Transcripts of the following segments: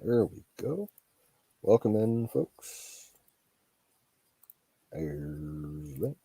There we go. Welcome in, folks. There's Link.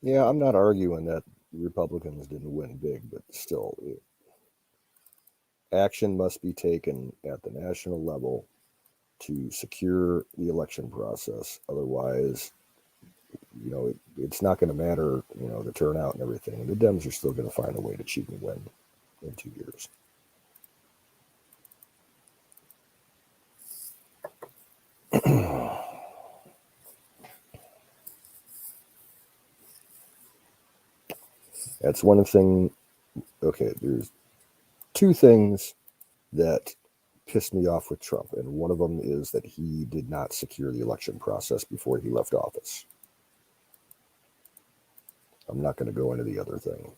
Yeah, I'm not arguing that Republicans didn't win big, but still, action must be taken at the national level to secure the election process. Otherwise, it's not going to matter, the turnout and everything. The Dems are still going to find a way to cheat and win in 2 years. That's one thing. Okay, there's two things that pissed me off with Trump, and one of them is that he did not secure the election process before he left office. I'm not going to go into the other thing.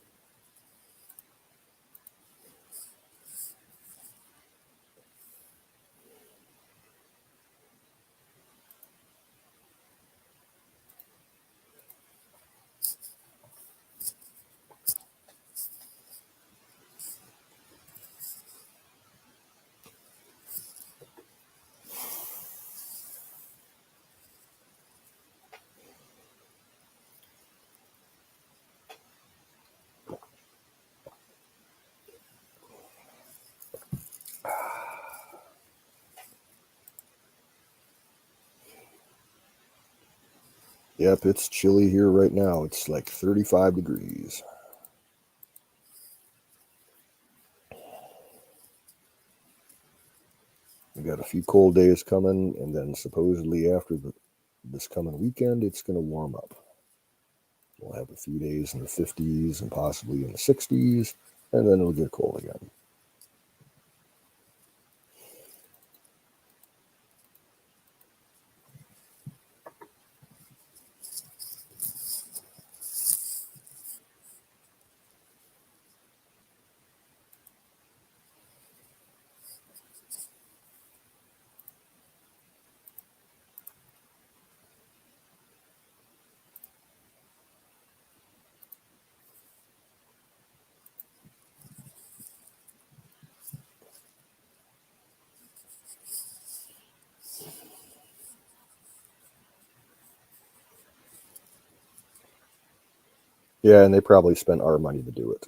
Yep, it's chilly here right now. It's like 35 degrees. We got a few cold days coming, and then supposedly after this coming weekend, it's going to warm up. We'll have a few days in the 50s and possibly in the 60s, and then it'll get cold again. Yeah, and they probably spent our money to do it.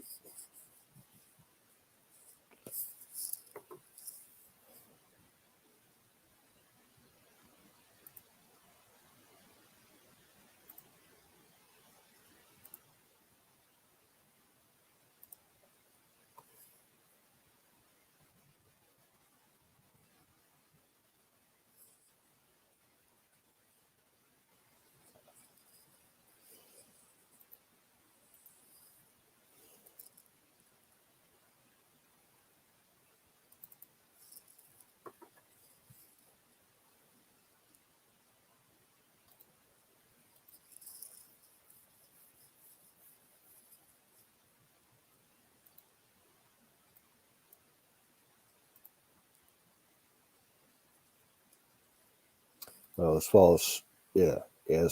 As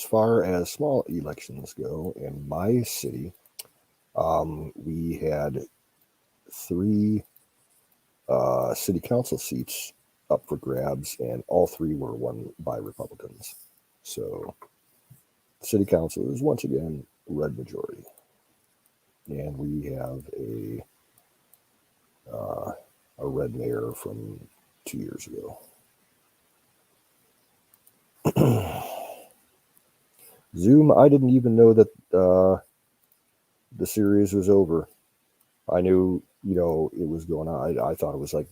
far as small elections go, in my city, we had three city council seats up for grabs, and all three were won by Republicans. So, city council is once again red majority, and we have a red mayor from 2 years ago. Zoom, I didn't even know that the series was over. I knew, it was going on. I thought it was like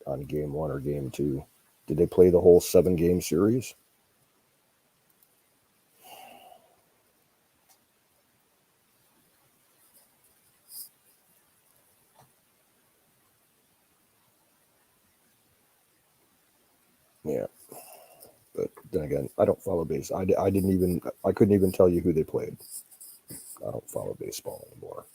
on game one or game two. Did they play the whole 7-game series? Yeah. But then again, I don't follow base. I couldn't even tell you who they played. I don't follow baseball anymore.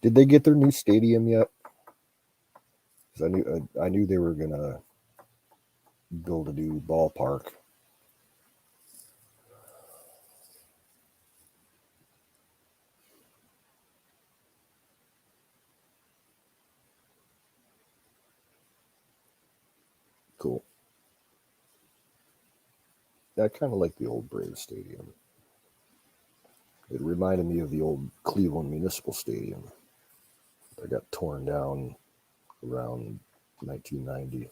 Did they get their new stadium yet? Because I knew they were gonna build a new ballpark. Cool. I kind of like the old Braves Stadium. It reminded me of the old Cleveland Municipal Stadium that got torn down around 1990.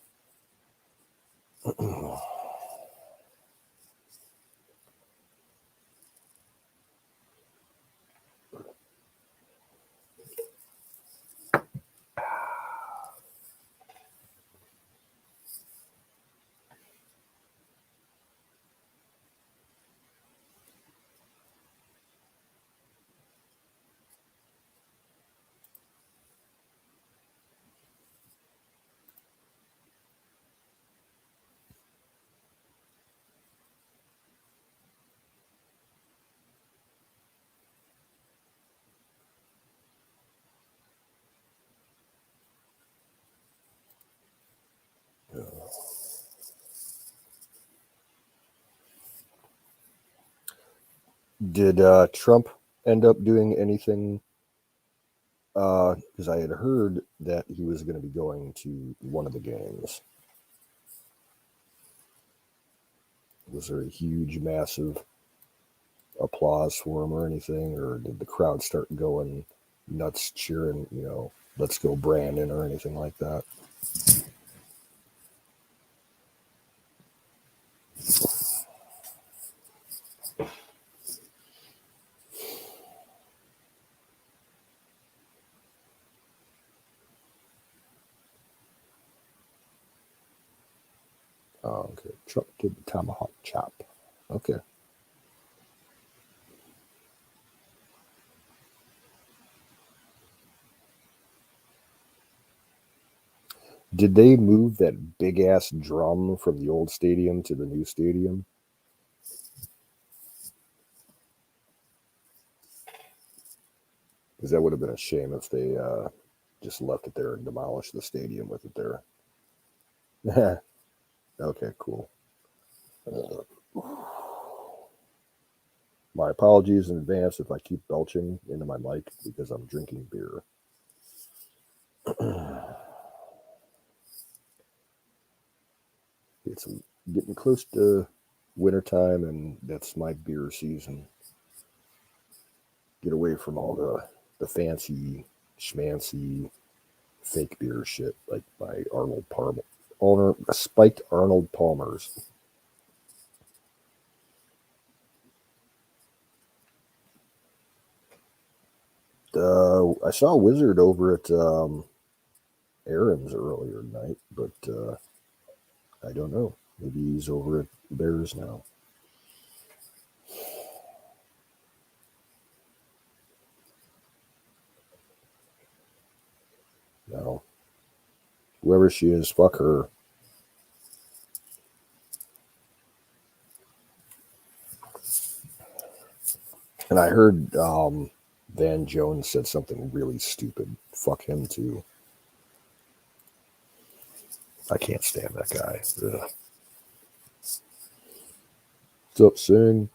Did Trump end up doing anything? Because I had heard that he was going to be going to one of the games. Was there a huge, massive applause for him or anything, or did the crowd start going nuts cheering, let's go Brandon or anything like that? Oh, okay. Trump did the tomahawk chop. Okay. Did they move that big ass drum from the old stadium to the new stadium? Because that would have been a shame if they just left it there and demolished the stadium with it there. Okay, cool. My apologies in advance if I keep belching into my mic because I'm drinking beer. It's getting close to wintertime, and that's my beer season. Get away from all the fancy, schmancy, fake beer shit like my Arnold Palmer, spiked Arnold Palmers. I saw Wizard over at Aaron's earlier tonight, but I don't know. Maybe he's over at Bears now. No. Whoever she is, fuck her. And I heard Van Jones said something really stupid. Fuck him too. I can't stand that guy. Ugh. What's up, Sing?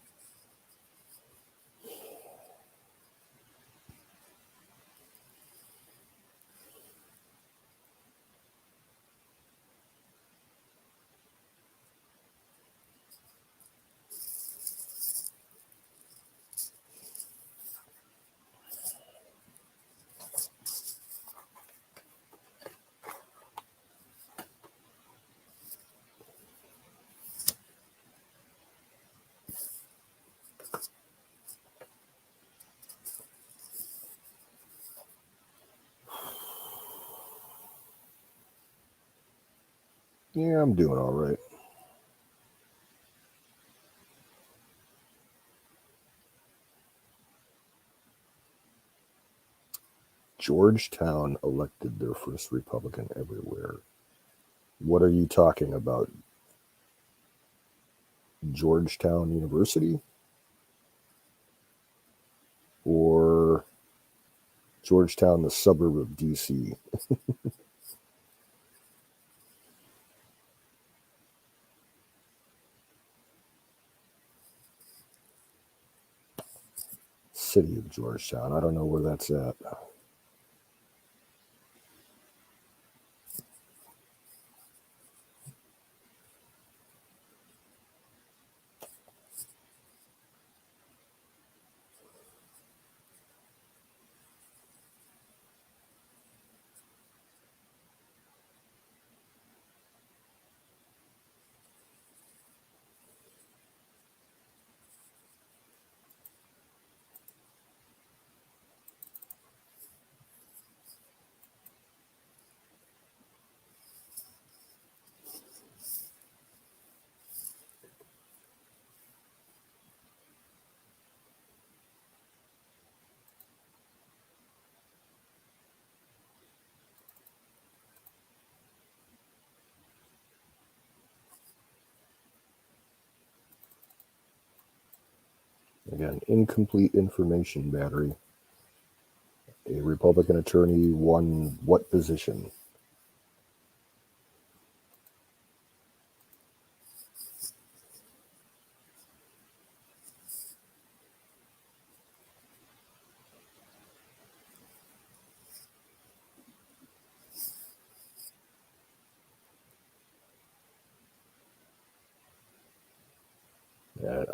Yeah, I'm doing all right. Georgetown elected their first Republican everywhere. What are you talking about? Georgetown University? Or Georgetown, the suburb of DC? City of Georgetown. I don't know where that's at. Again, incomplete information battery. A Republican attorney won what position?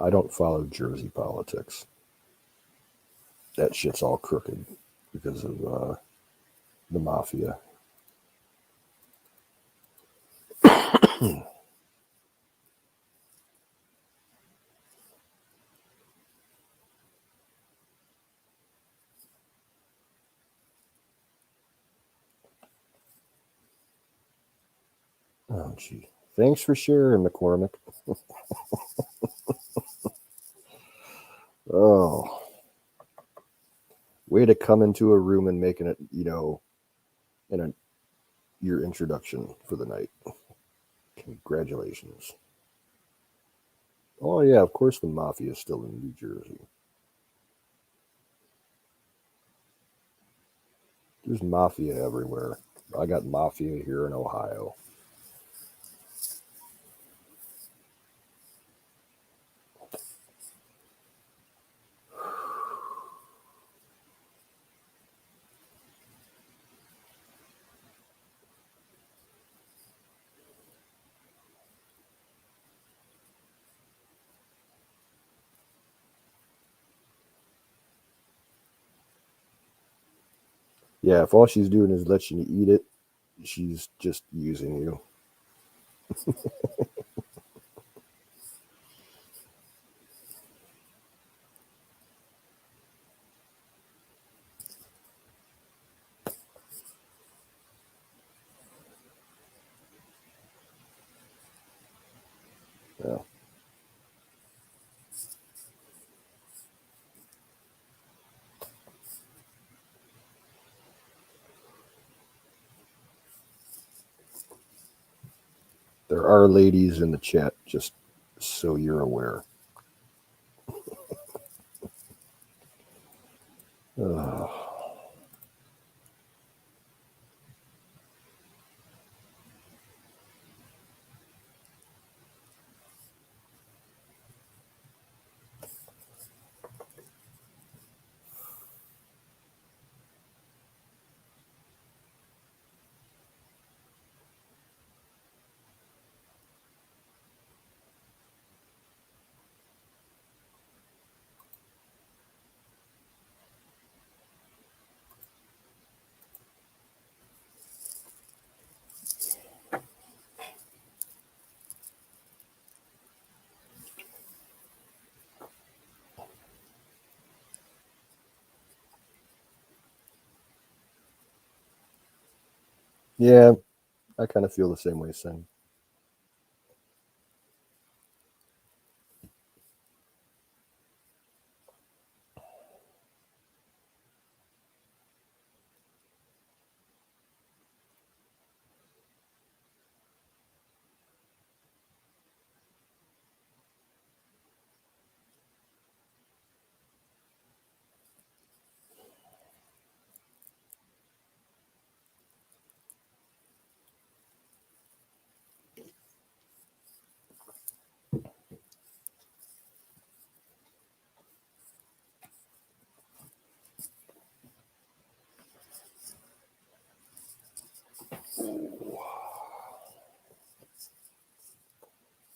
I don't follow Jersey politics. That shit's all crooked because of the mafia. Oh, gee. Thanks for sharing, McCormick. Oh, way to come into a room and making it, in your introduction for the night. Congratulations. Oh, yeah, of course the mafia is still in New Jersey. There's mafia everywhere. I got mafia here in Ohio. Yeah, if all she's doing is letting you eat it, she's just using you. Yeah. There are ladies in the chat, just so you're aware. Yeah, I kind of feel the same way, Sing.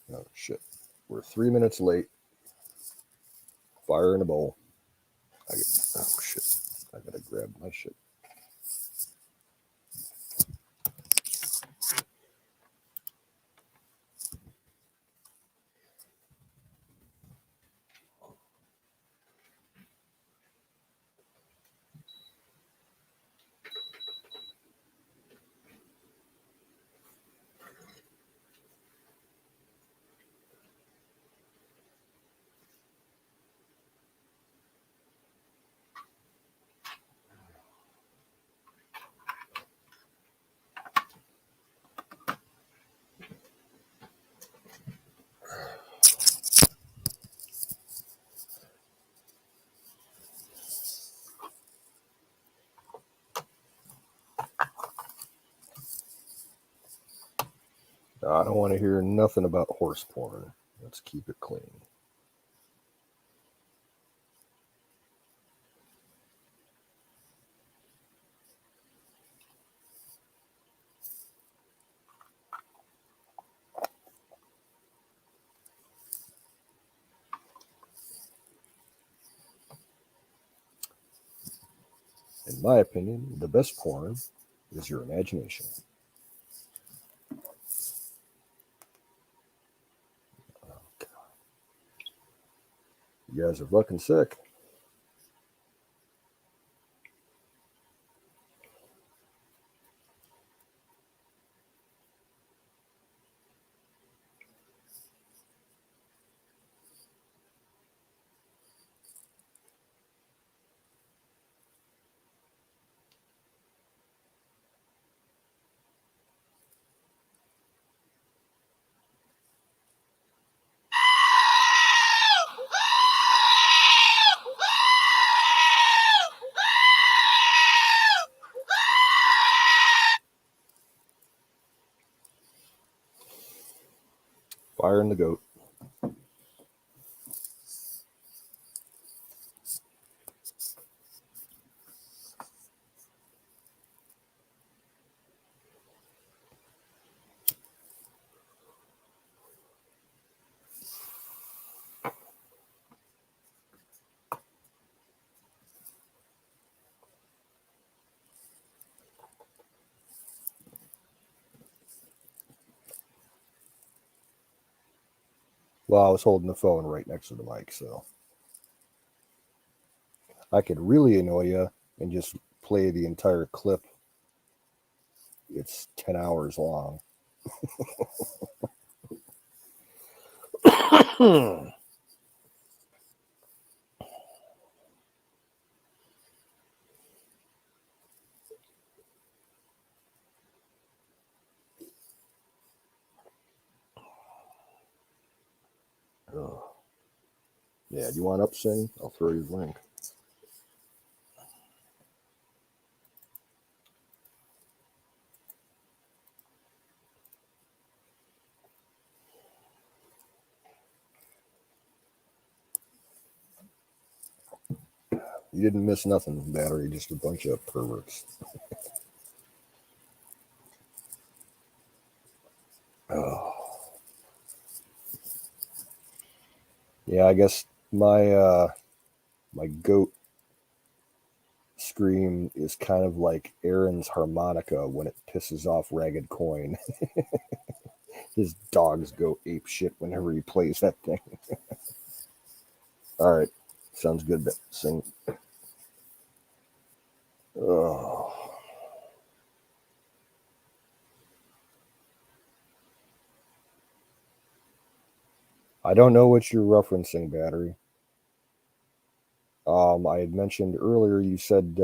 Oh, shit. We're 3 minutes late. Fire in a bowl. Oh, shit. I gotta grab my shit. I don't want to hear nothing about horse porn. Let's keep it clean. In my opinion, the best porn is your imagination. You guys are fucking sick. Fire in the goat. Well, I was holding the phone right next to the mic, so I could really annoy you and just play the entire clip. It's 10 hours long. Oh. Yeah, do you want Upsing? I'll throw you the link. You didn't miss nothing, battery, just a bunch of perverts. Oh. Yeah, I guess my goat scream is kind of like Aaron's harmonica when it pisses off Ragged Coin. His dogs go ape shit whenever he plays that thing. All right, sounds good. Sing. Oh. I don't know what you're referencing, battery. I had mentioned earlier, you said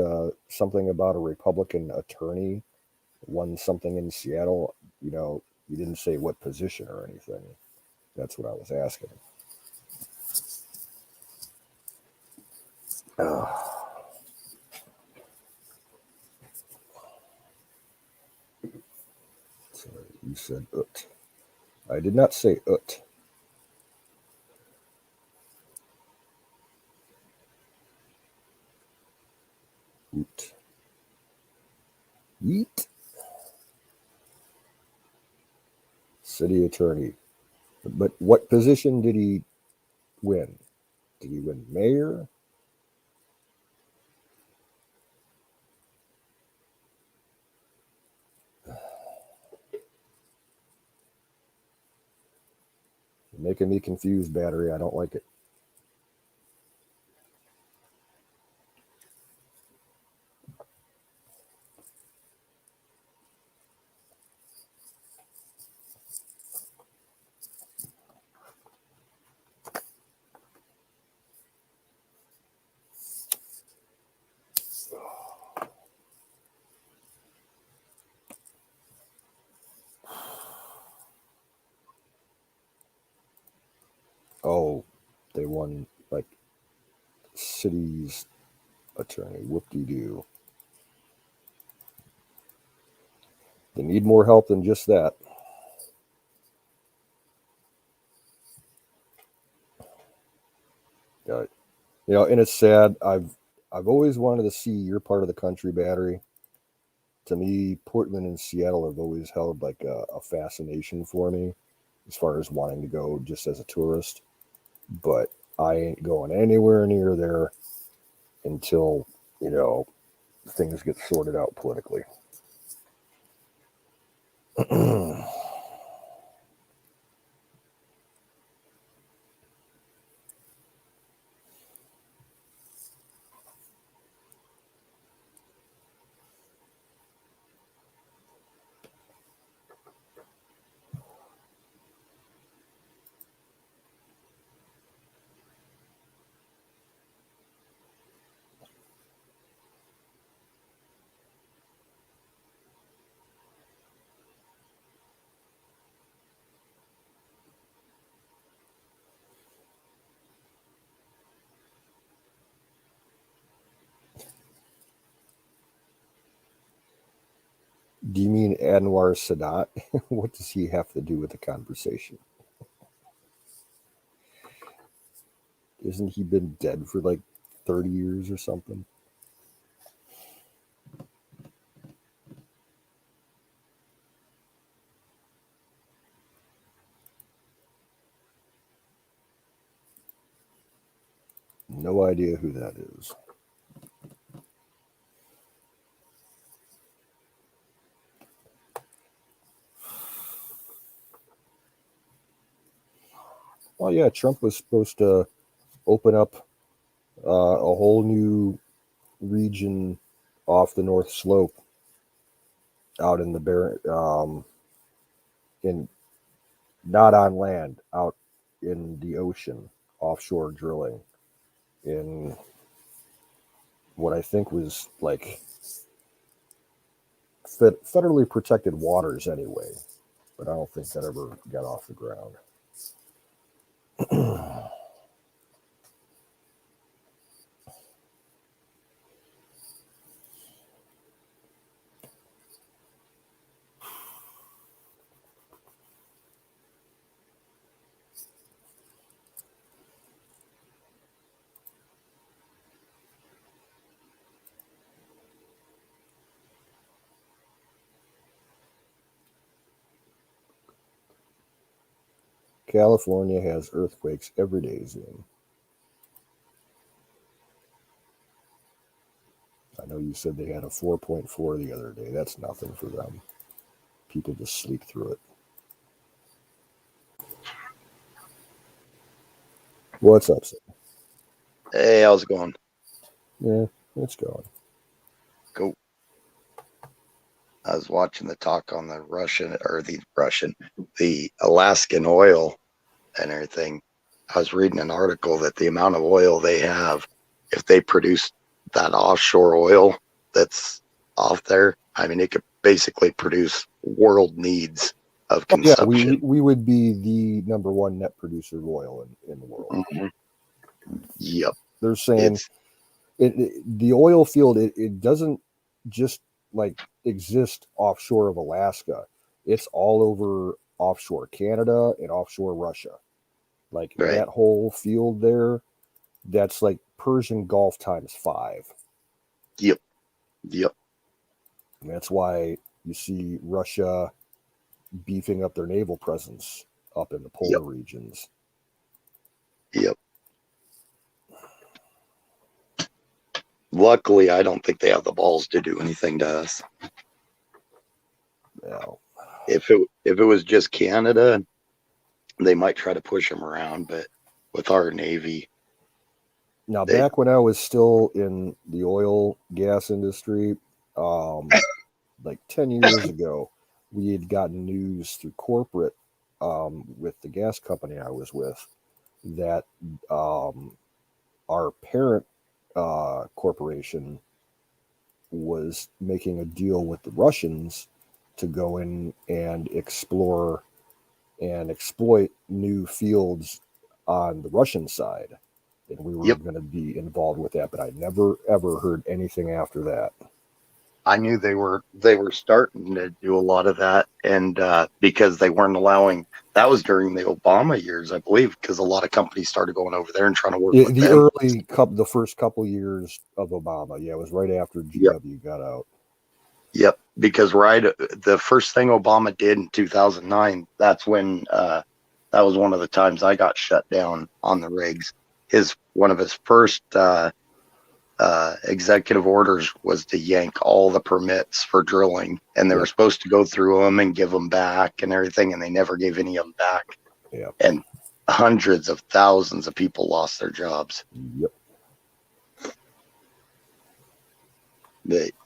something about a Republican attorney won something in Seattle. You didn't say what position or anything. That's what I was asking. Uh, sorry, you said ut. I did not say ut. Ut. Yeet. City attorney. But what position did he win? Did he win mayor? You're making me confused, battery. I don't like it. Oh, they won like city's attorney. Whoop de doo. They need more help than just that. Yeah, and it's sad. I've always wanted to see your part of the country, battery. To me, Portland and Seattle have always held like a fascination for me, as far as wanting to go just as a tourist. But I ain't going anywhere near there until you know things get sorted out politically. Do you mean Anwar Sadat? What does he have to do with the conversation? Isn't he been dead for like 30 years or something? No idea who that is. Well, yeah, Trump was supposed to open up a whole new region off the North Slope out in the in not on land, out in the ocean, offshore drilling in what I think was like federally protected waters anyway. But I don't think that ever got off the ground. California has earthquakes every day, Zoom. I know you said they had a 4.4 the other day. That's nothing for them. People just sleep through it. What's up, sir? Hey, how's it going? Yeah, it's going. Go. I was watching the talk on the Alaskan oil and everything. I was reading an article that the amount of oil they have, if they produce that offshore oil that's off there, I mean, it could basically produce world needs of Yeah, consumption. we would be the number one net producer of oil in the world. Mm-hmm. Yep. They're saying the oil field, it doesn't just like exist offshore of Alaska. It's all over offshore Canada and offshore Russia. Like Right. that whole field there, that's like Persian Gulf times 5. Yep. And that's why you see Russia beefing up their naval presence up in the polar regions. Yep. Luckily, I don't think they have the balls to do anything to us. Well, If it was just Canada, they might try to push them around, but with our Navy. now, back when I was still in the oil gas industry, like 10 years ago, we had gotten news through corporate with the gas company I was with that our parent corporation was making a deal with the Russians to go in and explore and exploit new fields on the Russian side. And we were going to be involved with that, but I never ever heard anything after that. I knew they were starting to do a lot of that, and because they weren't allowing. That was during the Obama years, I believe, because a lot of companies started going over there and trying to work with them. The first couple years of Obama, yeah, it was right after GW got out. Yep, because the first thing Obama did in 2009, that's when that was one of the times I got shut down on the rigs. One of his first executive orders was to yank all the permits for drilling, and they were supposed to go through them and give them back and everything, and they never gave any of them back. Yeah. And hundreds of thousands of people lost their jobs. Yep.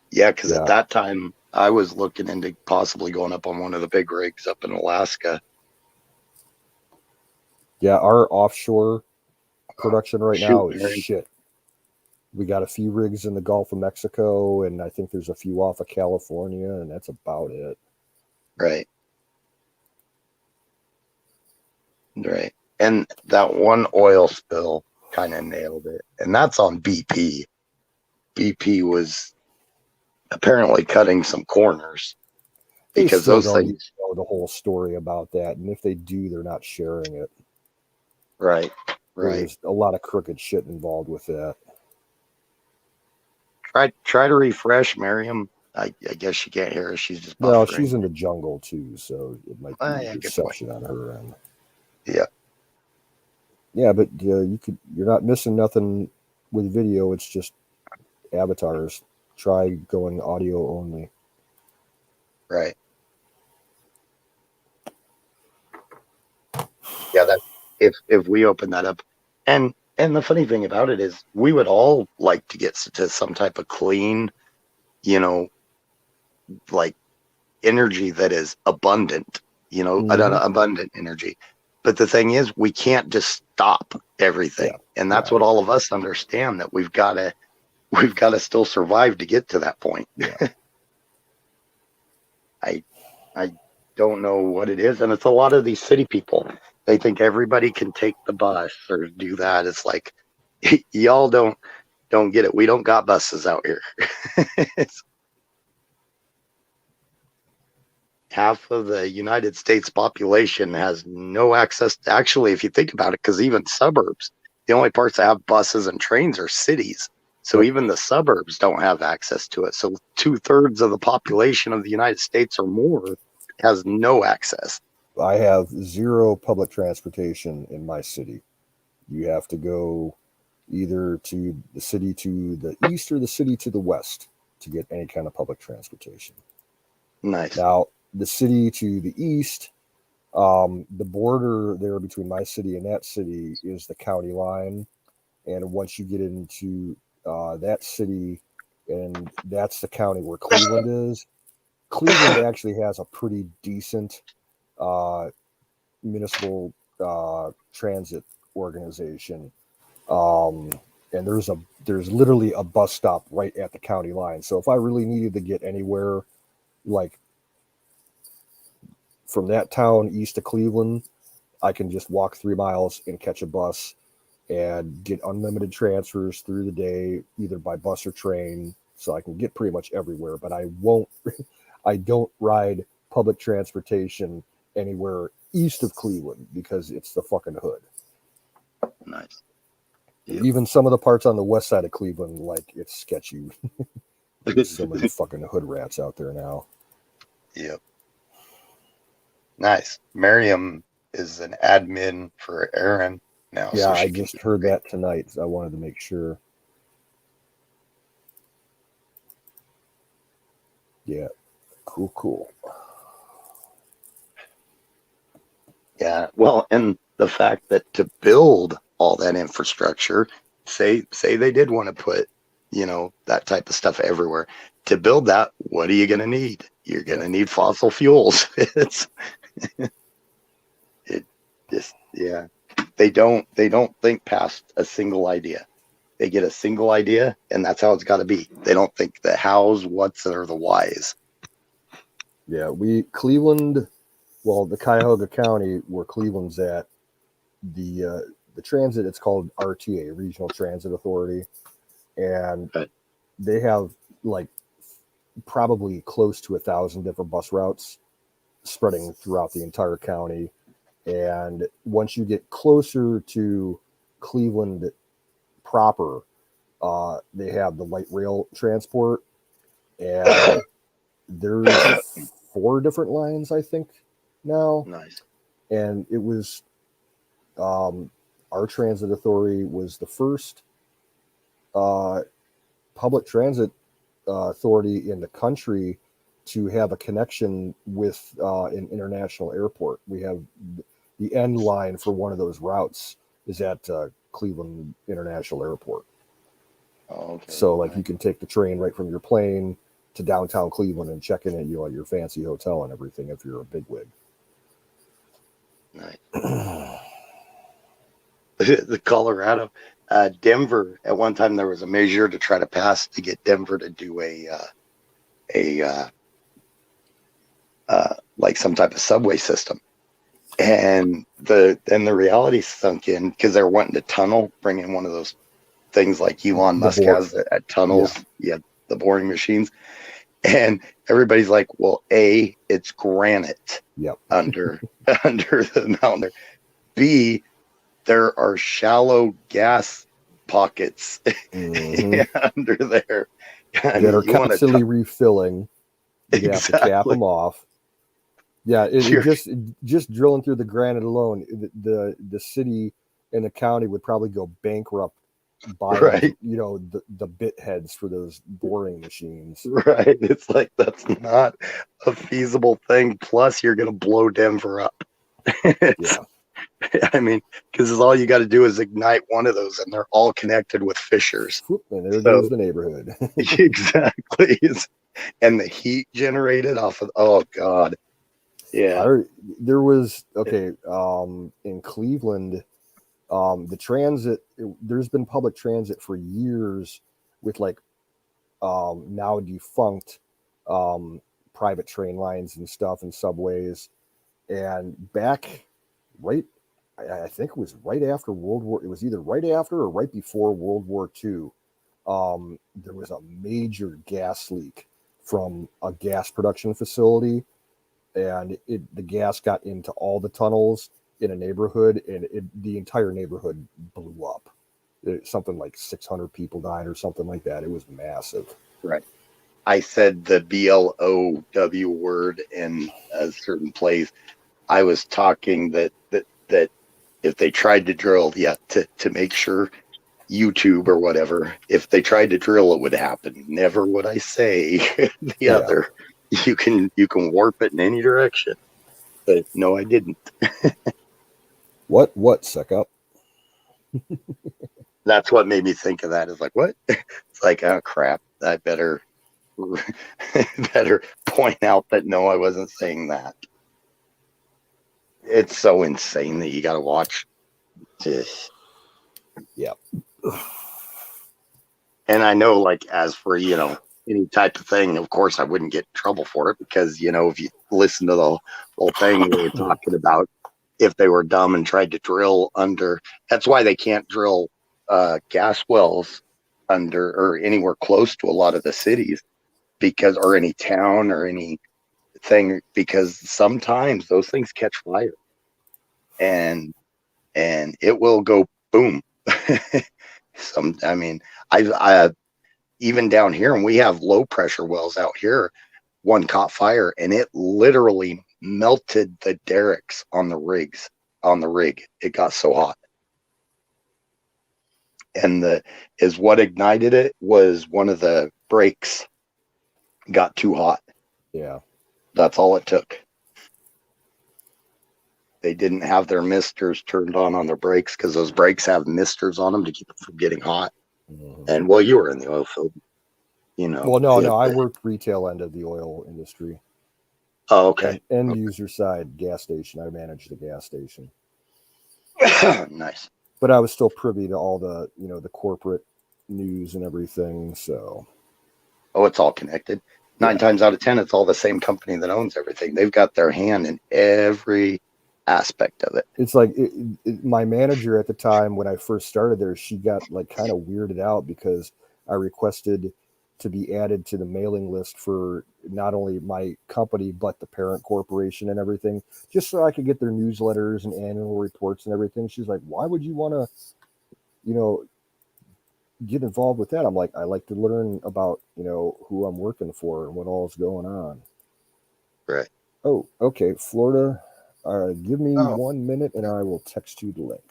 Because at that time I was looking into possibly going up on one of the big rigs up in Alaska. Yeah, our offshore production right now is shit. We got a few rigs in the Gulf of Mexico, and I think there's a few off of California, and that's about it. Right. And that one oil spill kind of nailed it. And that's on BP. BP was apparently cutting some corners because those things know the whole story about that. And if they do, they're not sharing it. Right. There's a lot of crooked shit involved with that. Try to refresh, Miriam. I guess she can't hear us. She's just buffering. Well, she's in the jungle too, so it might be reception on her end. Yeah, but you're not missing nothing with video. It's just avatars. Try going audio only. Right. Yeah, that if we open that up, and the funny thing about it is we would all like to get to some type of clean, like energy that is abundant, abundant energy. But the thing is, we can't just stop everything. And that's what all of us understand, that we've got to still survive to get to that point. Yeah. I don't know what it is. And it's a lot of these city people. They think everybody can take the bus or do that. It's like, y'all don't get it. We don't got buses out here. Half of the United States population has no access to, actually, if you think about it, because even suburbs, the only parts that have buses and trains are cities. So even the suburbs don't have access to it. So 2/3 of the population of the United States or more has no access. I have zero public transportation in my city. You have to go either to the city to the east or the city to the west to get any kind of public transportation. Nice. Now, the city to the east, the border there between my city and that city is the county line. And once you get into that city, and that's the county where Cleveland is, Cleveland actually has a pretty decent municipal transit organization. And there's literally a bus stop right at the county line. So if I really needed to get anywhere, like from that town east of Cleveland, I can just walk 3 miles and catch a bus and get unlimited transfers through the day, either by bus or train. So I can get pretty much everywhere, but I don't ride public transportation anywhere east of Cleveland because it's the fucking hood. Nice. Yep. Even some of the parts on the west side of Cleveland, like, it's sketchy. There's so many fucking hood rats out there now. Yep. Nice. Miriam is an admin for Aaron now. Yeah, so I just heard that tonight. So I wanted to make sure. Yeah. Cool. Yeah. Well, and the fact that to build all that infrastructure, say they did want to put, that type of stuff everywhere. To build that, what are you going to need? You're going to need fossil fuels. They don't think past a single idea. They get a single idea, and that's how it's got to be. They don't think the hows, what's, or the whys. Yeah, Cleveland, well, the Cuyahoga County, where Cleveland's at, the transit, it's called RTA, Regional Transit Authority, and they have like probably close to 1,000 different bus routes spreading throughout the entire county. And once you get closer to Cleveland proper, they have the light rail transport, and there's 4 different lines, I think, now. Nice. And it was our transit authority was the first public transit authority in the country to have a connection with an international airport. We have the end line for one of those routes is at Cleveland International Airport. Oh, okay. So like you can take the train right from your plane to downtown Cleveland and check in at your fancy hotel and everything if you're a bigwig. Nice. The Colorado, Denver. At one time, there was a measure to try to pass to get Denver to do like some type of subway system, and the reality sunk in because they're wanting to tunnel, bring in one of those things like Elon Musk has at tunnels. Yeah, the boring machines. And everybody's like, well, A, it's granite under the mountain. B, there are shallow gas pockets under there. That are constantly refilling. You have to cap them off. Yeah, just drilling through the granite alone, the city and the county would probably go bankrupt buying, the bit heads for those boring machines. Right. It's like, that's not a feasible thing. Plus, you're going to blow Denver up. Yeah. I mean, because all you got to do is ignite one of those, and they're all connected with fissures. And there goes the neighborhood. Exactly. And the heat generated off of, oh, God. Yeah. There was, in Cleveland, the transit, there's been public transit for years with like now defunct private train lines and stuff and subways. And back I think it was right after it was either right after or right before World War II. There was a major gas leak from a gas production facility, and the gas got into all the tunnels in a neighborhood, and the entire neighborhood blew up. Something like 600 people died or something like that. It was massive. Right. I said the BLOW word in a certain place. I was talking that if they tried to drill, to make sure YouTube or whatever, if they tried to drill, it would happen. Never would I say the other. You can warp it in any direction. But no, I didn't. What suck up? That's what made me think of that. It's like, what? It's like, oh crap, I better point out that no, I wasn't saying that. It's so insane that you got to watch Yeah. And I know, like, as for, any type of thing, of course, I wouldn't get in trouble for it because, if you listen to the whole thing, we were talking about if they were dumb and tried to drill under, that's why they can't drill gas wells under or anywhere close to a lot of the cities or any town or anything, because sometimes those things catch fire and it will go boom. I mean, I even down here, and we have low pressure wells out here, one caught fire and it literally melted the derricks on the rig. It got so hot. And what ignited it was one of the brakes got too hot. Yeah. That's all it took. They didn't have their misters turned on their brakes, because those brakes have misters on them to keep them from getting hot. Mm-hmm. And well, you were in the oil field, Well, no, I worked retail end of the oil industry. Oh, okay. End user side gas station. I managed the gas station. Nice. But I was still privy to all the, the corporate news and everything. So. Oh, it's all connected. 9 times out of 10, it's all the same company that owns everything. They've got their hand in every aspect of it. It's like my manager at the time when I first started there, she got like kind of weirded out because I requested to be added to the mailing list for not only my company but the parent corporation and everything, just so I could get their newsletters and annual reports and everything. She's like, "Why would you want to, get involved with that?" I'm like, "I like to learn about, who I'm working for and what all is going on." Right. Oh, okay, Florida. Give me 1 minute and I will text you the link.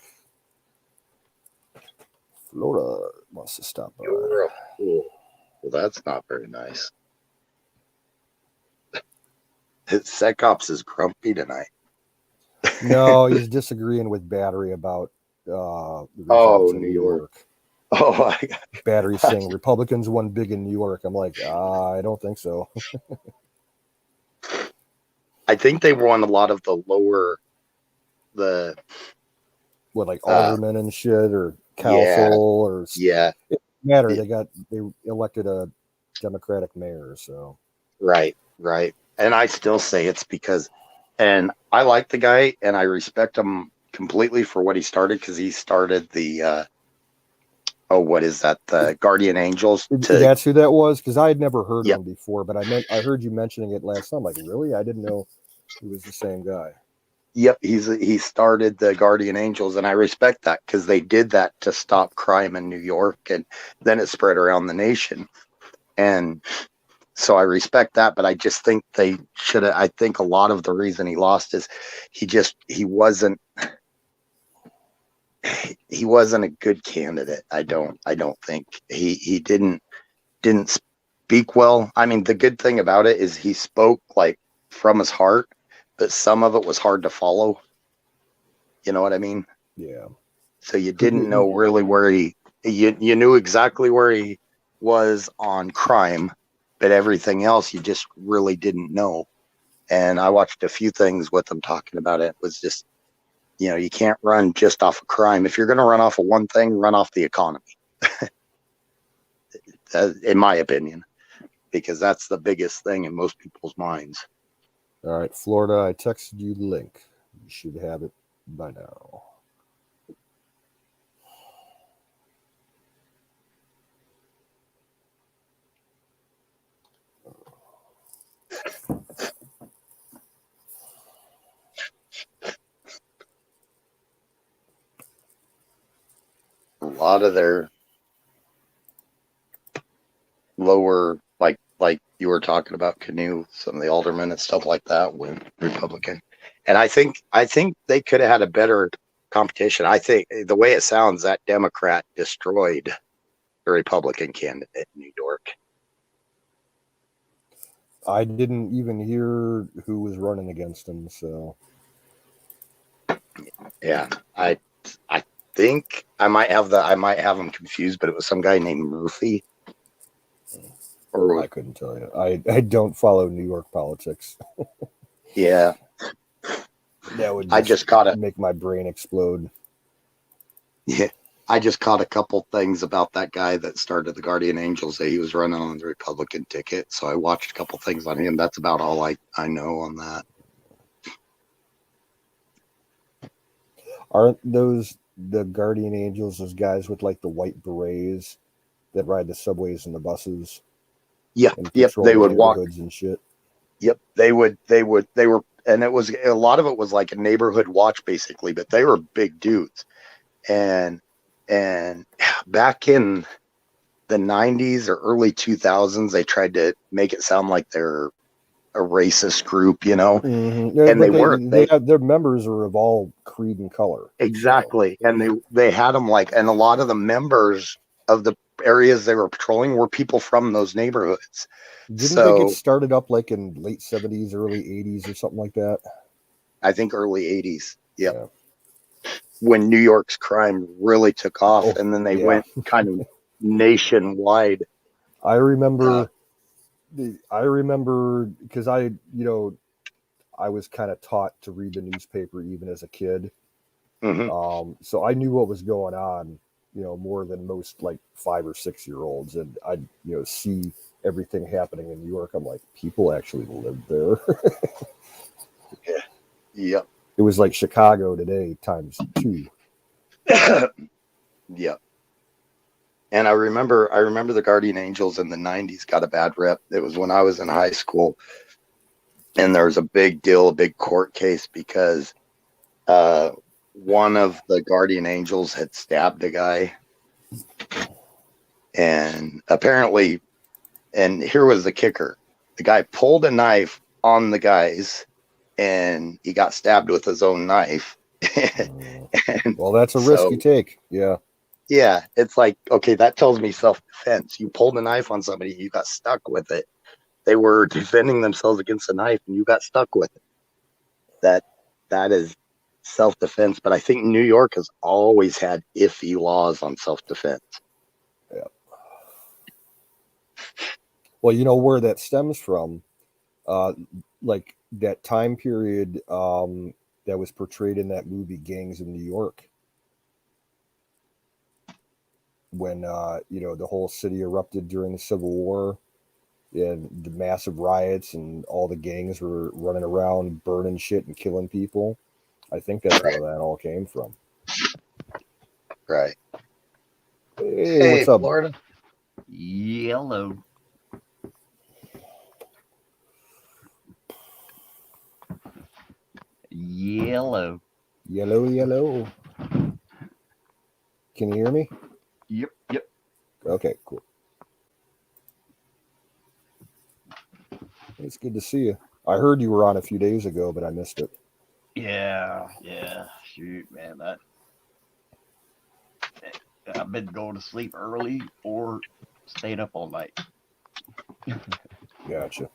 Florida wants to stop by. Well, that's not very nice. SecOps is grumpy tonight. No, he's disagreeing with Battery about the results in New York. Oh, Battery's saying Republicans won big in New York. I'm like, I don't think so. I think they won a lot of the aldermen and shit, or council, or yeah. It doesn't matter. They elected a Democratic mayor, so right. And I still say it's because, and I like the guy and I respect him completely for what he started, because he started the what is that? The Guardian Angels. That's who that was, because I had never heard of him before, but I heard you mentioning it last time. Like, really? I didn't know he was the same guy. Yep, he started the Guardian Angels, and I respect that, because they did that to stop crime in New York, and then it spread around the nation. And so I respect that, but I just think they should have. I think a lot of the reason he lost is he wasn't a good candidate. I don't think he didn't speak well. I mean, the good thing about it is he spoke like from his heart, but some of it was hard to follow. You know what I mean? Yeah. So you didn't know really where you knew exactly where he was on crime, but everything else you just really didn't know. And I watched a few things with him talking about it. It was just, you can't run just off of crime. If you're going to run off of one thing, run off the economy, in my opinion, because that's the biggest thing in most people's minds. All right, Florida, I texted you the link. You should have it by now. A lot of their lower, like you were talking about Canoe, some of the aldermen and stuff like that went Republican. And I think they could have had a better competition. I think the way it sounds, that Democrat destroyed the Republican candidate in New York. I didn't even hear who was running against him, so yeah, I think I might have them confused, but it was some guy named Murphy. Or I couldn't tell you. I don't follow New York politics. Yeah, that would I just caught it. Make my brain explode. Yeah. I just caught a couple things about that guy that started the Guardian Angels that he was running on the Republican ticket. So I watched a couple things on him. That's about all I know on that. Aren't those the Guardian Angels? Those guys with like the white berets that ride the subways and the buses Yeah. and Yep. patrol They the would walk. neighborhoods and shit. Yep. They were, and it was a lot of it was like a neighborhood watch basically, but they were big dudes. And, and back in the 90s or early 2000s, they tried to make it sound like they're a racist group, Mm-hmm. Yeah, and they but weren't. they have their members are of all creed and color. So Exactly. And they had them like, and a lot of the members of the areas they were patrolling were people from those neighborhoods. didn't they get So started up like in late 70s, early 80s or something like that? I think early 80s. Yep. Yeah. When New York's crime really took off, Oh and then they yeah. went kind of nationwide. I Uh, remember because I was kind of taught to read the newspaper even as a kid. mhm. So I knew what was going on, more than most like 5 or 6 year olds. And I see everything happening in New York. I'm like, people actually lived there. Yeah. Yep. It was like Chicago today times two. Yep. And I remember the Guardian Angels in the 90s got a bad rep. It was when I was in high school, and there was a big deal, a big court case because uh, one of the Guardian Angels had stabbed a guy, and apparently, and here was the kicker: the guy pulled a knife on the guys, and he got stabbed with his own knife. And Well, that's a risk you so, take. Yeah. yeah, it's like, okay, that tells me self-defense. You pulled a knife on somebody, you got stuck with it. They were defending themselves against a knife, and you got stuck with it. That that is self-defense. But I think New York has always had iffy laws on self-defense. Yeah. Well, where that stems from, uh, like that time period that was portrayed in that movie Gangs of New York, when the whole city erupted during the Civil War and the massive riots and all the gangs were running around burning shit and killing people. I think that's Right, where that all came from. right. Hey, Hey, what's up? Florida. Yellow. Yellow. Yellow, yellow. Can you hear me? Yep, yep. Okay, cool. It's good to see you. I heard you were on a few days ago, but I missed it. Yeah. Shoot, man. I've been going to sleep early or staying up all night. Gotcha.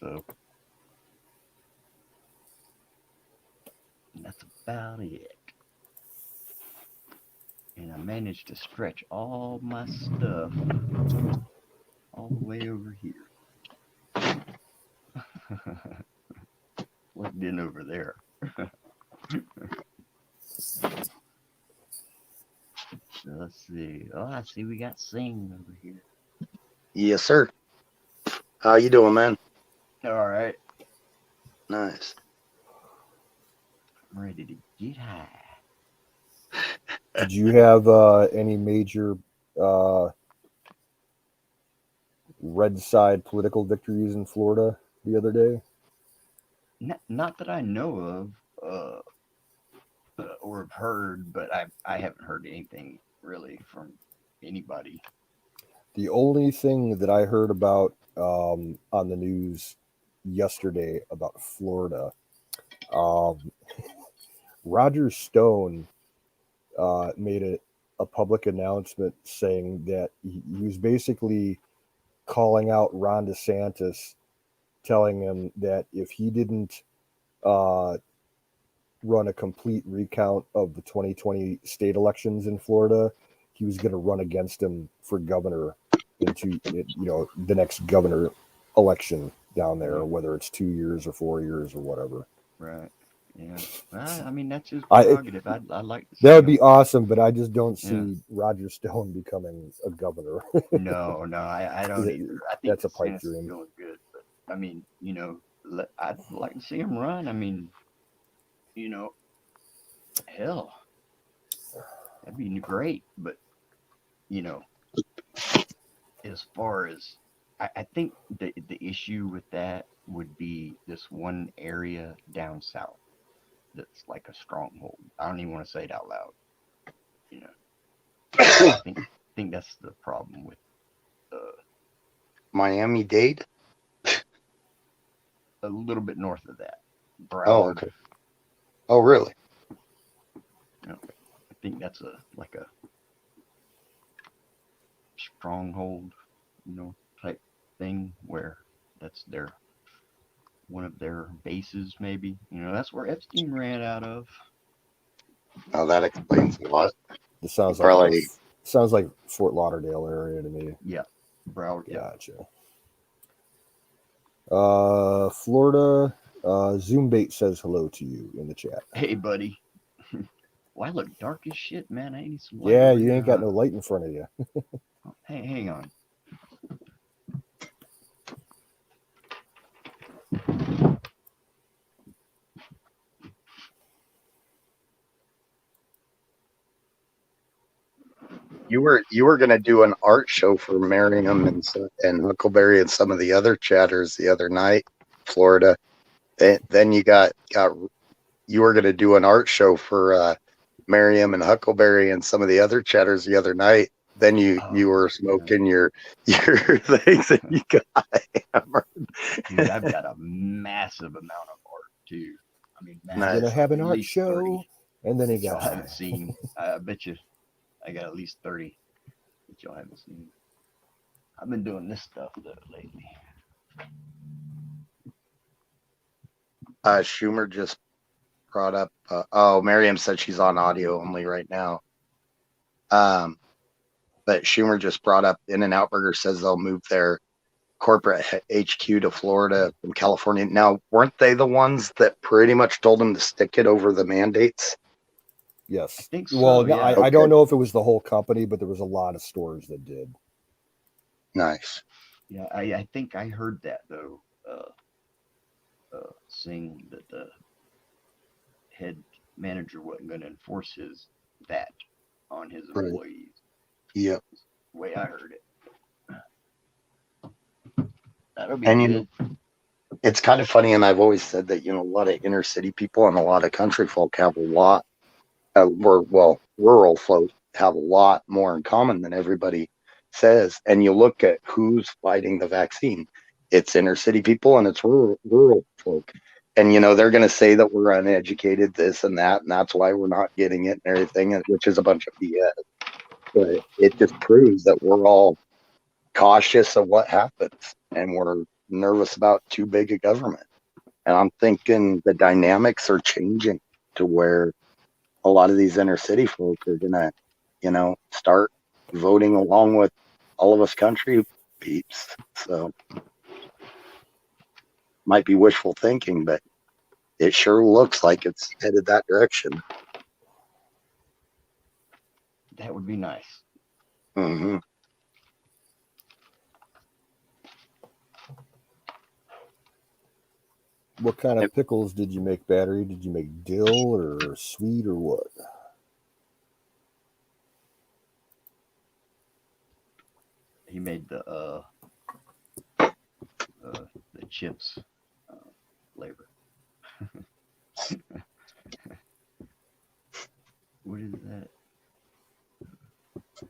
So that's about it. And I managed to stretch all my stuff all the way over here. Plugged in over there. So let's see. Oh, I see we got Sing over here. Yes, sir. How you doing, man? All right. Nice. I'm ready to get high. Did you have any major uh, red side political victories in Florida the other day? Not that I know of, or have heard, but I haven't heard anything really from anybody. The only thing that I heard about on the news yesterday about Florida, um, Roger Stone made a public announcement saying that he was basically calling out Ron DeSantis, telling him that if he didn't uh, run a complete recount of the 2020 state elections in Florida, he was going to run against him for governor into the next governor election down there, whether it's 2 years or 4 years or whatever. Right. Yeah. Well, I mean, that's his I prerogative. I'd like to see that would him. be awesome, but I just don't Yeah. see Roger Stone becoming a governor. No, I don't either. I think That's a pipe DeSantis is dream. doing good, but I mean, I'd like to see him run. I mean, you know, hell, that'd be great. But you know, as far as I think the issue with that would be this one area down south that's like a stronghold. I don't even want to say it out loud. You know, I think that's the problem with Miami-Dade? a little bit north of that, Oh, Broward. okay. Oh, really? You know, I think that's like a stronghold, type thing where that's one of their bases, maybe. That's where Epstein ran out of. Oh, that explains a lot. This sounds like Probably. Fort Lauderdale area to me. Yeah, Broward. Yeah. Gotcha. Florida. Zoombait says hello to you in the chat. Hey, buddy. Well, I look dark as shit, man. I need some light. Yeah, over you here, ain't got huh? no light in front of you. Hey, hang on. You were going to do an art show for Merriam and Huckleberry and some of the other chatters the other night, Florida. Then you you were going to do an art show for Merriam and Huckleberry and some of the other chatters the other night. Then you were smoking your things and you got hammered. Dude, I've got a massive amount of art too. I mean, He's massive. gonna have an At art least show, 30 and then he that y'all got haven't seen. I bet you I got at least 30 that y'all haven't seen. I've been doing this stuff though lately. Schumer just brought up. Merriam said she's on audio only right now. But Schumer just brought up In-N-Out Burger says they'll move their corporate HQ to Florida from California. Now, weren't they the ones that pretty much told them to stick it over the mandates? Yes. I think so. Well, yeah. I don't know if it was the whole company, but there was a lot of stores that did. Nice. Yeah, I think I heard that though. Saying that the head manager wasn't going to enforce that on his Right. employees. Yep. The way I heard it. That'll be And good. It's kind of funny, and I've always said that a lot of inner city people and a lot of country folk have a lot, rural folk have a lot more in common than everybody says. And you look at who's fighting the vaccine, it's inner city people and it's rural folk. And they're going to say that we're uneducated, this and that, and that's why we're not getting it and everything, which is a bunch of BS. But it just proves that we're all cautious of what happens, and we're nervous about too big a government. And I'm thinking the dynamics are changing to where a lot of these inner city folk are gonna, start voting along with all of us country peeps. So might be wishful thinking, but it sure looks like it's headed that direction. That would be nice. Mm-hmm. What kind of pickles did you make, Battery? Did you make dill or sweet or what? He made the chips flavor. What is that?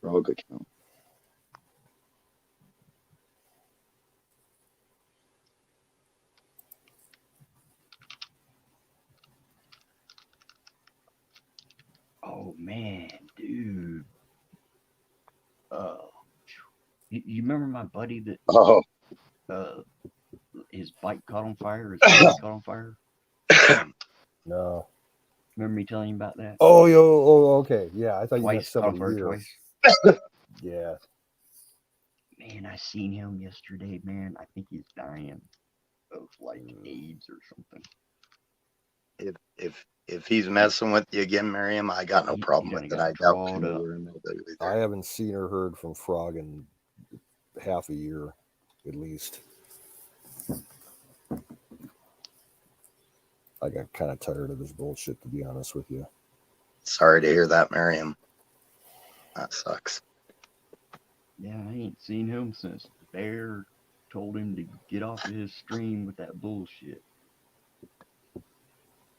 Rogue account. Oh man, dude. You remember my buddy that Oh, his bike caught on fire, his bike caught on fire? No. Remember me telling you about that? Oh, okay. Yeah, I thought you meant Twice, caught on somebody fire here. twice. Yeah. Man, I seen him yesterday, man. I think he's dying of like AIDS or something. if he's messing with you again, Miriam, I got no He problem done with it. got I doubt drawed you up. were in there I either. haven't seen or heard from Frog in half a year, at least. I got kind of tired of his bullshit, to be honest with you. Sorry to hear that, Miriam. That sucks. Yeah, I ain't seen him since Bear told him to get off of his stream with that bullshit.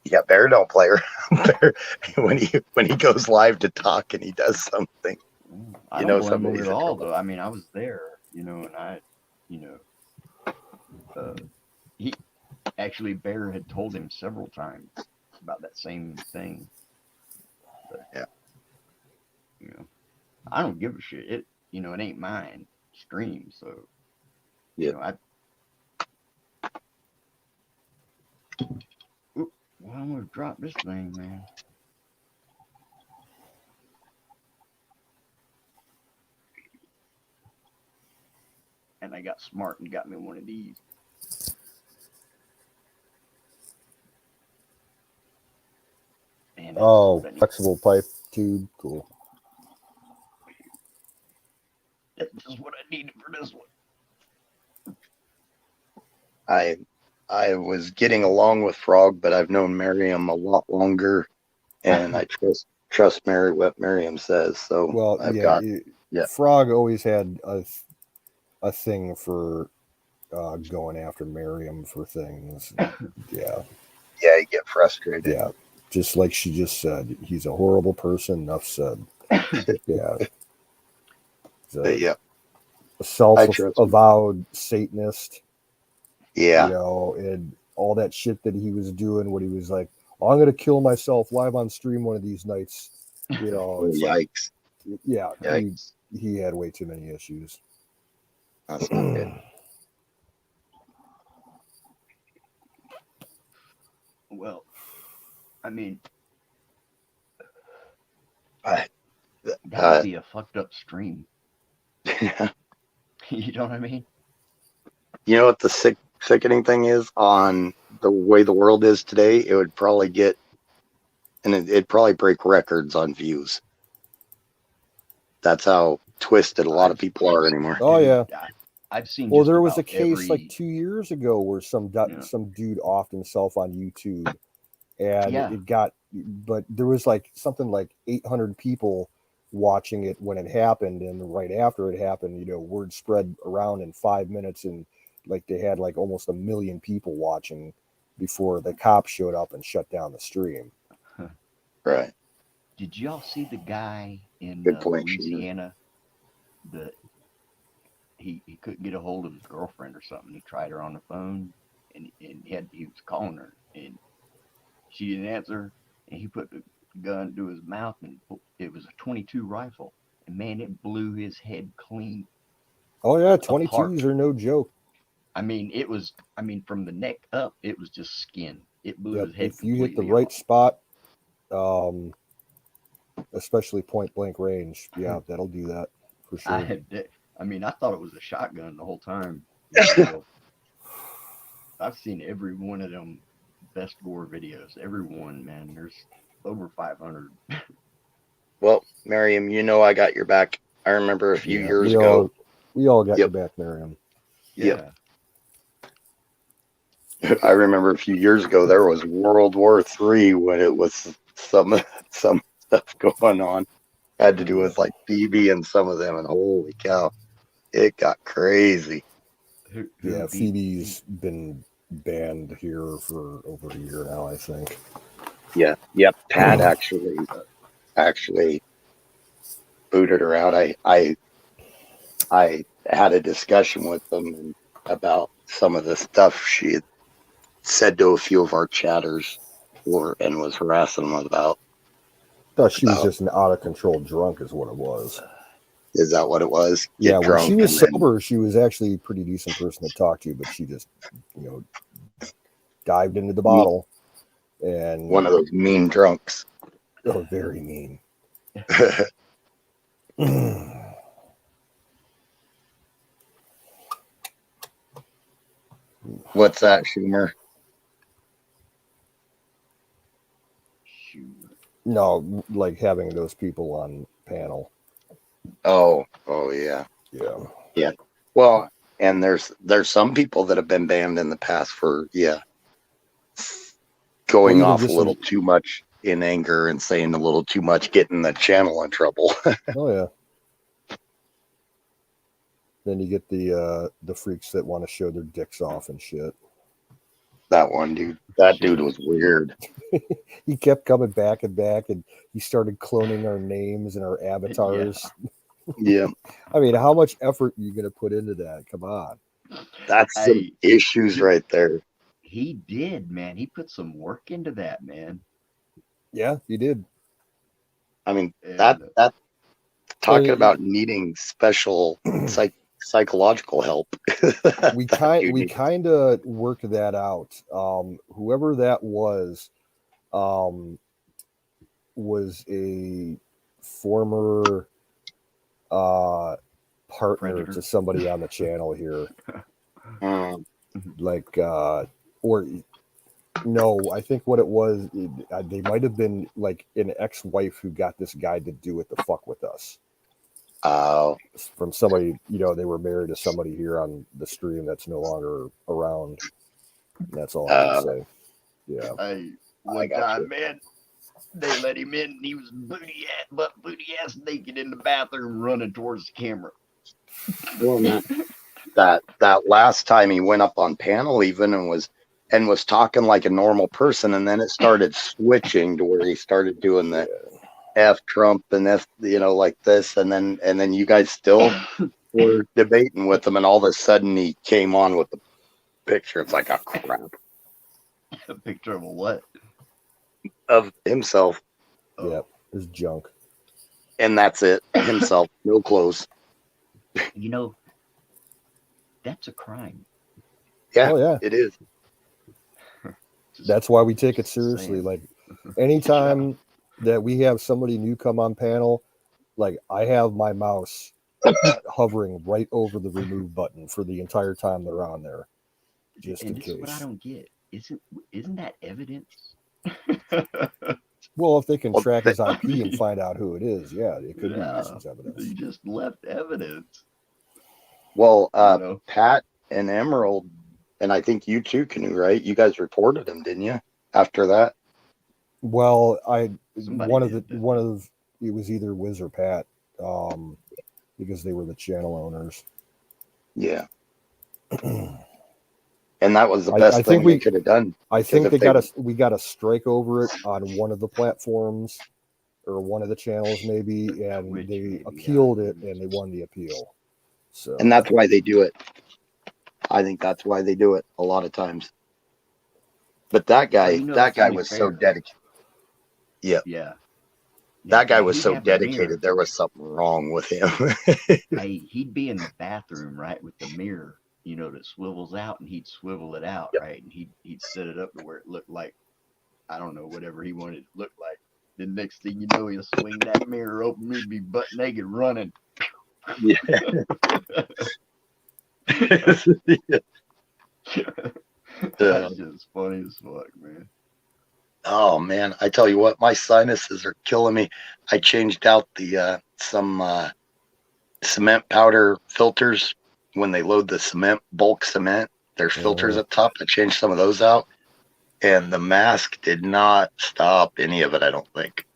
Yeah, Bear don't play her. Bear, when he goes live to talk and he does something, I you don't know blame him somebody's at in all, trouble. though. I mean, I was there, and he actually Bear had told him several times about that same thing. But, Yeah. I don't give a shit. It ain't mine stream, so Yeah. Well, I'm gonna drop this thing, man. And I got smart and got me one of these. And flexible pipe tube, cool. That's just what I needed for this one. I was getting along with Frog, but I've known Miriam a lot longer, and I trust what Miriam says. So Well, Frog always had a thing for going after Miriam for things. Yeah, you get frustrated. Yeah, just like she just said, he's a horrible person. Enough said. Yeah. Yeah. A self-avowed Satanist. Yeah. And all that shit that he was doing when he was like, oh, I'm going to kill myself live on stream one of these nights. It's Yikes. Like, yeah, Yikes. He had way too many issues. That's not good. Well, I mean, that would be a fucked up stream. You know what I mean? You know what the sickening thing is? On the way the world is today, it would probably it'd probably break records on views. That's how twisted a lot of people are anymore. Oh, yeah. I've seen. Well, there was a case like 2 years ago where some dude offed himself on YouTube, and it got, but there was like something like 800 people watching it when it happened, and right after it happened, word spread around in 5 minutes, and like they had like almost 1 million people watching before the cops showed up and shut down the stream. Right. Did y'all see the guy in Louisiana that he couldn't get a hold of his girlfriend or something? He tried her on the phone, and he was calling her, and she didn't answer, and he put the gun to his mouth, and it was a .22 rifle, and man, it blew his head clean. Oh yeah, 22s are no joke. I mean, from the neck up, it was just skin. It blew his head. If you hit the right spot, especially point blank range, that'll do that for sure. I thought it was a shotgun the whole time. I've seen every one of them best gore videos. Every one, man. There's over 500. Well, Miriam, I got your back. I remember a few years ago. We all got your back, Miriam. Yeah. I remember a few years ago there was World War III when it was some stuff going on. Had to do with like Phoebe and some of them, and holy cow, it got crazy. Phoebe's been banned here for over a year now, I think. Yeah. Pat actually booted her out. I had a discussion with them about some of the stuff she had said to a few of our chatters and was harassing them about. She was just an out of control drunk is what it was. Is that what it was? When she was sober, she was actually a pretty decent person to talk to, but she just, dived into the bottle. And one of those mean drunks. Oh, very mean. What's that, Schumer? issue. No, like having those people on panel. Oh, yeah. Yeah. Well, and there's some people that have been banned in the past for going Well, even off a just little too much in anger and saying a little too much, getting the channel in trouble. Oh yeah. Then you get the freaks that want to show their dicks off and shit. That one dude. That dude was weird. He kept coming back and back, and he started cloning our names and our avatars. Yeah. I mean, how much effort are you going to put into that? Come on. That's some issues right there. He did, man. He put some work into that, man. Yeah, he did. I mean, And, that talking about needing special psychological help. we kind of worked that out. Whoever that was a former partner Predator. to somebody on the channel here. Like or no, I think what it was, they might have been like an ex-wife who got this guy to do it to fuck with us. Oh. From somebody, they were married to somebody here on the stream that's no longer around. That's all I can say. Yeah. One time, man, they let him in, and he was booty ass naked in the bathroom, running towards the camera. Well, that last time he went up on panel even and was talking like a normal person, and then it started switching to where he started doing the F Trump and F, like this, and then you guys still were debating with him, and all of a sudden he came on with the picture. It's like, oh crap. A picture of a what? Of himself. Yeah, his junk. And that's it. Himself, no clothes. That's a crime. Yeah, yeah, it is. That's why we take it seriously. Like anytime that we have somebody new come on panel, like I have my mouse hovering right over the remove button for the entire time they're on there, just in case. What I don't get isn't that evidence? Well, if they can track his IP and find out who it is, yeah, it could be used as evidence. You just left evidence. Well, Pat and Emerald, and I think you too, Canoe, right? You guys reported him, didn't you? After that. Well, it was either Wiz or Pat, because they were the channel owners. Yeah. And that was the best thing we could have done. I think we got a strike over it on one of the platforms or one of the channels maybe, and they appealed it and they won the appeal. So, and that's why they do it. I think that's why they do it a lot of times. But that guy, was so dedicated. Yeah. Yeah. That guy was so dedicated. There was something wrong with him. He'd be in the bathroom, right, with the mirror, that swivels out, and he'd swivel it out, right, and he'd set it up to where it looked like, I don't know, whatever he wanted it to look like. The next thing you know, he'll swing that mirror open, he'd be butt naked running. Yeah. That's just funny as fuck, man. Oh man, I tell you what, my sinuses are killing me. I changed out the some cement powder filters when they load the bulk cement. There's filters up top. I changed some of those out, and the mask did not stop any of it, I don't think.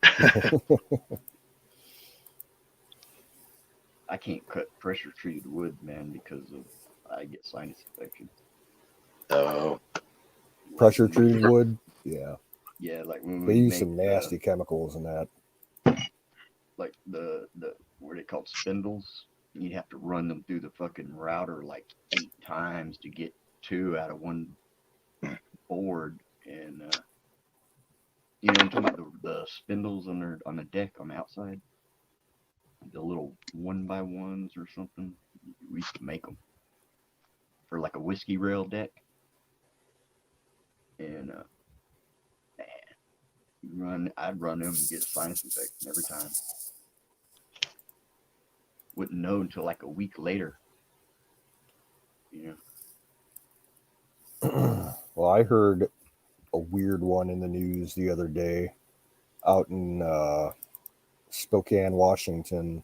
I can't cut pressure treated wood, man, because I get sinus infection. Oh. Pressure treated wood? Yeah. Yeah, like when they use some nasty chemicals in that. Like the what are they called, spindles? You'd have to run them through the fucking router like 8 times to get 2 out of one board. And I'm talking about the spindles on the deck on the outside, the little 1x1s or something. We used to make them for like a whiskey rail deck. And I'd run them and get a sinus infection every time. Wouldn't know until like a week later. Well, I heard a weird one in the news the other day. out in Spokane, Washington.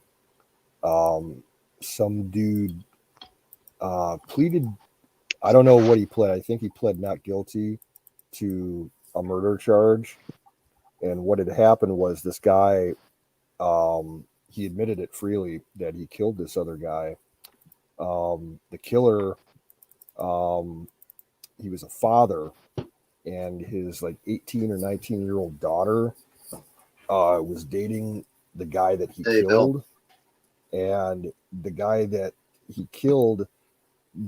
Some dude pleaded. I don't know what he pled. I think he pled not guilty to a murder charge. And what had happened was this guy, he admitted it freely that he killed this other guy. The killer, um, he was a father, and his like 18 or 19-year-old daughter was dating the guy that he Hey, Bill. killed. And the guy that he killed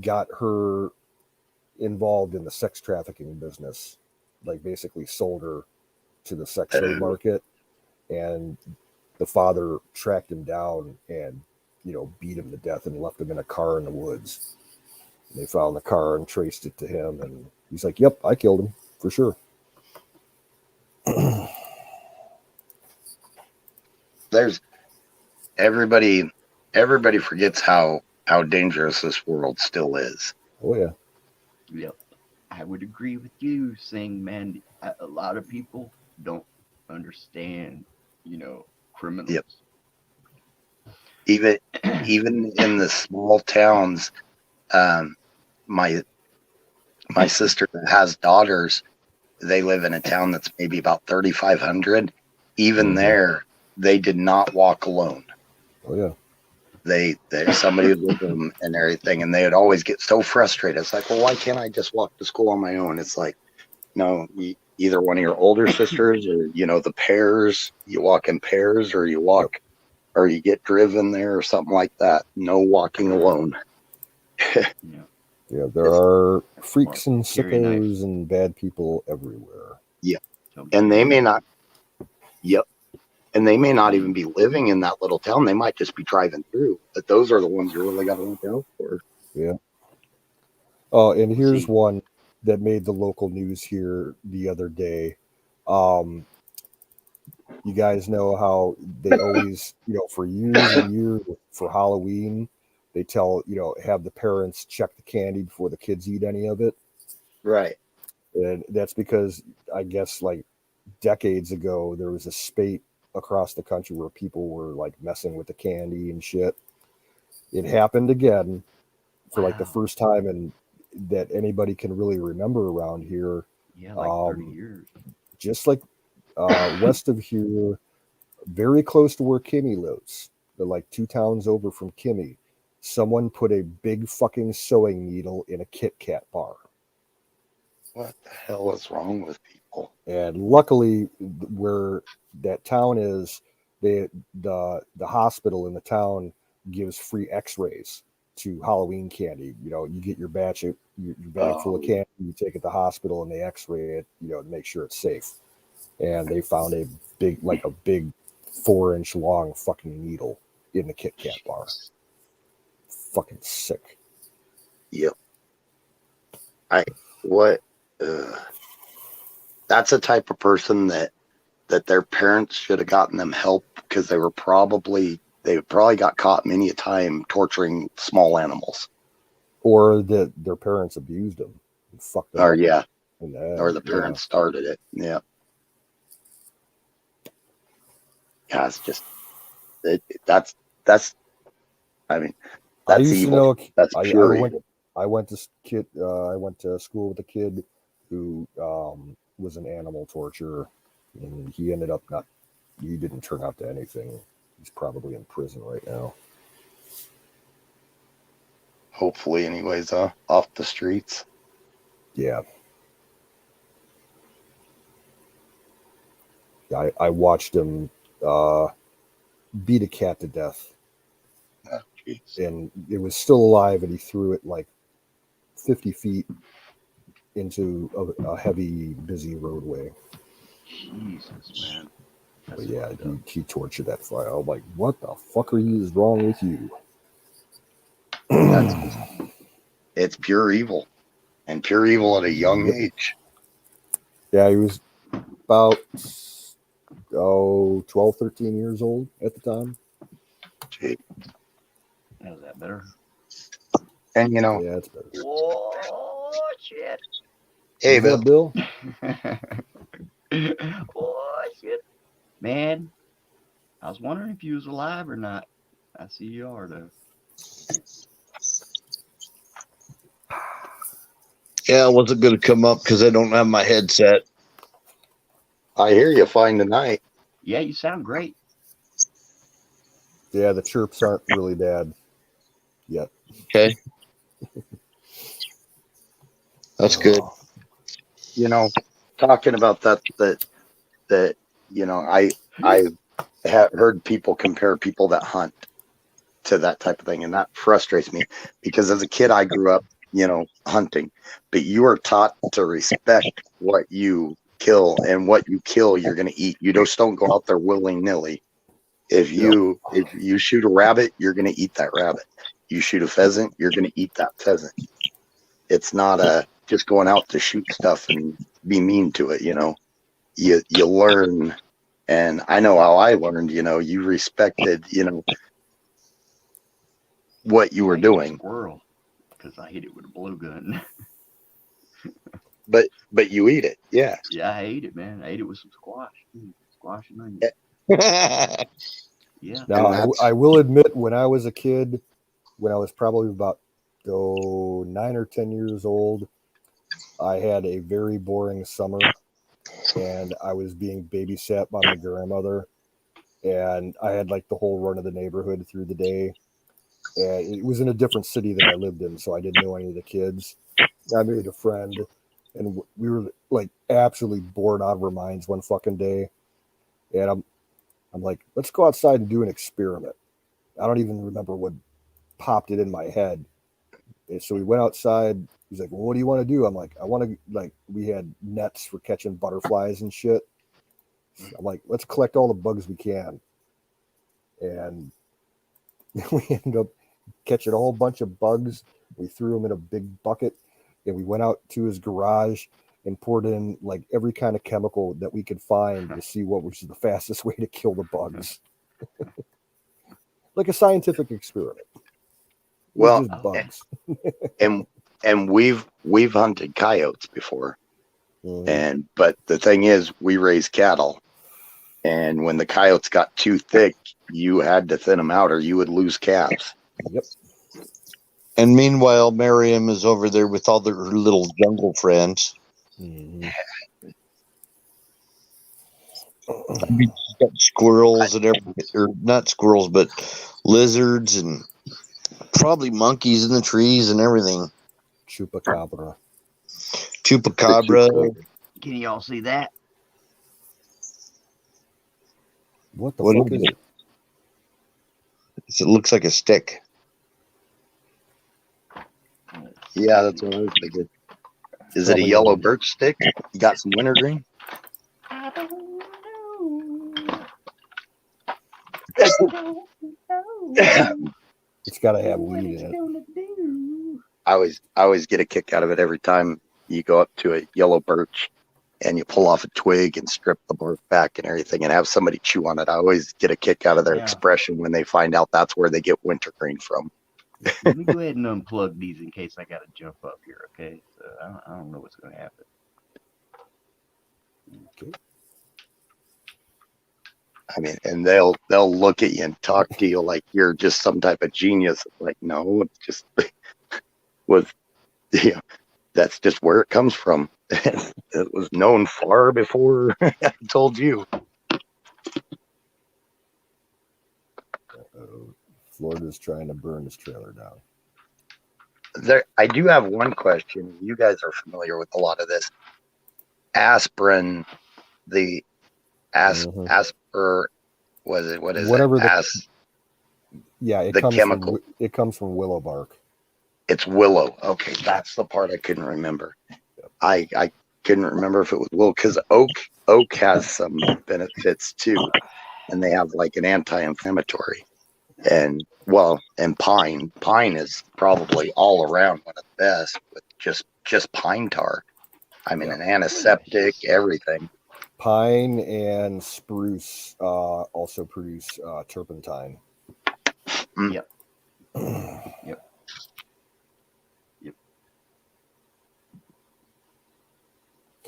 got her involved in the sex trafficking business, like basically sold her to the sex slave market. And the father tracked him down and, beat him to death and left him in a car in the woods. And they found the car and traced it to him. And he's like, yep, I killed him for sure. There's everybody forgets how dangerous this world still is. Oh, yeah. Yep. I would agree with you saying, man, a lot of people don't understand, criminals. Yep. Even in the small towns, my sister that has daughters, they live in a town that's maybe about 3,500. Even there, they did not walk alone. Oh, yeah. They somebody with them and everything, and they would always get so frustrated. It's like, well, why can't I just walk to school on my own? It's like, no, either one of your older sisters or the pairs, you walk in pairs, or you walk, or you get driven there or something like that. No walking alone. Yeah, there are freaks and sickos and bad people everywhere. Yeah, and they may not. Yep. And they may not even be living in that little town. They might just be driving through. But those are the ones you really got to look out for. Yeah. Oh, and here's one that made the local news here the other day. You guys know how they always, for years and years for Halloween, they tell, have the parents check the candy before the kids eat any of it. Right. And that's because I guess like decades ago, there was a spate across the country where people were like messing with the candy and shit. It happened again for like the first time and that anybody can really remember around here. Yeah, like 30 years. Just like west of here, very close to where Kimmy lives. They're like 2 towns over from Kimmy. Someone put a big fucking sewing needle in a Kit Kat bar. What the hell is wrong with people? And luckily, where that town is, the hospital in the town gives free X-rays to Halloween candy. You get your bag full of candy, you take it to the hospital, and they X-ray it, to make sure it's safe. And they found a big 4-inch long fucking needle in the Kit Kat bar. Fucking sick. Yep. That's a type of person that their parents should have gotten them help, because they probably got caught many a time torturing small animals, or that their parents abused them and fucked them or up. Or the parents started it. Yeah. Yeah, it's just that's I mean, that's I used evil. to know. That's pure evil. I went to school with a kid who was an animal torturer, and he ended up he didn't turn out to anything. He's probably in prison right now. Hopefully, anyways, off the streets. Yeah. I watched him beat a cat to death. Oh, and it was still alive, and he threw it like 50 feet into a heavy, busy roadway. Jesus, man. But yeah, he tortured that fly. I'm like, what the fuck is wrong with you? It's pure evil, and pure evil at a young age. Yeah, he was about 12, 13 years old at the time. Gee. Is that better? And yeah, it's better. Oh shit! Hey, Bill. Oh shit! Man, I was wondering if you was alive or not. I see you are though. Yeah, I wasn't going to come up because I don't have my headset. I hear you fine tonight. Yeah, you sound great. Yeah, the chirps aren't really bad yet. Okay. That's good. Oh, You know, talking about that I have heard people compare people that hunt to that type of thing, and that frustrates me because as a kid I grew up, hunting, but you are taught to respect what you kill, and what you kill you're going to eat. You just don't go out there willy-nilly. If you shoot a rabbit, you're going to eat that rabbit. You shoot a pheasant, you're going to eat that pheasant. It's not just going out to shoot stuff and be mean to it. You learn. And I know how I learned. You respected what you were I hate a doing, squirrel because I hit it with a blowgun. but you eat it. Yeah. Yeah, I ate it, man. I ate it with some squash. Squash and onion. Yeah. now And that's I will admit, when I was a kid, when I was probably about 9 or 10 years old, I had a very boring summer, and I was being babysat by my grandmother, and I had like the whole run of the neighborhood through the day. And it was in a different city than I lived in, so I didn't know any of the kids. I made a friend, and we were like absolutely bored out of our minds one fucking day. And I'm like, let's go outside and do an experiment. I don't even remember what popped it in my head. And so we went outside. He's like, well, what do you want to do? I'm like, I want to, like, we had nets for catching butterflies and shit. I'm like, let's collect all the bugs we can. And we ended up catching a whole bunch of bugs. We threw them in a big bucket, and we went out to his garage and poured in like every kind of chemical that we could find to see what was the fastest way to kill the bugs. Like a scientific experiment. It was well, just bugs. and we've hunted coyotes before, Mhm. but the thing is, we raise cattle, and when the coyotes got too thick, you had to thin them out, or you would lose calves. Yep. And meanwhile, Miriam is over there with all her little jungle friends. Mhm. I mean, she's got squirrels and everything, or not squirrels, but lizards and probably monkeys in the trees and everything. Chupacabra. Chupacabra. Can y'all see that? What the What fuck is is it? It looks like a stick. Yeah, that's what I was thinking. Is it a Probably yellow birch stick? You got some wintergreen? I don't know. It's got to have What weed it's in it. gonna do? I always get a kick out of it every time you go up to a yellow birch and you pull off a twig and strip the bark back and everything and have somebody chew on it. I always get a kick out of their Yeah. expression when they find out that's where they get wintergreen from. Let me go ahead and unplug these in case I gotta jump up here. Okay, so I don't know what's gonna happen. Okay. I mean, and they'll look at you and talk to you like you're just some type of genius. Like, no, it's just was, that's just where it comes from. It was known far before I told you. Florida's trying to burn this trailer down. I do have one question. You guys are familiar with a lot of this. Aspirin, the Mhm. asper, was it? What is Whatever it? Yeah, it the comes chemical. from willow bark. It's willow. Okay, that's the part I couldn't remember. I couldn't remember if it was willow because oak has some benefits too, and they have like an anti-inflammatory. And pine is probably all around one of the best with just pine tar. I mean, Yeah. an antiseptic, everything. Pine and spruce also produce turpentine. Yep. Yep.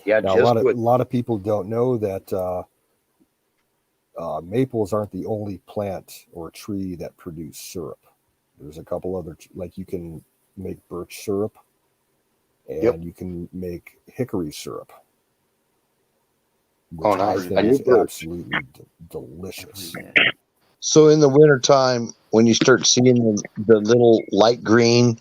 Yeah, Now, a lot of people don't know that maples aren't the only plant or tree that produce syrup. There's a couple other, like you can make birch syrup, and Yep. you can make hickory syrup, which Oh, I nice. think I knew is birch. absolutely I've delicious. heard that. So in the wintertime, when you start seeing the little light green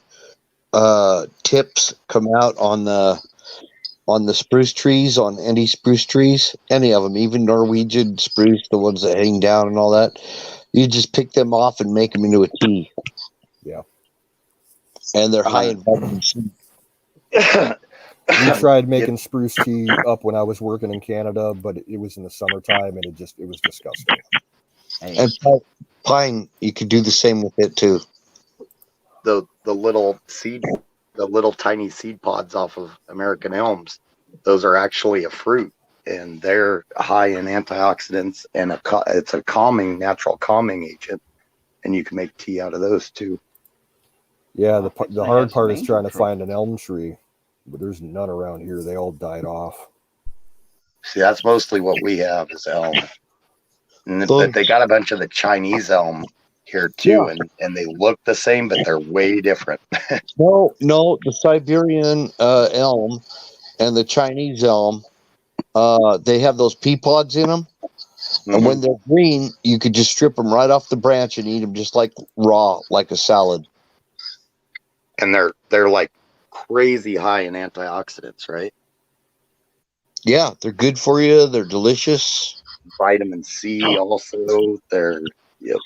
tips come out on the spruce trees, on any spruce trees, any of them, even Norwegian spruce, the ones that hang down and all that, you just pick them off and make them into a tea. Yeah. And they're high in vitamin C. We tried Yep. making spruce tea up when I was working in Canada, but it was in the summertime and it was disgusting. Hey, And pine, you could do the same with it too. The little tiny seed pods off of American elms, those are actually a fruit, and they're high in antioxidants, and it's a natural calming agent, and you can make tea out of those too. Yeah, I think the I hard have some part is angel trying to find an trumpets. elm tree, but there's none around here. They all died off. See, that's mostly what we have is elm, but Those, they got a bunch of the Chinese elm here too, yeah, and they look the same, but they're way different. no, the Siberian elm and the Chinese elm, they have those pea pods in them. And Hmm. when they're green, you could just strip them right off the branch and eat them just like raw, like a salad. And they're like crazy high in antioxidants, right? Yeah, they're good for you. They're delicious. Vitamin C also. Yep.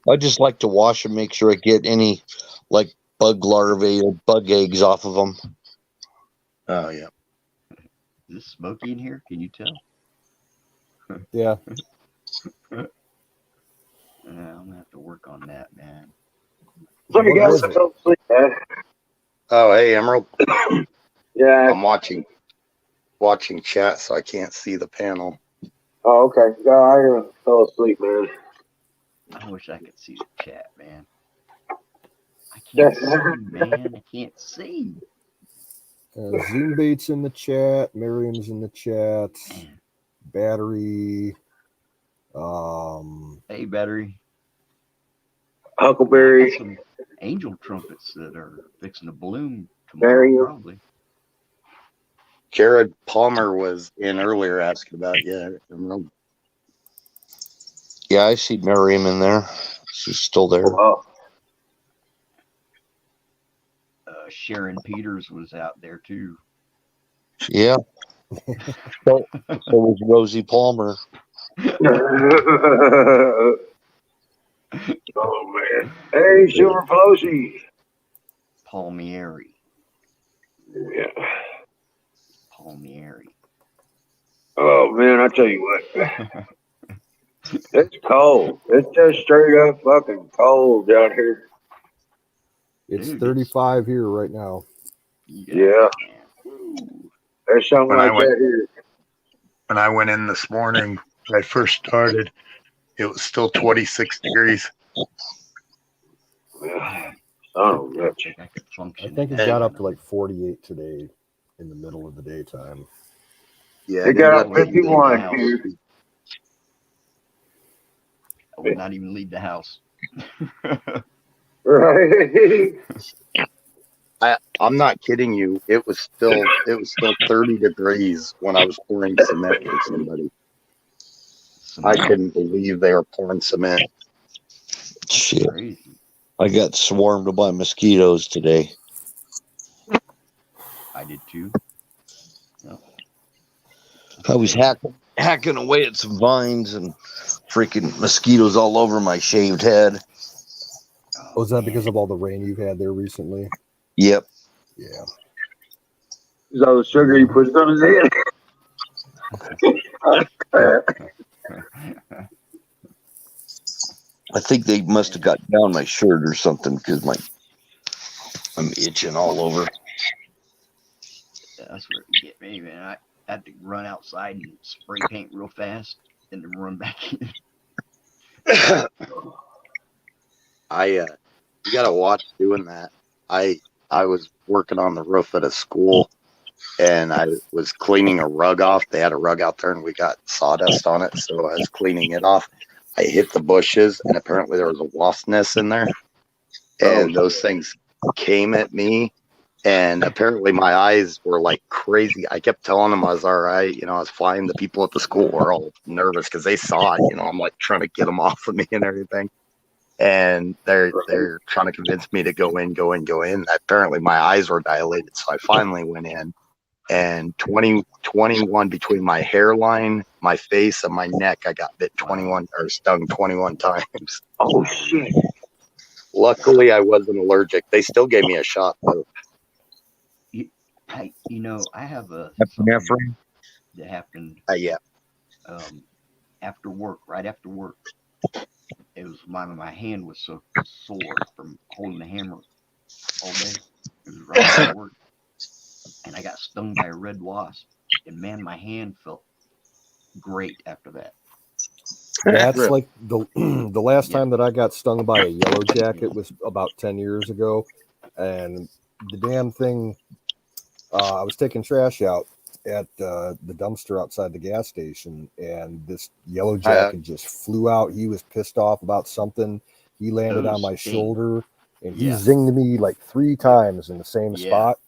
I just like to wash them, make sure I get any like bug larvae or bug eggs off of them. Oh yeah. Is this smoky in here? Can you tell? Yeah. I'm gonna have to work on that, man. Sorry, What guys, was I it? fell asleep, man. Oh hey, Emerald. Yeah. I'm watching chat, so I can't see the panel. Oh, okay. No, I fell asleep, man. I wish I could see the chat, man. I Yeah. can't see, man. I can't see. Zoom bait's in the chat. Miriam's in the chat. Man. Battery. Hey, battery. I Huckleberry, got some angel trumpets that are fixing to bloom tomorrow, Mary. probably. Jared Palmer was in earlier asking about Emerald. Yeah, I see Miriam in there. She's still there. Oh, Sharon Peters was out there too. Yeah. So was Rosie Palmer. oh man. Hey, Silver Pelosi. Palmieri. Yeah. Palmieri. Oh man, I tell you what, it's cold. It's just straight up fucking cold down here. It's Dude, 35 here right now. Yeah. Man. There's something When I like went that here. when I went in this morning, when I first started, it was still 26 degrees. Yeah. Oh, I don't bitch. think I could I function. think it in got that. up to like 48 today in the middle of the daytime. Yeah, It it got ended up up getting 51 house. here. I would not even leave the house. Right. I'm not kidding you. It was still 30 degrees when I was pouring cement for somebody. I couldn't believe they were pouring cement. Shit. Crazy. I got swarmed by mosquitoes today. I did too. No. I was hacking away at some vines and freaking mosquitoes all over my shaved head. Oh, is that because of all the rain you've had there recently? Yep. Yeah. Is all the sugar you put on his head? I think they must have got down my shirt or something because I'm itching all over. That's where it get me, man. I had to run outside and spray paint real fast and then run back in. You gotta watch doing that. I was working on the roof at a school, and I was cleaning a rug off. They had a rug out there, and we got sawdust on it, so I was cleaning it off. I hit the bushes, and apparently there was a wasp nest in there, and those things came at me. And apparently my eyes were like crazy. I kept telling them I was all right. You know, I was fine. The people at the school were all nervous because they saw it. You know, I'm like trying to get them off of me and everything. And they're trying to convince me to go in. Apparently my eyes were dilated. So I finally went in, and 21 between my hairline, my face, and my neck, I got bit 21 or stung 21 times. Oh shit! Luckily I wasn't allergic. They still gave me a shot though. I have a Epinephrine. something that happened Yeah. after work, right after work. It was my hand was so sore from holding the hammer all day. It was right after work, and I got stung by a red wasp. And man, my hand felt great after that. That's Really? like the last Yeah. time that I got stung by a yellow jacket was about 10 years ago, and the damn thing. I was taking trash out at the dumpster outside the gas station, and this yellow jacket just flew out. He was pissed off about something. He landed Those on my sting. shoulder, and he Yeah. zinged me like 3 times in the same Yeah. spot.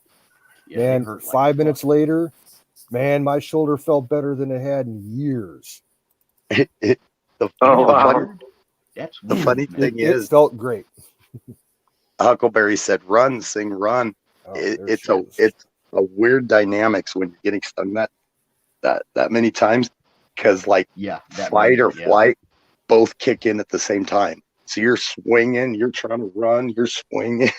Yeah, they Man, hurt like 5 minutes fuck. later, man, my shoulder felt better than it had in years. The Oh, funny, wow. That's the weird, funny man. thing It is, felt great. Huckleberry said, "Run, sing, run." Oh, there It's she is. it's a weird dynamics when you're getting stung that many times, because like Yeah, that fight many, or yeah. flight both kick in at the same time. So you're swinging, you're trying to run, you're swinging.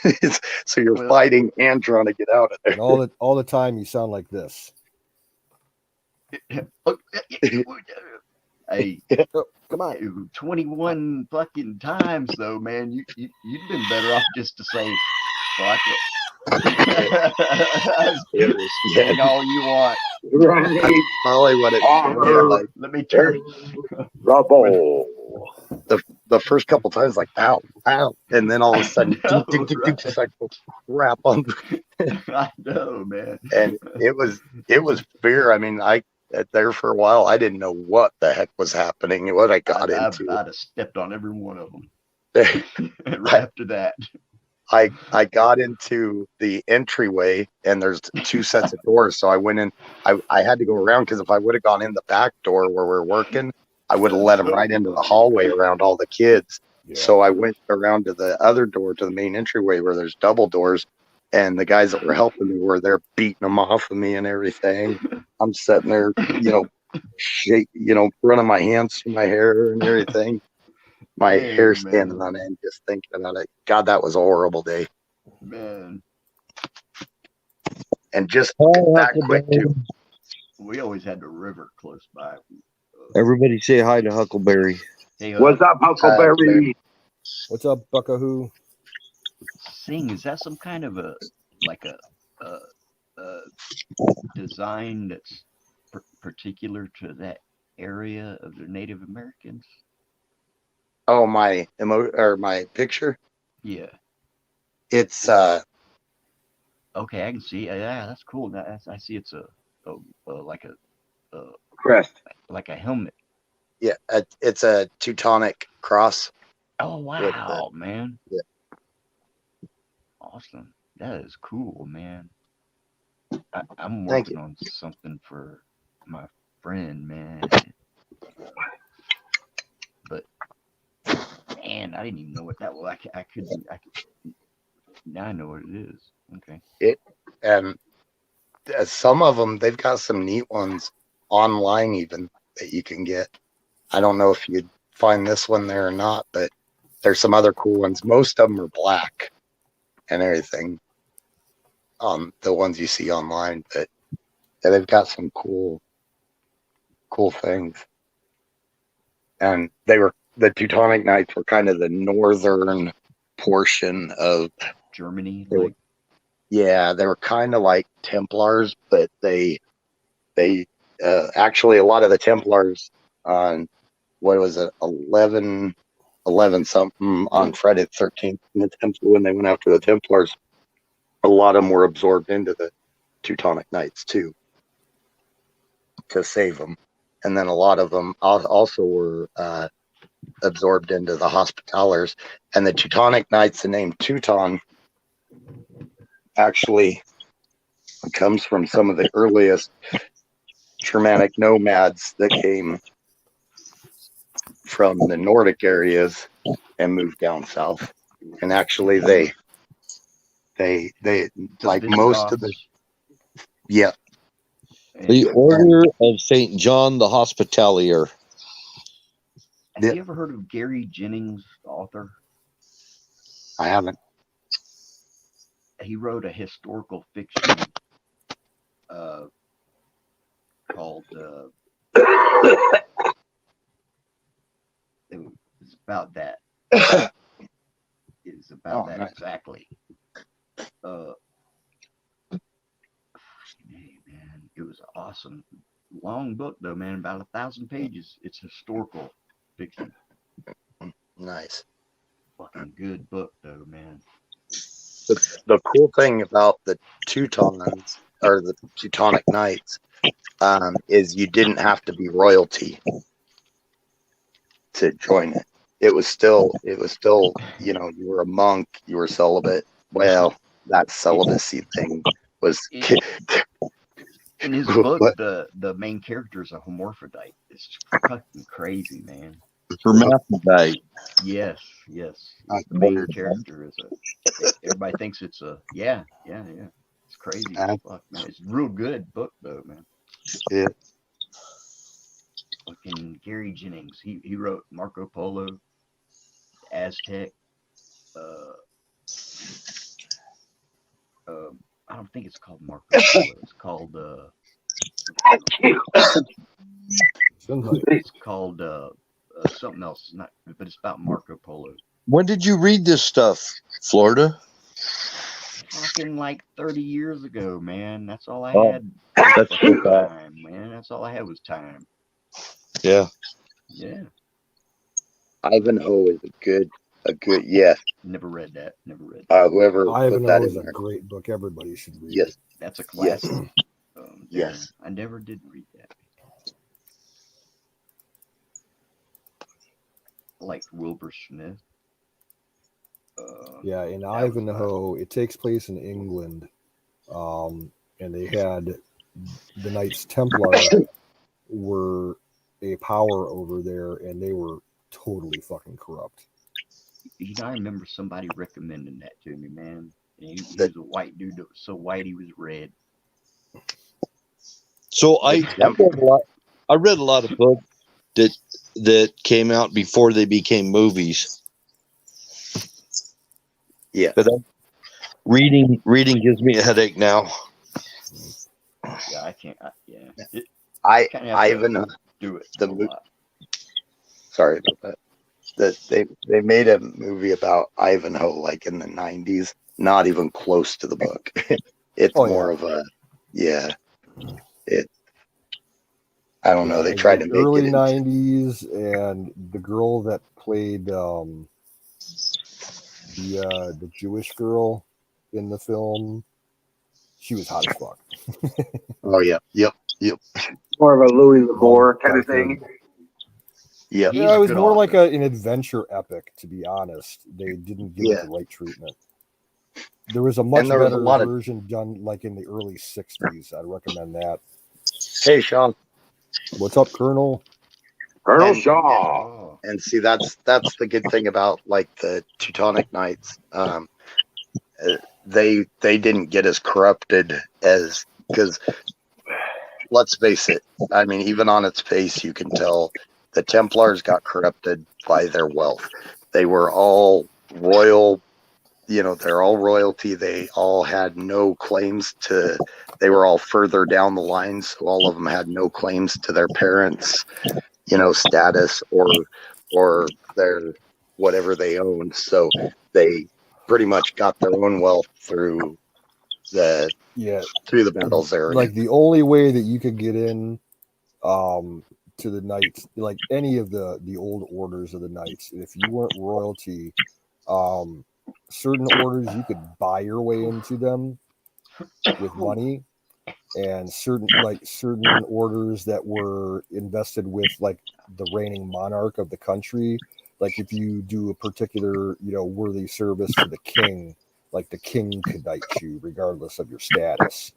So you're Well- fighting and trying to get out of there. And all the time you sound like this. Hey, Oh, come on. 21 fucking times though, man. You'd been better off just to say, fuck it. It was, Sing all you want. Right. that's probably what it sounded like. Let me turn. Rubble. The first couple times, like ow, ow, and then all of a sudden, I know, ding, ding, ding, ding, right? just like crap on. I know, man. And it was fear. I mean, I there for a while, I didn't know what the heck was happening and what I got into. I'd have stepped on every one of them right after that. I got into the entryway, and there's 2 sets of doors. So I went in. I had to go around, because if I would have gone in the back door where we're working, I would have let them right into the hallway around all the kids. Yeah. So I went around to the other door, to the main entryway where there's double doors, and the guys that were helping me were there beating them off of me and everything. I'm sitting there, running my hands through my hair and everything. My Hey, hair man. standing on end just thinking about it. God, that was a horrible day. Man, And just Oh, that quick too. we always had the river close by. Everybody say hi to Huckleberry. Hey, What's up, Huckleberry? What's up, Buckahoo? Sing, is that some kind of a design that's particular to that area of the Native Americans? Oh, my my picture. Yeah. It's Okay, I can see. Yeah, that's cool. I see. It's like a Crest. like a helmet. yeah, it's a Teutonic cross. Oh wow, man. Yeah. Awesome. That is cool, man. I'm Thank working on something for my friend, man. But man, I didn't even know what that was. I could. Now I know what it is. Okay. And some of them, they've got some neat ones online even that you can get. I don't know if you'd find this one there or not, but there's some other cool ones. Most of them are black and everything. The ones you see online, but yeah, they've got some cool things. And the Teutonic Knights were kind of the northern portion of Germany. They were kind of like Templars, but they actually, a lot of the Templars on, what was it, 11 something on Friday the 13th, when they went after the Templars, a lot of them were absorbed into Teutonic Knights too, to save them. And then a lot of them also were absorbed into the Hospitallers. And the Teutonic Knights, the name Teuton, actually comes from some of the earliest Germanic nomads that came from the Nordic areas and moved down south. And actually, they like most of the yeah. The Order of St. John the Hospitalier. Have you ever heard of Gary Jennings, the author? I haven't. He wrote a historical fiction called it's about that. It's about that nice. exactly. Hey, man, it was awesome. Long book though, man, about 1,000 pages. It's historical fiction. Nice. Fucking good book though, man. The cool thing about the Teutons or the Teutonic Knights is you didn't have to be royalty to join it. It was still, you know, you were a monk, you were celibate. Well, that celibacy thing was. In his book, the main character is a hermaphrodite. It's fucking crazy, man. Hermaphrodite. Yes. The main character is everybody thinks it's a, yeah. It's crazy as fuck, man. It's a real good book, though, man. Yeah. Fucking Gary Jennings. He wrote Marco Polo, Aztec. I don't think it's called Marco Polo. It's called it's called something else. Not, but it's about Marco Polo. When did you read this stuff, Florida? Fucking like 30 years ago, man. That's all I had. That's time, man. That's all I had was time. Yeah. Ivanhoe is a good yes. Never read that. Whoever Ivanhoe put that is in a there. great book. Everybody should read Yes. it. That's a classic. Yes. I never did read that. I liked Wilbur Smith. Yeah, in Ivanhoe, it takes place in England, and they had the Knights Templar were a power over there, and they were totally fucking corrupt. You know, I remember somebody recommending that to me, man. And he was a white dude that was so white he was red. So I read a lot of books that came out before they became movies. Yeah. But reading gives me a headache now. Yeah, I can't. Ivanhoe. Do it. Sorry about that. They made a movie about Ivanhoe like in the 90s. Not even close to the book. It's more of a I don't know. They tried to make early it 90s, and the girl that played the Jewish girl in the film, she was hot as fuck. Oh yeah, yep. More of a Louis Labor kind of thing. Yeah, it was more like an adventure epic, to be honest. They didn't give it the right treatment. There was a much better version done like in the early 60s. I'd recommend that. Hey, Sean. What's up, Colonel? Colonel Shaw. And see, that's the good thing about like the Teutonic Knights. They didn't get as corrupted as, because let's face it. I mean, even on its face, you can tell the Templars got corrupted by their wealth. They were all royal. You know, they're all royalty. They all had no claims to. They were all further down the line, so all of them had no claims to their parents', status or their whatever they owned. So they pretty much got their own wealth through the battles there. Like the only way that you could get in to the Knights, like any of the old orders of the Knights, if you weren't royalty, certain orders you could buy your way into them with money, and certain orders that were invested with like the reigning monarch of the country. Like if you do a particular, worthy service to the king, like the king could knight you regardless of your status.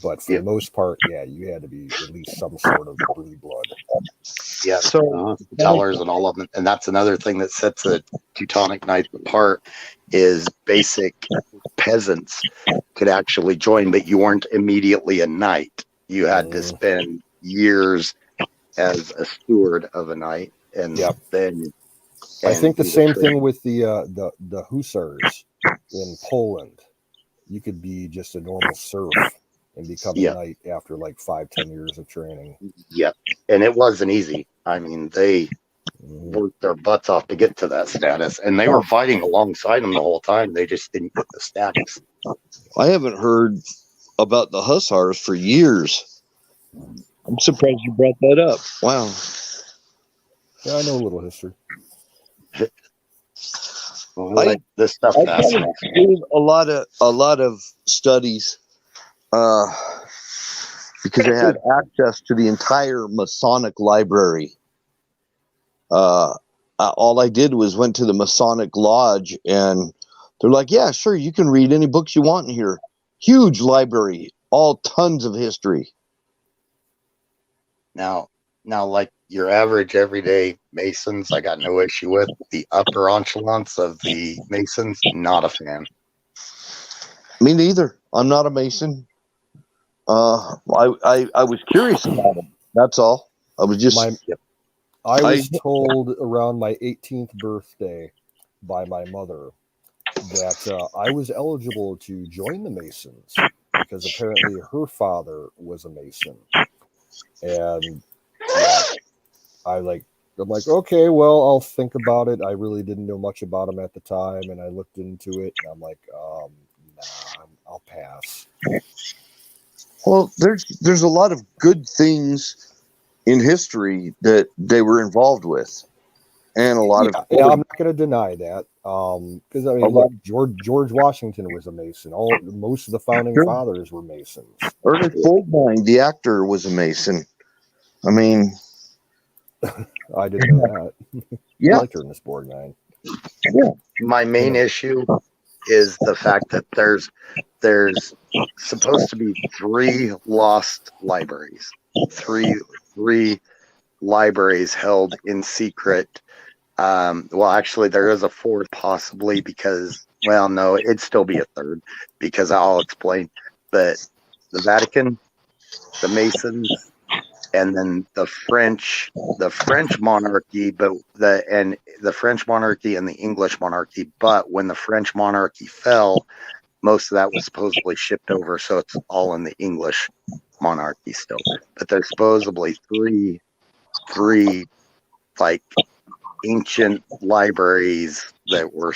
But for the most part, yeah, you had to be at least some sort of blue blood. Yeah, So tellers and all of them, and that's another thing that sets the Teutonic Knights apart is basic peasants could actually join, but you weren't immediately a knight. You had to spend years as a steward of a knight, and Yep. then I think the do same training. thing with the hussars in Poland. You could be just a normal serf and become a Yeah. knight after like 5-10 years of training. Yeah, and it wasn't easy. I mean, they worked their butts off to get to that status, and they were fighting alongside them the whole time. They just didn't get the status. I haven't heard about the hussars for years. I'm surprised you brought that up. Wow. Yeah, I know a little history. Well, this stuff I fascinates me. did a lot of studies because I had access to the entire Masonic library. All I did was went to the Masonic Lodge, and they're like, "Yeah, sure, you can read any books you want in here." Huge library, all tons of history. Now, like your average everyday Masons, I got no issue with. The upper echelons of the Masons, not a fan. Me neither. I'm not a Mason. I was curious about them. That's all. I was just. I was told around my 18th birthday by my mother that I was eligible to join the Masons because apparently her father was a Mason. And I'm like, okay, well, I'll think about it. I really didn't know much about them at the time, and I looked into it, and I'm like, nah, I'll pass. Well, there's a lot of good things in history that they were involved with, and a lot of. Yeah, I'm not going to deny that. Because I mean, look, George Washington was a Mason. Most of the founding fathers were Masons. Ernest Borgnine, the actor, was a Mason. I mean, I didn't know that. Yeah, I liked Ernest Borgnine. Yeah. My main issue is the fact that there's supposed to be 3 lost libraries, three libraries held in secret. Well, actually, there is a 4th possibly because, well, no, it'd still be a 3rd because I'll explain. But the Vatican, the Masons, and then the French monarchy, but the French monarchy and the English monarchy. But when the French monarchy fell, most of that was supposedly shipped over, so it's all in the English monarchy still. But there's supposedly three like ancient libraries that were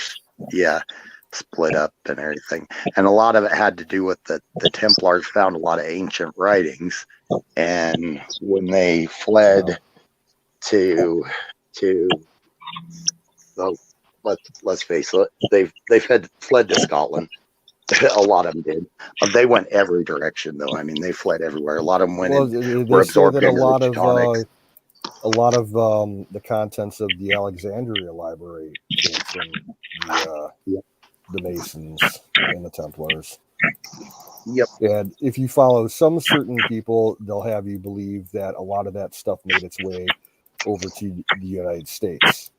split up and everything, and a lot of it had to do with the Templars found a lot of ancient writings, and when they fled to well, let's face it, they fled to Scotland. A lot of them did. They went every direction, though. I mean, they fled everywhere. A lot of them went and were absorbed into the Teutonics. A lot of the contents of the Alexandria library came from the Masons and the Templars. Yep. And if you follow some certain people, they'll have you believe that a lot of that stuff made its way over to the United States.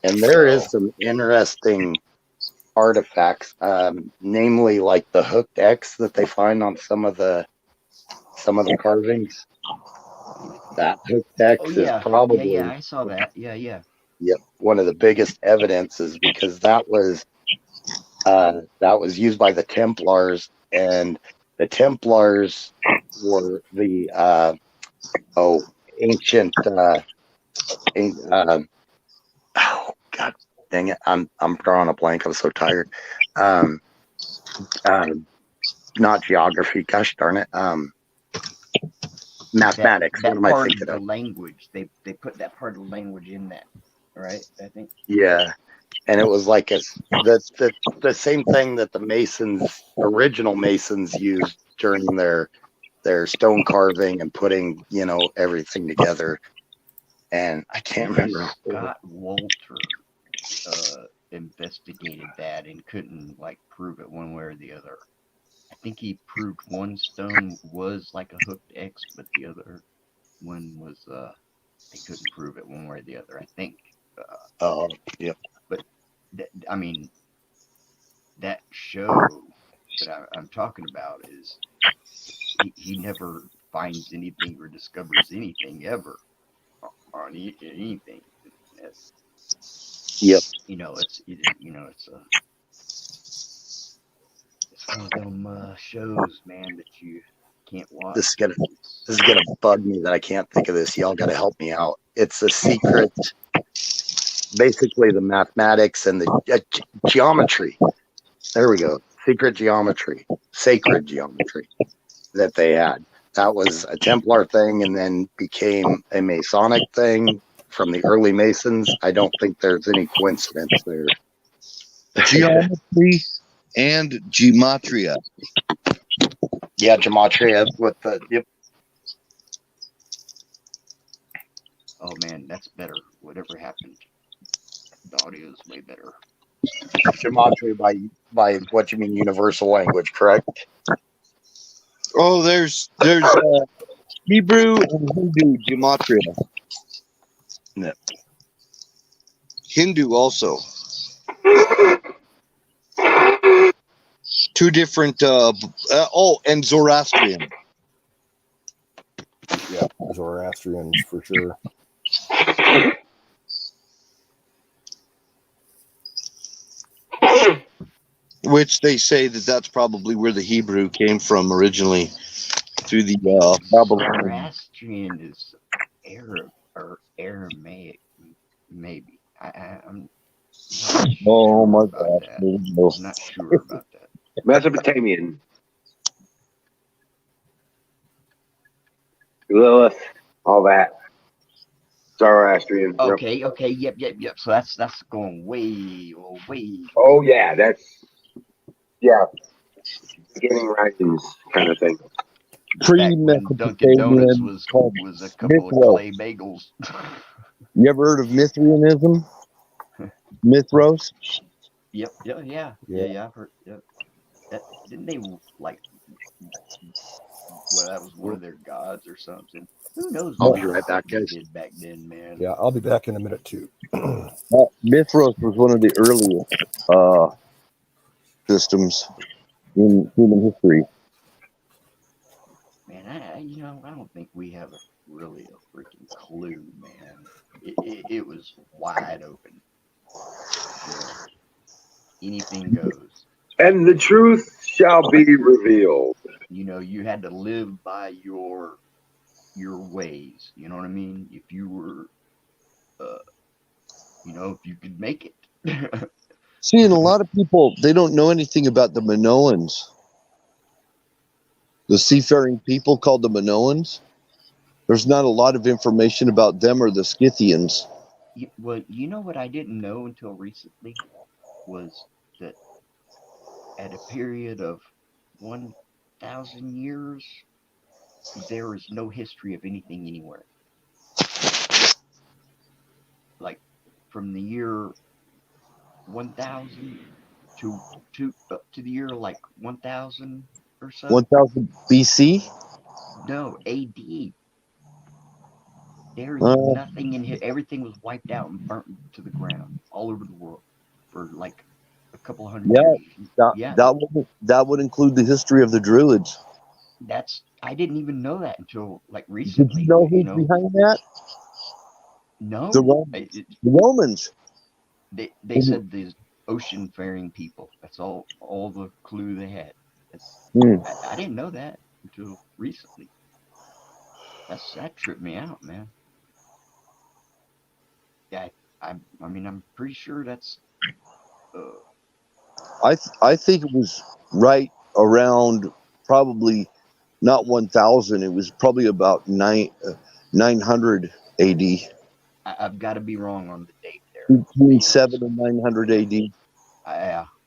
And there is some interesting artifacts, namely like the hooked X that they find on some of the carvings. That hooked X is probably I saw that. Yeah. Yep, one of the biggest evidences because that was used by the Templars, and the Templars were the ancient. Oh God, dang it! I'm drawing a blank. I'm so tired. Not geography. Gosh darn it. Mathematics. That what am I part thinking of of? the language. They put that part of the language in that, right? I think. Yeah. and it was like the same thing that the original Masons used during their stone carving and putting, everything together. And I can't remember. Scott Walter investigated that and couldn't prove it one way or the other. I think he proved one stone was like a hooked X, but the other one was they couldn't prove it one way or the other. I think. Yeah. But I mean, that show that I'm talking about is he never finds anything or discovers anything ever on anything. Yep. It's one of them shows, man, that you can't watch. This is gonna bug me that I can't think of this. Y'all got to help me out. It's a secret. Basically, the mathematics and the geometry. There we go. Secret geometry, sacred geometry that they had. That was a Templar thing, and then became a Masonic thing from the early Masons. I don't think there's any coincidence there. Geometry and gematria. Yeah, gematria with the yep. Oh man, that's better. Whatever happened, the audio is way better. Gematria by what you mean universal language, correct? Oh, there's Hebrew and Hindu gematria. No. Hindu also. Two different. And Zoroastrian. Yeah, Zoroastrians for sure. Which they say that's probably where the Hebrew came from originally, through the Babylonian. Zoroastrian is Arab or Aramaic, maybe. I'm not Oh sure my about gosh! that. No. I'm not sure about that. Mesopotamian. Lilith, all that. Zoroastrian. Yep. Okay, yep. So that's going way. Oh yeah, that's beginning risings kind of thing. Back when Dunkin' Donuts Pre-Mesopotamian was a couple of Mithros. clay bagels. You ever heard of Mithraism? Mithros? Yep, yeah. I've heard. Yep. Didn't they that was one of their gods or something? Who knows I'll what be the right back, fuck they guys. did back then, man? Yeah, I'll be back in a minute too. Mithros was one of the earliest systems in human history. Man, I don't think we have really a freaking clue, man. It was wide open. Anything goes. And the truth shall be revealed. You had to live by your ways. You know what I mean? If you were, if you could make it. See, and a lot of people, they don't know anything about the Minoans. The seafaring people called the Minoans. There's not a lot of information about them or the Scythians. Well, you know what I didn't know until recently was that at a period of 1,000 years, there is no history of anything anywhere. Like from the year 1,000 to up to the year 1,000 or so. 1000 BC? No, AD. There is nothing in here. Everything was wiped out and burnt to the ground all over the world for a couple of hundred years. That would include the history of the Druids. I didn't even know that until recently. Did you know who's behind that? No. The Romans. They said these ocean-faring people. That's all the clue they had. I didn't know that until recently. That tripped me out, man. Yeah, I'm pretty sure that's. I think it was right around probably not 1000. It was probably about 900 AD. I've got to be wrong on the date there. between 7 and 900 AD.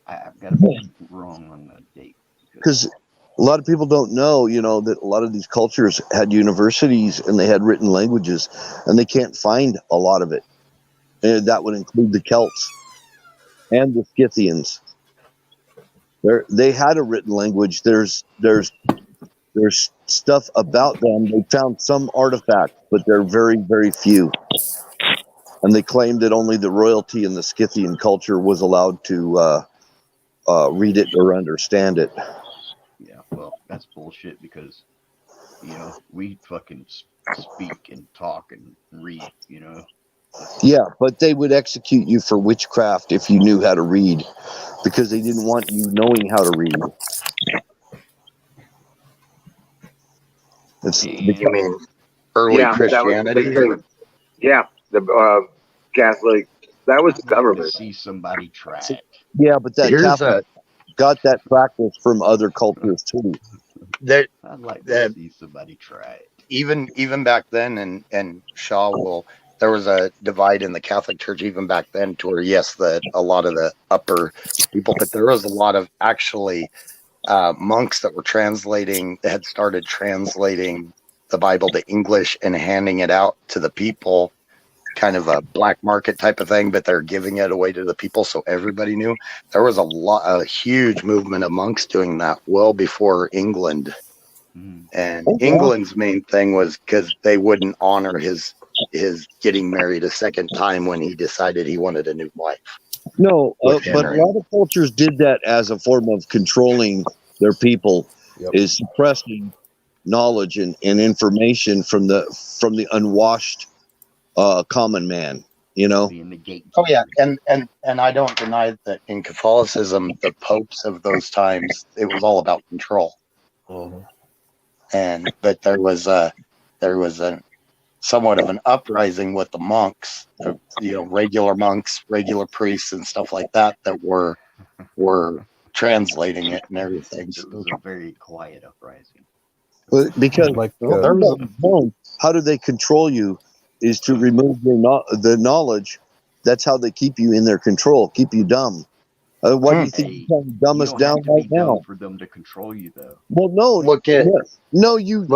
I've got to be wrong on the date. Because a lot of people don't know, that a lot of these cultures had universities and they had written languages, and they can't find a lot of it. And that would include the Celts and the Scythians. They had a written language. There's stuff about them. They found some artifacts, but they're very, very few. And they claim that only the royalty in the Scythian culture was allowed to read it or understand it. Yeah, well, that's bullshit because, we fucking speak and talk and read, Yeah, but they would execute you for witchcraft if you knew how to read, because they didn't want you knowing how to read. It's I mean, early Christianity. The Catholic. That was I'd like to government. see somebody try it. yeah, but that Here's Catholic got that practice from other cultures too. that I'd like to see somebody try it. even back then, and there was a divide in the Catholic Church even back then, to where yes, a lot of the upper people, but there was a lot of actually monks that had started translating the Bible to English and handing it out to the people, kind of a black market type of thing, but they're giving it away to the people so everybody knew. There was a huge movement of monks doing that well before England. And England's main thing was because they wouldn't honor his getting married a second time when he decided he wanted a new wife. No, but a lot of cultures did that as a form of controlling their people, is suppressing knowledge and information from the unwashed common man. Being the gatekeeper. Oh yeah, and I don't deny that in Catholicism, the popes of those times, it was all about control. But there was a somewhat of an uprising with the monks, regular monks, regular priests, and stuff like that were translating it and everything. It was a very quiet uprising. Because how do they control you? Is to remove the knowledge. That's how they keep you in their control, keep you dumb. Why do you think you're trying to dumb us down right now? For them to control you, though. Well, no,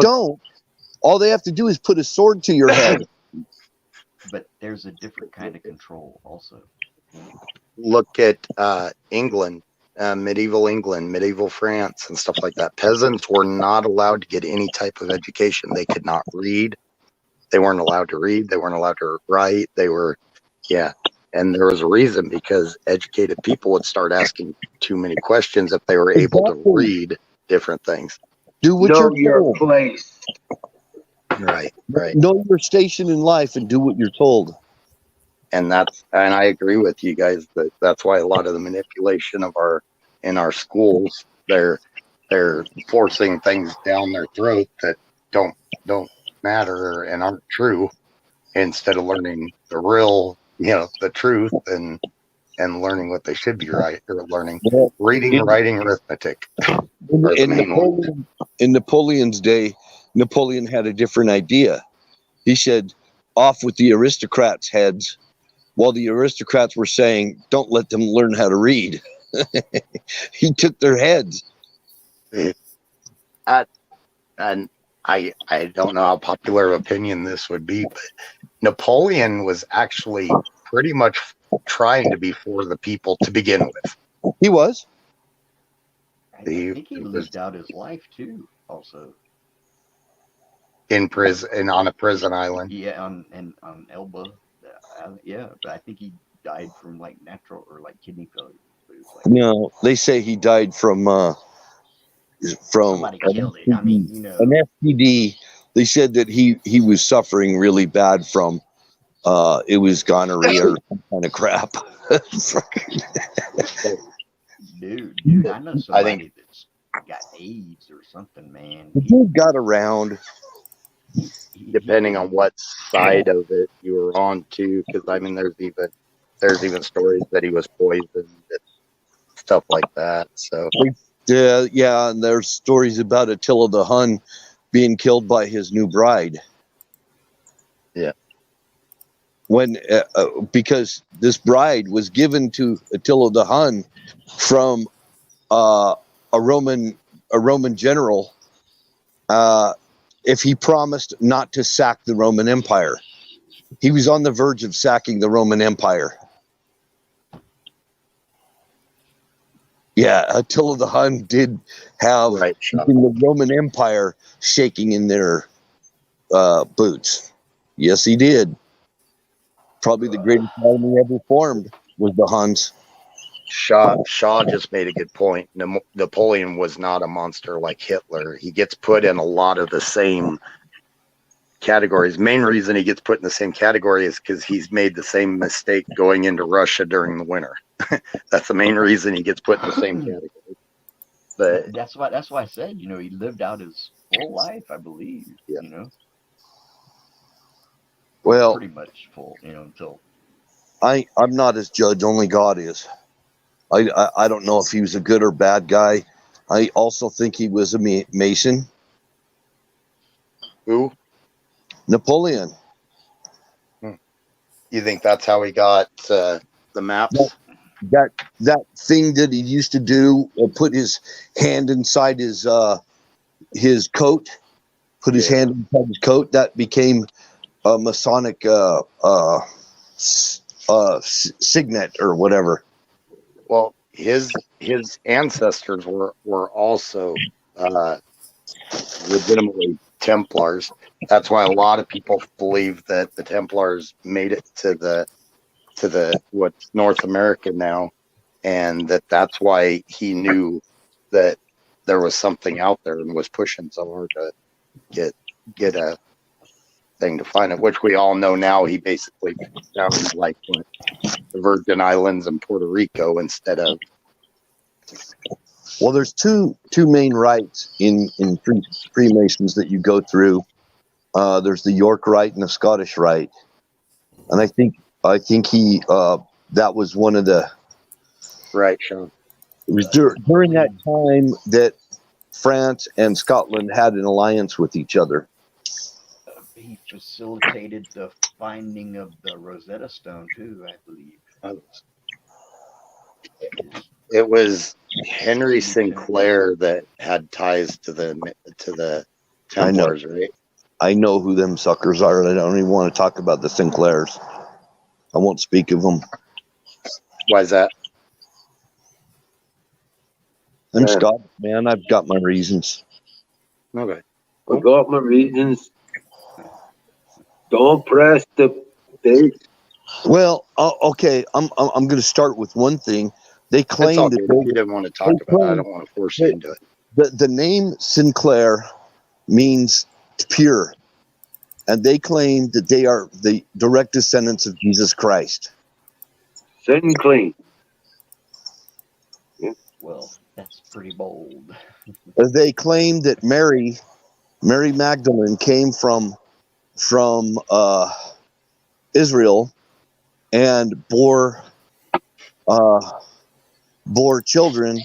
don't. All they have to do is put a sword to your head. But there's a different kind of control, also. Look at England, medieval England, medieval France, and stuff like that. Peasants were not allowed to get any type of education. They could not read. They weren't allowed to read. They weren't allowed to write. And there was a reason, because educated people would start asking too many questions if they were able to read different things. Do what know you're your told. place. Right. Know your station in life and do what you're told. And I agree with you guys that that's why a lot of the manipulation in our schools, they're forcing things down their throat that don't matter and aren't true, instead of learning the real, the truth and learning what they should be learning. Reading, writing, arithmetic. In Napoleon's day, Napoleon had a different idea. He said, off with the aristocrats' heads, while the aristocrats were saying, don't let them learn how to read. He took their heads. And I don't know how popular of opinion this would be, but Napoleon was actually pretty much trying to be for the people to begin with. He was. I think he lived out his life too, also. In prison, and on a prison island. Yeah, on Elba. But I think he died from natural or kidney failure. No, they say he died from somebody killed it. I mean, an STD. They said that he was suffering really bad from it was gonorrhea or some kind of crap. dude, I know somebody that's got AIDS or something, man. The dude got around. Depending on what side of it you were on too, because I mean, there's even stories that he was poisoned and stuff like that. So yeah, and there's stories about Attila the Hun being killed by his new bride. Yeah. because this bride was given to Attila the Hun from a Roman general, if he promised not to sack the Roman Empire. He was on the verge of sacking the Roman Empire. Yeah, Attila the Hun did have Right, Sean. the Roman Empire shaking in their boots. Yes, he did. Probably the greatest army ever formed was the Huns. Shaw just made a good point. Napoleon was not a monster like Hitler. He gets put in a lot of the same categories. Main reason he gets put in the same category is because he's made the same mistake going into Russia during the winter. That's the main reason he gets put in the same category. But that's why I said, you know, he lived out his full life, I believe. Yeah. You know, Well, pretty much full. You know, until I'm not his judge. Only God is. I don't know if he was a good or bad guy. I also think he was a Mason. who? Napoleon. You think that's how he got the maps? That thing that he used to do, put his hand inside his coat, put his hand inside his coat. That became a Masonic signet or whatever. Well, his ancestors were also legitimately Templars. That's why a lot of people believe that the Templars made it to the what's North America now, and that's why he knew that there was something out there and was pushing so hard to get a thing to find it, which we all know now. He basically found like what, the Virgin Islands and Puerto Rico instead of. Well, there's two main rites in Freemasons that you go through. There's the York Rite and the Scottish Rite, and I think he that was one of the. Right, Sean. It was during that time that France and Scotland had an alliance with each other. he facilitated the finding of the Rosetta Stone too, I believe. It was Henry Sinclair that had ties to the Templars, right? I know who them suckers are, and I don't even want to talk about the Sinclairs. I won't speak of them. Why is that? I'm Scott, man. I've got my reasons. Okay. I got my reasons. Don't press the date. Well, okay. I'm going to start with one thing. They claim It's all that good. If you didn't want to talk about it, I don't want to force you into it. the name Sinclair means pure, and they claim that they are the direct descendants of Jesus Christ. Sit and clean. Well, that's pretty bold. They claim that Mary Magdalene came from Israel and bore children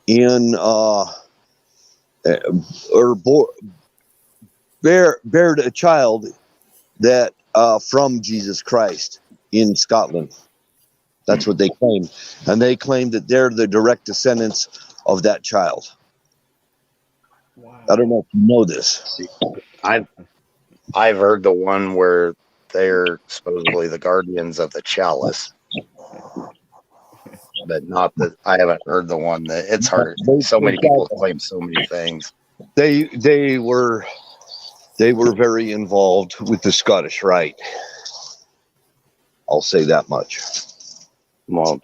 in bared a child that from Jesus Christ in Scotland. That's what they claim, and they claim that they're the direct descendants of that child. Wow. I don't know if you know this. I've heard the one where they're supposedly the guardians of the chalice, but not that I haven't heard the one that it's hard. So many people claim so many things. They were very involved with the Scottish Rite. I'll say that much. Well,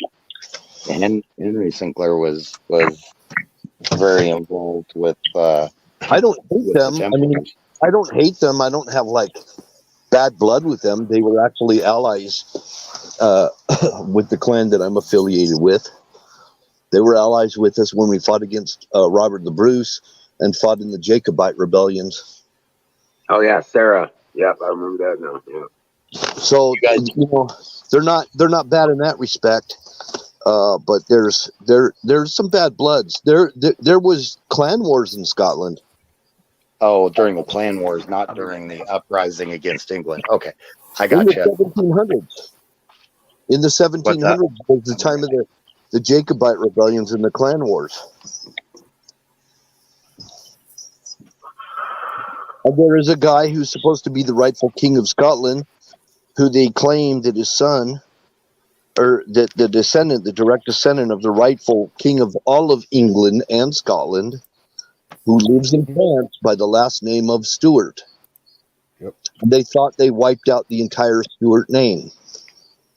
Henry Sinclair was very involved with. I don't hate them. I mean, I don't hate them. I don't have like bad blood with them. They were actually allies with the clan that I'm affiliated with. They were allies with us when we fought against Robert the Bruce and fought in the Jacobite rebellions. Oh yeah, Sarah. Yep, I remember that now. Yeah. So you know, they're not bad in that respect. But there's some bad bloods. There was clan wars in Scotland. Oh, during the clan wars, not during the uprising against England. Okay. I In got the you. 1700s. In the 1700s was the time of the Jacobite rebellions and the clan wars. And there is a guy who's supposed to be the rightful king of Scotland, who they claim that his son, or that the descendant, the direct descendant of the rightful king of all of England and Scotland, who lives in France by the last name of Stuart. Yep. They thought they wiped out the entire Stuart name.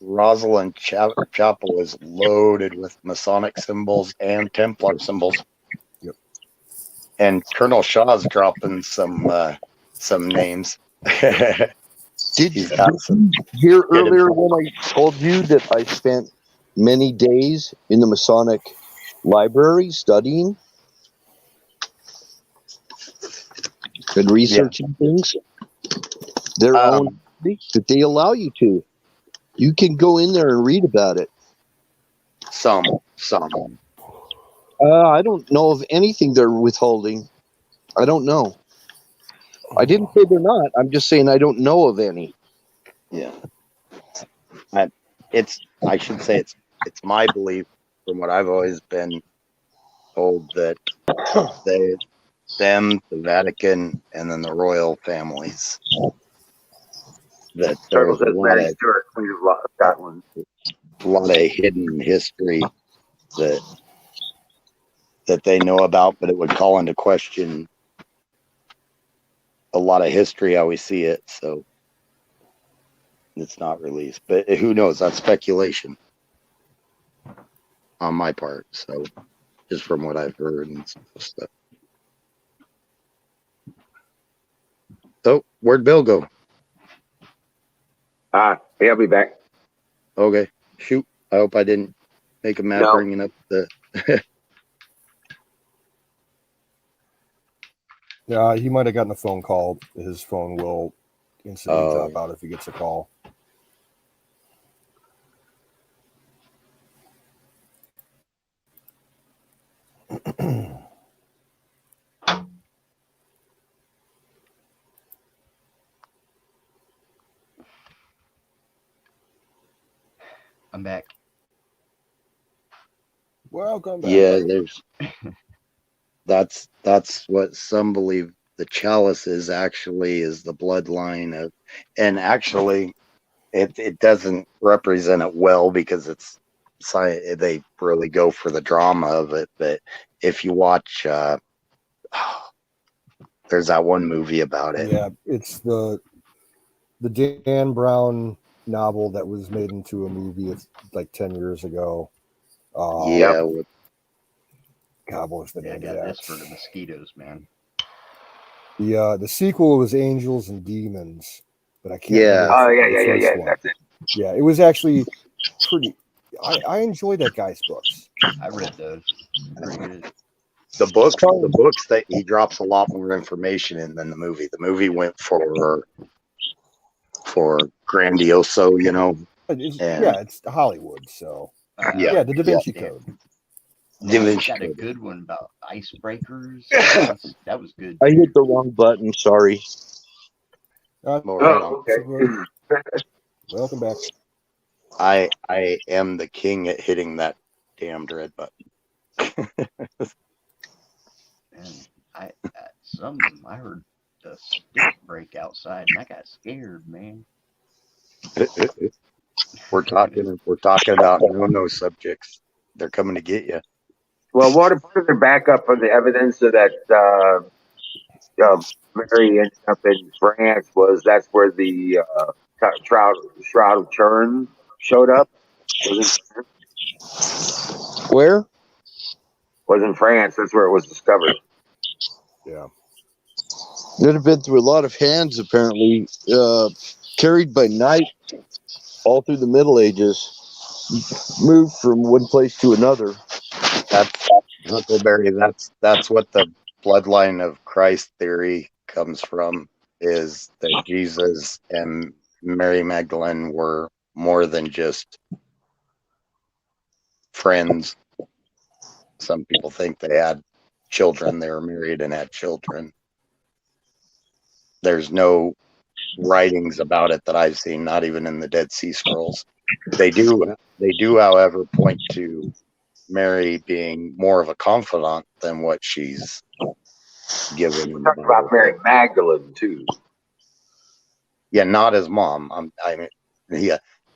Rosalind Chapel is loaded with Masonic symbols and Templar symbols. Yep. And Colonel Shaw's dropping some names. Did He's you got some hear good earlier when I told you that I spent many days in the Masonic library studying and researching things? Their own that they allow you to. You can go in there and read about it. some. I don't know of anything they're withholding. I don't know. I didn't say they're not. I'm just saying I don't know of any. Yeah. I should say it's my belief, from what I've always been told, that the Vatican, and then the royal families, that Charles there's says Mary Stuart, Queen of Scotland. a lot of hidden history that they know about, but it would call into question a lot of history how we see it. So it's not released, but who knows? That's speculation on my part. So just from what I've heard and stuff. So where'd Bill go? He'll be back. Okay, shoot. I hope I didn't make him mad No. bringing up the. Yeah, he might have gotten a phone call. His phone will instantly Oh. drop out if he gets a call. I'm back. Welcome back. Yeah, there's. That's what some believe. The chalice is actually the bloodline of, and actually, it doesn't represent it well because it's they really go for the drama of it. But if you watch, there's that one movie about it. Yeah, it's the Dan Brown novel that was made into a movie like 10 years ago. Yeah, God, what was the Yeah, I name got of this that? for the mosquitoes, man. The sequel was Angels and Demons, but I can't Yeah. remember Oh, the yeah. first one. That's it. Yeah, it was actually pretty. I enjoy that guy's books. I read those. Pretty good. the books that he drops a lot more information in than the movie. The movie went for grandioso, you know. It's Hollywood, so Yeah. the Da Vinci damn. Code. Da Vinci Got a Code. good one about icebreakers. That was good. I hit the wrong button. Sorry. Oh, okay. Welcome back. I am the king at hitting that damned red button. And I heard the stick break outside, and I got scared, man. We're talking about no subjects. They're coming to get you. Well, what part of the backup of the evidence of that Mary ended up in France was that's where the Shroud of Turin showed up? Where? Was in France. That's where it was discovered. Yeah. It had been through a lot of hands, apparently, carried by night all through the Middle Ages, moved from one place to another. That's Huckleberry. That's what the bloodline of Christ theory comes from, is that Jesus and Mary Magdalene were more than just friends. Some people think they had children. They were married and had children. There's no writings about it that I've seen, not even in the Dead Sea Scrolls. They do, however, point to Mary being more of a confidant than what she's given. We're talking about Mary Magdalene too. Yeah, not his mom.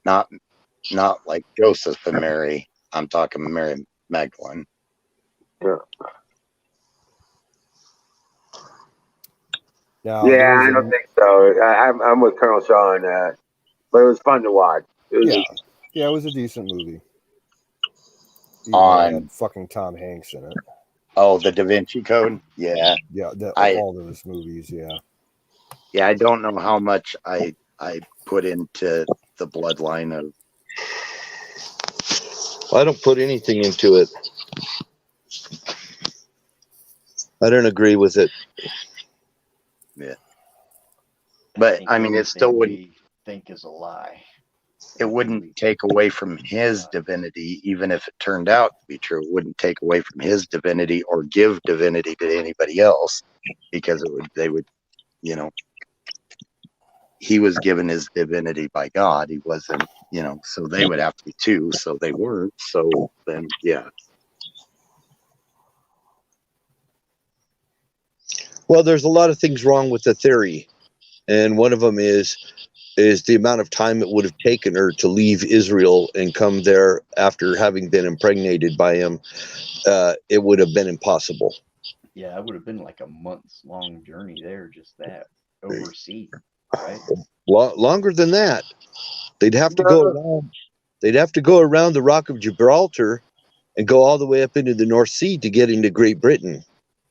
Not like Joseph and Mary. I'm talking Mary Magdalene. Yeah. Now, Yeah, I don't think so. I'm with Colonel Shaw on that, but it was fun to watch. Yeah, it was a decent movie. Even though it had fucking Tom Hanks in it. Oh, the Da Vinci Code? Yeah. Yeah, all those movies, yeah. Yeah, I don't know how much I put into the bloodline of. I don't put anything into it. I don't agree with it. Yeah. But I mean, it still wouldn't think is a lie. It wouldn't take away from his divinity, even if it turned out to be true. It wouldn't take away from his divinity or give divinity to anybody else, because they would, he was given his divinity by God. He wasn't, so they would have to be too. So they weren't. So then, yeah. Well, there's a lot of things wrong with the theory, and one of them is the amount of time it would have taken her to leave Israel and come there after having been impregnated by him. It would have been impossible. Yeah, it would have been like a months-long journey there, just that overseas, right? Longer than that. They'd have to go around. They'd have to go around the Rock of Gibraltar and go all the way up into the North Sea to get into Great Britain.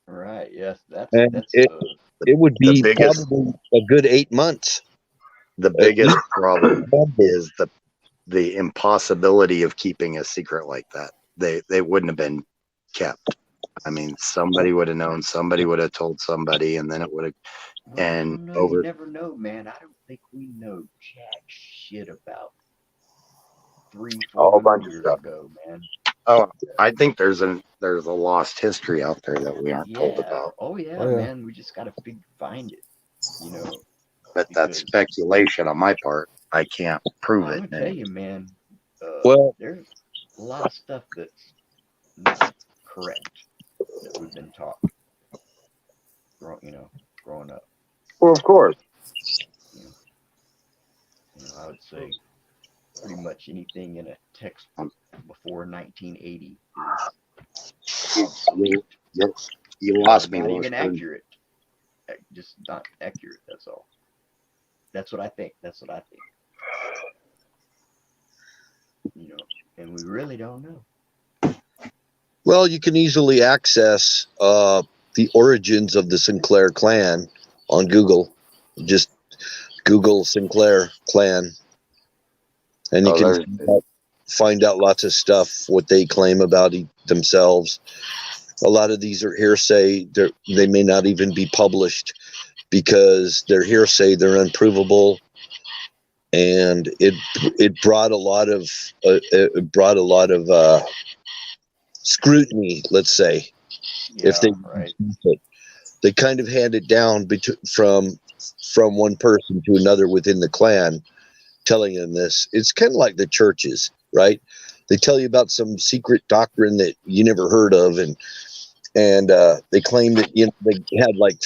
Right. Yes, it would be probably a good 8 months. The biggest problem is the impossibility of keeping a secret like that. They wouldn't have been kept. I mean, somebody would have known. Somebody would have told somebody, and then it would have. You never know, man. I don't think we know jack shit about 300-400 years ago, man. Oh, I think there's a lost history out there that we aren't told about. Oh yeah, man. We just gotta find it, But that's speculation on my part. I can't prove it. I'm gonna tell you, man. There's a lot of stuff that's not correct that we've been taught. Growing up. Well, of course. I would say pretty much anything in a textbook before 1980 is you lost me. Not even accurate. Just not accurate. That's all. That's what I think. And we really don't know. Well, you can easily access the origins of the Sinclair clan on Google. Just Google Sinclair clan, and you can find out lots of stuff, what they claim about themselves. A lot of these are hearsay. They may not even be published because they're hearsay. They're unprovable, and it brought a lot of scrutiny. Let's say, if they kind of hand it down from one person to another within the clan, telling them this. It's kind of like the churches, right? They tell you about some secret doctrine that you never heard of, and they claim that they had like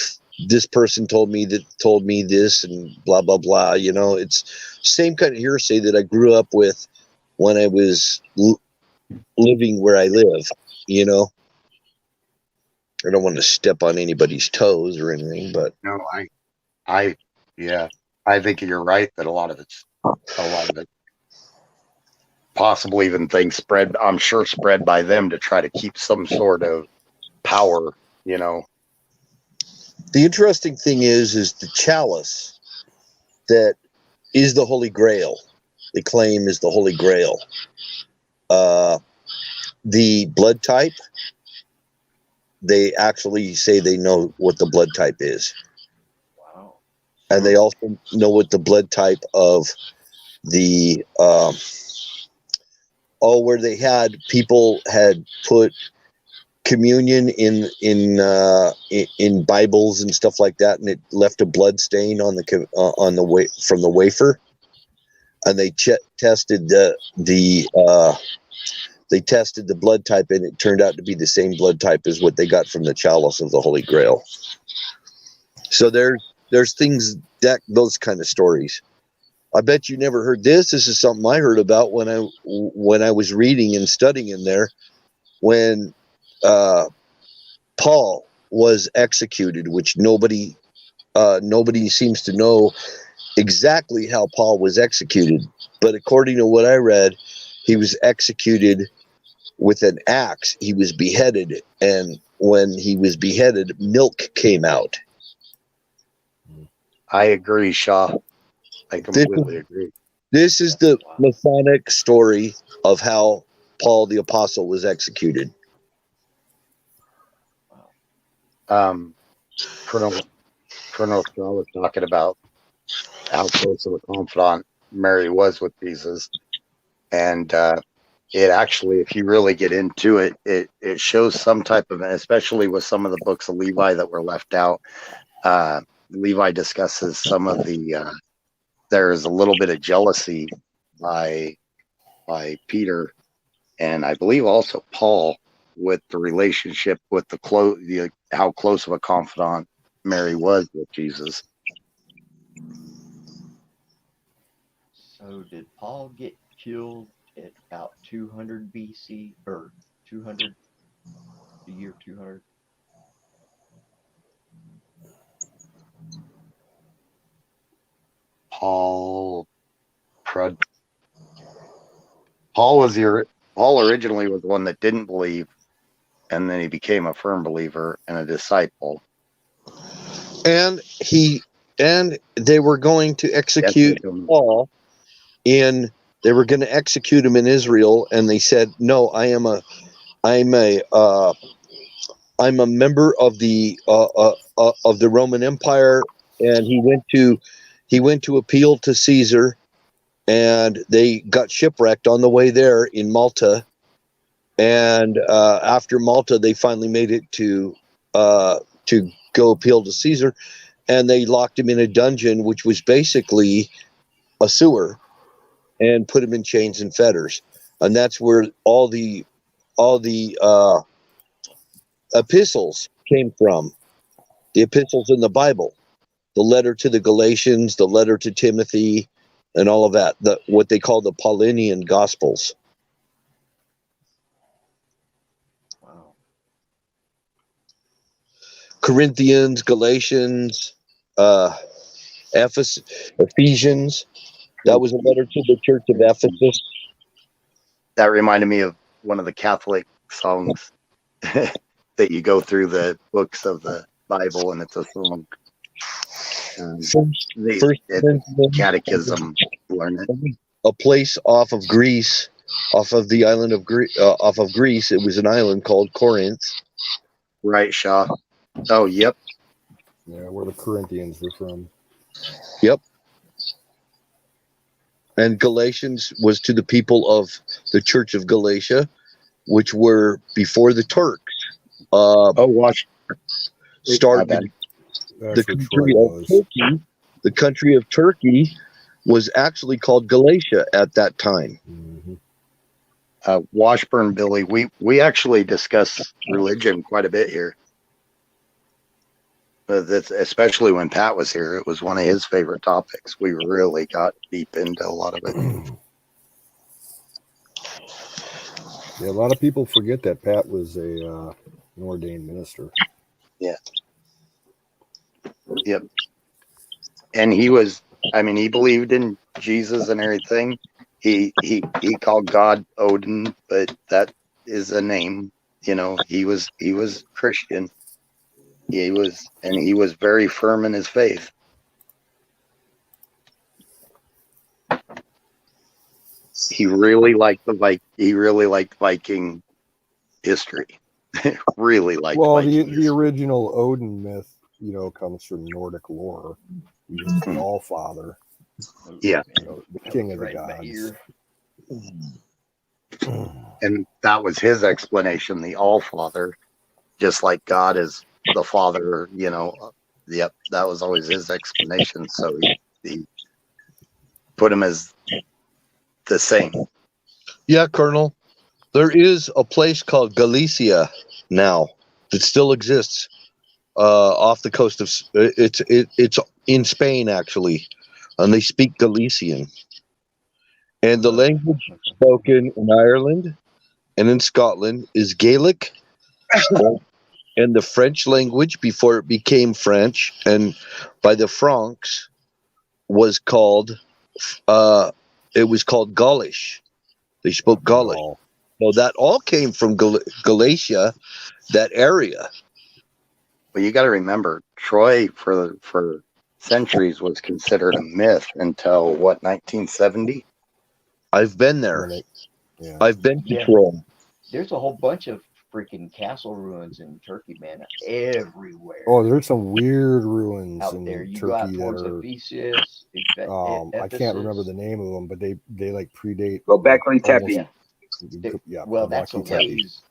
this person told me this and blah blah blah. It's same kind of hearsay that I grew up with when I was living where I live. I don't want to step on anybody's toes or anything, but no, I think you're right that a lot of it possibly even things spread by them to try to keep some sort of power, The interesting thing is the chalice that is the Holy Grail. They claim is the Holy Grail. The blood type, they actually say they know what the blood type is. Wow. And they also know what the blood type of the where they had people had put communion in Bibles and stuff like that, and it left a blood stain on the way from the wafer, and they tested they tested the blood type, and it turned out to be the same blood type as what they got from the chalice of the Holy Grail. So there's things that those kind of stories. I bet you never heard this. This is something I heard about when I was reading and studying in there, when Paul was executed, which nobody seems to know exactly how Paul was executed. But according to what I read, he was executed with an axe. He was beheaded, and when he was beheaded, milk came out. I agree, Shaw. I completely agree. This is the Masonic story of how Paul the Apostle was executed. Colonel Shaw was talking about how close of a confidant Mary was with Jesus, and it actually, if you really get into it, it shows some type of, especially with some of the books of Levi that were left out. Levi discusses some of the there's a little bit of jealousy by Peter, and I believe also Paul, with the relationship with how close of a confidant Mary was with Jesus. So did Paul get killed at about 200 BC or 200, the year 200? Paul originally was the one that didn't believe, and then he became a firm believer and a disciple. And they were going to execute Paul they were going to execute him in Israel, and they said, "No, I'm a member of the Roman Empire," and he went to appeal to Caesar, and they got shipwrecked on the way there in Malta. And after Malta, they finally made it to go appeal to Caesar, and they locked him in a dungeon, which was basically a sewer, and put him in chains and fetters. And that's where all the epistles came from. The epistles in the Bible, the letter to the Galatians, the letter to Timothy, and all of that. What they call the Paulinian Gospels. Wow. Corinthians, Galatians, Ephesians. That was a letter to the church of Ephesus. That reminded me of one of the Catholic songs that you go through the books of the Bible, and it's a song. First Catechism, learn it. A place off of Greece, off of the island of Greece. It was an island called Corinth. Right, Shaw. Oh, yep. Yeah, where the Corinthians were from. Yep. And Galatians was to the people of the Church of Galatia, which were before the Turks. Started the country of Turkey. The country of Turkey was actually called Galatia at that time. Mm-hmm. Washburn Billy, we actually discuss religion quite a bit here. That's especially when Pat was here. It was one of his favorite topics. We really got deep into a lot of it. Yeah, a lot of people forget that Pat was an ordained minister. Yeah. Yep. And he was, he believed in Jesus and everything. He called God Odin, but that is a name. He was Christian. He was very firm in his faith. He really liked Viking history. Really liked. Well, Viking the original Odin myth, comes from Nordic lore. He was the All Father. Yeah, the king of the gods. And that was his explanation, the All Father. just like God is the Father, you know. Yep, that was always his explanation. So he put him as the same. Yeah, Colonel. There is a place called Galicia now that still exists off the coast of. It's in Spain actually, and they speak Galician. And the language spoken in Ireland and in Scotland is Gaelic, and the French language before it became French and by the Franks was called it was called Gaulish. They spoke Gaulish. Gaul. So that all came from Galatia, that area. But you got to remember, Troy for centuries was considered a myth until what, 1970? I've been there. When yeah. I've been to Yeah. Troy. There's a whole bunch of freaking castle ruins in Turkey, man, everywhere. Oh, there's some weird ruins out in there. You go out Turkey that towards are. Ephesus, I can't remember the name of them, but they like predate. Go back on Tepe. Yeah. Yeah. Well, that's a Göbekli Tepe. ways.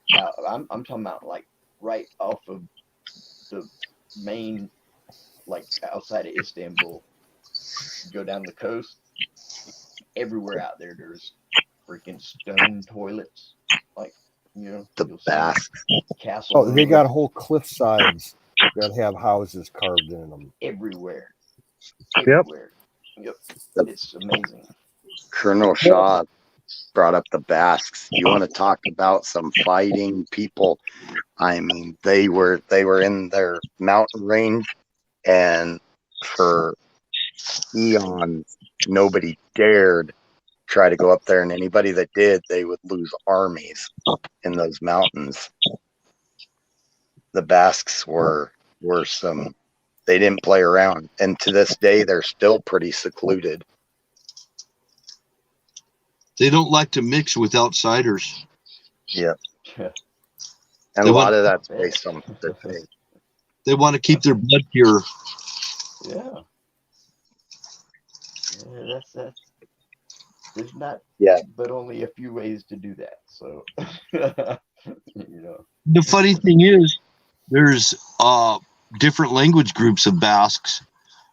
I'm talking about like right off of the main, like outside of Istanbul. Go down the coast. Everywhere out there, there's freaking stone toilets. Like, you know, The you'll see Basque. castle. Oh, they ruins got whole cliff sides that have houses carved in them. everywhere. Yep. Everywhere. Yep. It's amazing. Colonel Shaw brought up the Basques. You want to talk about some fighting people? I mean, they were in their mountain range, and for eons, nobody dared try to go up there, and anybody that did, they would lose armies in those mountains. The Basques were some. They didn't play around, and to this day, they're still pretty secluded. They don't like to mix with outsiders. Yeah, Yeah. and They a lot want- of that's based on their faith. They want to keep their blood pure. Yeah. That's there's not but only a few ways to do that. So you know. The funny thing is, there's different language groups of Basques.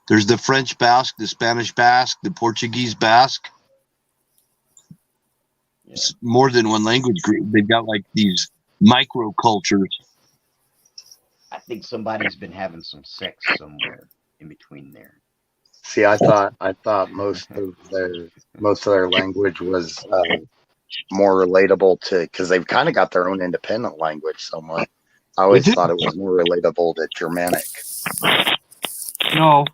There's the French Basque, the Spanish Basque, the Portuguese Basque. Yeah. It's more than one language group. They've got like these micro cultures. I think somebody's been having some sex somewhere in between there. See, I thought most of their language was more relatable to, because they've kind of got their own independent language somewhat. I always thought it was more relatable to Germanic. No,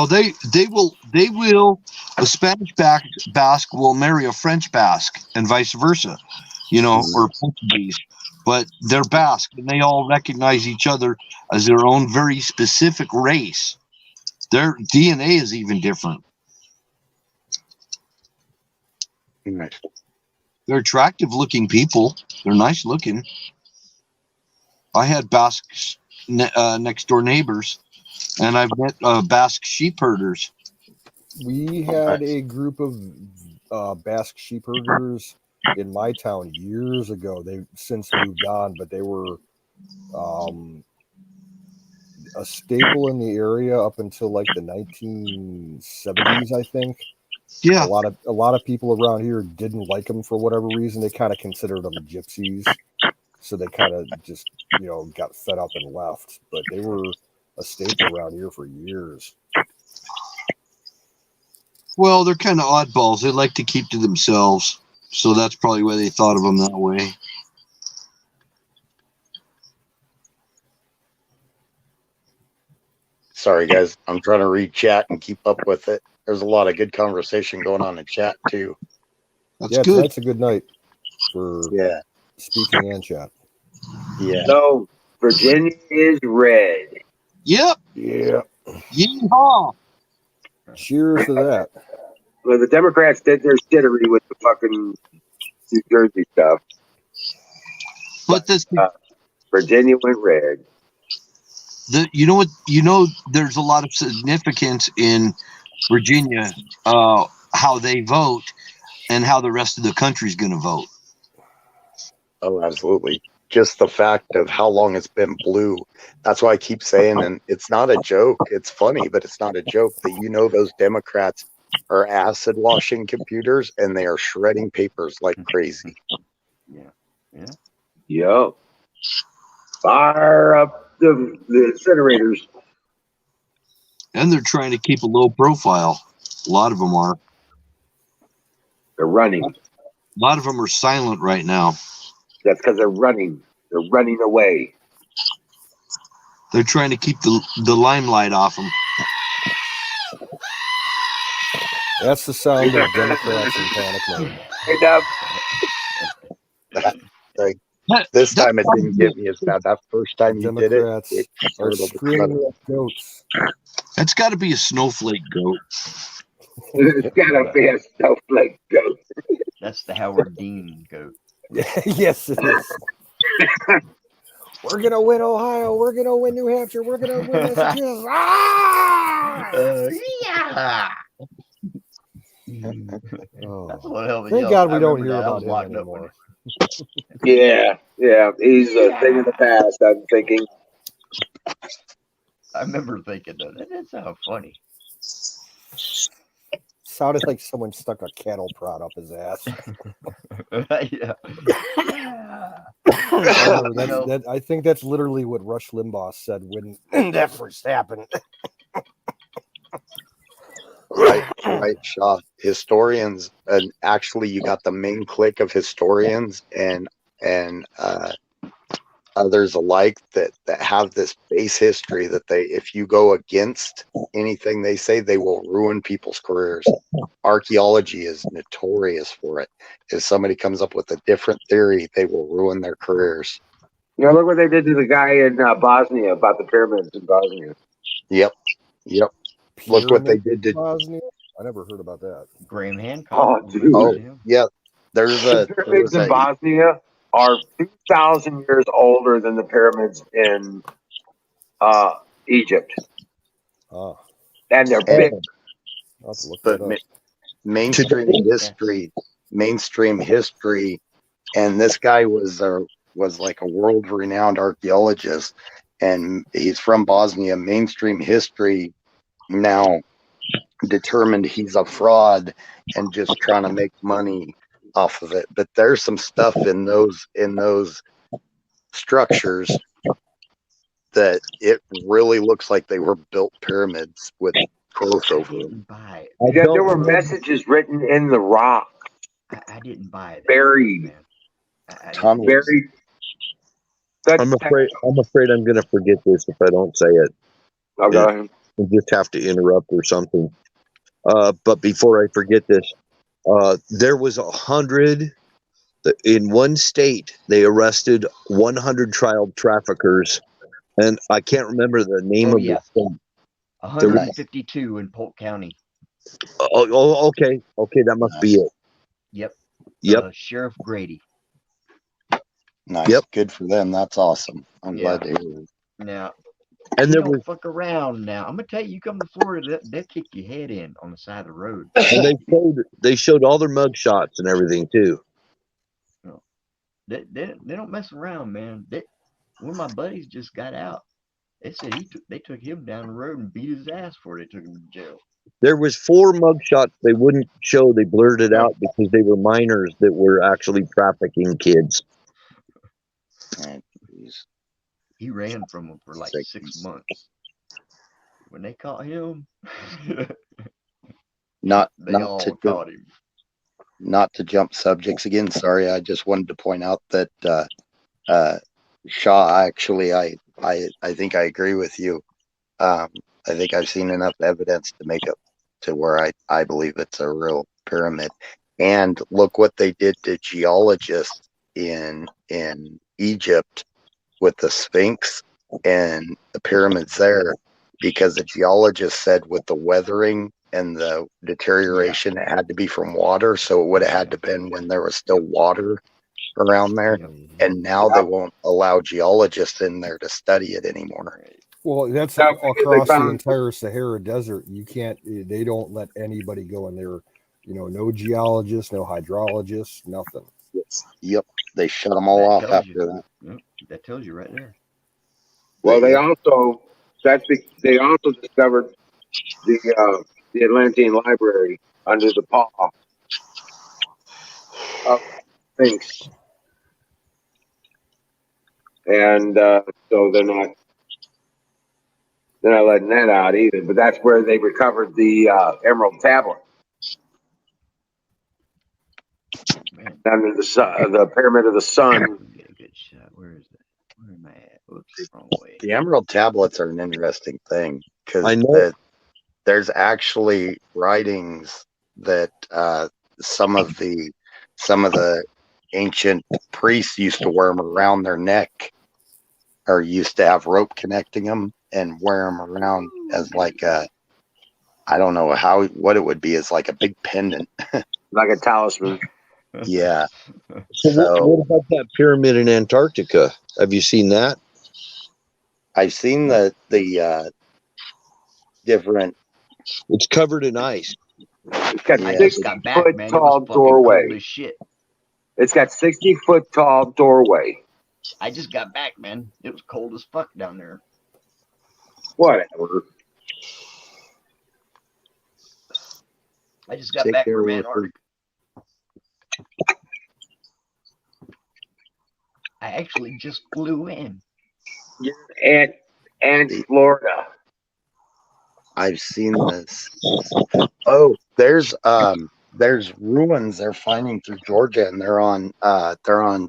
they will. A Spanish Basque will marry a French Basque and vice versa, or Portuguese. But they're Basque, and they all recognize each other as their own very specific race. Their DNA is even different. Nice. They're attractive-looking people. They're nice-looking. I had Basque next-door neighbors, and I've met Basque sheep herders. We had a group of Basque sheep herders in my town years ago. They've since moved on, but they were a staple in the area up until like the 1970s, I think. Yeah. A lot of people around here didn't like them for whatever reason. They kind of considered them gypsies, so they kind of just got fed up and left. But they were a staple around here for years. Well, they're kind of oddballs. They like to keep to themselves, so that's probably why they thought of them that way. Sorry, guys. I'm trying to read chat and keep up with it. There's a lot of good conversation going on in chat, too. That's good. Tonight's a good night for speaking and chat. Yeah. So, Virginia is red. Yep. Yeah. Yeehaw. Cheers to that. Well, the Democrats did their shittery with the fucking New Jersey stuff. But this, Virginia went red. there's a lot of significance in Virginia, how they vote and how the rest of the country's going to vote. Oh, absolutely. just the fact of how long it's been blue. That's why I keep saying, and it's not a joke. It's funny, but it's not a joke that those Democrats are acid washing computers and they are shredding papers like crazy. Yeah. Yep. Fire up the incinerators. And they're trying to keep a low profile. A lot of them are. They're running. A lot of them are silent right now. That's because they're running. They're running away. They're trying to keep the limelight off them. That's the sound of Democrats in panic mode. Hey, Dub. This time it didn't get me as bad. That first time you did it, Democrats it are startled the screaming crap. like goats. That's got to be a snowflake goat. It's gotta be a snowflake goat. That's the Howard Dean goat. Yes, it is. We're gonna win Ohio. We're gonna win New Hampshire. We're gonna win Massachusetts. Ah! Yeah. Oh. That's what hell. Thank God we don't hear about him anymore. Yeah. He's a thing of the past, I'm thinking. I remember thinking that. That sounds funny. Sounded like someone stuck a cattle prod up his ass. Yeah. I think that's literally what Rush Limbaugh said when that first happened. Right, Shaw. Historians, and actually, you got the main clique of historians and others alike that have this base history that if you go against anything they say, they will ruin people's careers. Archaeology is notorious for it. If somebody comes up with a different theory, they will ruin their careers. Look what they did to the guy in Bosnia about the pyramids in Bosnia. Yep. Look what they did to Bosnia. I never heard about that. Graham Hancock. Oh, dude. Oh, yeah. The pyramids in Bosnia are 2,000 years older than the pyramids in Egypt. Oh, And they're big. I'll have to look but that up. mainstream history, and this guy was like a world-renowned archaeologist, and he's from Bosnia. Mainstream history now determined he's a fraud and just trying to make money off of it. But there's some stuff in those structures that it really looks like they were built pyramids with growth over them. There were messages written in the rock. I didn't buy it. Buried. Buried. I'm afraid I'm going to forget this if I don't say it. Okay. I'll just have to interrupt or something. But before I forget this, there was 100 in one state. They arrested 100 child traffickers, and I can't remember the name of the state. 152 in Polk County. Oh, okay, that must be it. Yep. Sheriff Grady. Nice. Yep. Good for them. That's awesome. I'm glad to hear it. Now, and you there don't was fuck around now. I'm gonna tell you come to Florida, they'll kick your head in on the side of the road. And they showed all their mug shots and everything too. They don't mess around, man. One of my buddies just got out. They said they took him down the road and beat his ass before they took him to jail. There was 4 mug shots they wouldn't show. They blurred it out because they were minors that were actually trafficking kids. He ran from them for like 6 months. When they caught him, not caught him. Not to jump subjects again. Sorry, I just wanted to point out that Shaw. Actually, I think I agree with you. I think I've seen enough evidence to make it to where I believe it's a real pyramid. And look what they did to geologists in Egypt with the Sphinx and the pyramids there, because the geologist said with the weathering and the deterioration, it had to be from water. So it would have had to been when there was still water around there. And now they won't allow geologists in there to study it anymore. Well, that's across the entire Sahara Desert. You can't. They don't let anybody go in there. No geologists, no hydrologists, nothing. Yep, they shut them all off after that. Yep, that tells you right there. Well, But, they yeah. also they also discovered the Atlantean Library under the paw of Sphinx, and so they're not letting that out either. But that's where they recovered the Emerald Tablet Man, under the Pyramid of the Sun. let me get a good shot. Where is that? Where am I at? Oops, wrong way. The Emerald Tablets are an interesting thing I because know. there's actually writings that some of the ancient priests used to wear them around their neck, or used to have rope connecting them and wear them around as like a, I don't know what it would be, as like a big pendant. Like a talisman. Yeah. So what So about that pyramid in Antarctica? Have you seen that? I've seen the different. It's covered in ice. It's got I Yeah. just 60 got back, foot man. It was tall fucking cold doorway. as shit. It's got 60-foot tall doorway. I just got back, man. It was cold as fuck down there. Whatever. I just got Take back care from of Antarctica. I actually just flew in. And Florida. I've seen this. Oh, there's ruins they're finding through Georgia, and they're on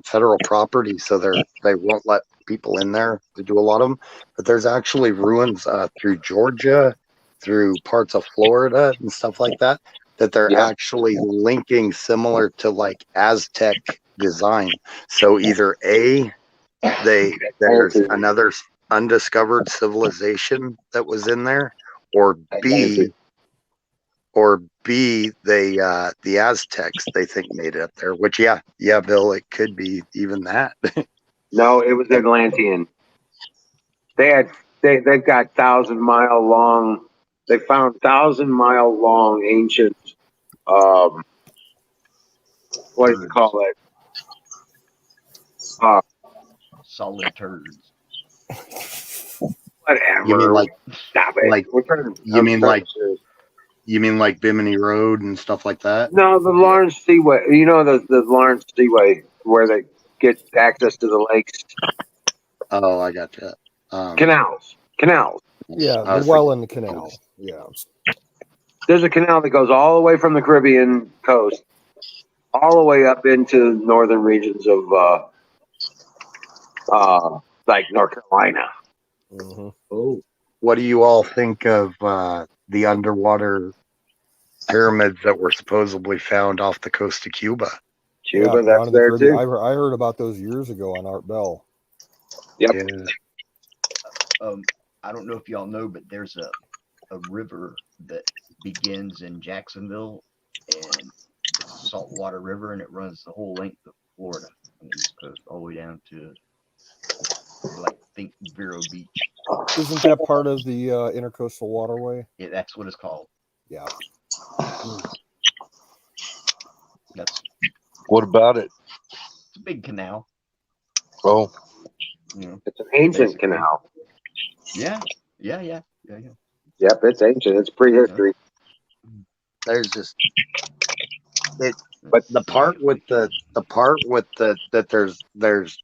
federal property, so they won't let people in there to do a lot of them. But there's actually ruins through Georgia, through parts of Florida and stuff like that they're Yeah. actually linking similar to like Aztec design. So either there's another undiscovered civilization that was in there, or B, they the Aztecs they think made it up there. Which yeah, Bill, it could be even that. No, it was Atlantean. They've got 1,000-mile long. They found 1,000-mile long ancient. What do you call it? Solid turds. Whatever. You mean like Stop it. like you mean like Bimini Road and stuff like that? No, the Lawrence Seaway. You know the Lawrence Seaway where they get access to the lakes. Oh, I got you. Canals. Yeah, the Welland Canal. Yeah. There's a canal that goes all the way from the Caribbean coast, all the way up into northern regions of like North Carolina. Mm-hmm. Oh, what do you all think of the underwater pyramids that were supposedly found off the coast of Cuba? Cuba, Yeah, that's there too. I heard about those years ago on Art Bell. Yep. Yeah. I don't know if y'all know, but there's a river that begins in Jacksonville, and it's a saltwater river, and it runs the whole length of Florida on the East Coast, all the way down to think Vero Beach. Isn't that part of the Intercoastal Waterway? Yeah, that's what it's called. Yeah. What about it? It's a big canal. Oh, It's an ancient canal. Yeah. Yep, it's ancient. It's prehistory. There's just but the part with that there's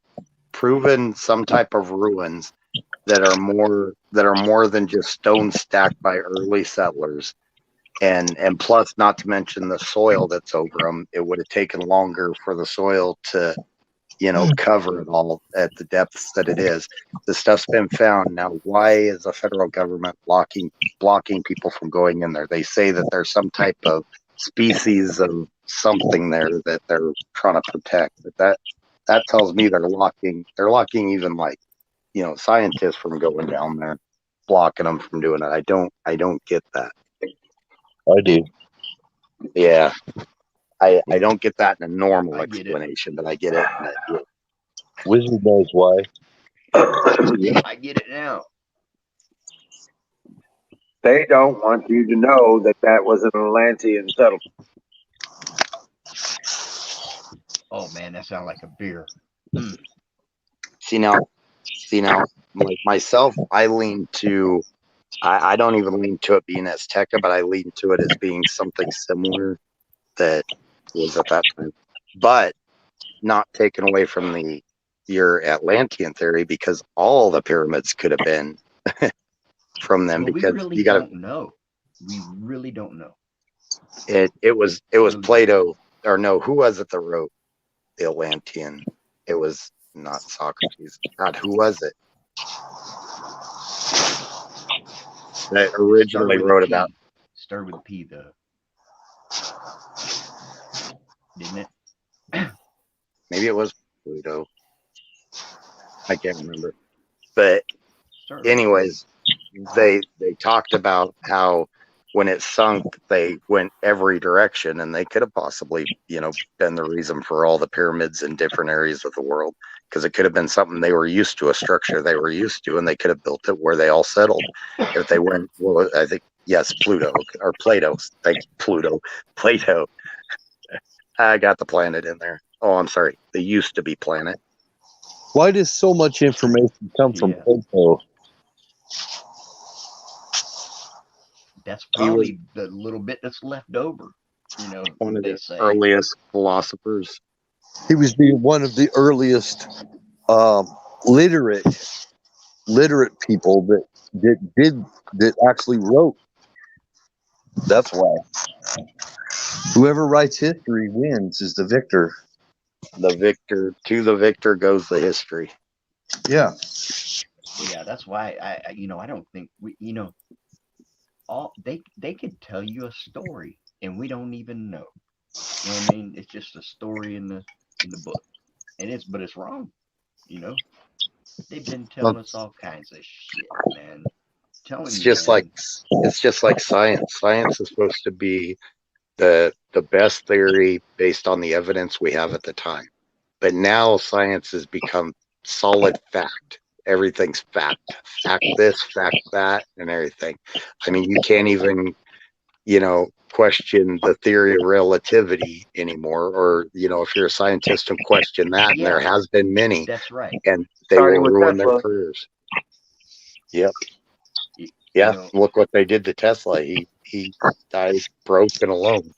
proven some type of ruins that are more than just stone stacked by early settlers, and plus, not to mention the soil that's over them. It would have taken longer for the soil to cover it all at the depths that it is. The stuff's been found. Now, why is the federal government blocking people from going in there? They say that there's some type of species of something there that they're trying to protect. But that tells me they're locking even scientists from going down there, blocking them from doing it. I don't get that. I do. Yeah. I don't get that in a normal explanation, but I get it. Wizard knows why. I get it now. They don't want you to know that was an Atlantean settlement. Oh man, that sounds like a beer. Mm. See now, like myself, I lean to. I don't even lean to it being Azteca, but I lean to it as being something similar that was at that time, but not taken away from your Atlantean theory, because all the pyramids could have been from them, Well, we because really you got to. don't know. We really don't know. It was Really Plato, or no, who was it that wrote the Atlantean? It was not Socrates. God, who was it that Start originally with a wrote about? P. Start with a P, though, didn't it? Maybe it was Pluto. I can't remember. But Start with a P. anyways, they talked about how when it sunk, they went every direction, and they could have possibly, been the reason for all the pyramids in different areas of the world, because it could have been something they were used to, a structure they were used to, and they could have built it where they all settled. If they went, well, I think, yes, Pluto or Plato. Thank you, Plato. I got the planet in there. Oh, I'm sorry. They used to be planet. Why does so much information come from Yeah. Plato? That's He was probably the little bit that's left over. one of They the say. earliest philosophers. He was one of the earliest literate people that actually wrote. That's why. Whoever writes history wins, is the victor. The victor goes the history. Yeah. Yeah, that's why I don't think all they could tell you a story and we don't even know. You know what I mean? It's just a story in the book, and it's wrong. You know, they've been telling us all kinds of shit, man. Telling It's you, just like man. science. Science is supposed to be the best theory based on the evidence we have at the time. But now science has become solid fact. Everything's fact. Fact this, fact that, and everything. I mean, you can't even, question the theory of relativity anymore. Or, if you're a scientist and question that, and there Yeah, has been many, that's right. and they Starting will with ruin their Tesla. careers. Yep. You, Yeah. know, Look what they did to Tesla. He dies broke and alone.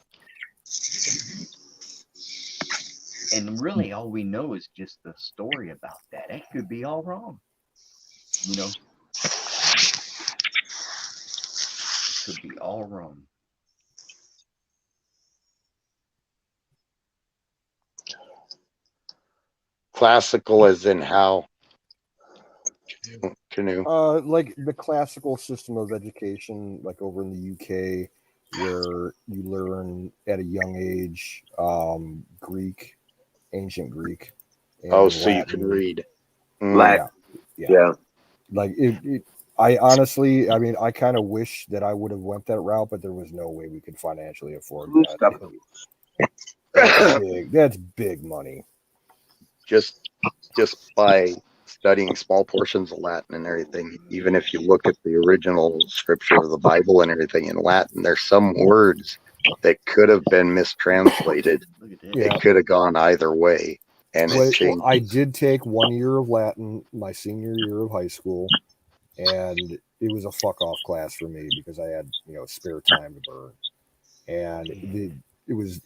and really, all we know is just the story about that. That could be all wrong. Could be all wrong. Classical as in how? Canoe. Like the classical system of education, like over in the UK, where you learn at a young age Greek, ancient Greek, Oh, and so you can Latin. read. Latin. Yeah. Yeah. Like I honestly, I mean, I kind of wish that I would have went that route, but there was no way we could financially afford that. That's big money. Just by studying small portions of Latin and everything. Even if you look at the original scripture of the Bible and everything in Latin, there's some words that could have been mistranslated. Look at that. Yeah. It could have gone either way, and it changed. I did take 1 year of Latin my senior year of high school, and it was a fuck off class for me because I had spare time to burn, and it was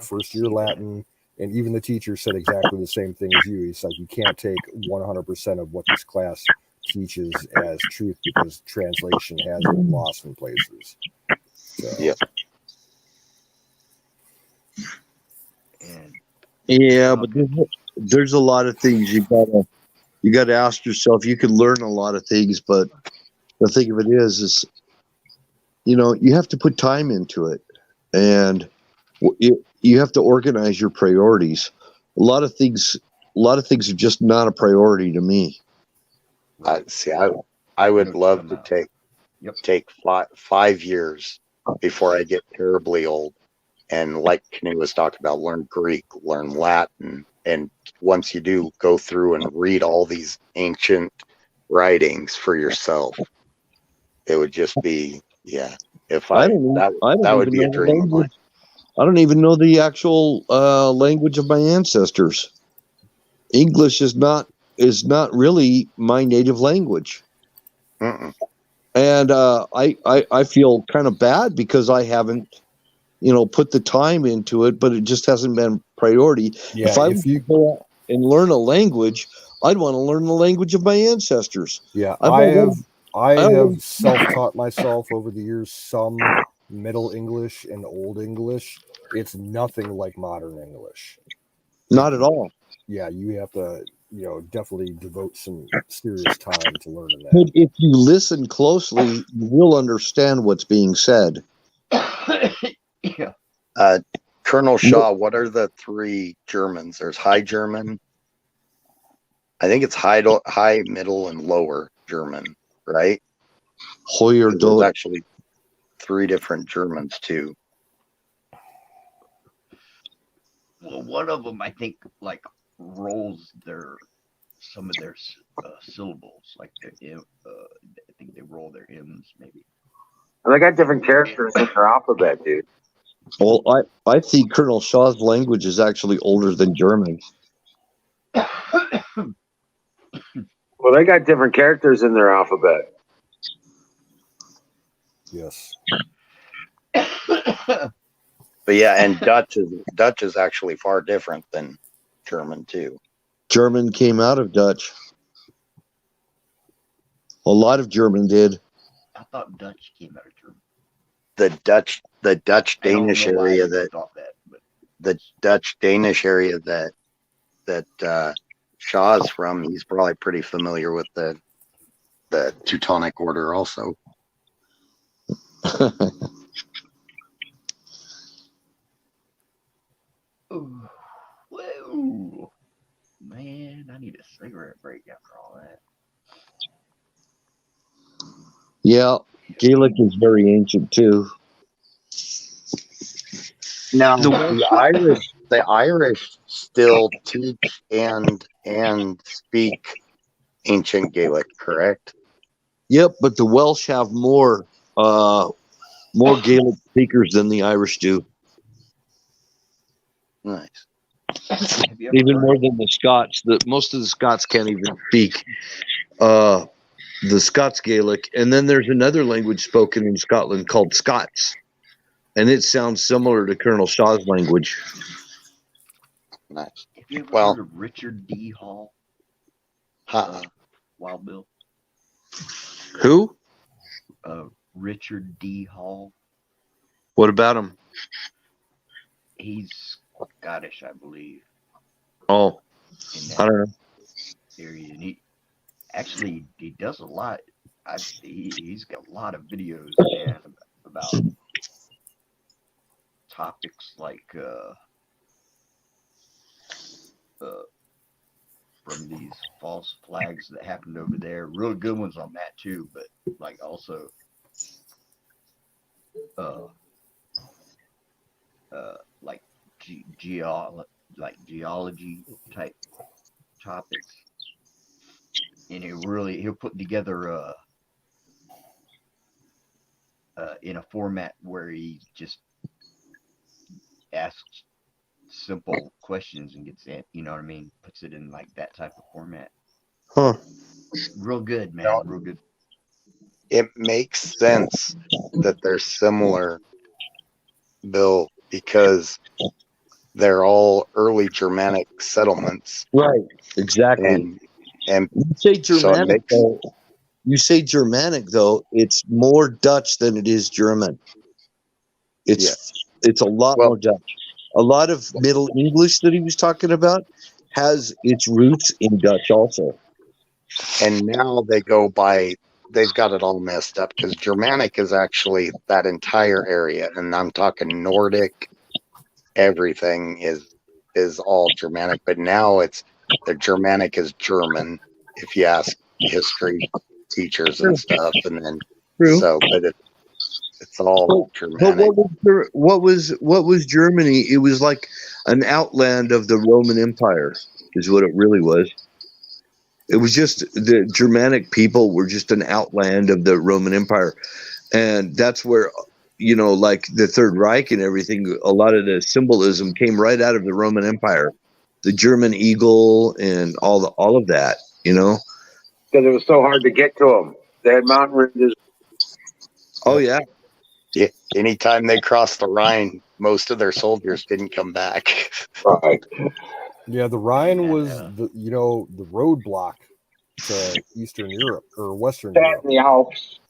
first year Latin, and even the teacher said exactly the same thing as you. He's like, you can't take 100% of what this class teaches as truth because translation has it lost in places. So. Yep. And Yeah, but there's a lot of things you gotta ask yourself. You can learn a lot of things, but the thing of it is you have to put time into it, and you have to organize your priorities. A lot of things are just not a priority to me. I would love to take 5 years before I get terribly old. And like Kenny was talking about, learn Greek, learn Latin. And once you do, go through and read all these ancient writings for yourself. It would just be, yeah. If that would be a dream of mine. I don't even know the actual language of my ancestors. English is not really my native language. Mm-mm. And I feel kind of bad because I haven't, put the time into it, but it just hasn't been priority. Yeah, If I if you go out and learn a language, I'd want to learn the language of my ancestors. Yeah, I've I already, I have already, self-taught myself over the years some Middle English and Old English. It's nothing like modern English. not at all. Yeah, you have to, definitely devote some serious time to learning But that. if you listen closely, you will understand what's being said. Yeah. Colonel Shaw, what are the three Germans? There's High German. I think it's high, middle, and lower German, right? Hoyer There's Dot. actually three different Germans too. Well, one of them I think like rolls some of their syllables, like I think they roll their M's maybe. And they got different characters in their alphabet, dude. Well, I think Colonel Shaw's language is actually older than German. Well, they got different characters in their alphabet. Yes. But yeah, and Dutch is actually far different than German too. German came out of Dutch. A lot of German did. I thought Dutch came out of German. The Dutch I don't Danish know why area I that thought that, but the Dutch Danish area that Shaw's from, he's probably pretty familiar with the Teutonic Order also. ooh, whoa, man, I need a cigarette break after all that. Yeah, Gaelic is very ancient too. Now The the Irish still teach and speak ancient Gaelic, correct? Yep, but the Welsh have more Gaelic speakers than the Irish do. Nice. Have you ever Even heard more of than the Scots. Most of the Scots can't even speak the Scots Gaelic. And then there's another language spoken in Scotland called Scots. And it sounds similar to Colonel Shaw's language. Nice. Have you ever Well, heard of Richard D. Hall? Wild Bill? Who? Richard D. Hall. What about him? He's Scottish, I believe. Oh, In I that don't know. area, and he does a lot. He's got a lot of videos, man, about topics like from these false flags that happened over there. Real good ones on that too, but like also like geology type topics, and he'll put together in a format where he just asks simple questions and gets it, you know what I mean? Puts it in like that type of format. Huh. Real good, man. Real good. It makes sense that they're similar, Bill, because they're all early Germanic settlements. Right. Exactly. And You say so it Germanic, makes though. You say Germanic, though. It's more Dutch than it is German. It's a lot more Dutch. A lot of Middle English that he was talking about has its roots in Dutch also. and now they've got it all messed up because Germanic is actually that entire area, and I'm talking Nordic. Everything is all Germanic, but now the Germanic is German. If you ask history teachers and stuff, and then but it's all Germanic. But what was Germany? It was like an outland of the Roman Empire, is what it really was. It was just the Germanic people were just an outland of the Roman Empire, and that's where like the Third Reich and everything, a lot of the symbolism came right out of the Roman Empire, the German eagle and all of that, Because it was so hard to get to them. They had mountain ranges. Oh yeah. Yeah, anytime they crossed the Rhine, most of their soldiers didn't come back. Right. Yeah, the Rhine was Yeah. the roadblock to Eastern Europe or Western That Europe. in the Alps.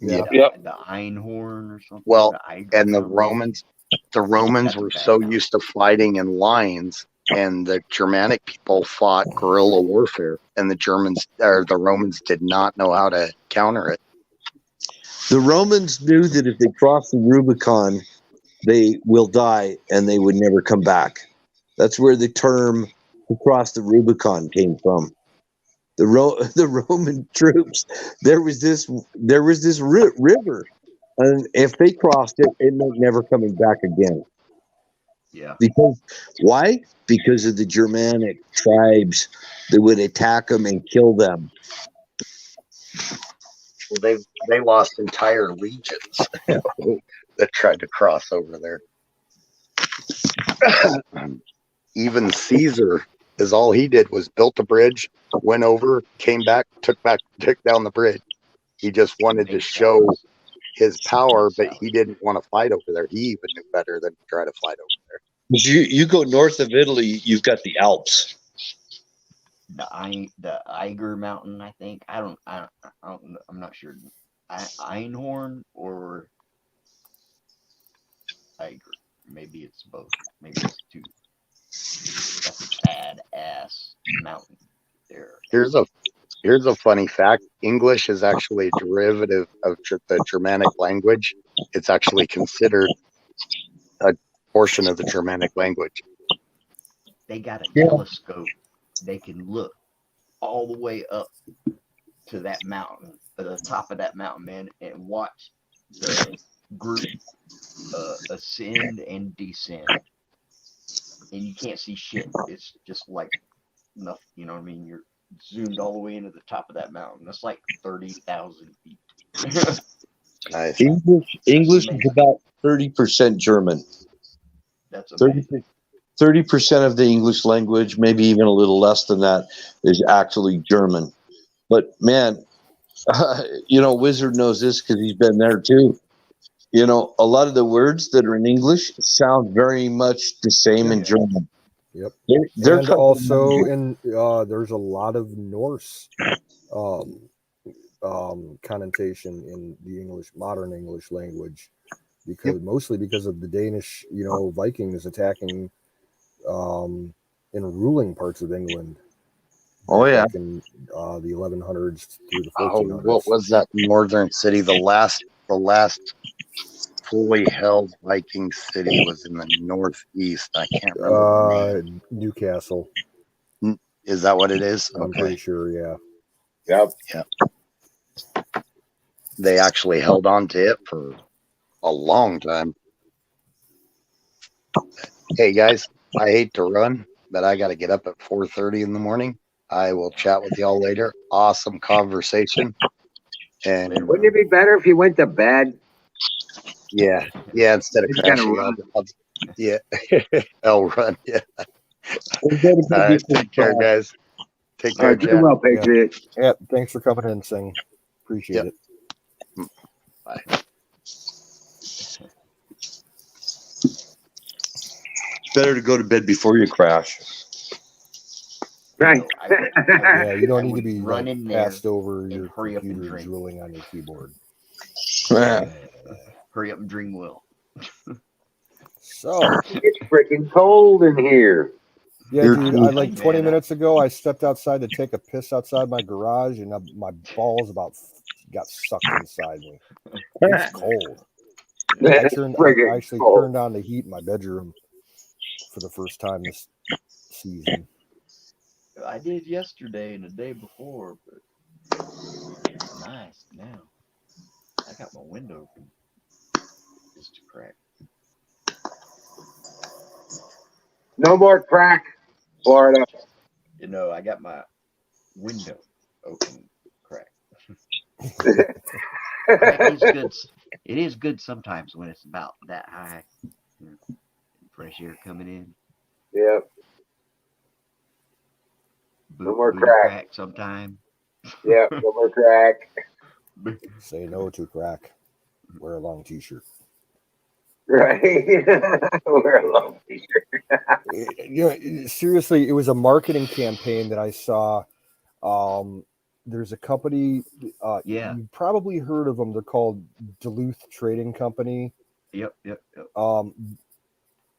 Yeah. The Einhorn or something. Well, the Eiger and the something. Romans That's a were bad so mountain. used to fighting in lines, and the Germanic people fought guerrilla warfare, and the Romans did not know how to counter it. The Romans knew that if they crossed the Rubicon, they will die and they would never come back. That's where the term "to cross the Rubicon" came from. The Roman troops, there was this river, and if they crossed it, it meant never coming back again. Yeah. Because why? Because of the Germanic tribes that would attack them and kill them. Well, they lost entire legions that tried to cross over there. Even Caesar, is all he did was built a bridge, went over, came back, took down the bridge. He just wanted to show his power, but he didn't want to fight over there. He even knew better than to try to fight over there. You go north of Italy, you've got the Alps. The Eiger Mountain, I think. I'm not sure. Einhorn or Eiger. Maybe it's both. Maybe it's two. That's a badass mountain there. Here's a funny fact. English is actually a derivative of the Germanic language. It's actually considered a portion of the Germanic language. They got a telescope. They can look all the way up to that mountain, to the top of that mountain, man, and watch the group ascend and descend. And you can't see shit. It's just like nothing. You know what I mean? You're zoomed all the way into the top of that mountain. That's like 30,000 feet. Nice. English is about 30% German. That's amazing. 30% of the English language, maybe even a little less than that, is actually German. But man, Wizard knows this because he's been there too. A lot of the words that are in English sound very much the same in German. Yep. They're and also there's a lot of Norse connotation in the modern English language, mostly because of the Danish, Vikings attacking and ruling parts of England. Oh yeah. Back in the 1100s through the 1400s. Oh, what was that northern city? The last fully held Viking city was in the northeast. I can't remember. Newcastle. Is that what it is? I'm pretty sure, yeah. Yep. They actually held on to it for a long time. Hey guys, I hate to run, but I got to get up at 4:30 in the morning. I will chat with y'all later. Awesome conversation. And Wouldn't it be better if you went to bed? Yeah, instead of You gotta crashing run. I'll run. Yeah. We'll go to bed All right, before take care, guys. Take care, All right, do Chad. well, Patriot. Yeah, thanks for coming in, Sing. Appreciate it. Bye. It's better to go to bed before you crash. Right. Yeah, you don't need to be run in there passed over your hurry up and computer drink. drooling on your keyboard. Hurry up and dream well. So It's freaking cold in here. yeah, You're dude, cool. I like 20 minutes ago I stepped outside to take a piss outside my garage and my balls got sucked inside me. It's cold. I actually turned on the heat in my bedroom for the first time this season. I did yesterday and the day before, but it's nice now. I got my window open just to crack. No more crack, Florida. I got my window open crack. It is good sometimes when it's about that high. Fresh air coming in. Yeah. No more Booty crack. crack sometime. Yeah. No more crack. Say no to crack. Wear a long t-shirt. Right. Wear a long t-shirt. Seriously, it was a marketing campaign that I saw. There's a company. Yeah. You probably heard of them. They're called Duluth Trading Company. Yep.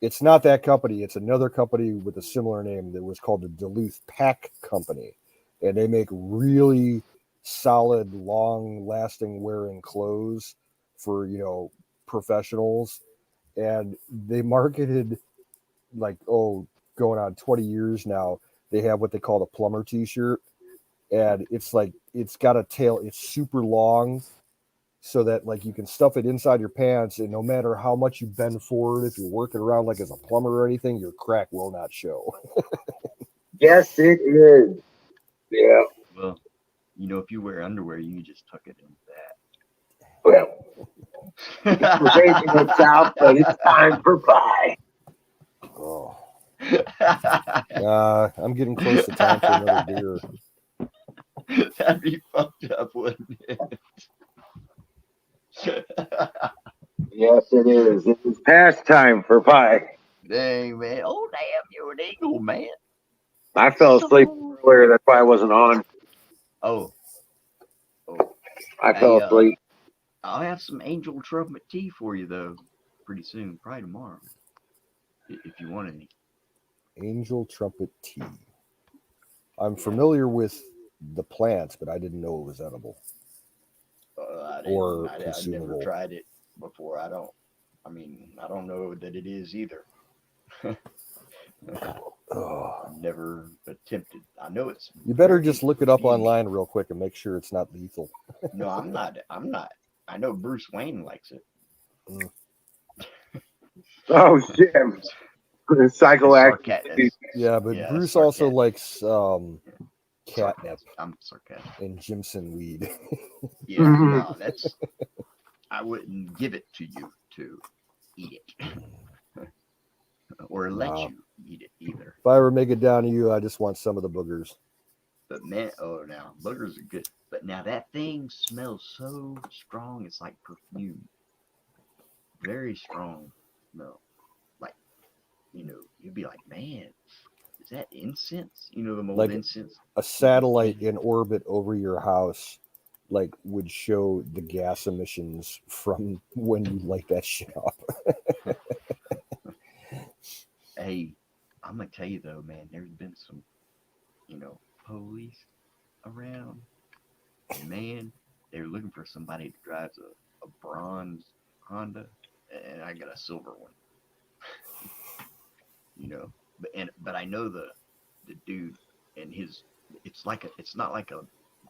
It's not that company. It's another company with a similar name that was called the Duluth Pack Company, and they make really solid, long-lasting wearing clothes for professionals. And they marketed like going on 20 years now. They have what they call the plumber T-shirt, and it's like it's got a tail. It's super long, so that like you can stuff it inside your pants, and no matter how much you bend forward, if you're working around like as a plumber or anything, your crack will not show. Yes, it is. Yeah. Well, if you wear underwear, you can just tuck it into Well, that. we're racing it south, but it's time for pie. Oh, I'm getting close to time for another beer. That'd be fucked up, wouldn't it? Yes, it is. It is past time for pie. Dang, man. Oh, damn, you're an eagle, man. I fell asleep earlier. That's why I wasn't on. Oh, I hey, fell asleep. I'll have some angel trumpet tea for you, though, pretty soon, probably tomorrow, if you want any. Angel trumpet tea. I'm familiar with the plants, but I didn't know it was edible or I've consumable. never tried it before. I don't know that it is either. I've never attempted. I know it's. You better very just look it up convenient. online real quick and make sure it's not lethal. No, I'm not. I know Bruce Wayne likes it. Oh shit! Psychoactive. Yeah, but Yeah, Bruce that's also sarcastic. likes catnip I'm sarcastic. and Jimson weed. Yeah, no, that's. I wouldn't give it to you to eat it, or let Nah. you eat it either. If I ever make it down to you, I just want some of the boogers. But man, now boogers are good. But now that thing smells so strong, it's like perfume. Very strong smell. Like, you'd be like, man, is that incense? The mold Like incense. a satellite in orbit over your house, like would show the gas emissions from when you light that shit up. Hey, I'm gonna tell you though, man, there's been some, police around. And man, they're looking for somebody that drives a bronze Honda, and I got a silver one. But I know the dude and his. It's not like a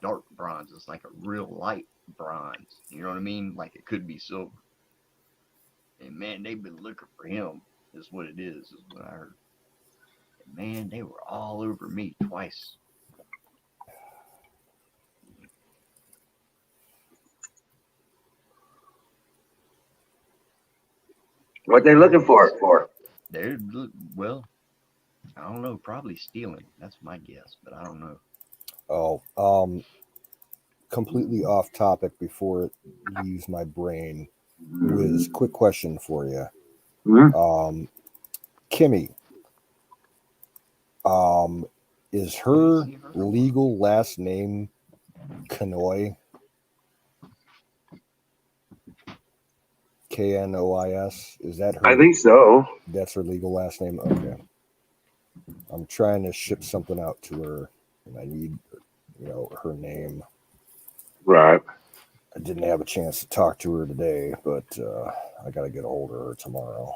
dark bronze. It's like a real light bronze. You know what I mean? Like it could be silver. And man, they've been looking for him. Is what it is what I heard. And man, they were all over me twice. What they looking for it for? They're well, I don't know, probably stealing. That's my guess, but I don't know. Completely off topic before it leaves my brain. Wiz, quick question for you. Mm-hmm. Kimmy, is her legal last name Knois? Knois? Is that her? I think so. That's her legal last name? Okay. I'm trying to ship something out to her, and I need, her name. Right. I didn't have a chance to talk to her today, but I got to get a hold of her tomorrow.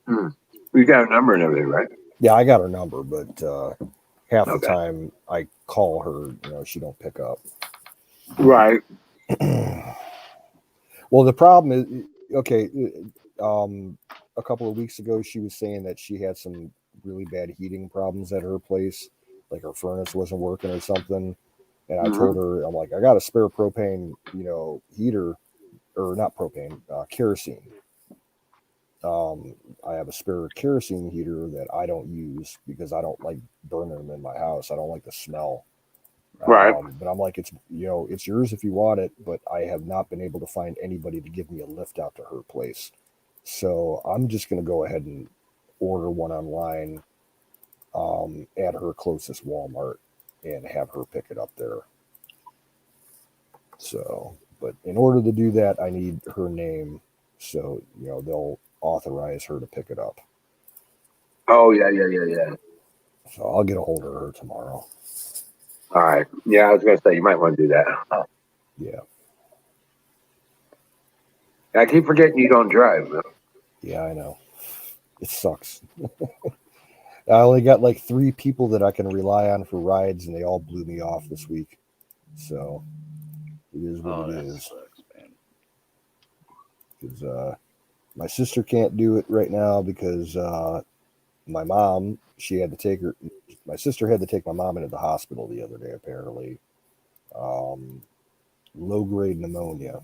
You got a number and everything, right? Yeah, I got her number, but half the time I call her, she don't pick up. Right. Well, the problem is, okay, a couple of weeks ago, she was saying that she had some really bad heating problems at her place, like her furnace wasn't working or something. And I told her, I'm like, I got a spare propane, heater or not propane, kerosene. I have a spare kerosene heater that I don't use because I don't like burning them in my house. I don't like the smell. Right. But I'm like, it's it's yours if you want it. But I have not been able to find anybody to give me a lift out to her place. So I'm just gonna go ahead and order one online at her closest Walmart and have her pick it up there. So, but in order to do that, I need her name, so they'll authorize her to pick it up. Oh yeah. So I'll get a hold of her tomorrow. All right. Yeah, I was gonna say you might want to do that. Yeah, I keep forgetting you don't drive. Man. yeah, I know. It sucks. I only got like 3 people that I can rely on for rides, and they all blew me off this week. So it is what Oh, it that is. sucks, man. Because my sister can't do it right now because my mom, my sister had to take my mom into the hospital the other day, apparently. Low grade pneumonia.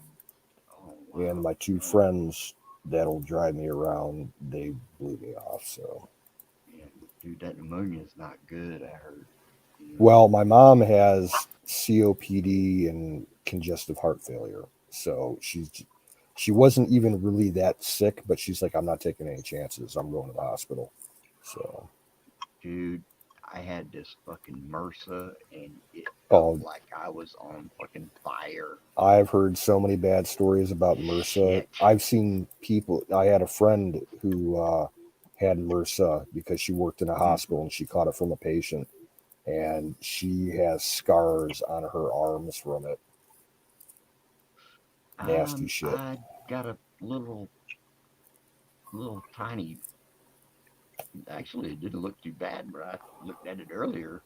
Oh, And wow. my 2 friends that'll drive me around, they blew me off. So, Yeah, dude, that pneumonia is not good. I heard. well, my mom has COPD and congestive heart failure. So she wasn't even really that sick, but she's like, I'm not taking any chances. I'm going to the hospital. So, Dude, I had this fucking MRSA, and it felt oh, like I was on fucking fire. I've heard so many bad stories about MRSA. Shit. I've seen people. I had a friend who had MRSA because she worked in a hospital and she caught it from a patient, and she has scars on her arms from it. Nasty shit. I got a little tiny. Actually, it didn't look too bad, but I looked at it earlier.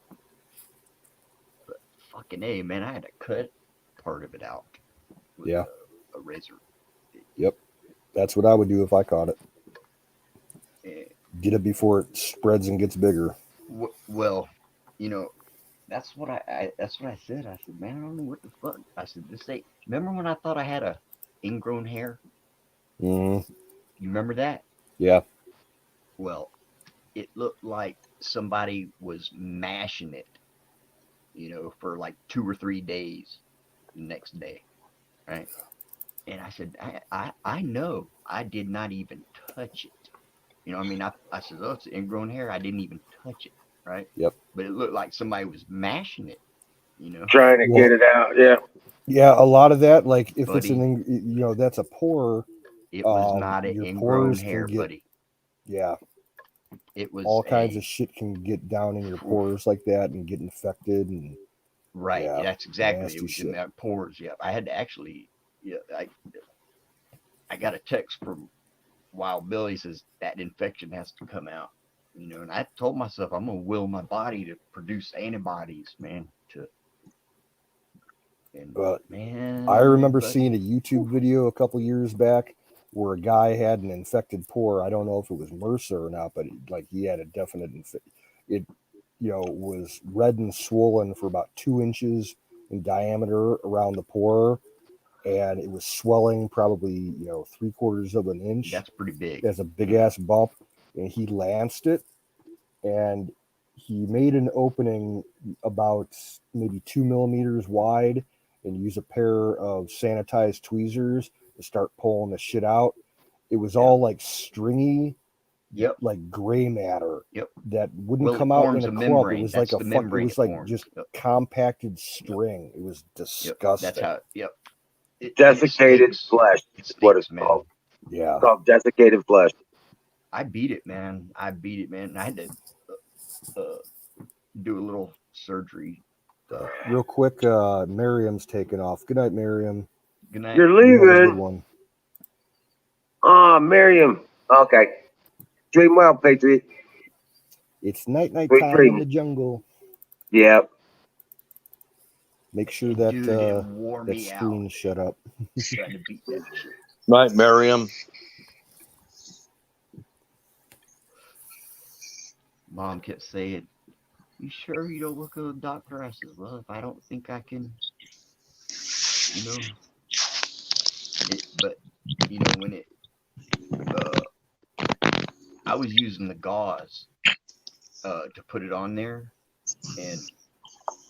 But fucking A, man, I had to cut part of it out with Yeah. a razor. Yep. That's what I would do if I caught it. It, Get it before it spreads and gets bigger. well, you know, that's what that's what I said. I said, man, I don't know what the fuck. I said, this ain't. Remember when I thought I had a ingrown hair? Mm, You remember that? yeah. Well, it looked like somebody was mashing it, for like 2 or 3 days the next day, right? And I said, I know I did not even touch it. I mean, I said, oh, it's ingrown hair. I didn't even touch it, right? Yep. But it looked like somebody was mashing it, Trying to get it out. Yeah. Yeah, a lot of that, like if it's buddy. that's a pore, It was not an your ingrown pores can hair, get, buddy. yeah, It was all kinds of shit can get down in your oof, pores like that and get infected, and right. yeah, That's exactly. It nasty was in shit. that pores. Yeah, I had to actually. Yeah, I got a text from Wild Billy says that infection has to come out. And I told myself I'm gonna will my body to produce antibodies, man. And I remember buddy, seeing a YouTube video a couple years back where a guy had an infected pore. I don't know if it was MRSA or not, but he had a definite it was red and swollen for about 2 inches in diameter around the pore, and it was swelling probably 3/4 of an inch. that's pretty big. As a big ass bump, and he lanced it, and he made an opening about maybe 2 millimeters wide, and used a pair of sanitized tweezers to start pulling the shit out. It was all like stringy, Yep. like gray matter Yep. that wouldn't Well, come it out in forms a a clump. It membrane. was That's like the membrane it was it like forms. just Yep. compacted string. It was Yep. disgusting. That's how. Yep. It Desiccated stinks. flesh It is what it's stinks, man. called. Yeah. It's called desiccated flesh. I beat it, man. I had to do a little surgery. Real quick, Miriam's taking off. Good night, Miriam. Good night. You're You have a good leaving. one. Miriam. Okay. Dream well, Patriot. It's night Sweet time in dreams. the jungle. Yep. Make sure that Dude, it wore that me out. screen's shut up. Trying to beat that shit. Night, Miriam. Mom kept saying, "You sure you don't look at a doctor?" I said, "Well, if I don't think I can, But when it, I was using the gauze to put it on there, and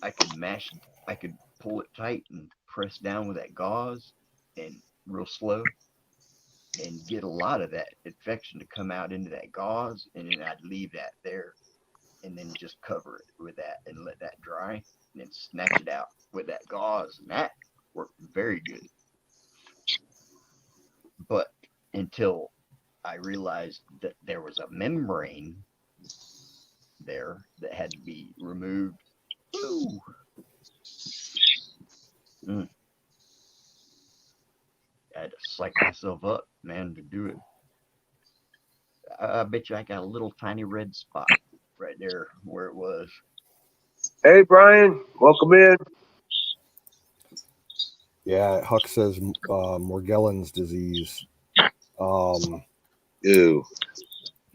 I could pull it tight and press down with that gauze, and real slow, and get a lot of that infection to come out into that gauze, and then I'd leave that there, and then just cover it with that and let that dry, and then snatch it out with that gauze, and that worked very good. But until I realized that there was a membrane there that had to be removed. Ooh. I had to psych myself up, man, to do it. I bet you I got a little tiny red spot right there where it was. Hey, Brian, welcome in. Yeah, Huck says Morgellons disease. Ew.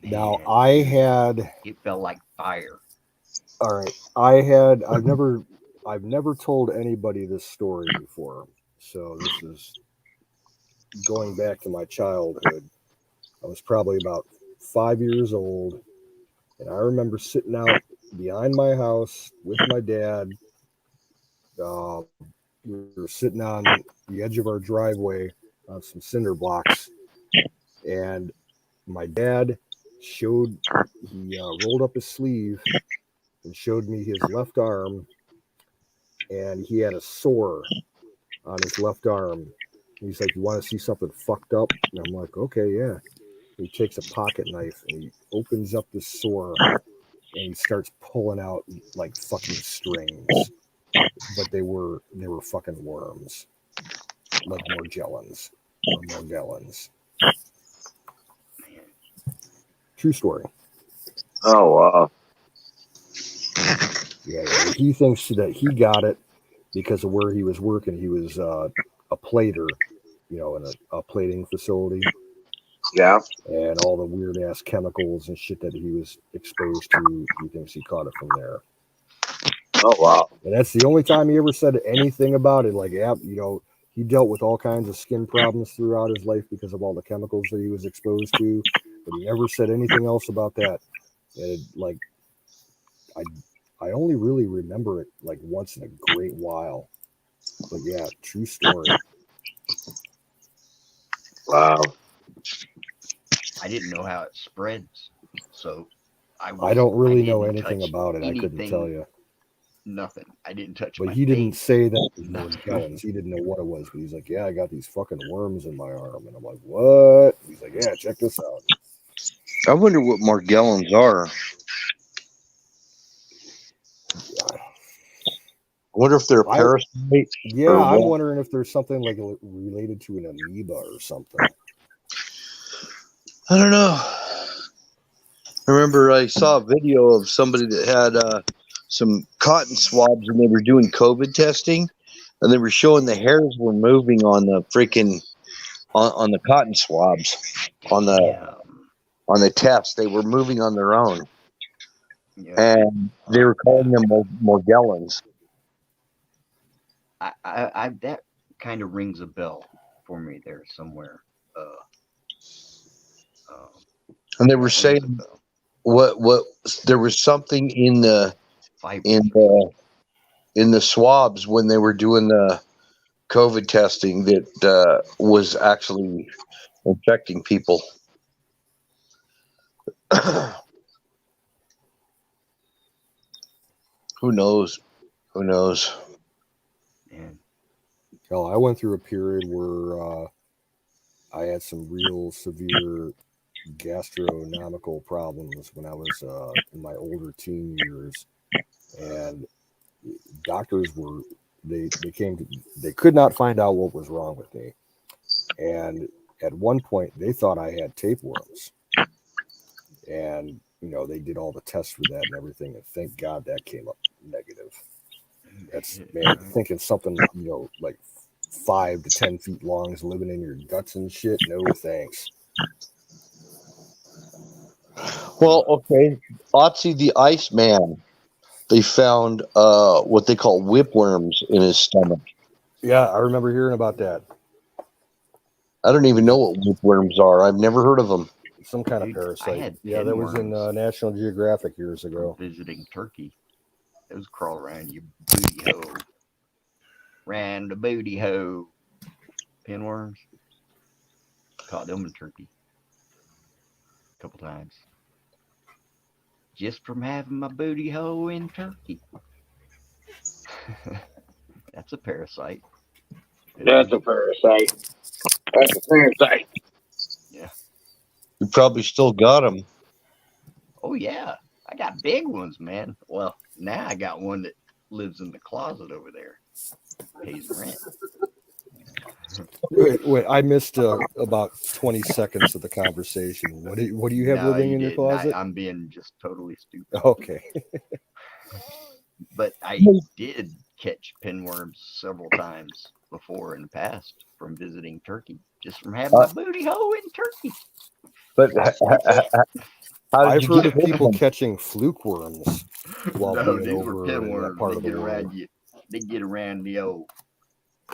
Now Man, I had. it felt like fire. All right, I've never told anybody this story before, so this is going back to my childhood. I was probably about 5 years old, and I remember sitting out behind my house with my dad. We were sitting on the edge of our driveway on some cinder blocks, and my dad rolled up his sleeve and showed me his left arm, and he had a sore on his left arm. He's like, "You want to see something fucked up?" And I'm like, "Okay, yeah." He takes a pocket knife and he opens up the sore and he starts pulling out like fucking strings, but they were fucking worms, like Morgellons or Morgellons. True story. Oh, wow. Yeah, he thinks that he got it because of where he was working. He was a plater, in a plating facility. Yeah. And all the weird ass chemicals and shit that he was exposed to, he thinks he caught it from there. Oh, wow. And that's the only time he ever said anything about it. Like, yeah, he dealt with all kinds of skin problems throughout his life because of all the chemicals that he was exposed to, but he never said anything else about that. And I only really remember it like once in a great while. But yeah, true story. Wow. I didn't know how it spreads, so I don't really know didn't anything touch about it. I couldn't anything, tell you. Nothing. I didn't touch But my he didn't face. say that it was Morgellons. He didn't know what it was. But he's like, "Yeah, I got these fucking worms in my arm." And I'm like, "What?" He's like, "Yeah, check this out." I wonder what Morgellons are. I wonder if they're a parasite. Yeah, I'm wondering if there's something like related to an amoeba or something. I don't know. I remember I saw a video of somebody that had some cotton swabs and they were doing COVID testing, and they were showing the hairs were moving on the freaking on the cotton swabs on the test. They were moving on their own, and they were calling them Morgellons. I that kind of rings a bell for me there somewhere. And they were saying what there was something in the swabs when they were doing the COVID testing that was actually infecting people. Who knows? Who knows? Hell, I went through a period where I had some real severe gastronomical problems when I was in my older teen years, and doctors they could not find out what was wrong with me, and at one point they thought I had tapeworms, and they did all the tests for that and everything, and thank God that came up negative. That's, man, thinking something like 5 to 10 feet long is living in your guts and shit. No thanks. Well, okay, Otzi the Iceman, they found what they call whipworms in his stomach. Yeah, I remember hearing about that. I don't even know what loopworms are. I've never heard of them. Some kind of Dude, I parasite. had Yeah, that was in pinworms National Geographic years ago. visiting Turkey. Those crawl around your booty hole. Ran the booty hole. Pinworms. Caught them in Turkey a couple times. Just from having my booty hole in Turkey. That's a parasite. That's a parasite. That's a parasite. Yeah. You probably still got them. Oh yeah. I got big ones, man. Well, now I got one that lives in the closet over there. Pays rent. Wait, I missed about 20 seconds of the conversation. What do you have No, living you in your didn't. closet? I'm being just totally stupid. Okay. But I did catch pinworms several times before in the past from visiting Turkey, just from having my booty hole in Turkey. But That's it. how did I've you heard get of rid of people them? catching fluke worms while No, being these were over in that pinworms. part They of the get world. around you. They get around the old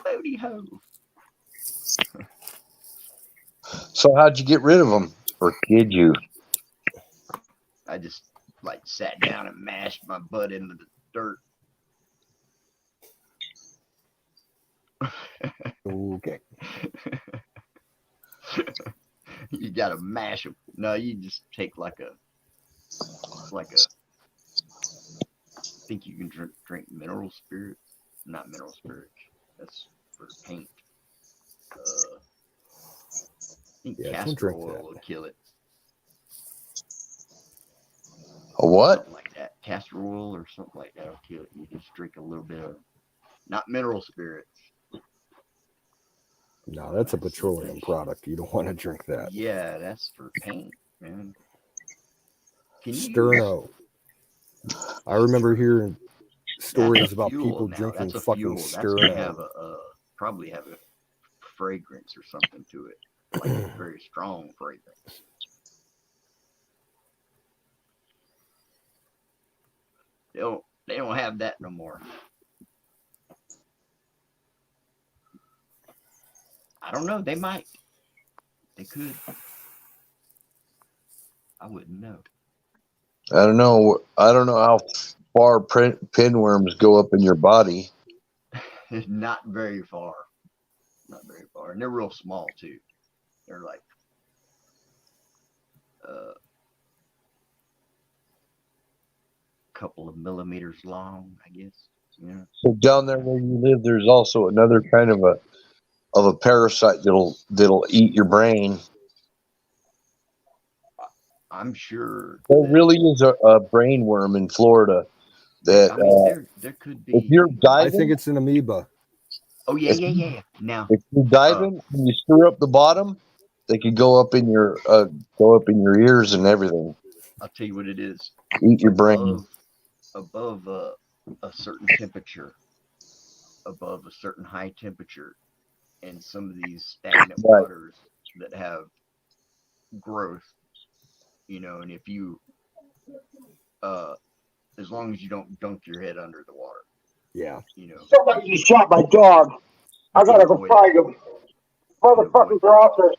booty hole. So how'd you get rid of them? Or did you? I just like sat down and mashed my butt into the dirt. Okay. You gotta mash them. No, you just take like a. I think you can drink mineral spirits. Not mineral spirits. That's for paint. I think Yeah, don't castor drink oil that. will kill it. A what? Something like that. Castor oil or something like that will kill it. You just drink a little bit of, not mineral spirits. No, that's a petroleum product. You don't want to drink that. Yeah, that's for paint, man. Can you Sterno. I remember hearing stories about fuel people now. drinking That's a fucking fuel. That's gonna have Sterno. probably have a fragrance or something to it, like a very strong fragrance. They don't have that no more. I don't know. They might. They could. I wouldn't know. I don't know. I don't know how far pinworms go up in your body. Not very far. Not very far. And they're real small too. They're like a couple of millimeters long, I guess. Yeah. So down there where you live, there's also another kind of a parasite that'll eat your brain. I'm sure. There really is a brain worm in Florida that I mean, there could be. if you're diving, I think it's an amoeba. Oh yeah. Now, if you're diving and you stir up the bottom, they could go up in your ears and everything. I'll tell you what it is. Eat your brain. Above a certain temperature, above a certain high temperature, and some of these stagnant waters that have growth, and if you, as long as you don't dunk your head under the water. Yeah. Somebody just shot my dog. I gotta go find him. Motherfuckers are out there.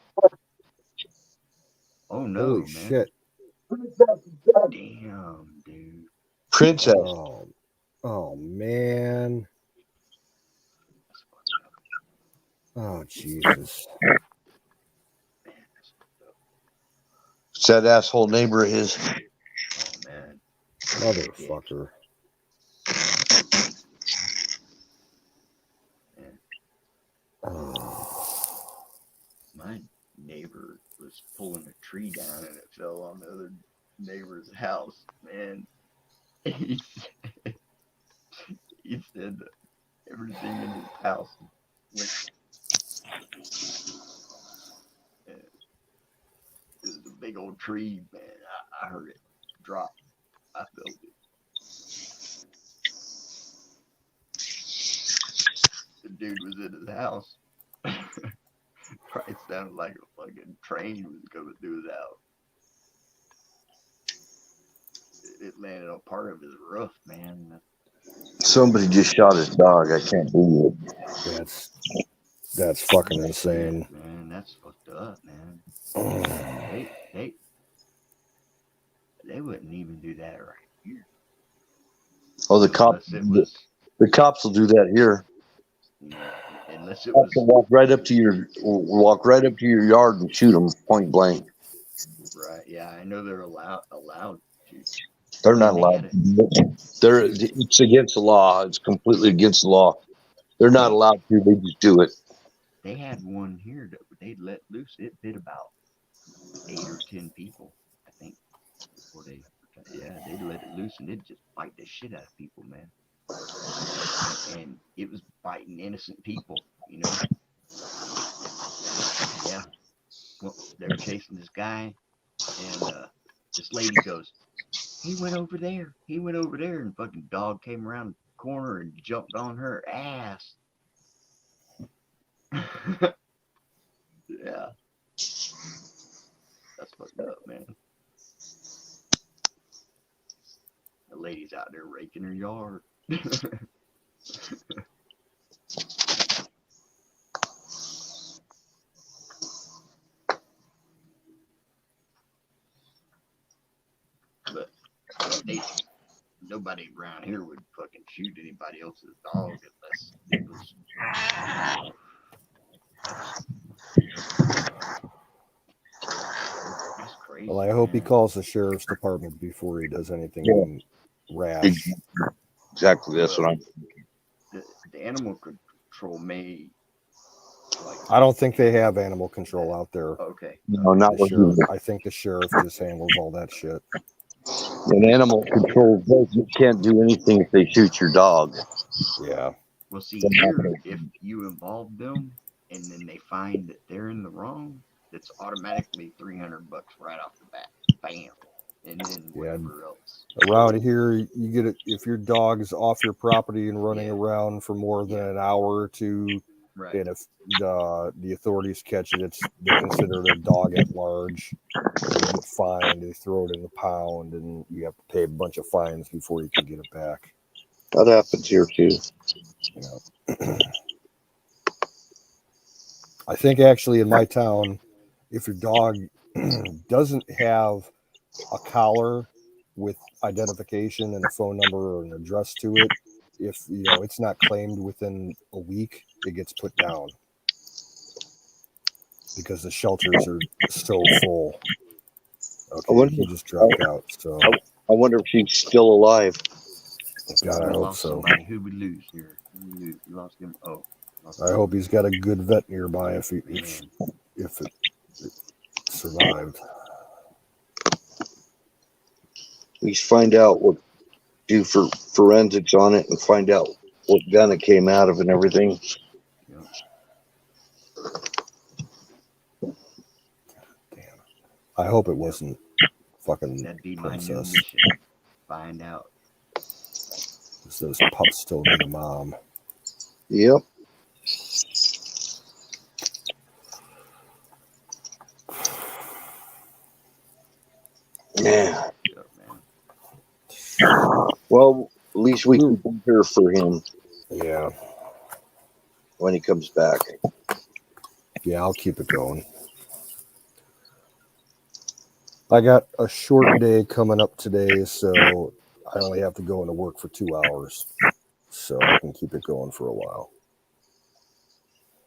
Oh no, Holy man. shit. Damn, dude. Princess. Oh man. Oh Jesus. It's that asshole neighbor of his. Oh man. Motherfucker. Oh. My neighbor was pulling a tree down and it fell on the other neighbor's house, man. He said that everything in his house went. It was a big old tree, man. I heard it drop. I felt it. The dude was in his house. Probably sounded like a fucking train was coming through his house. It landed on part of his roof, man. Somebody just shot his dog. I can't believe it. That's fucking That's weird, insane. man. That's fucked up, man. Oh, They wouldn't even do that right here. Oh, the cops. Unless it was, The cops will do that here. you know, unless it Cops was will walk right up to your yard and shoot them point blank. right. Yeah, I know they're allowed to. They're I not mean, they allowed. had it. It's against the law. It's completely against the law. They're not allowed to. They just do it. They had one here that they'd let loose. It bit about 8 or 10 people, I think, before they let it loose and they'd just bite the shit out of people, man. And it was biting innocent people, you know. Yeah. Well, they're chasing this guy, and this lady goes, he went over there. He went over there, and fucking dog came around the corner and jumped on her ass. Yeah, that's fucked up, man. The lady's out there raking her yard. But nobody around here would fucking shoot anybody else's dog unless it was. That's crazy. well, I hope he man. calls the sheriff's department before he does anything rash. Exactly. That's what I'm. The animal control may. Like, I don't think they have animal control out there. okay. No, not The with sheriff, you. I think the sheriff just handles all that shit. An animal control can't do anything if they shoot your dog. Yeah. Well, see, here, if you involve them and then they find that they're in the wrong, it's automatically $300 right off the bat. Bam. And then whatever else. Around here, you get it if your dog's off your property and running around for more than an hour or two. Right. And if the authorities catch it, they consider it a dog at large. And you get fined. They throw it in the pound, and you have to pay a bunch of fines before you can get it back. That happens here too. You know. I think actually in my town, if your dog doesn't have a collar with identification and a phone number or an address to it, if it's not claimed within a week, it gets put down because the shelters are so full. Okay, he just dropped out. So I wonder if she's still alive. God, I We hope lost so. somebody. Who we lose here? We lost him. Oh. I hope he's got a good vet nearby if it survived. We find out what do for forensics on it and find out what gun it came out of and everything. Yeah. Damn. I hope it wasn't fucking That'd be my new Princess. mission. Find out. Because those pups still need a mom. Yep. Yeah. Well, at least we can be here for him. Yeah. When he comes back. Yeah, I'll keep it going. I got a short day coming up today, so I only have to go into work for 2 hours. So I can keep it going for a while.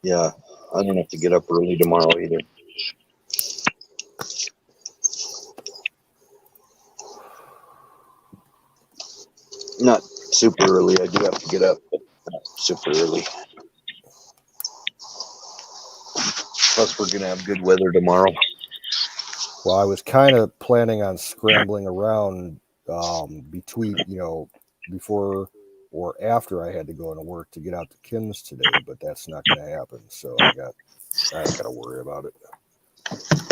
Yeah, I don't have to get up early tomorrow either. Not super early. I do have to get up, but not super early. Plus, we're going to have good weather tomorrow. Well, I was kind of planning on scrambling around between, before or after I had to go into work to get out to Kim's today, but that's not going to happen. So I ain't got to worry about it.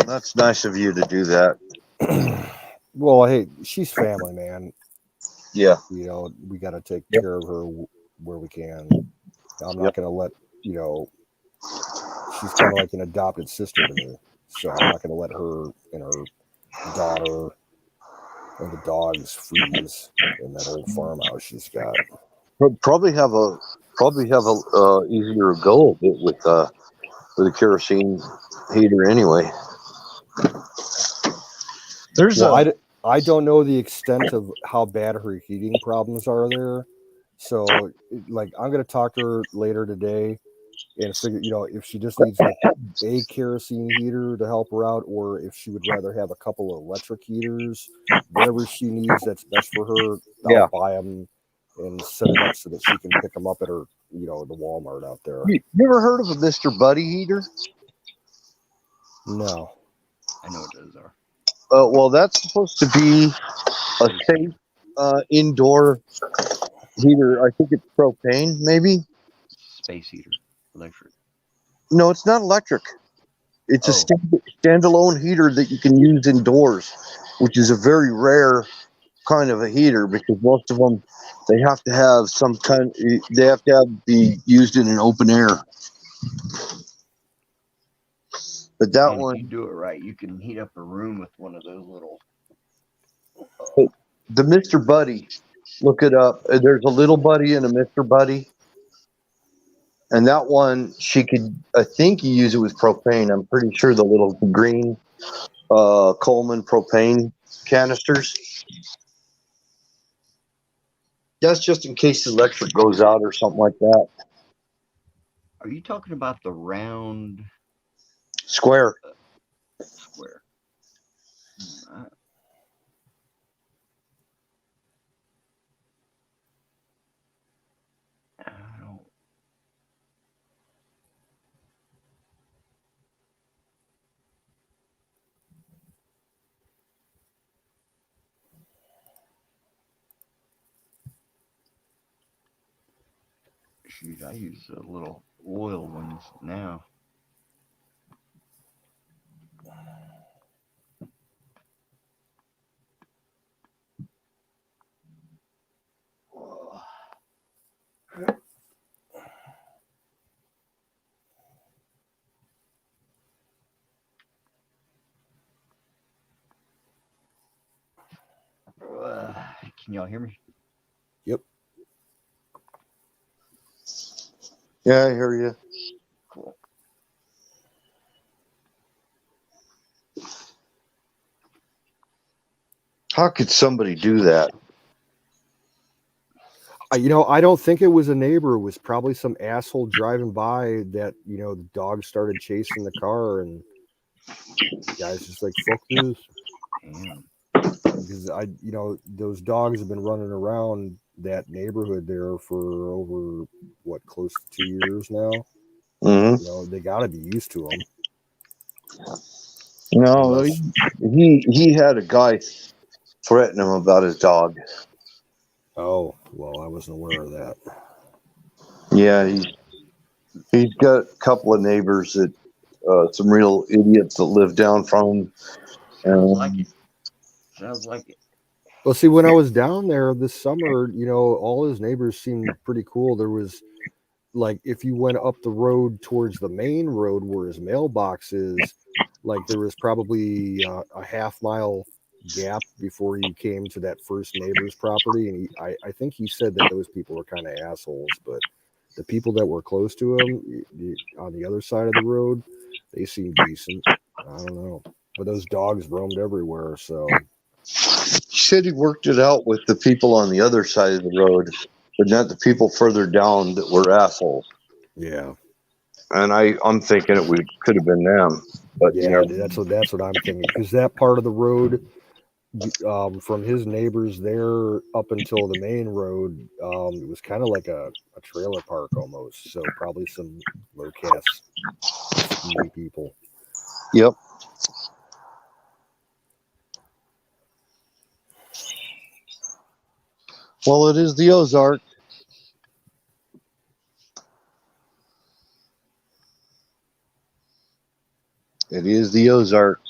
That's nice of you to do that. Well, hey, she's family, man. Yeah. We got to take care of her where we can. I'm not going to let, she's kind of like an adopted sister to me. So I'm not going to let her and her daughter and the dogs freeze in that old farmhouse she's got. Probably have a easier go of it with with a kerosene heater anyway. There's Well, a I don't know the extent of how bad her heating problems are there. So, like, I'm going to talk to her later today and figure, if she just needs like a kerosene heater to help her out, or if she would rather have a couple of electric heaters, whatever she needs that's best for her, yeah. I'll buy them and set it up so that she can pick them up at her, the Walmart out there. You ever heard of a Mr. Buddy heater? No. I know what those are. Well, that's supposed to be a safe indoor heater. I think it's propane, maybe. Space heater, electric. No, it's not electric. It's a Oh. standalone heater that you can use indoors, which is a very rare kind of a heater because most of them they have to have some kind. They have to be used in an open air. But that And if one, you do it right, you can heat up a room with one of those little. the Mr. Buddy, look it up. There's a little buddy and a Mr. Buddy. And that one, she could, I think you use it with propane. I'm pretty sure the little green Coleman propane canisters. That's just in case the electric goes out or something like that. Are you talking about the round Square. square? I don't. Shoot, I use the little oil ones now. Can y'all hear me? Yep. Yeah, I hear you. Cool. How could somebody do that? I don't think it was a neighbor. It was probably some asshole driving by that, the dog started chasing the car and the guy's just like, fuck this. Damn. Because those dogs have been running around that neighborhood there for over, close to 2 years now. Mm-hmm. They got to be used to them. No, Unless, he had a guy threaten him about his dog. oh, well, I wasn't aware of that. Yeah, he's got a couple of neighbors that some real idiots that live down from him. Sounds like it. Sounds like it. Well, see, when I was down there this summer, all his neighbors seemed pretty cool. There was, like, if you went up the road towards the main road where his mailbox is, like, there was probably a half-mile gap before you came to that first neighbor's property. And I think he said that those people were kind of assholes, but the people that were close to him on the other side of the road, they seemed decent. I don't know. But those dogs roamed everywhere, so... He said he worked it out with the people on the other side of the road, but not the people further down that were assholes. Yeah. And I'm thinking it could have been them, but yeah, that's what I'm thinking. Because that part of the road, from his neighbors there up until the main road, it was kind of like a trailer park almost. So probably some low-caste skeevy people. Yep. Well, it is the Ozark. It is the Ozarks.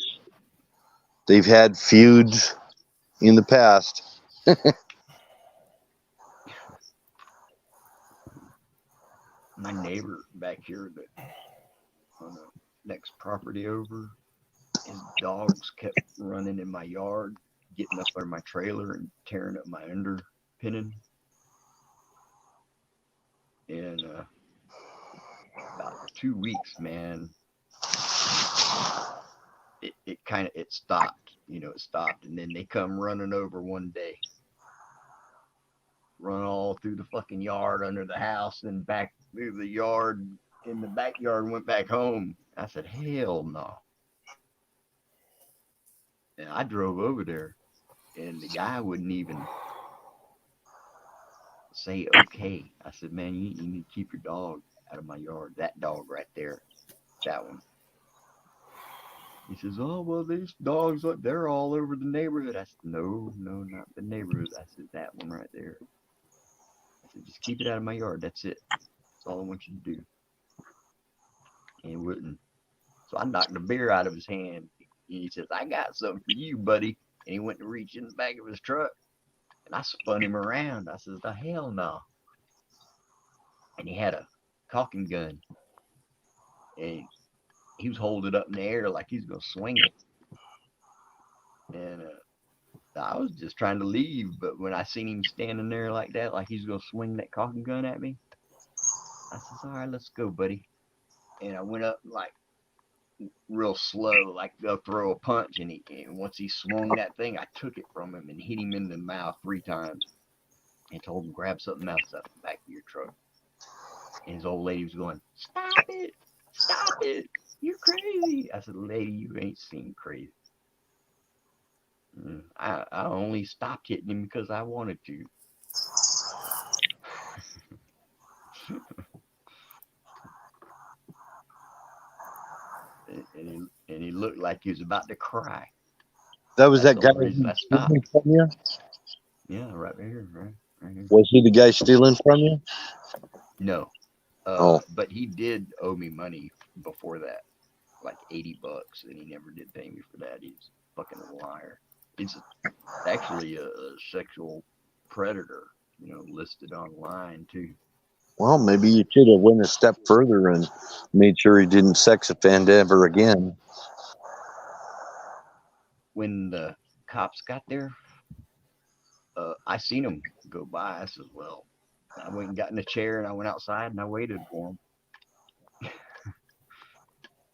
They've had feuds in the past. My neighbor back here that on the next property over, his dogs kept running in my yard, getting up under my trailer and tearing up my underpinning. And about about 2 weeks, man, it stopped. It stopped, and then they come running over one day, run all through the fucking yard under the house, and back through the yard in the backyard, and went back home. I said, hell no. And I drove over there, and the guy wouldn't even say okay. I said, man, you need to keep your dog out of my yard. That dog right there, that one. He says, oh, well, these dogs, they're all over the neighborhood. I said, no, not the neighborhood. I said, that one right there. I said, just keep it out of my yard. That's it. That's all I want you to do. And he wouldn't. So I knocked the beer out of his hand. And he says, I got something for you, buddy. And he went to reach in the back of his truck. And I spun him around. I says, the hell no. And he had a caulking gun. And he was holding it up in the air like he's going to swing it. And I was just trying to leave. But when I seen him standing there like that, like he's going to swing that caulking gun at me, I says, all right, let's go, buddy. And I went up like real slow, like they'll throw a punch. And once he swung that thing, I took it from him and hit him in the mouth 3 times. And told him, grab something else out the back of your truck. And his old lady was going, stop it, you're crazy. I said, lady, you ain't seen crazy. I only stopped hitting him because I wanted to. and he looked like he was about to cry. That was That's that the guy only reason I stealing stopped. from you? Yeah, right here, right here. Was he the guy stealing from you? No. Oh. But he did owe me money before that, like $80, and he never did pay me for that. He's fucking a liar. He's actually a sexual predator, listed online too. Well, maybe you should have went a step further and made sure he didn't sex offend ever again. When the cops got there, I seen him go by. I said, well, I went and got in a chair and I went outside and I waited for him.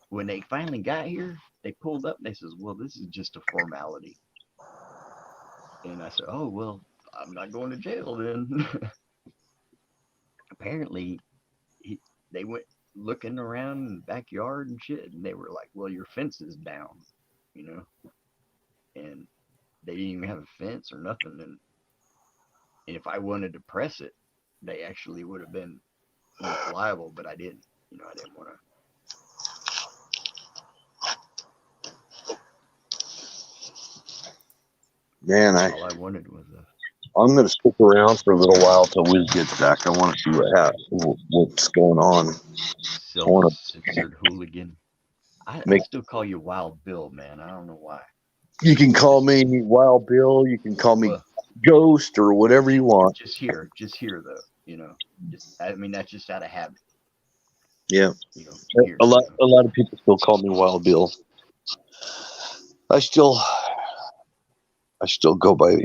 When they finally got here, they pulled up and they says, well, this is just a formality. And I said, oh, well, I'm not going to jail then. Apparently, they went looking around in the backyard and shit, and they were like, well, your fence is down, and they didn't even have a fence or nothing. And if I wanted to press it, they actually would have been liable, but I didn't. I didn't want to. Man, all I wanted was I'm going to stick around for a little while till Wiz gets back. I want to see what's going on. self-censored hooligan. I still call you Wild Bill, man. I don't know why. You can call me Wild Bill. You can call me Ghost or whatever you want. Just here though. That's just out of habit. Yeah. Here, a lot of people still call me Wild Bill. I still go by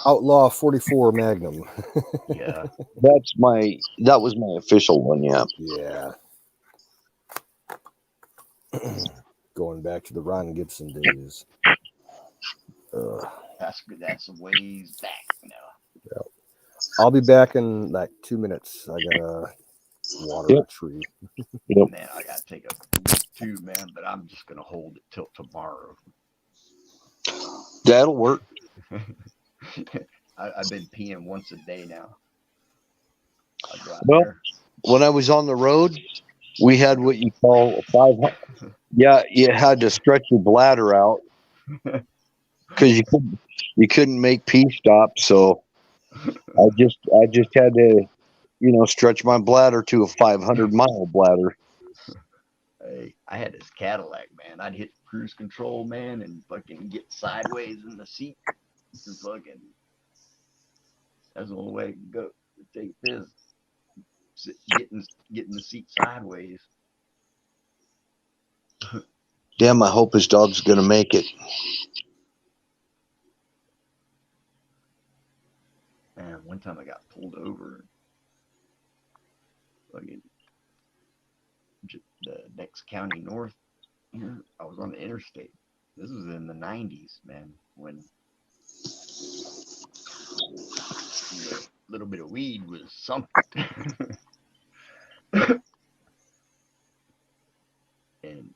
Outlaw 44 Magnum. Yeah. That was my official one, yeah. Yeah. Going back to the Ron Gibson days. That's a ways back now. Yeah. I'll be back in like 2 minutes. I gotta water a tree. Man, I gotta take a poop too, man, but I'm just gonna hold it till tomorrow. That'll work. I've been peeing once a day now. Well, when I was on the road, we had what you call a 500. Yeah, you had to stretch your bladder out because you couldn't make pee stop. So I just had to, stretch my bladder to a 500-mile bladder. Hey, I had this Cadillac, man. I'd hit cruise control, man, and fucking get sideways in the seat. That's the only way to go. Take this, getting the seat sideways. Damn, I hope his dog's gonna make it. Man, one time I got pulled over. Fucking the next county north here. I was on the interstate. This was in the 90s, man, when a little bit of weed was something. And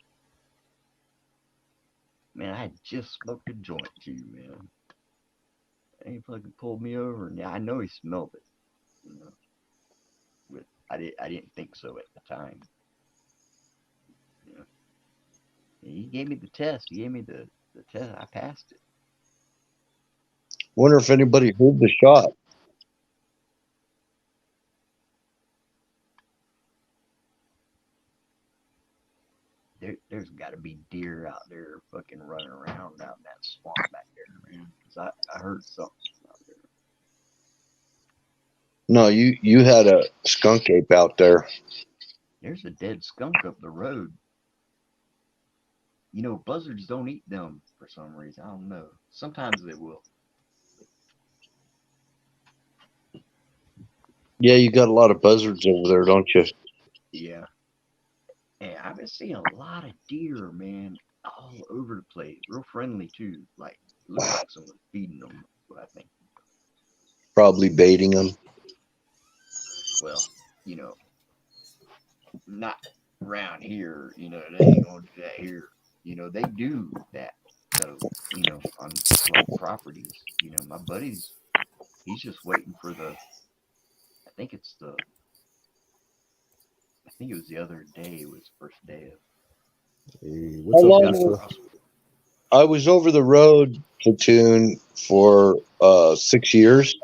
man, I had just smoked a joint too, man. And he fucking pulled me over, and I know he smelled it, you know. But I didn't think so at the time. You know, he gave me the test. He gave me the test. I passed it. Wonder if anybody heard the shot. There's got to be deer out there fucking running around out in that swamp back there, man. 'Cause I heard something out there. No, you had a skunk ape out there. There's a dead skunk up the road. You know, buzzards don't eat them for some reason. I don't know. Sometimes they will. Yeah, you got a lot of buzzards over there, don't you? Yeah. And I've been seeing a lot of deer, man, all over the place. Real friendly too. Like, it looks like someone's feeding them. That's what I think. Probably baiting them. Well, you know, not around here. You know, they ain't gonna do that here. You know, they do that though. You know, on like properties. You know, my buddy's he's just waiting for the. I think it's the. I think it was the other day. It was the first day of. Hey, How what's up, long Lisa? I was over the road platoon for 6 years,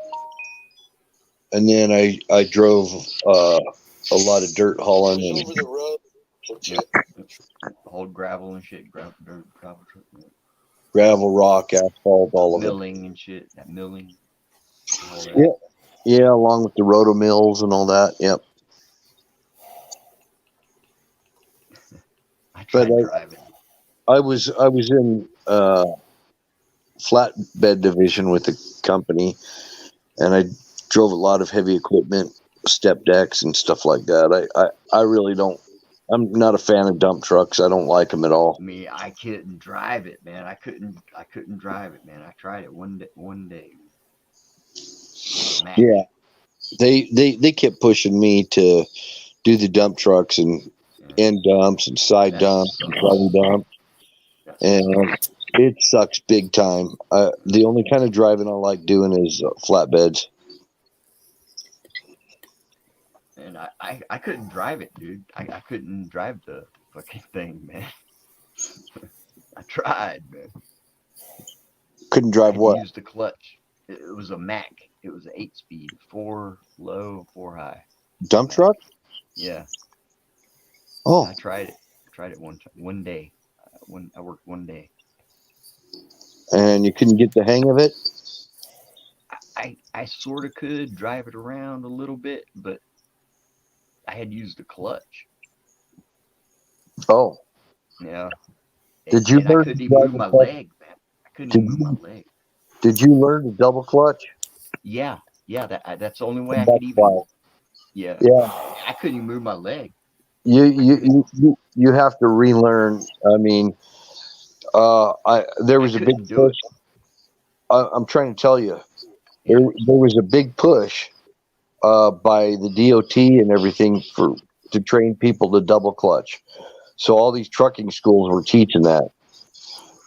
and then I drove a lot of dirt hauling and Over the road. Yeah. Hauled gravel and shit. Gravel, dirt, gravel truck. Yeah. gravel, rock, asphalt, all of it. Milling and shit. That milling. All that. Yeah, yeah, along with the roto mills and all that. Yep. I But tried driving. I was in flatbed division with the company, and I drove a lot of heavy equipment, step decks, and stuff like that. I really don't. I'm not a fan of dump trucks. I don't like them at all. Me, I couldn't drive it, man. I couldn't drive it, man. I tried it one day. Mac. Yeah, they kept pushing me to do the dump trucks and end dumps and side That dumps and sucks. front dumps, That and sucks. it sucks big time. The only kind of driving I like doing is flatbeds. And I couldn't drive it, dude. I couldn't drive the fucking thing, man. I tried, man. Couldn't I drive had what? to use the clutch. It was a Mac. It was an 8-speed, 4 low, 4 high. Dump Mac. truck? Yeah. Oh, I tried it. I tried it one day. I worked one day. and you couldn't get the hang of it? I sort of could drive it around a little bit, but I had used the clutch. Oh, Yeah. did you And I learn couldn't to even drive move a my clutch? leg, man. I couldn't Did even move my you leg. did you learn to double clutch? Yeah. That's the only way I That's could even. why. Yeah. Yeah, I couldn't even move my leg. you have to relearn. I mean, there I was a big couldn't do push. it. I'm trying to tell you, Yeah. there was a big push by the DOT and everything to train people to double clutch. So all these trucking schools were teaching that,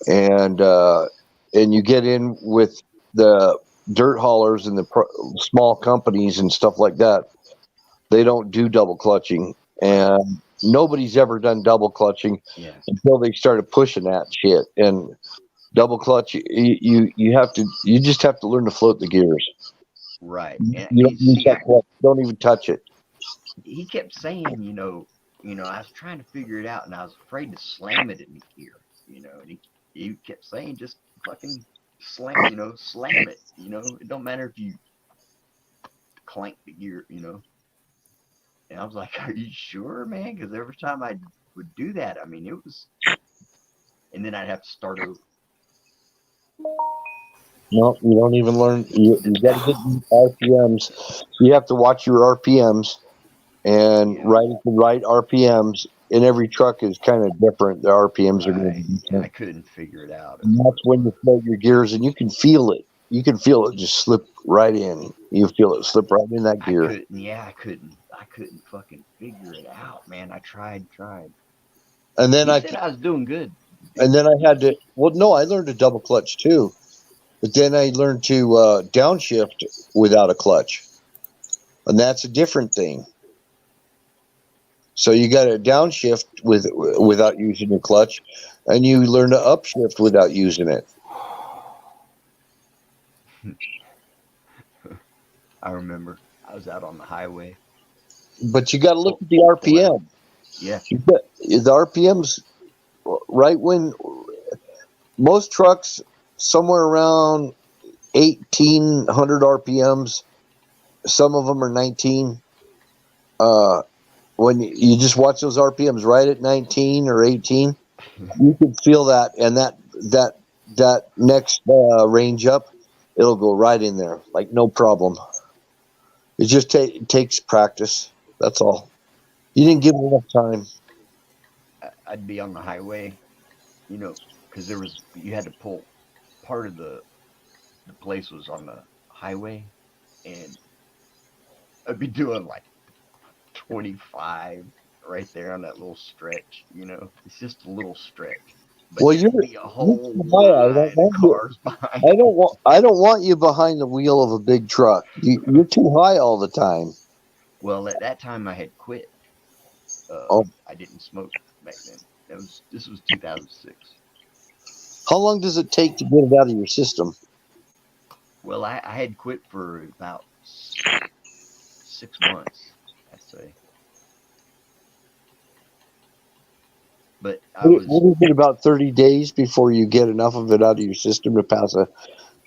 and you get in with the dirt haulers and the small companies and stuff like that. They don't do double clutching, and nobody's ever done double clutching Yeah. until they started pushing that shit. And double clutch, you just have to learn to float the gears. Right. And You don't use that clutch. Don't even touch it. he kept saying, I was trying to figure it out, and I was afraid to slam it in the gear, and he kept saying, just fucking slam it, it don't matter if you clank the gear. And I was like, are you sure, man? Because every time I would do that, I mean, it was, and then I'd have to start over. No, you don't even learn. You got to get RPMs. You have to watch your RPMs and Yeah. ride at the right RPMs, and every truck is kind of different. The RPMs are going to Right. be Yeah, different. I couldn't figure it out. And that's when you float your gears, and you can feel it. You can feel it just slip right in. You feel it slip right in that I gear. couldn't. Yeah, I couldn't fucking figure it out, man. I tried. And then He said I was doing good. I had to. Well, no, I learned to double clutch too, but then I learned to downshift without a clutch, and that's a different thing. So you got to downshift without using your clutch, and you learn to upshift without using it. I remember I was out on the highway. But you got to look at the Pull out. RPM. Yeah. The RPMs, right when most trucks somewhere around 1,800 RPMs. Some of them are 19. When you just watch those RPMs right at 19 or 18, you can feel that, and that next range up, it'll go right in there like no problem. It just takes practice. That's all. You didn't give it enough time. I'd be on the highway, because you had to pull. Part of the place was on the highway, and I'd be doing like 25 right there on that little stretch. It's just a little stretch, but Well, there'd be a whole line of cars behind. I don't want you behind the wheel of a big truck. You're too high all the time. Well, at that time I had quit. Oh. I didn't smoke back then. This was 2006. How long does it take to get it out of your system? Well, I had quit for about 6 months, I'd say. But What is it, about 30 days before you get enough of it out of your system to pass a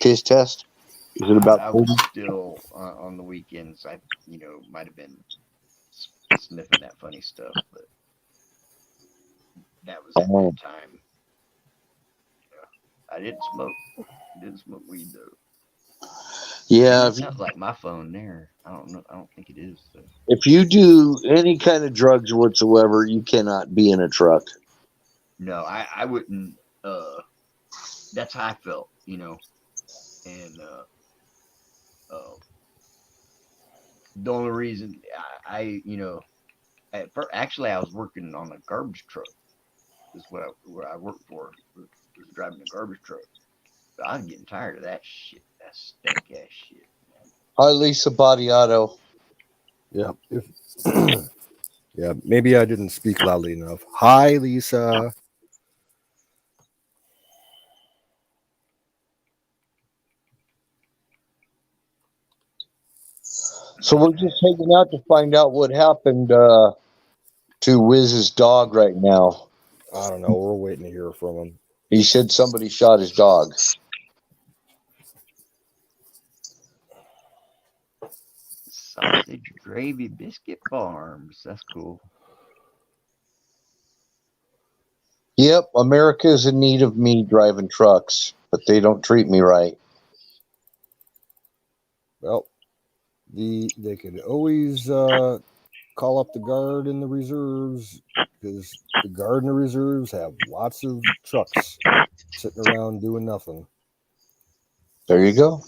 piss test? Is it about I 30? was still on the weekends. I might have been sniffing that funny stuff, but that was at that time. I didn't smoke. Didn't smoke weed though. Yeah. It sounds like my phone there. I don't know. I don't think it is though. If you do any kind of drugs whatsoever, you cannot be in a truck. No, I wouldn't. That's how I felt, and the only reason actually I was working on a garbage truck. Is what I worked for. Was driving a garbage truck. But I was getting tired of that shit. That stank ass shit. Hi, Lisa Badiato. Yeah. Yeah, maybe I didn't speak loudly enough. Hi, Lisa. So we're just hanging out to find out what happened to Wiz's dog right now. I don't know. We're waiting to hear from him. He said somebody shot his dog. Sausage Gravy Biscuit Farms. That's cool. Yep, America is in need of me driving trucks, but they don't treat me right. Well, they could always call up the guard and the reserves, because the guard and the reserves have lots of trucks sitting around doing nothing. There you go.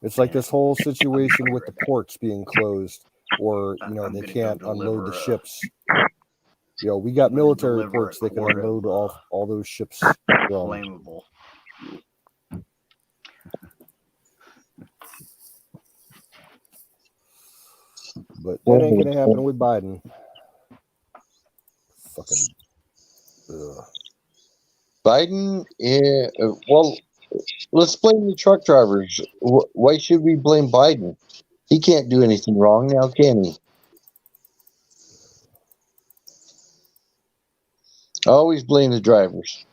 It's like this whole situation with the ports being closed, or they can't unload the ships. We got military ports they can unload all those ships from. Flammable. But that ain't gonna happen with Biden. Fucking Biden. Yeah. Well, let's blame the truck drivers. Why should we blame Biden? He can't do anything wrong now, can he? I always blame the drivers.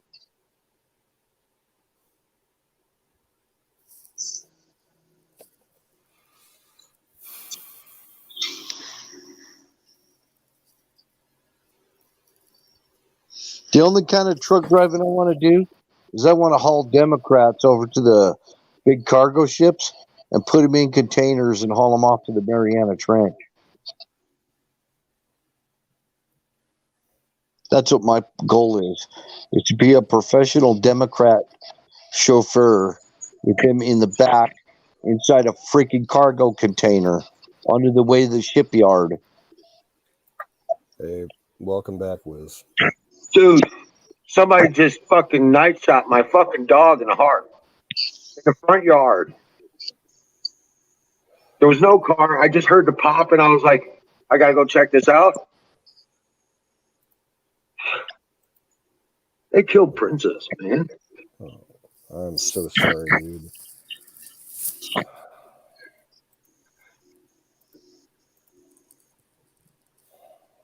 The only kind of truck driving I want to do is I want to haul Democrats over to the big cargo ships and put them in containers and haul them off to the Mariana Trench. That's what my goal is to be a professional Democrat chauffeur with them in the back inside a freaking cargo container on the way to the shipyard. Hey, welcome back, Wiz. Dude, somebody just fucking knife shot my fucking dog in the heart in the front yard. There was no car. I just heard the pop, and I was like, I gotta go check this out. They killed Princess, man. Oh, I'm so sorry, dude.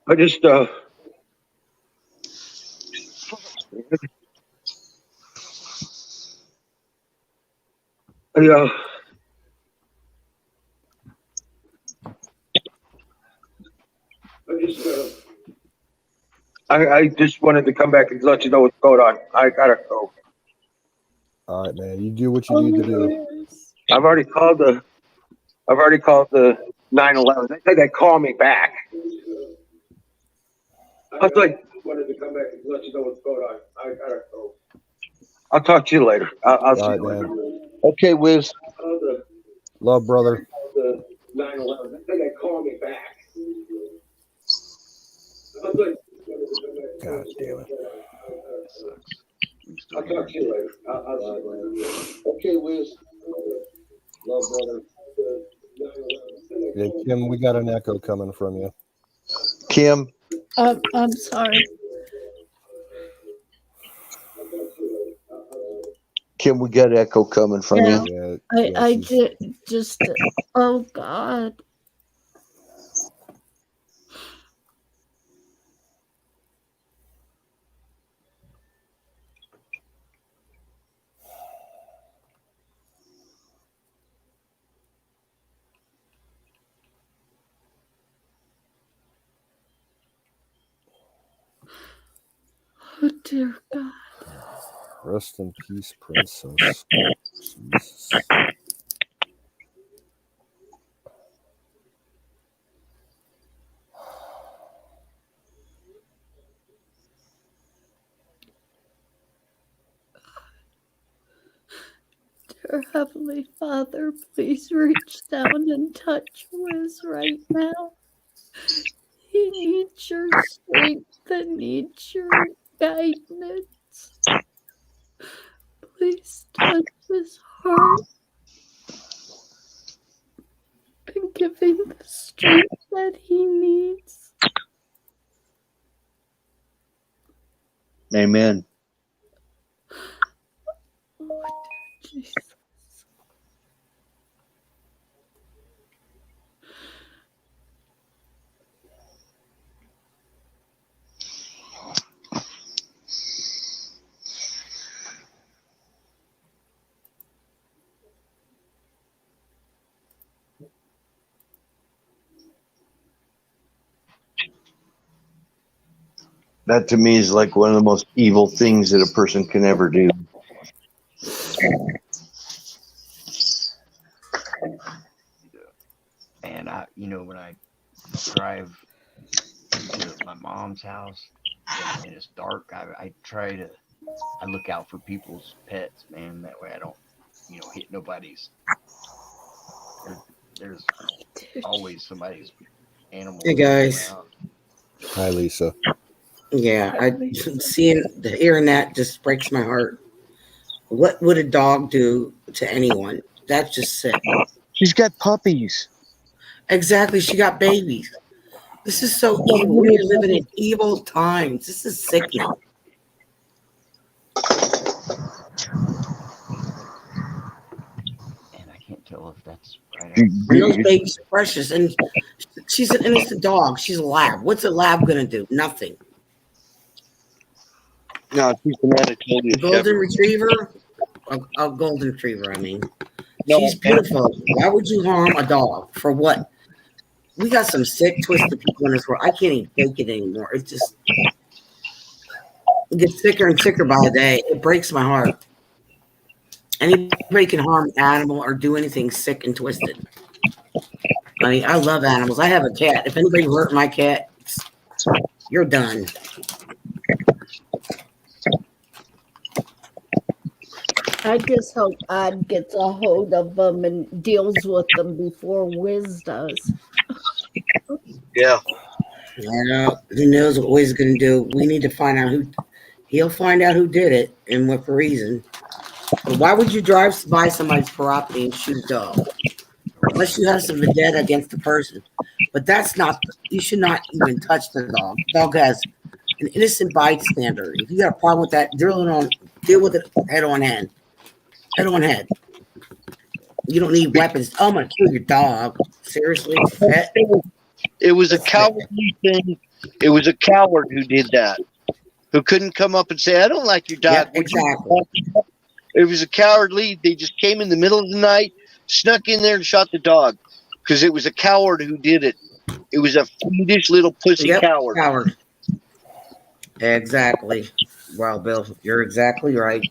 I just, I just wanted to come back and let you know what's going on. I gotta go. All right, man. You do what you need to do. I've already called the 911. They said they'd call me back. I was like, wanted to come back and let you know what's going on. I gotta go. I'll talk to you later. I'll see All you right, later. man. Okay, Wiz. Love, brother. The 911. They said they'd call me back. I was like, God damn it. I'll talk to you later. I'll see you later. Okay, Wiz. Love, brother. Hey, Kim, we got an echo coming from you. Kim, I'm sorry. Kim, we got echo coming from Yeah. you. I she's- did just. Oh God. Oh dear God. Rest in peace, Princess. Jesus. Dear Heavenly Father, please reach down and touch Wiz right now. He needs your strength and needs your guidance. Please touch his heart and give him the strength that he needs. Amen. Oh, dear Jesus. That to me is like one of the most evil things that a person can ever do. And when I drive to my mom's house and it's dark, I look out for people's pets, man. That way I don't, hit nobody's. There's always somebody's animal. Hey, guys. around. Hi, Lisa. Yeah, hearing that just breaks my heart. What would a dog do to anyone? That's just sick. She's got puppies. Exactly, she got babies. This is so evil. We are living in evil times. This is sickening. And I can't tell if that's right. And those babies are precious, and she's an innocent dog. She's a lab. What's a lab gonna do? Nothing. No, she's an Anatolia A golden Shepherd. retriever. A golden retriever. I mean, No, she's beautiful. Why would you harm a dog? For what? We got some sick, twisted people in this world. I can't even take it anymore. It just gets sicker and sicker by the day. It breaks my heart. Anybody can harm an animal or do anything sick and twisted. I mean, I love animals. I have a cat. If anybody hurt my cat, you're done. I just hope Odd gets a hold of them and deals with them before Wiz does. Yeah. Who knows what Wiz is going to do? We need to find out who. He'll find out who did it and what reason. But why would you drive by somebody's property and shoot a dog? Unless you have some vendetta against the person. But that's not. You should not even touch the dog. The dog has an innocent bystander. If you got a problem with that, deal with it head on head. Head on head. You don't need weapons. Oh, I'm gonna kill your dog. Seriously? Pet? It was a cowardly thing. It was a coward who did that. Who couldn't come up and say, "I don't like your dog." Yeah, exactly. It was a cowardly. They just came in the middle of the night, snuck in there and shot the dog because it was a coward who did it. It was a fiendish little pussy coward. Coward. Exactly. Well, Bill, you're exactly right.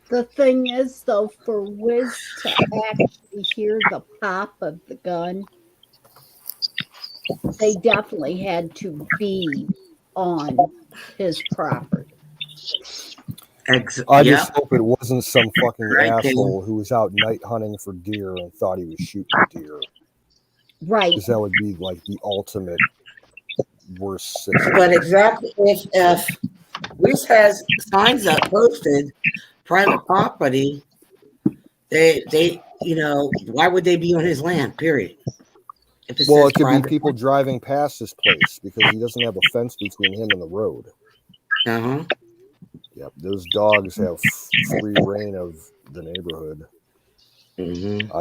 The thing is, though, for Wiz to actually hear the pop of the gun, they definitely had to be on his property. I just hope it wasn't some fucking Right, asshole who was out night hunting for deer and thought he was shooting deer. Right. Because that would be like the ultimate worst situation. But exactly, if Wiz has signs up posted, private property, they why would they be on his land? Period. If it Well, says it could private be people driving past this place because he doesn't have a fence between him and the road. Uh-huh. Yep, those dogs have free reign of the neighborhood. Mm-hmm.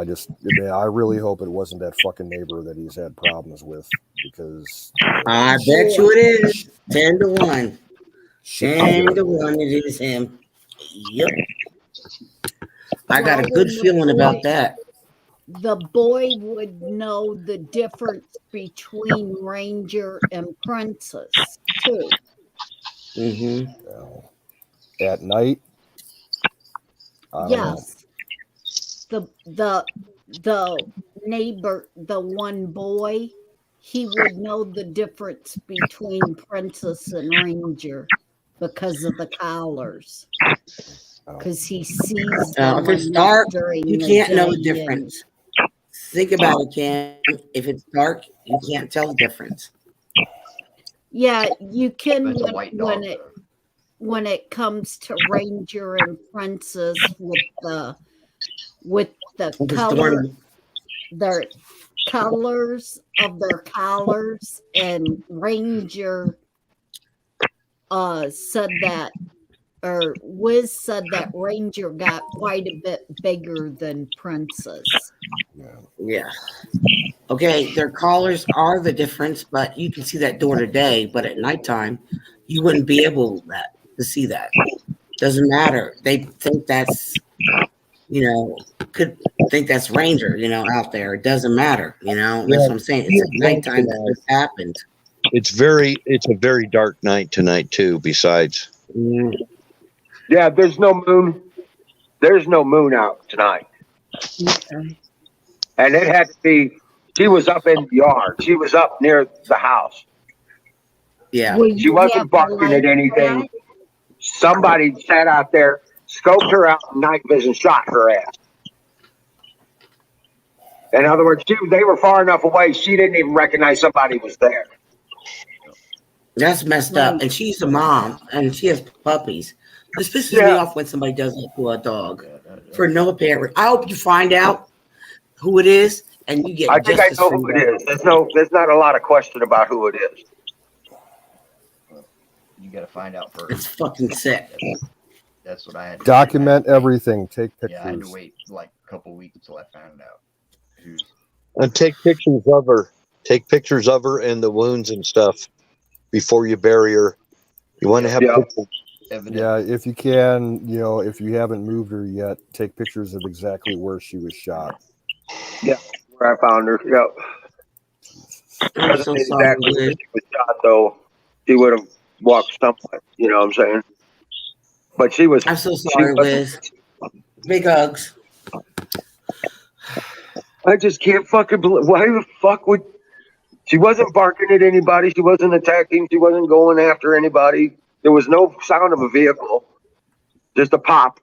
I really hope it wasn't that fucking neighbor that he's had problems with because I bet you it is 10-1. 10-1, it is him. Yep. I got a good feeling about that. The boy would know the difference between Ranger and Princess, too. Mm-hmm. At night. Yes. The neighbor, the one boy, he would know the difference between Princess and Ranger because of the collars. Because he sees them if it's dark, during you the can't know the day difference. Think about it, Ken. If it's dark, you can't tell the difference. Yeah, you can That's a white dog. when it comes to Ranger and Princess with the color, their colors of their collars, and Ranger said that, or Wiz said that Ranger got quite a bit bigger than Princess. Yeah. Okay, their collars are the difference, but you can see that during the day. But at nighttime, you wouldn't be able to see that. Doesn't matter. They think that's, could think that's Ranger, out there. It doesn't matter, That's what I'm saying. It's at nighttime that this happened. It's a very dark night tonight too. Besides, Yeah, there's no moon. There's no moon out tonight. Okay. And it had to be, she was up in the yard. She was up near the house. Yeah. She wasn't barking at anything. Somebody sat out there, scoped her out in night vision, shot her ass. In other words, they were far enough away, she didn't even recognize somebody was there. That's messed up. And she's a mom, and she has puppies. This pisses me off when somebody does that to a dog for no apparent. I hope you find out who it is, and you get. I think I know who it is. There's not a lot of question about who it is. You got to find out first. It's fucking sick. That's what I had to Document everything. Take pictures. Yeah, I had to wait like a couple weeks until I found out. and take pictures of her. Take pictures of her and the wounds and stuff before you bury her. You want to have pictures. Yeah, if you can, if you haven't moved her yet, take pictures of exactly where she was shot. Yeah, where I found her. Yep. I'm so sorry, exactly where Liz. she was shot, though. She would have walked somewhere. You know what I'm saying? But she was. I'm so sorry, Liz. Big hugs. I just can't fucking believe. Why the fuck would? She wasn't barking at anybody. She wasn't attacking. She wasn't going after anybody. There was no sound of a vehicle. just a pop.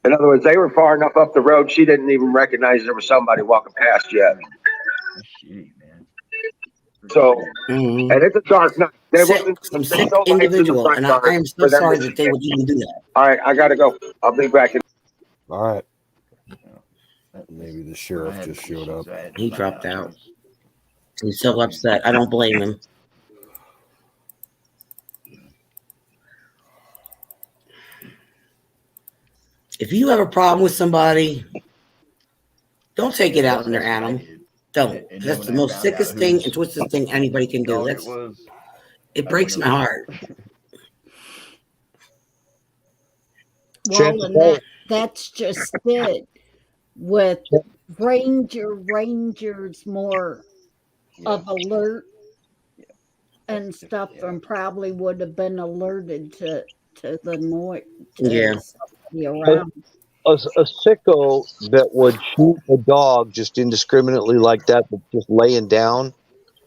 In other words, they were far enough up the road, she didn't even recognize there was somebody walking past yet. That's shitty, man. So, Mhm. and it's a dark night. There Sick, wasn't, some there's sick no lights in the individual, front and I yard am so for them sorry to that see they it. would even do that. All right, I gotta go. I'll be back in. All right. That- Maybe the I sheriff had just showed issues up. I had to He find dropped out. out. He's so upset. I don't blame him. If you have a problem with somebody, don't take it out on their That's what I animal. did. Don't. And then That's when the I most found out sickest thing whose and twistest thing anybody can do. dog it That's was, it I breaks went my over heart. Well, Chances and are- that's just it. With Rangers more Yeah. of alert and That's- stuff, yeah. and probably would have been alerted to the noise Yeah. to somebody around. a sicko that would shoot a dog just indiscriminately like that, but just laying down,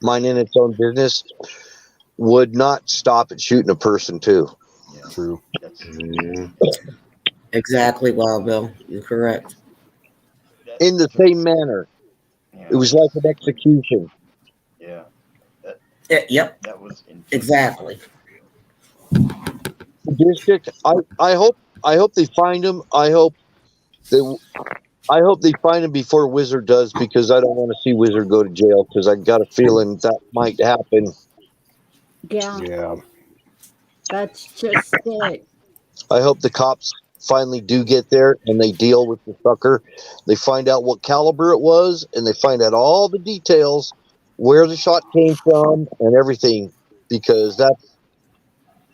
minding its own business, would not stop at shooting a person too. Yeah. True. That's Exactly, Wild Bill. You're correct. In the same manner, yeah, it was like an execution. yeah. Yep, That was intense. exactly. The district. I hope they find him. I hope they find him before Wizard does, because I don't want to see Wizard go to jail, because I got a feeling that might happen. Yeah, Yeah. that's just it. I hope the cops finally do get there and they deal with the sucker. They find out what caliber it was, and they find out all the details, where the shot came from and everything, because that's,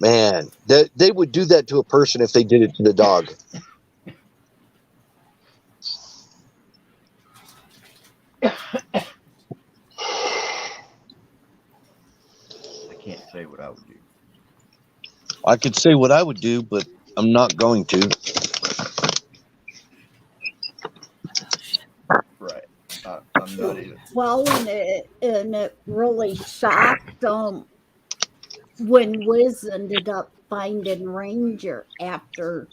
man, they would do that to a person if they did it to the dog. I can't say what I would do. I could say what I would do, but I'm not going to. Right. I'm not either. Well, and it really shocked them when Wiz ended up finding Ranger after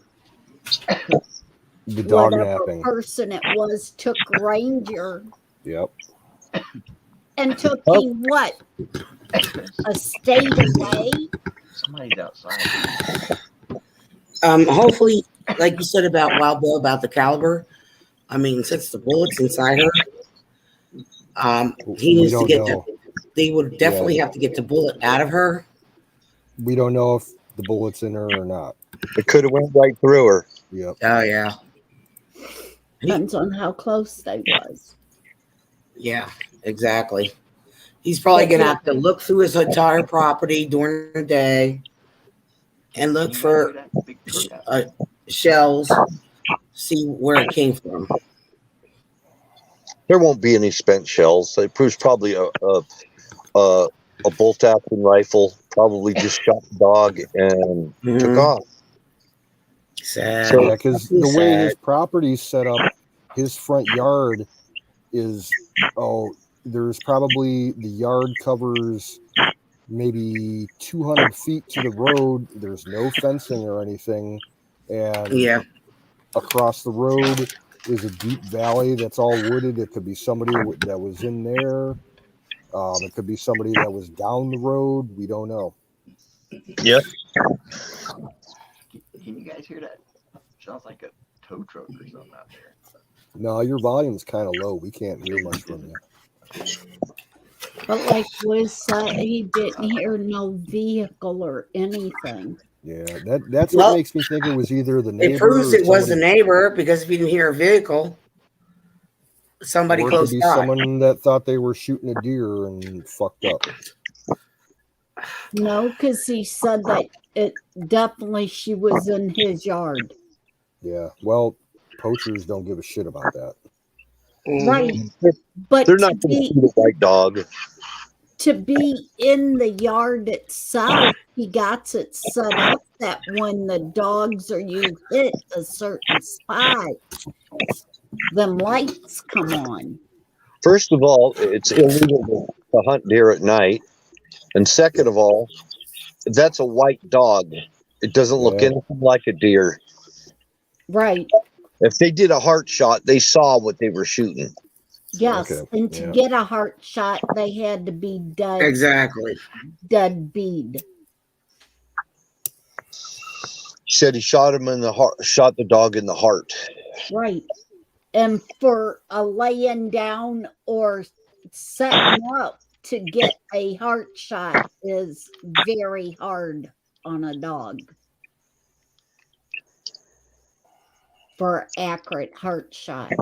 The dog whatever napping. person it was took Ranger Yep. and took him what? A state away? Somebody's outside. Hopefully, like you said about Wild Bill about the caliber. I mean, since the bullets inside her, he We needs to don't get know. they would definitely have to get the bullet out of her. We don't know if the bullet's in her or not. It could have went right through her. Yep. Oh yeah, Depends on how close they was. yeah, exactly. He's probably gonna have to look through his entire property during the day and look for Big truck out. shells, see where it came from. There won't be any spent shells. It proves probably a bolt action rifle. Probably just shot the dog and took Mhm. off. Sad. So, yeah, because the way Sad. his property's set up, his front yard is, there's probably, the yard covers maybe 200 feet to the road. There's no fencing or anything. And Yeah. across the road is a deep valley that's all wooded. It could be somebody that was in there. It could be somebody that was down the road. We don't know. Yeah. Can you guys hear that? Sounds like a tow truck or something out there. No, your volume's kind of low. We can't hear much from you. But like Wiz said, he didn't hear no vehicle or anything. Yeah, that's Well, what makes me think it was either the neighbor It proves or it was the somebody, neighbor, because if you didn't hear a vehicle, somebody or it could close be by. someone that thought they were shooting a deer and fucked up. No, because he said that it definitely she was in his yard. Yeah, well, poachers don't give a shit about that. Right. But They're not going to shoot a white dog. to be in the yard itself, he got it set up that when the dogs or you hit a certain spot, them lights come on. First of all, it's illegal to hunt deer at night. And second of all, that's a white dog. It doesn't look Yeah. anything like a deer. Right. If they did a heart shot, they saw what they were shooting. Yes. Okay, And to yeah. get a heart shot, they had to be Exactly. dead bead. He said he shot him in the heart, shot the dog in the heart. Right. And for a laying down or setting up to get a heart shot is very hard on a dog. For accurate heart shot.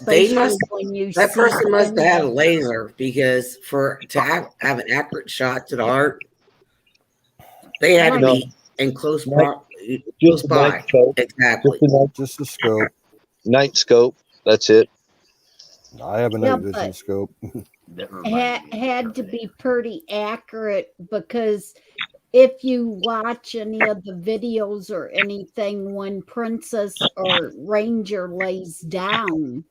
They Especially must. when you That see person must have had a them- laser because to have an accurate shot to the heart, they had to Right. be in close Night, close just a by. night scope. Exactly. Just a scope. Night scope. That's it. I have a Yeah, night vision but scope. That reminds me of had to Charlie. be pretty accurate because if you watch any of the videos or anything when Princess or Ranger lays down,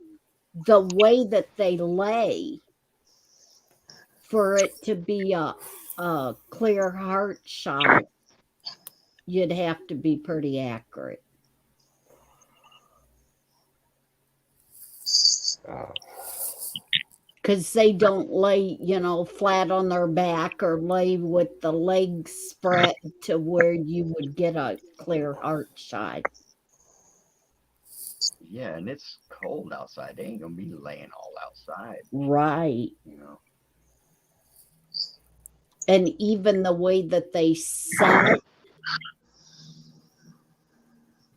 the way that they lay for it to be a clear heart shot, you'd have to be pretty accurate. Because they don't lay, flat on their back or lay with the legs spread to where you would get a clear heart shot. Yeah, and it's cold outside. They ain't gonna be laying all outside, Right. you know. And even the way that they set,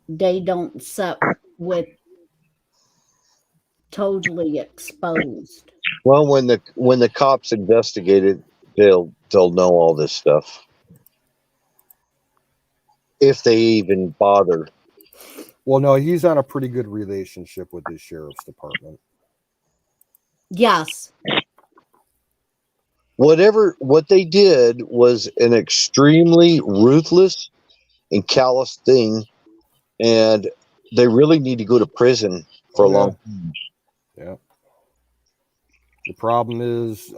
they don't set with totally exposed. Well, when the cops investigate it, they'll know all this stuff if they even bother. Well, no, he's on a pretty good relationship with his sheriff's department. Yes. What they did was an extremely ruthless and callous thing, and they really need to go to prison for a long time. Yeah. The problem is,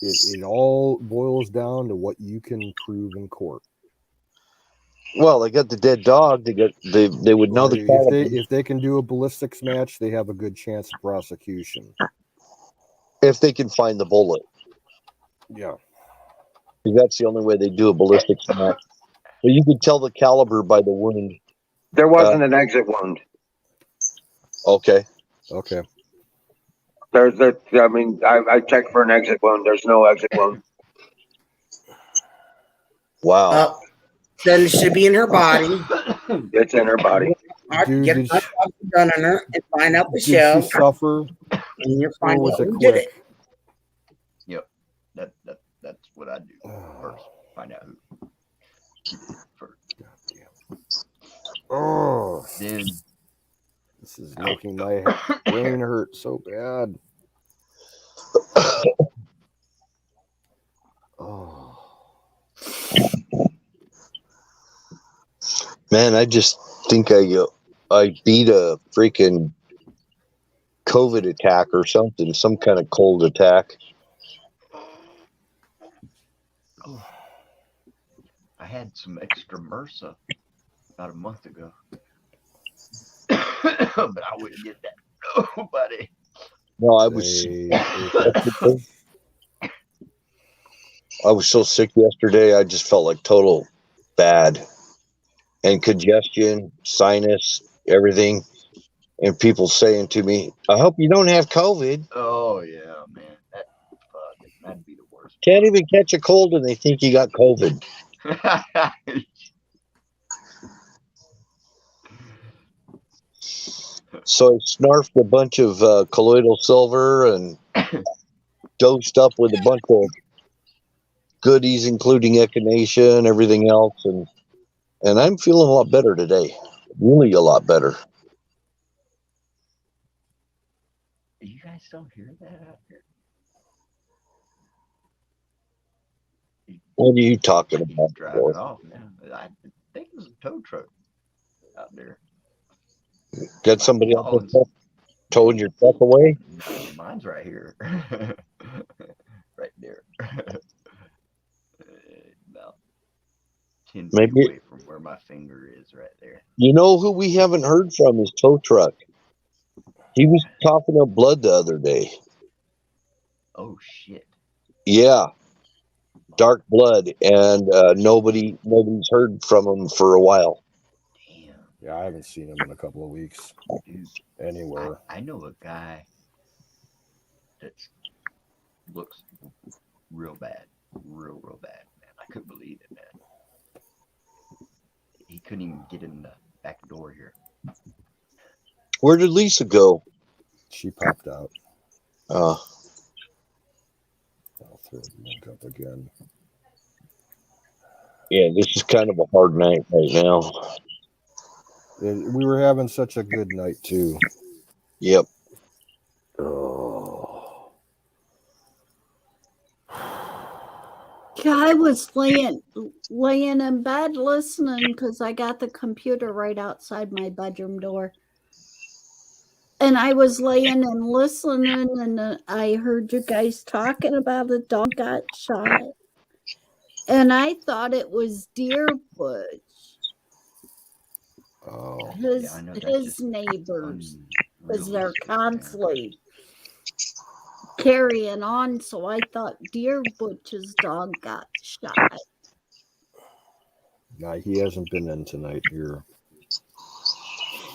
it all boils down to what you can prove in court. Well, they got the dead dog. They would know the caliber. If they can do a ballistics match, they have a good chance of prosecution. If they can find the bullet. Yeah. That's the only way they do a ballistics match. But you could tell the caliber by the wound. There wasn't an exit wound. Okay. Okay. I checked for an exit wound. There's no exit wound. Wow. Then it should be in her body. It's in her body. Get an autopsy done on her and find out the Did shell. she suffer? And you'll Or find was out it who did quick? it. Yep. That's what I do first. Find out who first. Oh, Then this is making my brain hurt so bad. Oh. Man, I just think I beat a freaking COVID attack or something, some kind of cold attack. I had some extra MRSA about a month ago. But I wouldn't get that from nobody. No, I was I was so sick yesterday. I just felt like total bad, and congestion, sinus, everything. And people saying to me, "I hope you don't have COVID." Oh yeah, man. That'd be the worst. Can't even catch a cold, and they think you got COVID. So I snarfed a bunch of colloidal silver and dosed up with a bunch of goodies, including echinacea and everything else, and I'm feeling a lot better today. Really, a lot better. You guys don't hear that out here? What are you talking about? Driving off now. I think it was a tow truck out there. Got somebody else? Towing your truck away? Mine's right here. Right there. About 10 feet Maybe. away from where my finger is right there. You know who we haven't heard from is Tow Truck. He was coughing up blood the other day. Oh, shit. Yeah, dark blood, and nobody's heard from him for a while. Damn. Yeah, I haven't seen him in a couple of weeks Dude, anywhere. I know a guy that looks real bad. Real bad, man. I couldn't believe it, man. He couldn't even get in the back door here. Where did Lisa go? She popped out. Uh, I'll throw the link up again. yeah, this is kind of a hard night right now. We were having such a good night too. Yep. Oh. Yeah, I was laying in bed listening because I got the computer right outside my bedroom door. And I was laying and listening, and I heard you guys talking about a dog got shot. And I thought it was Deer Butch. Oh. His that's just neighbors, because unrealistic, they're man. constantly carrying on. So I thought Deer Butch's dog got shot. Nah, he hasn't been in tonight here.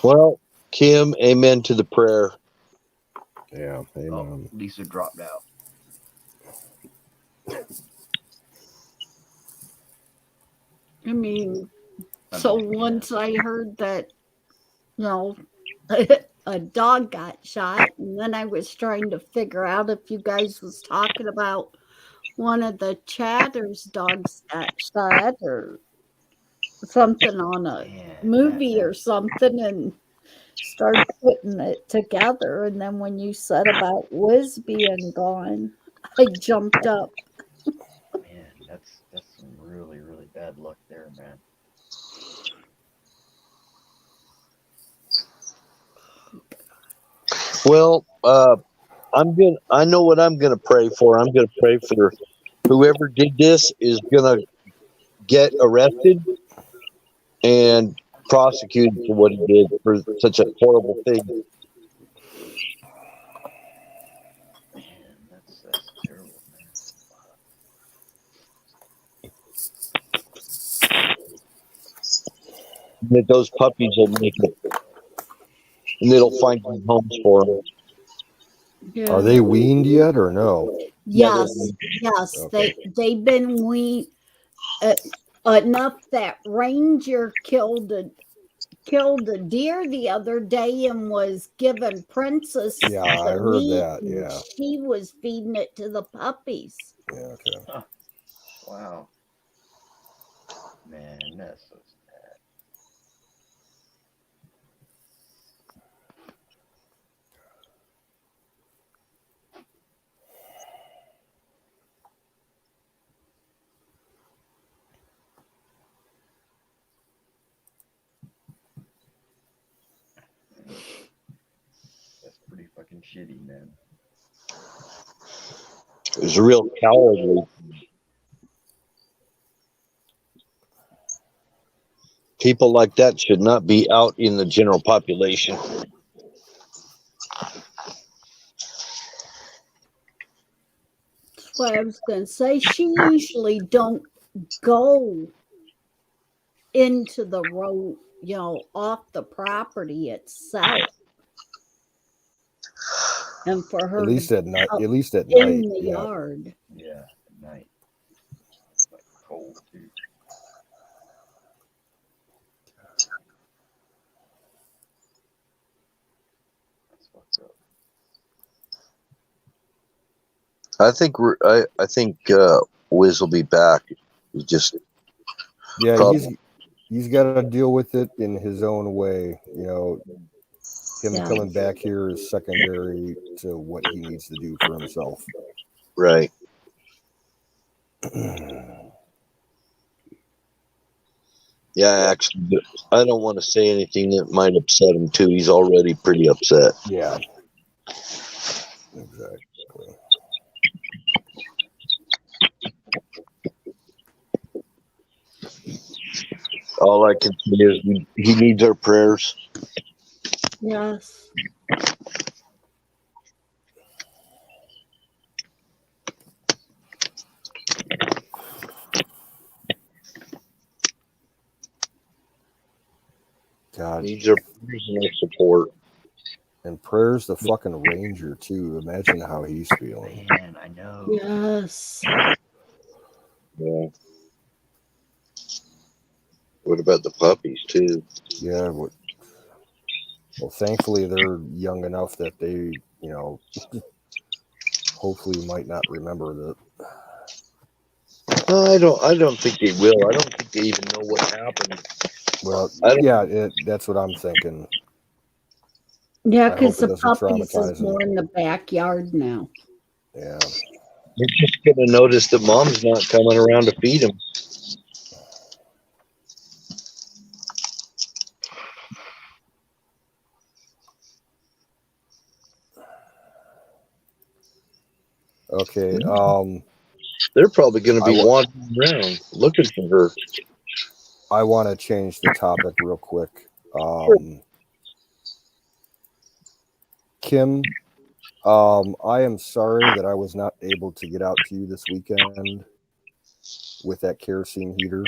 Well, Kim, amen to the prayer. Yeah, amen. Oh, Lisa dropped out. I mean, so yeah. once I heard that, you know, a dog got shot, and then I was trying to figure out if you guys was talking about one of the Chatter's dogs got shot or something on a movie or something, and started putting it together. And then when you said about Wiz being gone, I jumped up. Man, that's some really bad luck there, man. Well, I know what I'm gonna pray for. I'm gonna pray for whoever did this is gonna get arrested and prosecuted for what he did for such a horrible thing. Man, that's terrible, man. That those puppies will make it, and it'll find new homes for them. Yeah. Are they weaned yet or no? Yes, Okay. they've been weaned enough that Ranger killed a deer the other day and was giving Princess Yeah, I the heard meat, that. and Yeah. she was feeding it to the puppies. Yeah. Okay. Huh. Wow. Man, that's so sad. That's pretty fucking shitty, man. It was real cowardly. People like that should not be out in the general population. That's what I was going to say. She usually don't go into the road, off the property itself. And for her At least at night. in the Yeah. yard. Yeah, at night. It's like cold too. That's fucked up. I think Wiz will be back. He just he's got to deal with it in his own way. Him coming back here is secondary to what he needs to do for himself. Right. Yeah, actually, I don't want to say anything that might upset him too. He's already pretty upset. Yeah. Exactly. All I can see is he needs our prayers. Yes. God, Needs our prayers and our support. and prayers the fucking ranger too. Imagine how he's feeling. Man, I know. Yes. Yeah. What about the puppies too? Yeah. Well, thankfully they're young enough that they, hopefully might not remember that. I don't think they will. I don't think they even know what happened. Well, I don't, yeah, that's what I'm thinking. Yeah, I hope because it the doesn't puppies is traumatize them. more in the backyard now. Yeah. they're just gonna notice that mom's not coming around to feed them. Okay. They're probably gonna be I wandering around looking for her. I want to change the topic real quick. Kim, I am sorry that I was not able to get out to you this weekend with that kerosene heater.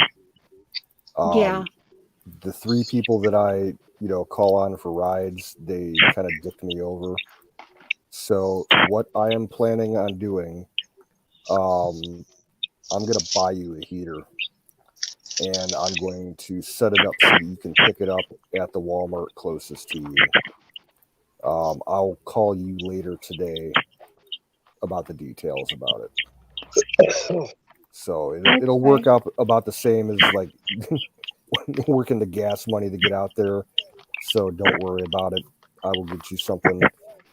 Yeah. The 3 people that I, call on for rides, they kind of dicked me over. So what I am planning on doing, I'm going to buy you a heater, and I'm going to set it up so that you can pick it up at the Walmart closest to you. I'll call you later today about the details about it. So it'll work out about the same as like working the gas money to get out there. So don't worry about it. I will get you something,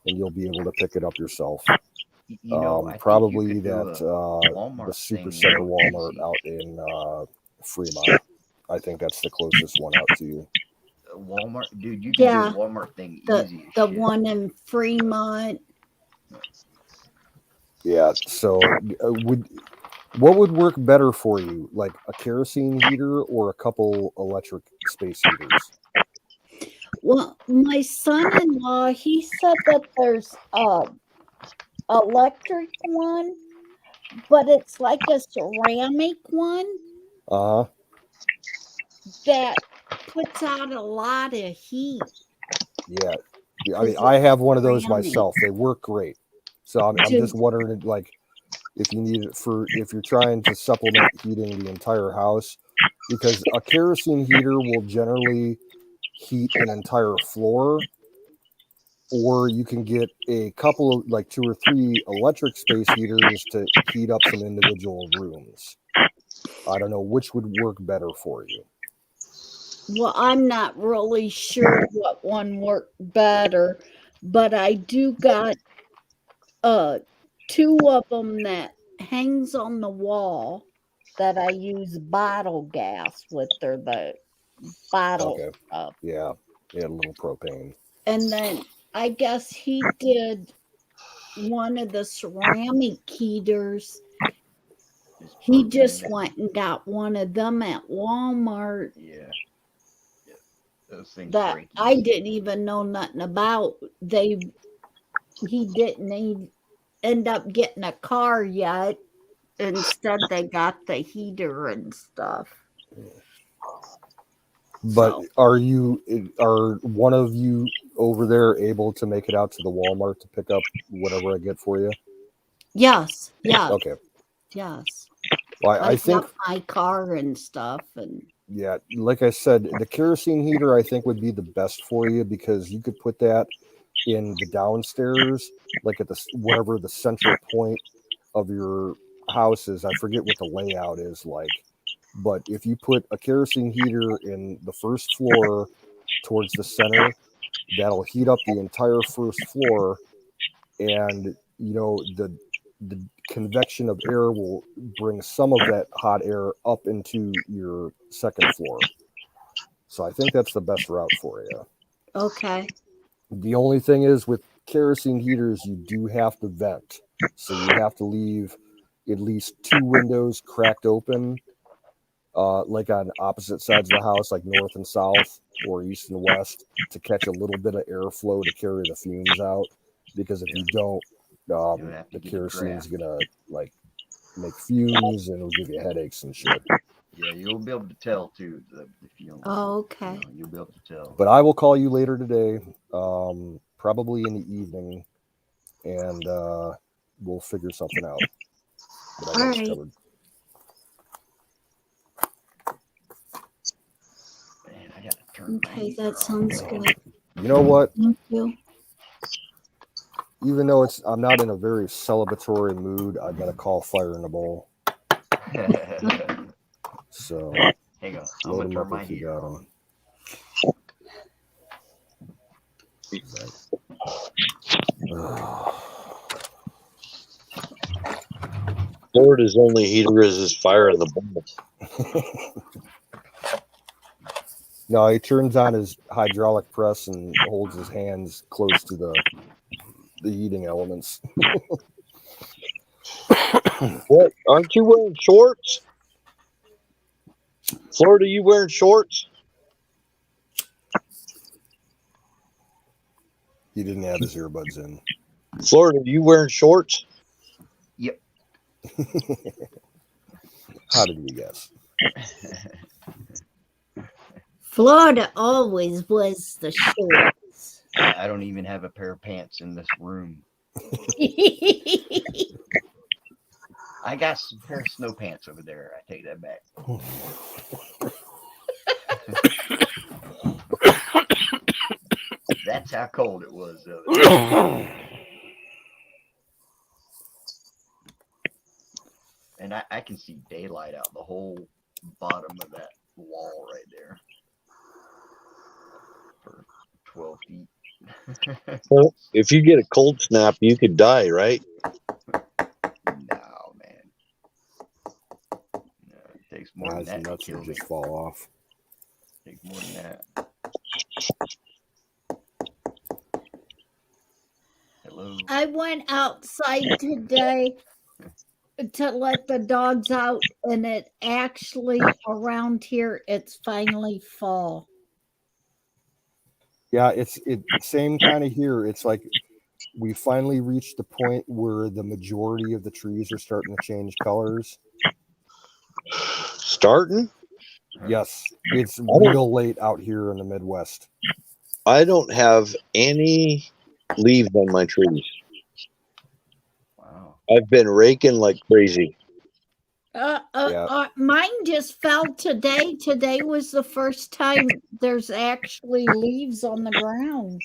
and you'll be able to pick it up yourself. I Probably think you could that do a Walmart the Super thing Center real Walmart easy. out in Fremont. I think that's the closest one out to you. Walmart, dude, you can do Yeah. a Walmart thing The easy as the shit. one in Fremont. Yeah. So what would work better for you, like a kerosene heater or a couple electric space heaters? Well, my son-in-law, he said that there's a electric one, but it's like a ceramic one Uh huh. that puts out a lot of heat. Yeah. I mean, 'Cause I it's have one of those ceramic. myself. They work great. So I'm just wondering, like, if you need it if you're trying to supplement heating the entire house, because a kerosene heater will generally heat an entire floor, or you can get a couple of, like, 2 or 3 electric space heaters to heat up some individual rooms. I don't know which would work better for you. Well, I'm not really sure what one worked better, but I do got 2 of them that hangs on the wall that I use bottle gas with. They're the bottle Okay. stuff. Yeah. Yeah, a little propane. And then I guess he did one of the ceramic heaters. Just He just propane. went and got one of them at Walmart Yeah. Those things that break I easy. didn't even know nothing about. He didn't end up getting a car yet. Instead, they got the heater and stuff. But So are one of you over there able to make it out to the Walmart to pick up whatever I get for you? yes, Okay. yes. Well, I I think, got my car and stuff, and yeah, like I said, the kerosene heater I think would be the best for you, because you could put that in the downstairs, like at whatever the central point of your house is. I forget what the layout is like, but if you put a kerosene heater in the first floor towards the center, that'll heat up the entire first floor, and the convection of air will bring some of that hot air up into your second floor. So I think that's the best route for you. okay. The only thing is with kerosene heaters, you do have to vent. So you have to leave at least 2 windows cracked open, like on opposite sides of the house, like north and south or east and west, to catch a little bit of airflow to carry the fumes out. Because if you don't, You'll have to the get a kerosene's draft. gonna like make fumes and it'll give you headaches and shit. Yeah, you'll be able to tell too the fumes. Oh, okay. You know, you'll be able to tell. But I will call you later today, probably in the evening, and we'll figure something out. But I got All us right. covered. Man, I gotta turn my Okay, heater that off. sounds good. You know what? Thank you. Even though I'm not in a very celebratory mood, I gotta call fire in the bowl. So Hang on, I'm load gonna them turn up my if you heater got on. them. Florida's only heater is his fire in the bowl. No, he turns on his hydraulic press and holds his hands close to the heating elements. What? Aren't you wearing shorts? Florida, you wearing shorts? He didn't have his earbuds in. Florida, you wearing shorts? Yep. How did we guess? Florida always was the shorts. I don't even have a pair of pants in this room. I got some pair of snow pants over there. I take that back. That's how cold it was the other day. And I can see daylight out the whole bottom of that wall right there. For 12 feet. Well, if you get a cold snap, you could die, right? No, man. No, it takes more than Eyes that and to nuts kill would me. just fall off. Takes more than that. Hello. I went outside today to let the dogs out, and it actually around here it's finally fall. Yeah, it's same kind of here. It's like we finally reached the point where the majority of the trees are starting to change colors. Starting? Yes, it's real late out here in the Midwest. I don't have any leaves on my trees. Wow. I've been raking like crazy. Mine just fell today. Today was the first time there's actually leaves on the ground.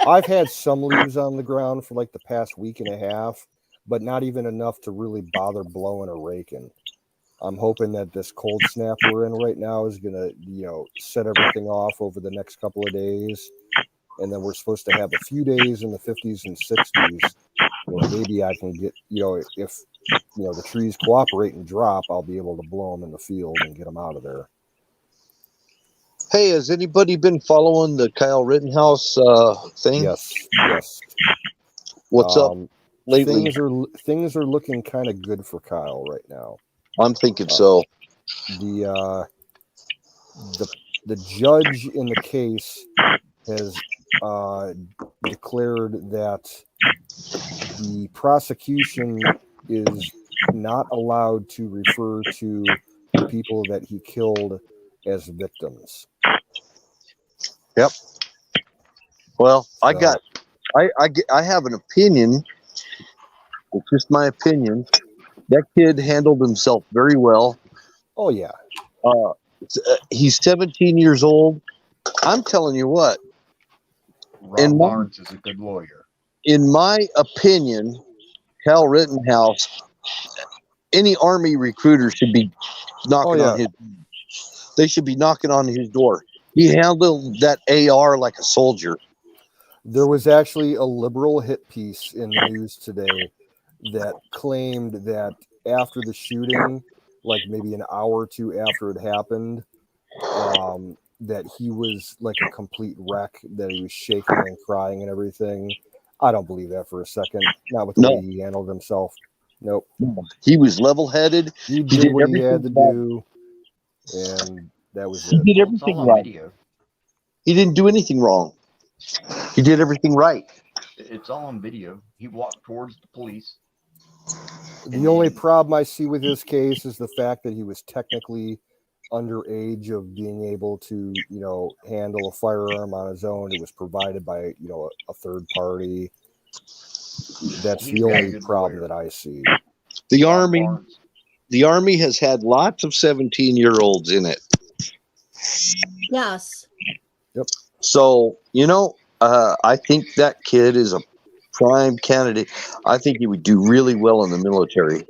I've had some leaves on the ground for like the past week and a half, but not even enough to really bother blowing or raking. I'm hoping that this cold snap we're in right now is gonna, set everything off over the next couple of days, and then we're supposed to have a few days in the 50s and 60s where maybe I can get, if the trees cooperate and drop, I'll be able to blow them in the field and get them out of there. Hey, has anybody been following the Kyle Rittenhouse thing? Yes. What's up lately? Things are looking kind of good for Kyle right now. I'm thinking so. The judge in the case has declared that the prosecution is not allowed to refer to the people that he killed as victims. Yep. Well, So, I have an opinion. It's just my opinion. That kid handled himself very well. oh yeah. He's 17 years old. I'm telling you what. Rob Barnes is a good lawyer. In my opinion, Kyle Rittenhouse, any Army recruiter should be knocking on his. They should be knocking on his door. He handled that AR like a soldier. There was actually a liberal hit piece in the news today that claimed that after the shooting, like maybe an hour or two after it happened, that he was like a complete wreck, that he was shaking and crying and everything. I don't believe that for a second. Not with the way he handled himself. Nope. He was level-headed. He He did what he had everything to right. do, and that was He it. did Well, it's all everything on right. video. He didn't do anything wrong. He did everything right. It's all on video. He walked towards the police. The only problem I see with this case is the fact that he was technically underage of being able to, handle a firearm on his own. It was provided by, a third party. That's He's the got a only good problem lawyer. that I see. The Bob Army, Barnes. the Army has had lots of 17-year-olds in it. Yes. So, I think that kid is a prime candidate. I think he would do really well in the military.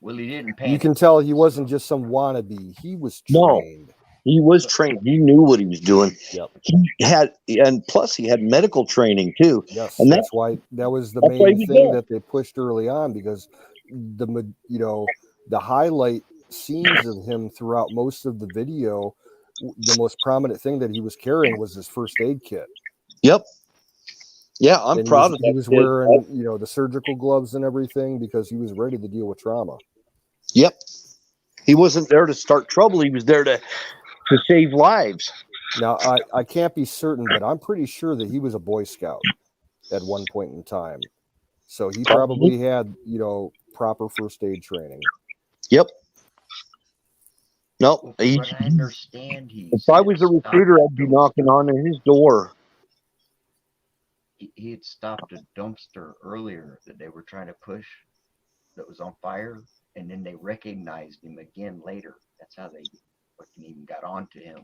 Well, he didn't You panic. can tell he wasn't just some wannabe. He was No. trained. He was trained. He knew what he was doing. Yep. And plus he had medical training too. Yes, And that's why that was the that's why he main was thing there. that they pushed early on, because the highlight scenes of him throughout most of the video, the most prominent thing that he was carrying was his first aid kit. Yep. Yeah, I'm And proud of that. he was kid. wearing, the surgical gloves and everything, because he was ready to deal with trauma. Yep. He wasn't there to start trouble. He was there to save lives. Now, I can't be certain, but I'm pretty sure that he was a Boy Scout at one point in time. So he probably had, proper first aid training. Yep. No, Well, from what I understand, if I was a recruiter, I'd be knocking on his door. He had stopped a dumpster earlier that they were trying to push that was on fire, and then they recognized him again later. That's how they fucking even got onto him.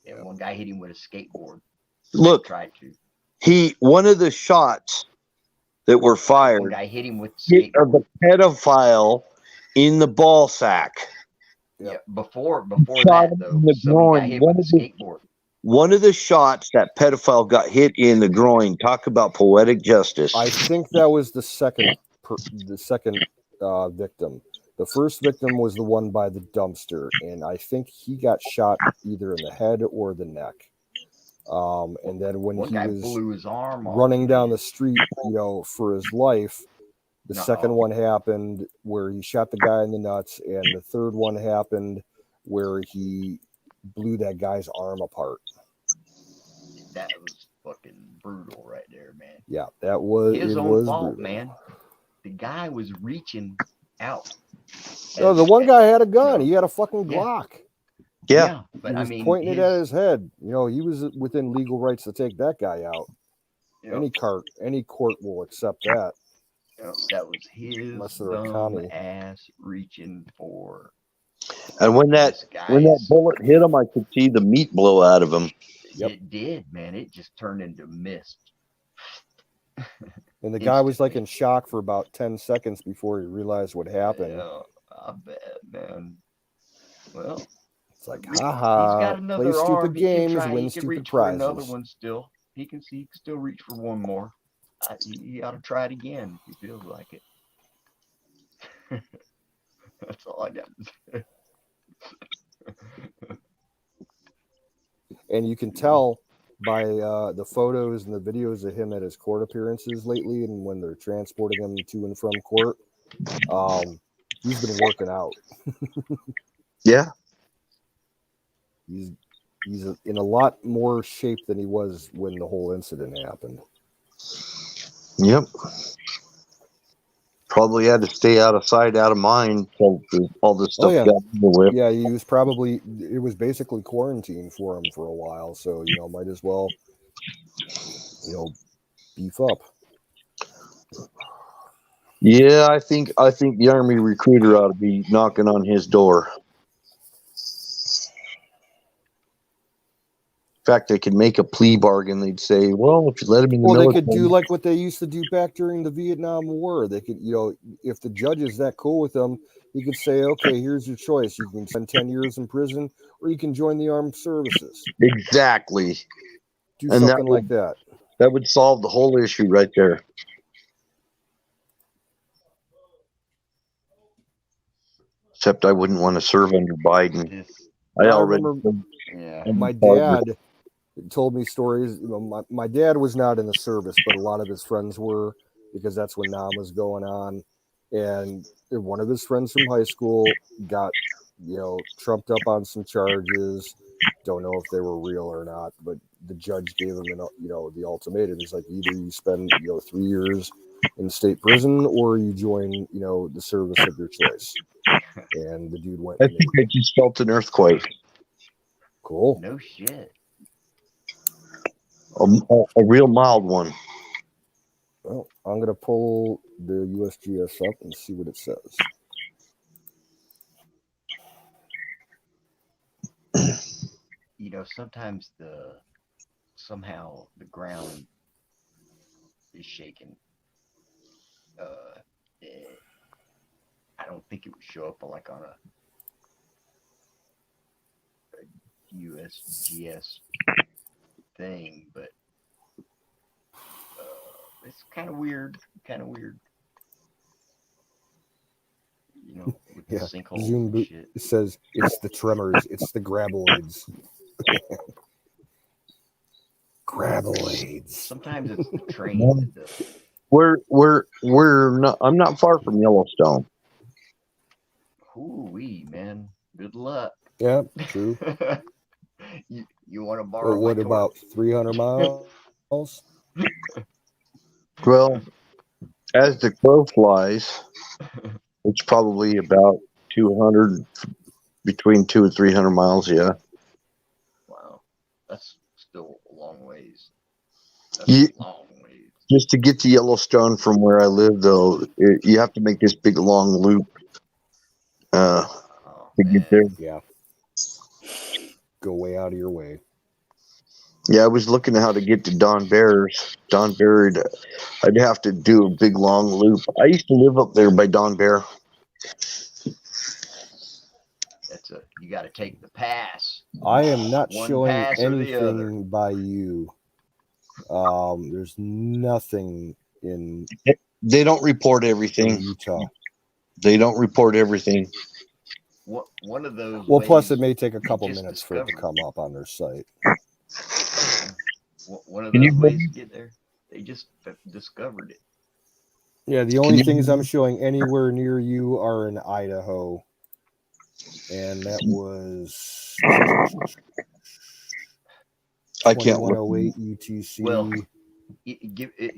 And one guy hit him with a skateboard. Look, Tried to. One of the shots that were fired, One guy hit him with hit the pedophile in the ball sack. Yeah, before Shot that him though, in the somebody got groin. hit with a skateboard. One of the shots, that pedophile got hit in the groin. Talk about poetic justice. I think that was the second victim. The first victim was the one by the dumpster, and I think he got shot either in the head or the neck. And then when One he guy was blew his arm off. running down the street, for his life, the second one happened where he shot the guy in the nuts, and the third one happened where he blew that guy's arm apart. That was fucking brutal right there, man. Yeah, that was his own was fault, brutal. man. The guy was reaching out. No, the one guy had a gun. He had a fucking Glock. Yeah, but he was I mean, pointing it at his head. He was within legal rights to take that guy out. Any court will accept that. That was his Unless they're a dumb commie. ass reaching for. And when that bullet hit him, I could see the meat blow out of him. Yep. It did, man. It just turned into mist. And the guy was like in shock for about 10 seconds before he realized what happened. Yeah, I bet, man. Well, it's like, he's haha, got another play stupid arm. games, he can win reach stupid for another prizes. one still. He can still reach for one more. He ought to try it again if he feels like it. That's all I got to say. And you can tell by the photos and the videos of him at his court appearances lately, and when they're transporting him to and from court, he's been working out. Yeah. He's in a lot more shape than he was when the whole incident happened. Yep. Probably had to stay out of sight, out of mind till all this stuff got over with. Yeah, he was probably, it was basically quarantine for him for a while, so might as well beef up. Yeah, I think the Army recruiter ought to be knocking on his door. In fact, they could make a plea bargain. They'd say, well, if you let him in the military. They could do like what they used to do back during the Vietnam War. They could, if the judge is that cool with them, he could say, okay, here's your choice. You can spend 10 years in prison, or you can join the armed services. Exactly. Do something like that. That would solve the whole issue right there. Except I wouldn't want to serve under Biden. I I already. remember Yeah. my dad told me stories. You know, my dad was not in the service, but a lot of his friends were, because that's when Nam was going on. And one of his friends from high school got, trumped up on some charges. Don't know if they were real or not, but the judge gave him the ultimatum. He's like, either you spend 3 years in state prison or you join the service of your choice. And the dude went I and think I just felt an earthquake. cool. No shit. A real mild one. Well, I'm going to pull the USGS up and see what it says. Sometimes somehow the ground is shaking. I don't think it would show up like on a USGS thing, but it's kind of weird. With the sinkholes Zoom and boot. shit. It says it's the tremors. It's the graboids. Graboids. Sometimes it's the train that does it. We're not. I'm not far from Yellowstone. Ooh-wee, man. Good luck. Yeah, true. You want to borrow Well, my what torch? about 300 miles? Well, as the crow flies, it's probably about 200, between 200 and 300 miles. Yeah. Wow, that's still a long ways. You, A long ways. just to get to Yellowstone from where I live, though, you have to make this big long loop to get there. Yeah. Go way out of your way. Yeah, I was looking at how to get to Don Bear's. Don Bear, I'd have to do a big long loop. I used to live up there by Don Bear. You got to take the pass. I am not One showing pass or the other. anything by you. There's nothing in They don't report everything. Utah. They don't report everything. One of those. Well, plus ways it may take a couple just minutes for it to come up on their site. One of Can you those ways to get there. They just discovered it. Yeah, the only things I'm showing anywhere near you are in Idaho. And that was I can't look. 2108 UTC. Well, give it.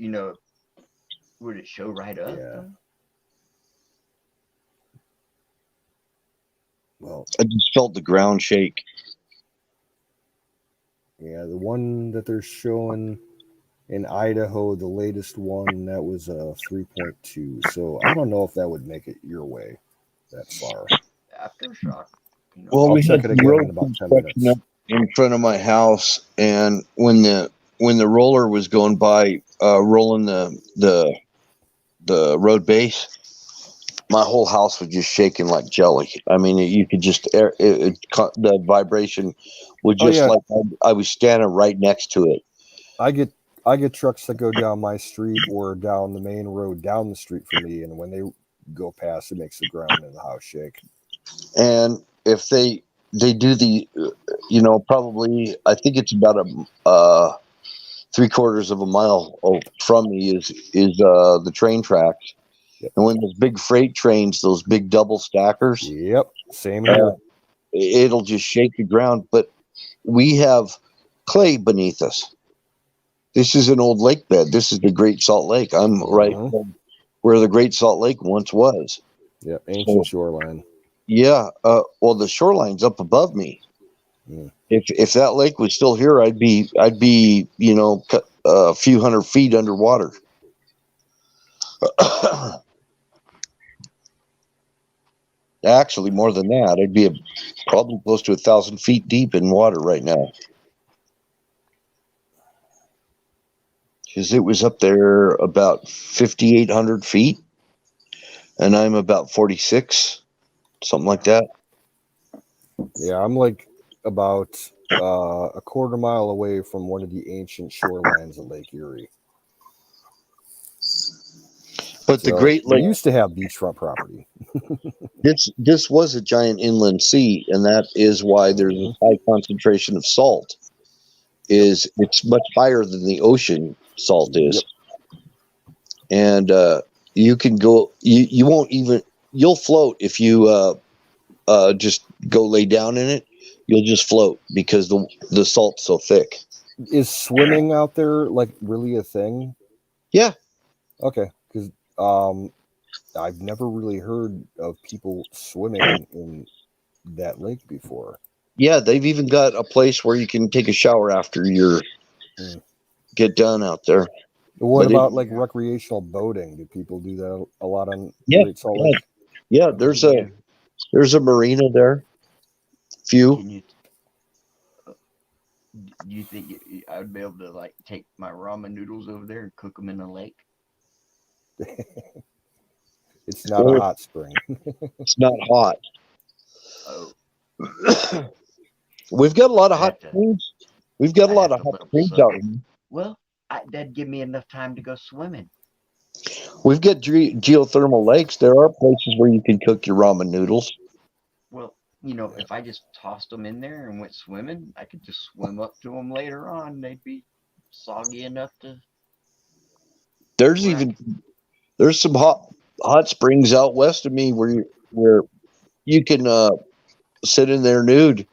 Would it show right up? Yeah. Well, I just felt the ground shake. Yeah, the one that they're showing in Idaho, the latest one, that was a 3.2. So I don't know if that would make it your way that far. Aftershock. Well, I'll we check had it again road in about 10 construction minutes. up in front of my house, and when the roller was going by, rolling the road base, my whole house was just shaking like jelly. I mean, you could just the vibration was just like I was standing right next to it. I get trucks that go down my street or down the main road down the street from me, and when they go past, it makes the ground in the house shake. And if they do the, probably, I think it's about a 3/4 of a mile from me is the train tracks. Yep. And when those big freight trains, those big double stackers, yep, same here. It'll just shake the ground. But we have clay beneath us. This is an old lake bed. This is the Great Salt Lake. I'm right where the Great Salt Lake once was. Yeah, ancient shoreline. Yeah. Well, the shoreline's up above me. Yeah. If that lake was still here, I'd be a few hundred feet underwater. Actually, more than that, I'd be probably close to 1,000 feet deep in water right now. Because it was up there about 5,800 feet, and I'm about 46, something like that. Yeah, I'm like about a quarter mile away from one of the ancient shorelines of Lake Erie. But the So Great we Lake, used to have beachfront property. this was a giant inland sea, and that is why there's a high concentration of salt. It's much higher than the ocean salt is, Yep. and you can go. You won't even. You'll float if you just go lay down in it. You'll just float because the salt's so thick. Is swimming out there like really a thing? Yeah. Okay, because I've never really heard of people swimming in that lake before. Yeah, they've even got a place where you can take a shower after you get done out there. What But about like recreational boating? Do people do that a lot on Yeah, Great Salt Lake? Yeah, there's a marina there. Few. Can you? Do you think I would be able to like take my ramen noodles over there and cook them in the lake? It's not a hot spring. It's not hot. Oh, We've got a lot of I hot have to- springs. We've got a I lot have of to hot let 'em springs soak. out here. Well, that'd give me enough time to go swimming. We've got geothermal lakes. There are places where you can cook your ramen noodles. Well, if I just tossed them in there and went swimming, I could just swim up to them later on. They'd be soggy enough to. There's Right. even there's some hot springs out west of me where you can sit in there nude.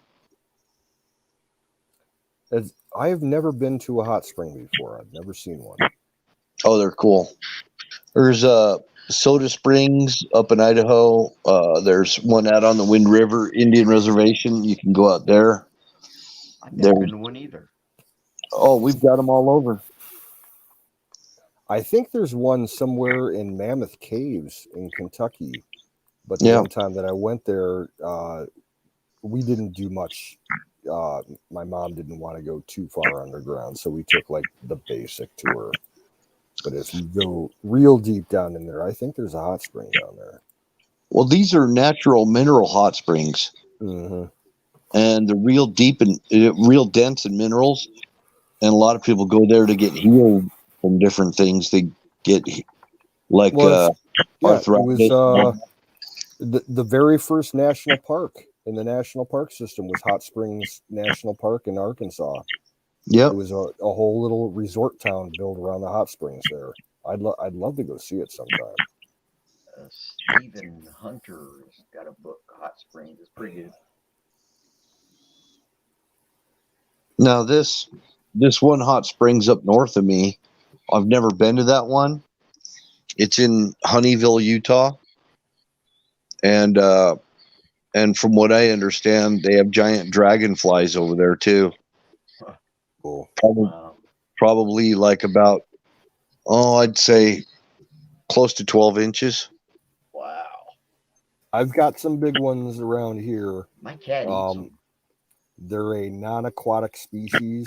I have never been to a hot spring before. I've never seen one. Oh, they're cool. There's Soda Springs up in Idaho. There's one out on the Wind River Indian Reservation. You can go out there. I've never been to one either. Oh, we've got them all over. I think there's one somewhere in Mammoth Caves in Kentucky. But the one time that I went there, we didn't do much. My mom didn't want to go too far underground, so we took like the basic tour. But if you go real deep down in there, I think there's a hot spring down there. Well, these are natural mineral hot springs, and they're real deep and real dense in minerals. And a lot of people go there to get healed from different things. They get like arthritis. It was the very first national park in the national park system was Hot Springs National Park in Arkansas. Yep. It was a whole little resort town built around the hot springs there. I'd love to go see it sometime. Stephen Hunter's got a book, Hot Springs. It's pretty good. Now this one hot springs up north of me. I've never been to that one. It's in Honeyville, Utah. And from what I understand, they have giant dragonflies over there too. Cool. Probably like about, I'd say close to 12 inches. Wow. I've got some big ones around here. My cat eats them. They're a non-aquatic species.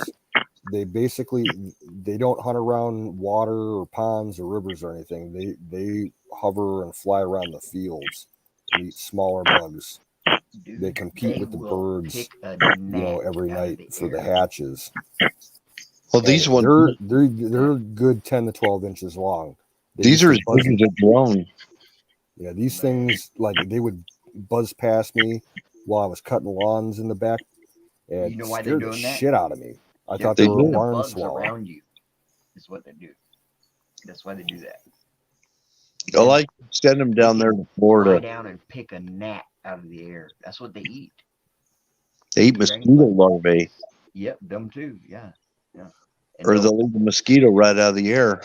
They don't hunt around water or ponds or rivers or anything. They hover and fly around the fields and eat smaller bugs. Dude, they compete with the birds, every night for the hatches. Well, these ones they're good 10 to 12 inches long. These are as big as a drone. Yeah, these things, like, they would buzz past me while I was cutting lawns in the back, and scared the shit out of me. I thought they were a barn swallow. Around you is what they do. That's why they do that. I like to send them down there to Florida. Fly down and pick a gnat out of the air. That's what they eat. They eat mosquito larvae. Yep, them too. Yeah. And or they'll leave the mosquito right out of the air.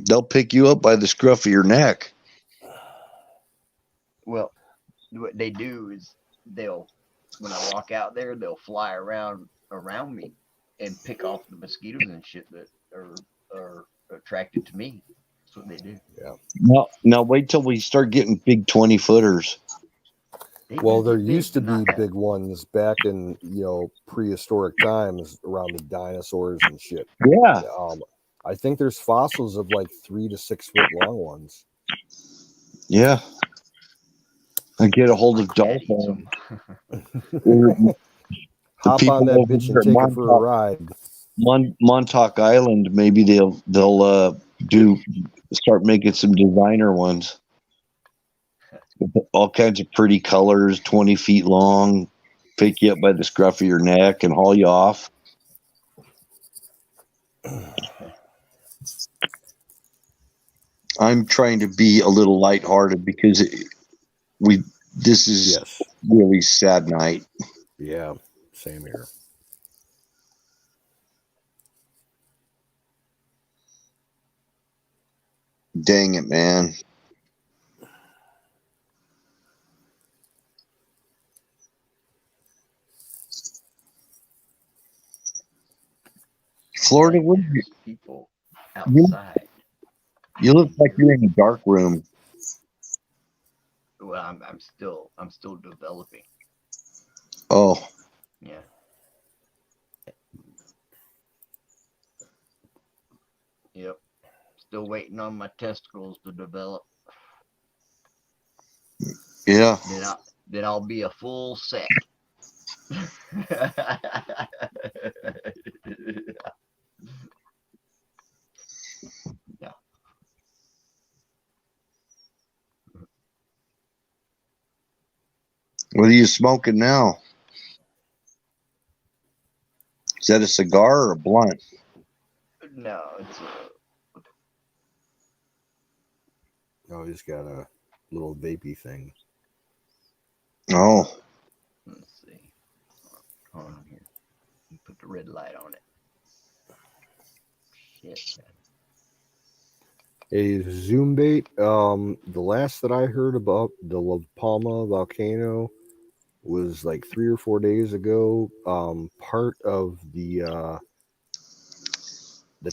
They'll pick you up by the scruff of your neck. Well, what they do is when I walk out there, they'll fly around me and pick off the mosquitoes and shit that are attracted to me. That's what they do. Yeah. Now wait till we start getting big 20-footers. Well, there used to be big ones back in prehistoric times around the dinosaurs and shit. Yeah. I think there's fossils of like 3 to 6 foot long ones. Yeah. I get a hold of dolphins. Hop on that bitch and take it for a ride. Montauk Island, maybe they'll start making some designer ones. All kinds of pretty colors, 20 feet long, pick you up by the scruff of your neck and haul you off. I'm trying to be a little lighthearted because this is Yes. really sad night. Yeah. Same here. Dang it, man. Florida, Like what there's people you, outside. you look like you're in a dark room. Well, I'm still developing. Oh, Yeah. Yep. Still waiting on my testicles to develop. yeah. Then I'll be a full set. Yeah. What are you smoking now? Is that a cigar or a blunt? No, it's Oh, he's got a little vapey thing. Oh, let's see. Hold on here. Put the red light on it. Shit, man. A zoom bait. The last that I heard about the La Palma volcano was like 3 or 4 days ago. Part of the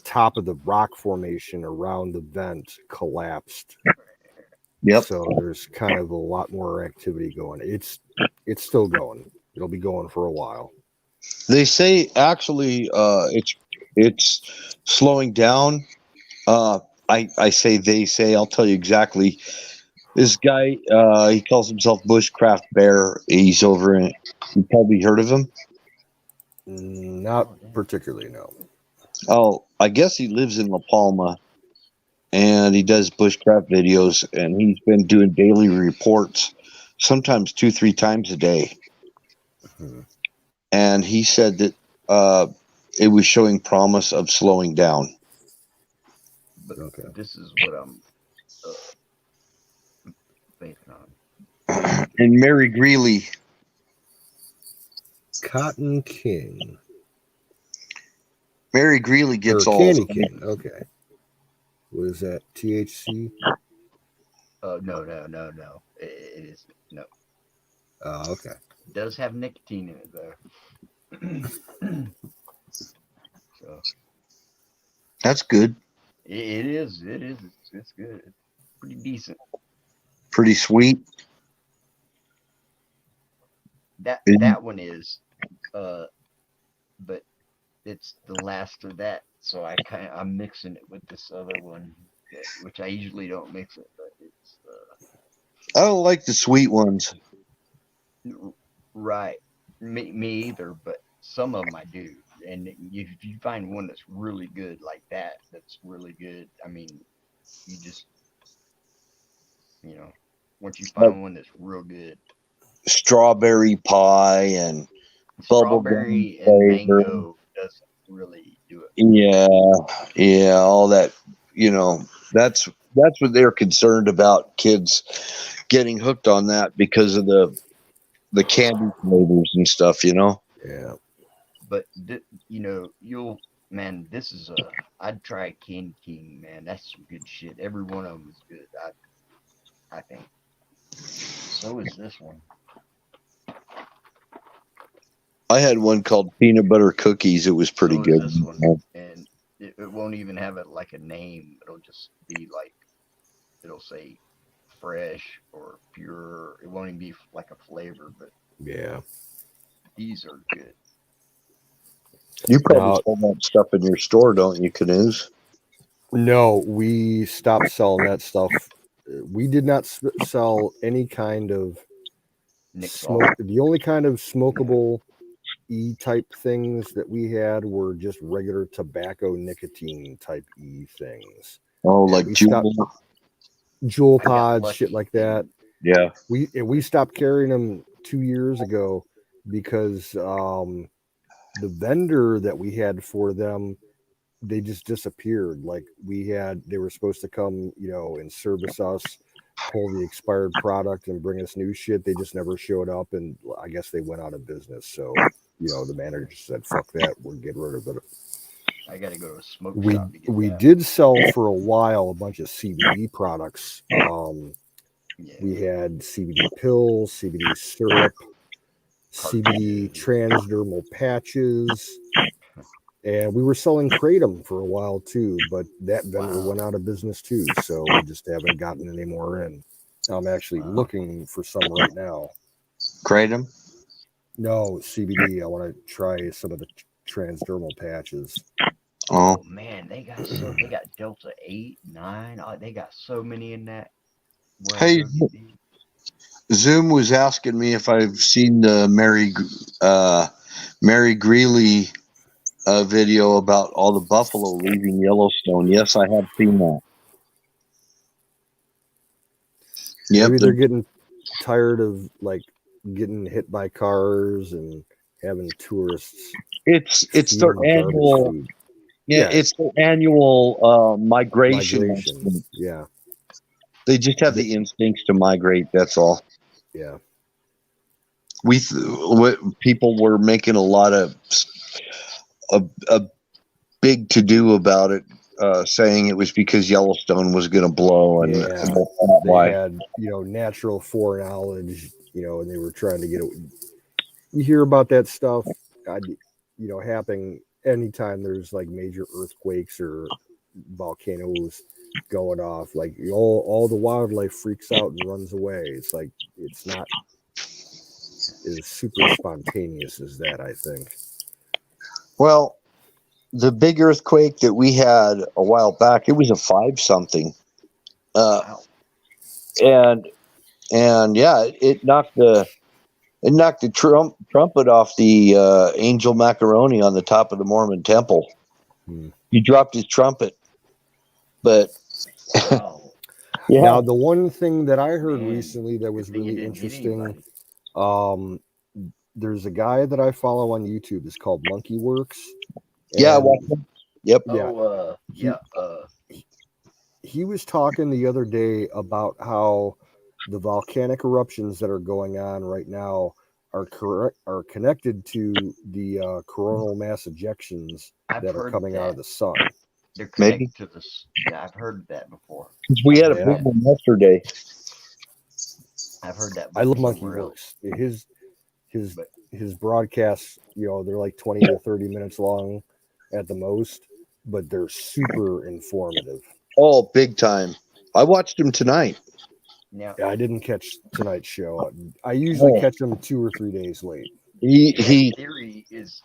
top of the rock formation around the vent collapsed. yep. So there's kind of a lot more activity going. It's still going. It'll be going for a while. They say actually, it's slowing down. I say they say. I'll tell you exactly. This guy, he calls himself Bushcraft Bear. He's over in. You probably heard of him. Not particularly, no. Oh, I guess he lives in La Palma, and he does bushcraft videos, and he's been doing daily reports, sometimes 2-3 times a day. Hmm. And he said that it was showing promise of slowing down. But Okay. this is what I'm thinking on. And Mary Greeley, Cotton King. Mary Greeley gets Or all. Candy King. Okay. What is that? THC? No. It is no. Oh, okay. It does have nicotine in it though. So That's good. it is. It's good. It's pretty decent. Pretty sweet. That one is, but it's the last of that. So I'm mixing it with this other one, which I usually don't mix it, but it's I don't like the sweet ones. right. Me either, but some of them I do. And if you find one that's really good like that, that's really good. I mean, you just, once you Like find one that's real good, strawberry pie and bubblegum strawberry and flavor. mango doesn't really do it. Yeah, all that. That's what they're concerned about. Kids getting hooked on that because of the candy flavors and stuff. Yeah. But this is I'd try Candy King, man. That's some good shit. Every one of them is good. I think. So is this one. I had one called peanut butter cookies. It was pretty So is good. this one, and it won't even have it like a name. It'll just be like, it'll say fresh or pure. It won't even be like a flavor, but Yeah. these are good. You probably Now, sell that stuff in your store, don't you, Canoes? no, we stopped selling that stuff. We did not sell any kind of Nick smoke. The only kind of smokable E type things that we had were just regular tobacco nicotine type E things. Oh, And like we stopped Jewel I got pods, lucky shit like that. Yeah. We stopped carrying them 2 years ago because the vendor that we had for them, they just disappeared. Like they were supposed to come, and service us, pull the expired product and bring us new shit. They just never showed up, and I guess they went out of business. So, the manager said, "Fuck that, we're getting rid of it." I got to go to a smoke We shop to get we that. did sell for a while a bunch of CBD products. Yeah. We had CBD pills, CBD syrup, CBD transdermal patches, and we were selling kratom for a while too. But that vendor Wow. went out of business too, so we just haven't gotten any more in. I'm actually looking for some right now. Kratom? No, CBD. I want to try some of the transdermal patches. Oh man, they got Delta 8, 9. Oh, they got so many in that. Where I Hey, go get these. Zoom was asking me if I've seen the Mary Greeley video about all the buffalo leaving Yellowstone. Yes, I have seen that. Yep, Maybe they're getting tired of getting hit by cars and having tourists. it's their feeding them garbage annual. food. Yeah, it's their annual migration. Yeah, They just have the instincts to migrate. That's all. Yeah. People were making a lot of a big to do about it, saying it was because Yellowstone was going to blow, and that's not why. They had natural foreknowledge, and they were trying to get it. You hear about that stuff, happening anytime there's like major earthquakes or volcanoes going off. Like all the wildlife freaks out and runs away. It's like it's not as super spontaneous as that, I think. Well, the big earthquake that we had a while back, it was a 5-something, and yeah, it knocked the trumpet off the angel macaroni on the top of the Mormon temple. He dropped his trumpet, but Now the one thing that I heard recently that was really interesting, there's a guy that I follow on YouTube. It's called Monkey Works. Yeah, I watched him. Yep. Yeah. He was talking the other day about how the volcanic eruptions that are going on right now are connected to the coronal mass ejections that are coming out of the sun. They're connected to this. Yeah, I've heard that before. We had a big one yesterday. I've heard that. I love Monkey Works. His broadcasts, they're like 20 to 30 minutes long at the most, but they're super informative. Oh, big time. I watched him tonight. Yeah, I didn't catch tonight's show. I usually catch them 2 or 3 days late. His theory is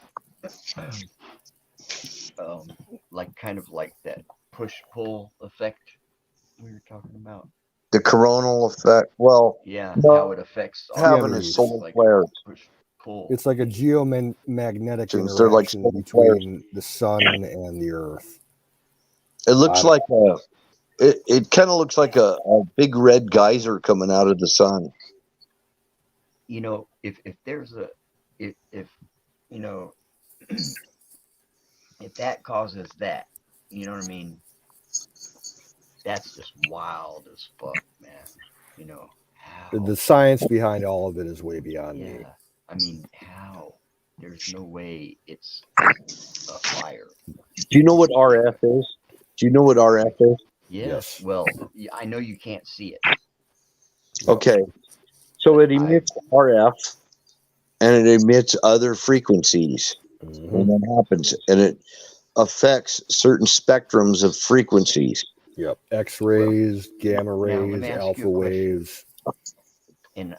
like kind of like that push-pull effect we were talking about. The coronal effect. Well, yeah, how it affects having a solar flare. It's like a geomagnetic interaction between the sun and the earth. It looks like it kind of looks like a big red geyser coming out of the sun. If there's if if that causes that, you know what I mean? That's just wild as fuck, man. How the science behind all of it is way beyond me. I mean, how? There's no way it's a fire. Do you know what RF is? Do you know what RF is? Yes. Well, I know you can't see it. Okay. So it emits RF and it emits other frequencies. When that happens, and it affects certain spectrums of frequencies. Yep. X-rays, gamma rays, alpha waves. And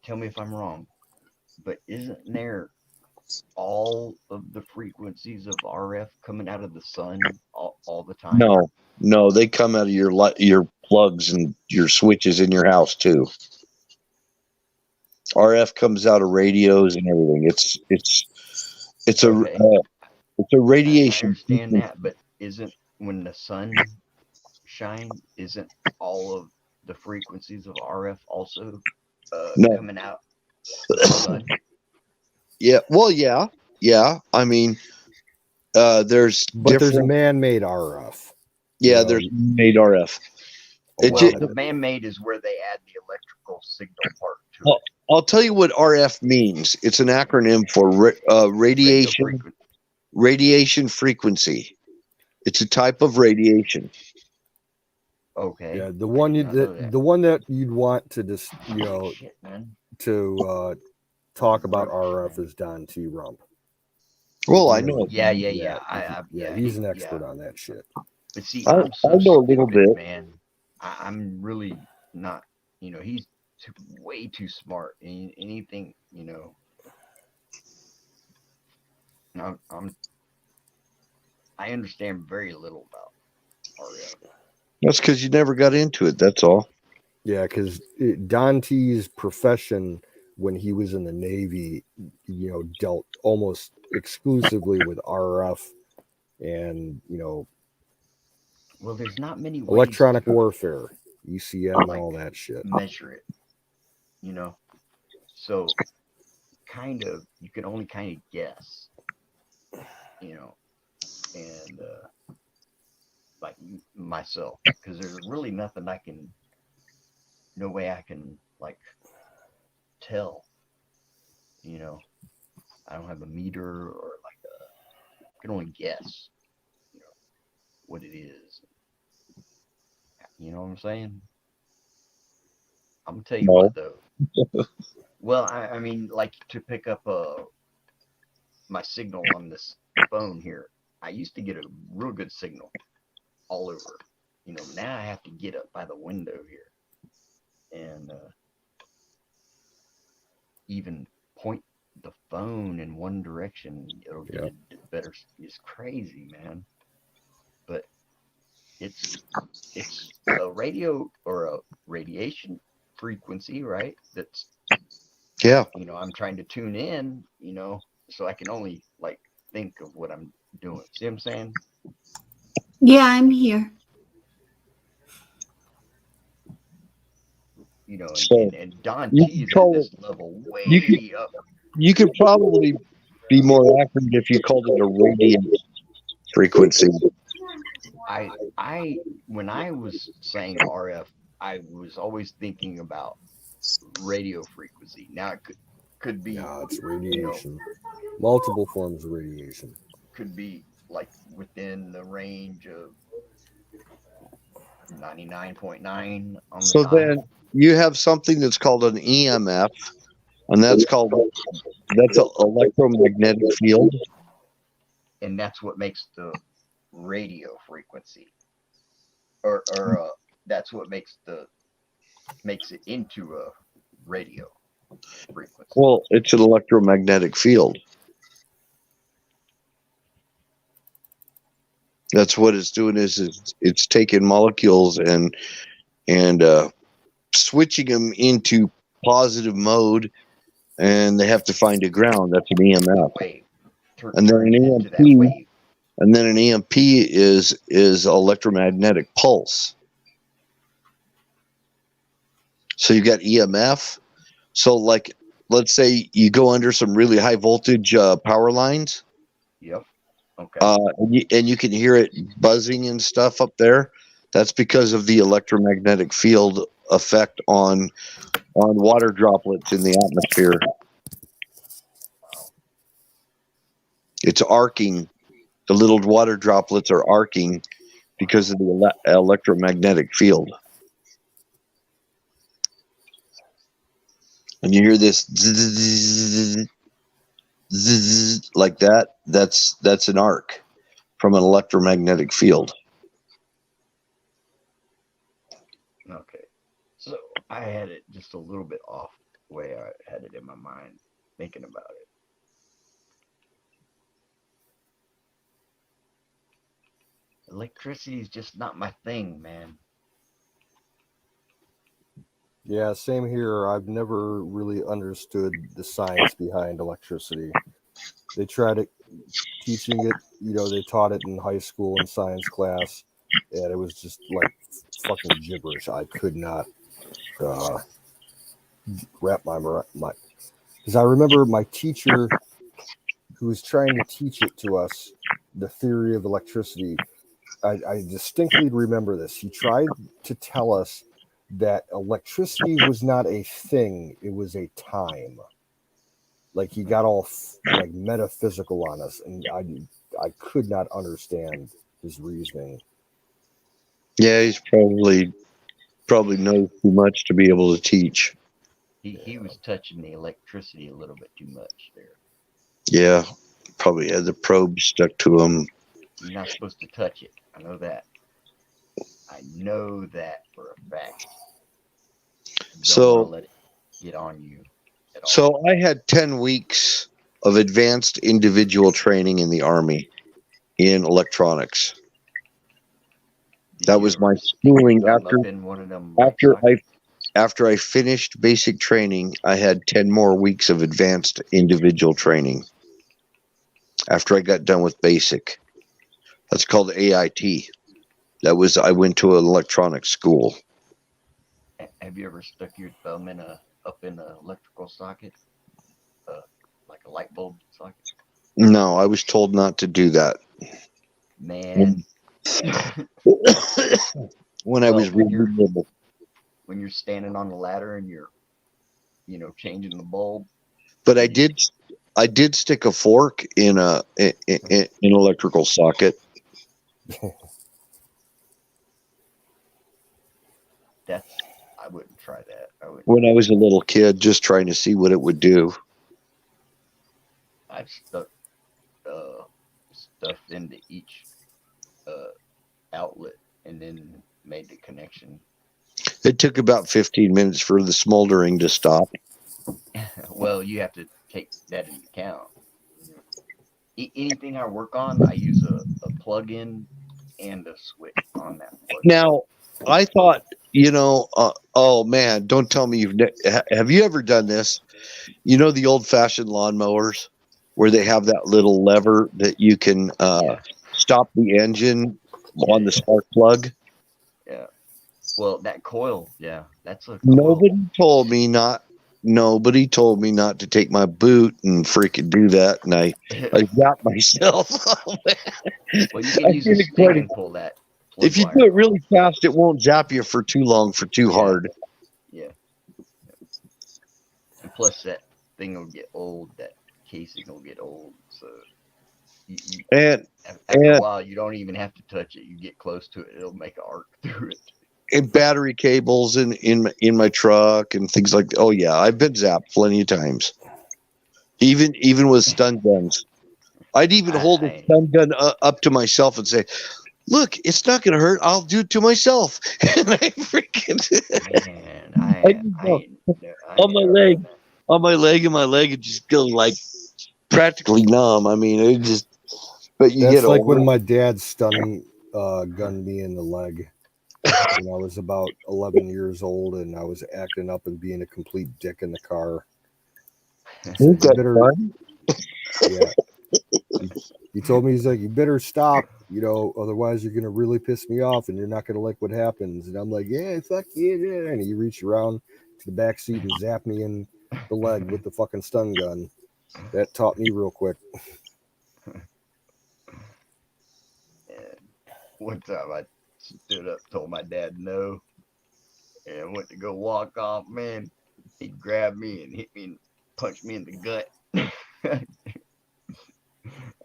tell me if I'm wrong, but isn't there all of the frequencies of RF coming out of the sun all the time? No, they come out of your plugs and your switches in your house too. RF comes out of radios and everything. It's a Okay, it's a I radiation understand frequency. that, but isn't when the sun shine, isn't all of the frequencies of RF also No, coming out of the sun? yeah, well, yeah. I mean, there's But there's a different. man-made RF. You Yeah, know, there's made RF. a It lot Well, of the it. man-made is where they add the electrical signal part to I'll, it. I'll tell you what RF means. It's an acronym for Radio radiation frequency. frequency. It's a type of radiation. Okay, Yeah, the I one did you not know that. the one that you'd want to just Holy shit, man! to talk about Roach, RF man. is Don T. Rump. Well, I He know. knows. Yeah, Yeah, yeah, he's an yeah. expert on that shit. But see, I I'm so know a little stupid, bit. man. I'm really not. He's way too smart. Anything, I'm I understand very little about RF. That's because you never got into it. That's all. Yeah, because Don T's profession when he was in the Navy, dealt almost exclusively with RF and Well, there's not many ways electronic to warfare, ECM, and like all that shit. measure it. You know, so kind of you can only kind of guess. You know, and like myself, because there's really nothing no way I can like tell. You know, I don't have a meter or like I can only guess. You know what it is. You know what I'm saying? I'm gonna tell you No. what though. Well, I mean, like to pick up my signal on this phone here. I used to get a real good signal all over. Now I have to get up by the window here and even point the phone in one direction. It'll get Yeah. a better. It's crazy, man. But it's a radio or a radiation frequency, right? That's Yeah. I'm trying to tune in. So I can only like think of what I'm doing. See what I'm saying? Yeah, I'm here. So And Don you T could is at call this it. level You could way up. you could probably be more accurate if you called it a radiant frequency. I when I was saying RF, I was always thinking about radio frequency. Now it could be, Yeah, it's you know, radiation. Multiple forms of radiation. could be like within the range of 99.9 on the So then dial, you have something that's called an EMF, and that's an electromagnetic field. and that's what makes the radio frequency, or that's what makes it into a radio frequency. Well, it's an electromagnetic field. That's what it's doing is it's taking molecules and switching them into positive mode, and they have to find a ground. That's an The EMF, wave, and then turn an it into that EMP, wave. and then an EMP is electromagnetic pulse. So you got EMF. So like, let's say you go under some really high voltage power lines, Yep. Okay. and you can hear it buzzing and stuff up there. That's because of the electromagnetic field effect on water droplets in the atmosphere. It's arcing. The little water droplets are arcing because of the electromagnetic field. And you hear this zzz, zzz, like that. That's an arc from an electromagnetic field. Okay. So I had it just a little bit off the way I had it in my mind, thinking about it. Electricity is just not my thing, man. Yeah, same here. I've never really understood the science behind electricity. They tried it teaching it, they taught it in high school in science class, and it was just like fucking gibberish. I could not uh, wrap my because I remember my teacher who was trying to teach it to us, the theory of electricity. I distinctly remember this. He tried to tell us that electricity was not a thing; it was a time. Like he got all like metaphysical on us, and I could not understand his reasoning. Yeah, he's probably knows too much to be able to teach. He was touching the electricity a little bit too much there. Yeah, probably had the probe stuck to him. You're not supposed to touch it. I know that. I know that for a fact. You don't want to let it get on you at all. So I had 10 weeks of advanced individual training in the Army in electronics. That was my schooling after I finished basic training. I had 10 more weeks of advanced individual training after I got done with basic. That's called AIT. I went to an electronics school. Have you ever stuck your thumb up in an electrical socket, like a light bulb socket? No, I was told not to do that. Man, when I was really little. When you're standing on the ladder and you're, changing the bulb. But I did stick a fork in an electrical socket. I wouldn't try that. When I was a little kid, just trying to see what it would do. I've stuck stuff into each outlet and then made the connection. It took about 15 minutes for the smoldering to stop. Well, you have to take that into account. Anything I work on, I use a plug-in and a switch on that plug-in. Now, I thought, oh man, don't tell me have you ever done this? The old-fashioned lawnmowers where they have that little lever that you can stop the engine on the spark plug? Yeah. Well, that coil, that's a coil. Nobody told me not to take my boot and freaking do that, and I got myself. Well, you can use a stick and pull that. If you do it really fast, it won't zap you for too long, for too hard. Yeah. And plus, that thing will get old. That casing will get old. So, after a while, you don't even have to touch it. You get close to it, it'll make an arc through it. And battery cables in my truck and things like that. Oh yeah, I've been zapped plenty of times. Even with stun guns, I'd even hold a stun gun up to myself and say, "Look, it's not going to hurt. I'll do it to myself." And I freaking on my leg, and my leg would just go like practically numb. I mean, it just. But that's like when my dad stun gunned me in the leg. When I was about 11 years old, and I was acting up and being a complete dick in the car. So he told me, he's like, you better stop, otherwise you're gonna really piss me off, and you're not gonna like what happens. And I'm like, yeah, fuck yeah. And he reached around to the back seat and zapped me in the leg with the fucking stun gun. That taught me real quick. One time I stood up, told my dad no, and went to go walk off. Man, he grabbed me and hit me and punched me in the gut. I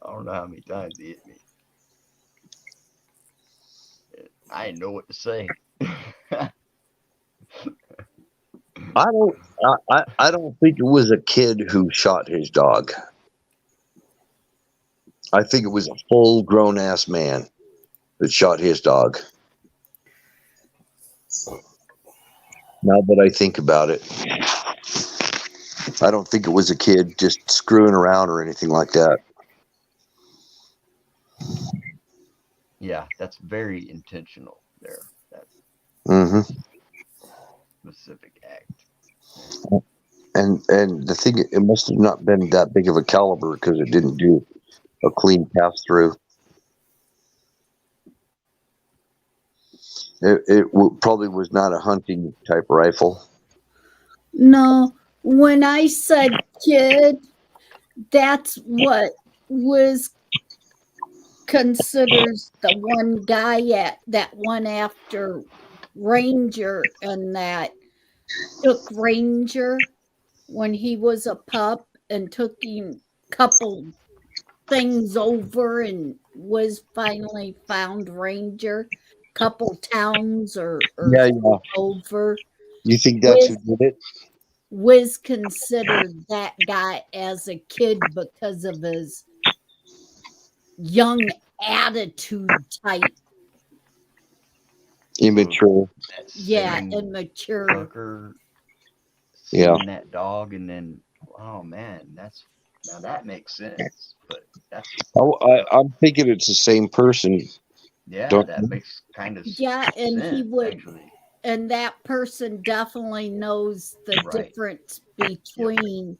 don't know how many times he hit me. I didn't know what to say. I don't think it was a kid who shot his dog. I think it was a full-grown ass man that shot his dog. Now that I think about it, I don't think it was a kid just screwing around or anything like that. Yeah, that's very intentional there. Mm-hmm. specific act. And the thing, it must have not been that big of a caliber because it didn't do a clean pass through. Probably was not a hunting type rifle. No, when I said kid, that's what was considers the one guy at that one after Ranger and that took Ranger when he was a pup and took him couple things over and was finally found Ranger couple towns or Yeah, yeah. over. You think that's who Wiz, did it? Wiz considered that guy as a kid because of his young attitude type. Immature. That Yeah, same immature. fucker Yeah. seeing that dog and then, oh man, now that makes sense. But that's I'm thinking it's the same person. yeah, that makes kind of Yeah, and he sense would, actually. and that person definitely knows the Right. difference between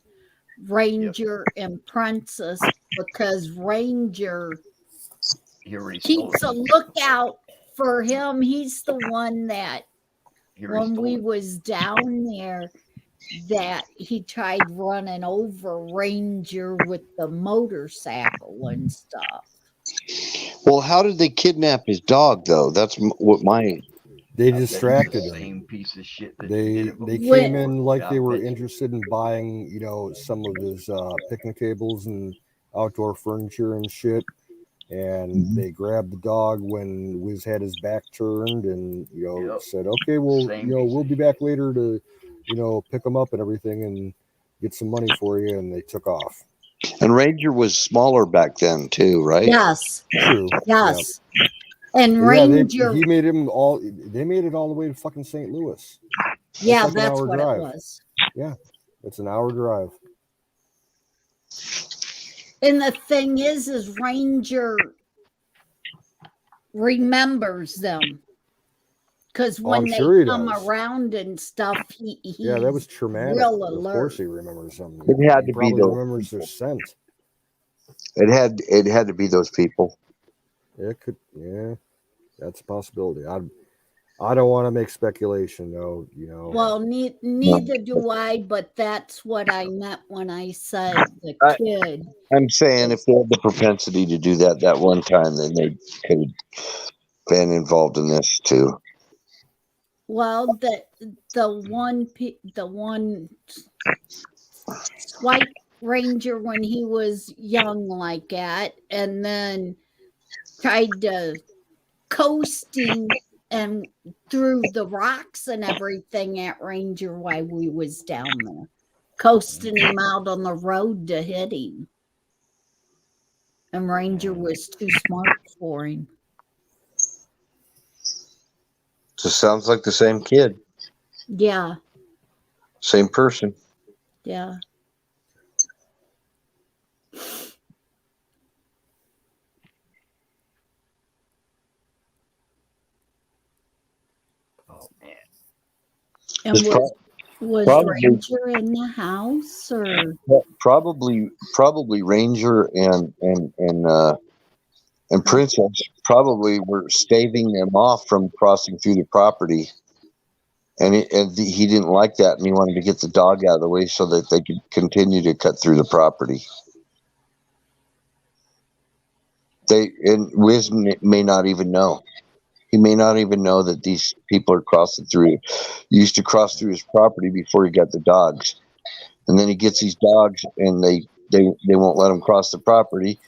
Ranger and Princess because Ranger He already stole keeps a it. lookout for him. He's the one that He already when stole we it. was down there that he tried running over Ranger with the motorcycle and stuff. Well, how did they kidnap his dog, though? That's what my. They I bet he's distracted the him. same piece of shit that They did it they before. came in like but they I were bet you- interested in buying, you know, some of his picnic tables and outdoor furniture and shit. And they grabbed the dog when Wiz had his back turned, and Yep. said, "Okay, well, Same piece we'll of be shit. back later to, pick him up and everything, and get some money for you." And they took off. And Ranger was smaller back then too, right? Yes, True. yes. And But yeah, Ranger, he made him all. They made it all the way to fucking St. Louis. yeah, like an that's hour what drive. it was. Yeah, it's an hour drive. And the thing is Ranger remembers them because Oh, I'm when they sure he come does. around and stuff, he's Yeah, that was traumatic. real Of alert. course, he remembers them. It had He to be probably those remembers their people. scent. It had to be those people. It could, yeah, that's a possibility. I don't want to make speculation, though. Well, neither do I, but that's what I meant when I said the kid. I'm saying if they had the propensity to do that one time, then they could have been involved in this too. Well, the one White Ranger when he was young like that, and then tried to coasting and threw the rocks and everything at Ranger while we was down there, coasting him out on the road to hit him. And Ranger was too smart for him. Just sounds like the same kid, Yeah, same person. yeah. Oh man. And It's was probably Ranger in the house or probably Ranger and Princess probably were staving them off from crossing through the property, and he didn't like that, and he wanted to get the dog out of the way so that they could continue to cut through the property. Wiz may not even know. He may not even know that these people are crossing through. He used to cross through his property before he got the dogs, and then he gets these dogs, and they won't let him cross the property,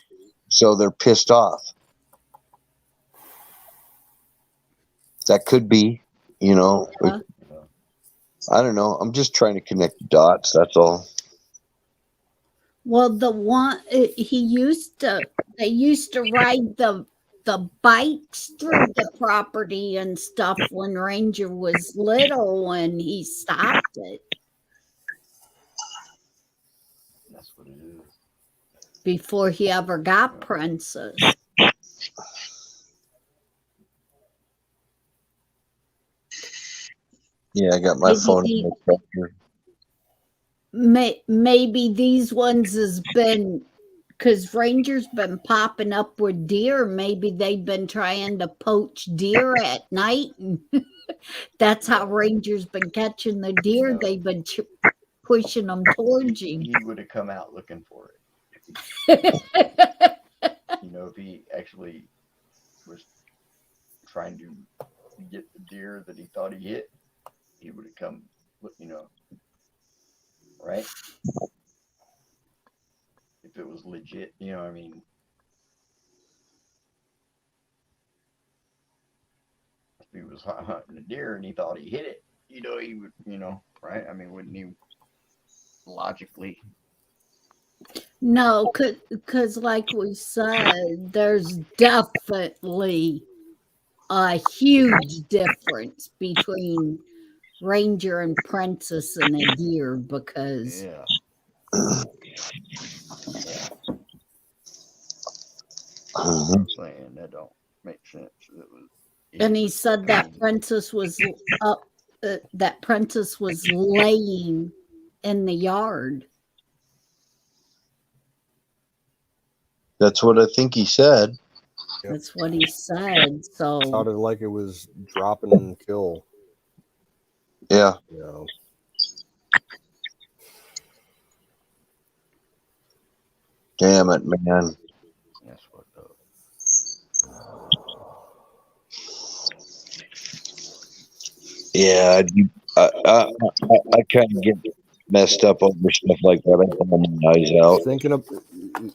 so they're pissed off. That could be, Yeah. I don't know. I'm just trying to connect the dots. That's all. Well, the one they used to ride the bikes through the property and stuff when Ranger was little and he stopped it That's what it is. before he ever got Princess. Yeah, I got my Maybe phone in the, my tractor. maybe these ones has been because rangers been popping up with deer. Maybe they've been trying to poach deer at night, and that's how rangers been catching the deer. No. They've been pushing them towards you. He would have come out looking for it. If he actually was trying to get the deer that he thought he hit, he would have come, right? If it was legit, I mean, if he was hunting a deer and he thought he hit it, he would, right? I mean, wouldn't he logically? No, because like we said, there's definitely a huge difference between ranger and princess and a deer because Yeah. I'm saying that don't make sense. It was. and he said that princess was laying in the yard. That's what I think he said. Yep. That's what he said. So Sounded like it was dropping and kill. Yeah. You know. Damn it, man. That's what Yeah, I kind of get messed up over stuff like that. I pull my eyes out.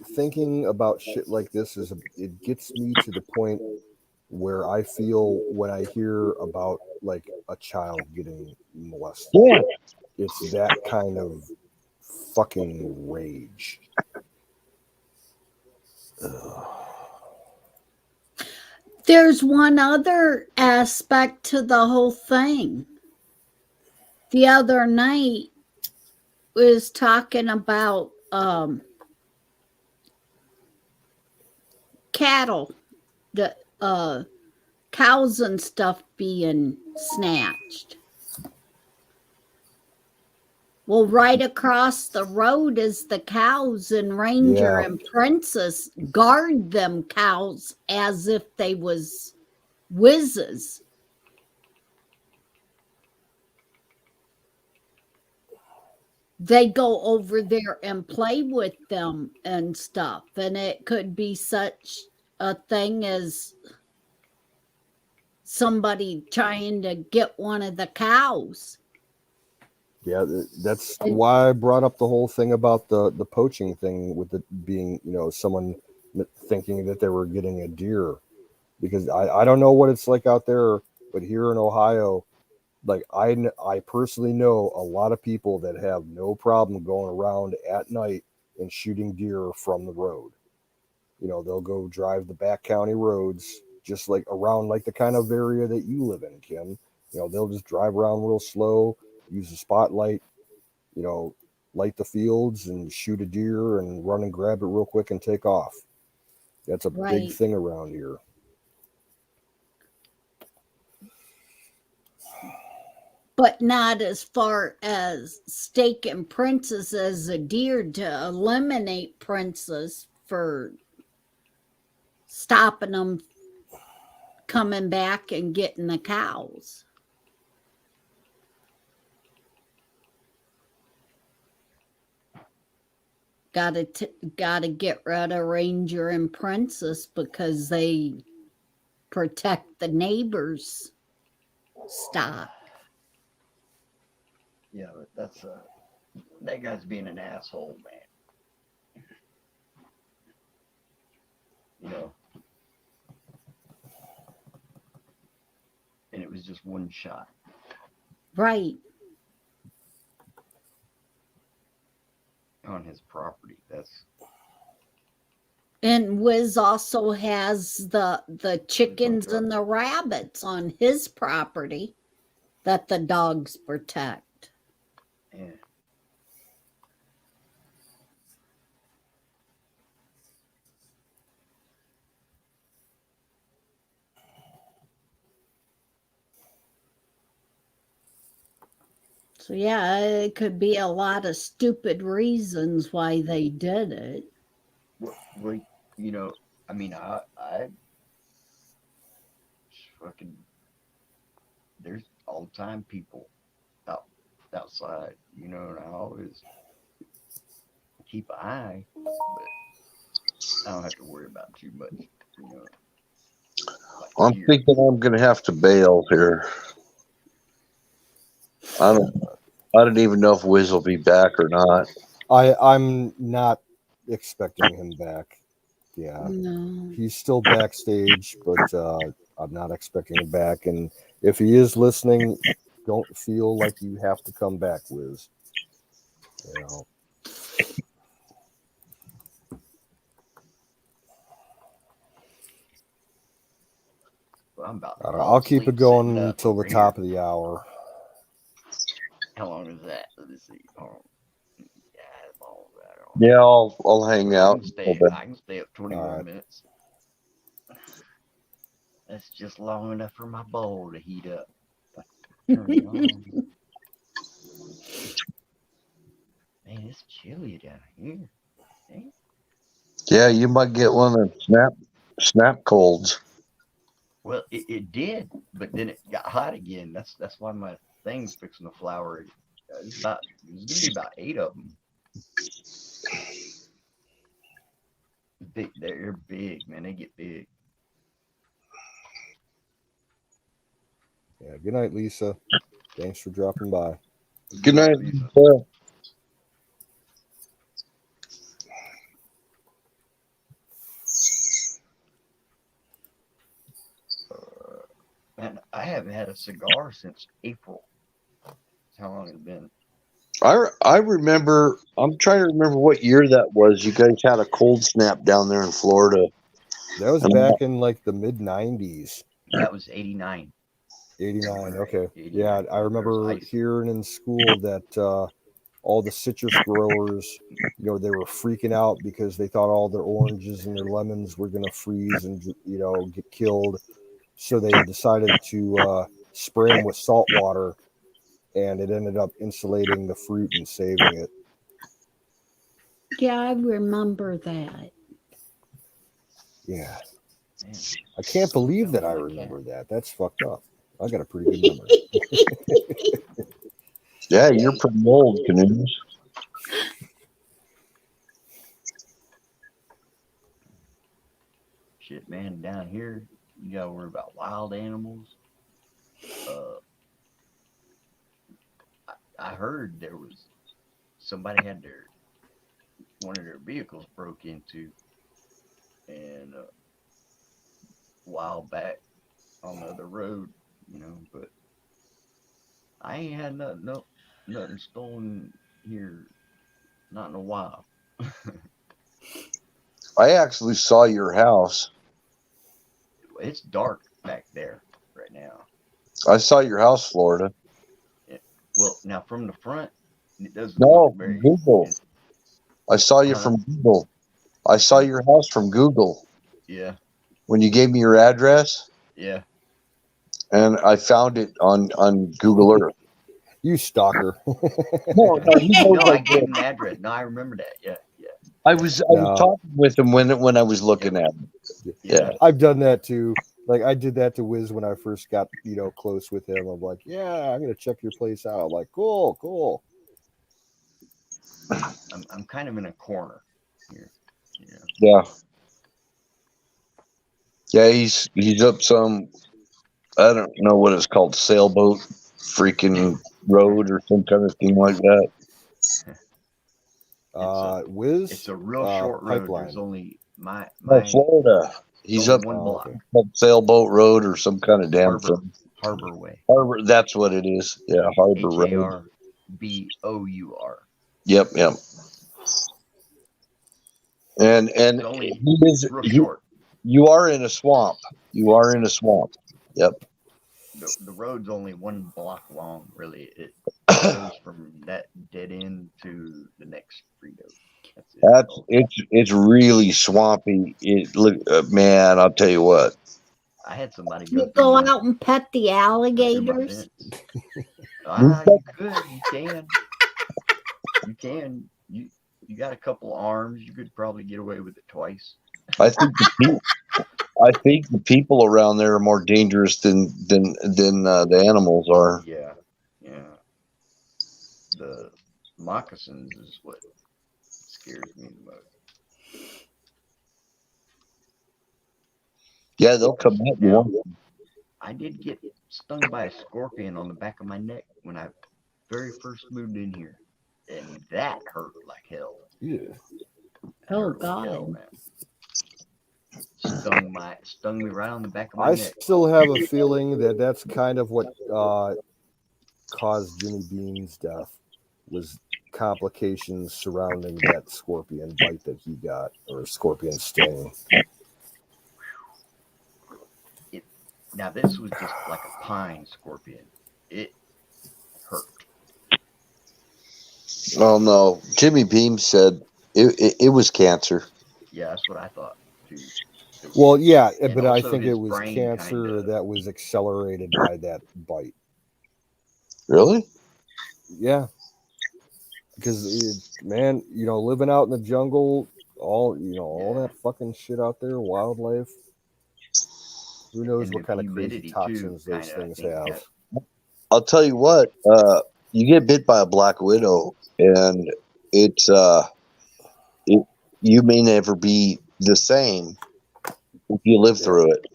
Thinking about shit like this it gets me to the point where I feel when I hear about like a child getting molested. Yeah. It's that kind of fucking rage. Ugh. there's one other aspect to the whole thing. The other night was talking about cattle, the cows and stuff being snatched. Well, right across the road is the cows, and Ranger Yeah. and Princess guard them cows as if they was whizzes. They go over there and play with them and stuff, and it could be such a thing as somebody trying to get one of the cows. Yeah, that's why I brought up the whole thing about the poaching thing with it being, someone thinking that they were getting a deer. Because I don't know what it's like out there, but here in Ohio, like I personally know a lot of people that have no problem going around at night and shooting deer from the road. They'll go drive the back county roads, just like around like the kind of area that you live in, Kim. They'll just drive around real slow, use a spotlight, light the fields and shoot a deer and run and grab it real quick and take off. That's a big Right. thing around here. But not as far as staking Princess as a deer to eliminate Princess for stopping them coming back and getting the cows. Gotta get rid of Ranger and Princess because they protect the neighbors' stock. Yeah, but that's that guy's being an asshole, man. And it was just one shot. Right. On his property. And Wiz also has the chickens and the rabbits on his property that the dogs protect. Yeah. So yeah, it could be a lot of stupid reasons why they did it. Well, I mean, I fucking there's all the time people out outside, and I always keep an eye, but I don't have to worry about too much, like I'm deer. thinking I'm gonna have to bail here. I don't even know if Wiz will be back or not. I'm not expecting him back. Yeah, No. he's still backstage, but I'm not expecting him back. And if he is listening, don't feel like you have to come back, Wiz. You know, Well, I'm about to I don't know. fall I'll keep it asleep going sitting up until the over here. top of the hour. How long is that? Let's see. Oh, yeah, as long as that. Yeah, I'll hang I out. can stay. until then. I can stay up 20 All more right. minutes. That's just long enough for my bowl to heat up. Turn it on. Man, it's chilly down here. Dang. Yeah, you might get one of the snap colds. Well, it did, but then it got hot again. That's why my thing's fixing to flower. It's gonna be about 8 of them. They're big, man. They get big. Yeah. Good night, Lisa. Thanks for dropping by. Good night, Lisa. Lisa. And I haven't had a cigar since April. That's how long it's been. I remember. I'm trying to remember what year that was. You guys had a cold snap down there in Florida. That was back in like the mid '90s. That was 89. 89. Okay. 89. Yeah, I There was remember ice. hearing in school that all the citrus growers, they were freaking out because they thought all their oranges and their lemons were going to freeze and get killed. So they decided to spray them with salt water, and it ended up insulating the fruit and saving it. Yeah, I remember that. Yeah. Man, I can't believe that I my remember cat. that. That's fucked up. I got a pretty good memory. Yeah, you're pretty old, Canoes. Shit, man, down here, you gotta worry about wild animals. I heard there was somebody had one of their vehicles broke into, and a while back on the other road, but I ain't had nothing stolen here, not in a while. I actually saw your house. It's dark back there right now. I saw your house, Florida. Well, now from the front, it doesn't No, look very. Google. I saw you from Google. I saw your house from Google Yeah, when you gave me your address, yeah. and I found it on Google Earth. You stalker. No, he knows No, I I gave did. him an address. No, I remember that. Yeah, yeah, I was No. talking with him when I was looking at him. Yeah. I've done that too. Like I did that to Wiz when I first got close with him. I'm like, yeah, I'm gonna check your place out. I'm like, cool. I'm kind of in a corner here. Yeah. Yeah, he's up some, I don't know what it's called, sailboat freaking road or some kind of thing like that. Wiz. It's a real short road. pipeline. There's only my Florida. He's only up one block. Sailboat Road or some kind of damn thing. Harbor Way. Harbor, that's what it is. Yeah, Harbor Road. HARBOUR. Yep. And It's only real short. You are in a swamp. Yep. The road's only one block long, really. It goes from that dead end to the next street over. It's really swampy. Man, I'll tell you what. I had somebody You go out and pet the alligators. You could. You can. You got a couple arms. You could probably get away with it twice. I think the people around there are more dangerous than the animals are. Yeah. The moccasins is what scares me the most. Yeah, they'll come at you. Now, I did get stung by a scorpion on the back of my neck when I very first moved in here, and that hurt like hell. Yeah. Oh Hurt like hell, God. man. Stung me right on the back of my I neck. still have a feeling that that's kind of what caused Jimmy Bean's death, was complications surrounding that scorpion bite that he got, or scorpion sting. Now this was just like a pine scorpion. It hurt. Oh no, Jimmy Beam said it was cancer. Yeah, that's what I thought too. Well, yeah, And but I also think his it was brain cancer kinda- that was accelerated by that bite. Really? Yeah, because man, living out in the jungle, all that fucking shit out there, wildlife. Who knows and what the kind of crazy humidity, toxins too, those kinda, I things think, have. I'll tell you what. You get bit by a black widow, and it's you may never be the same if you live through it.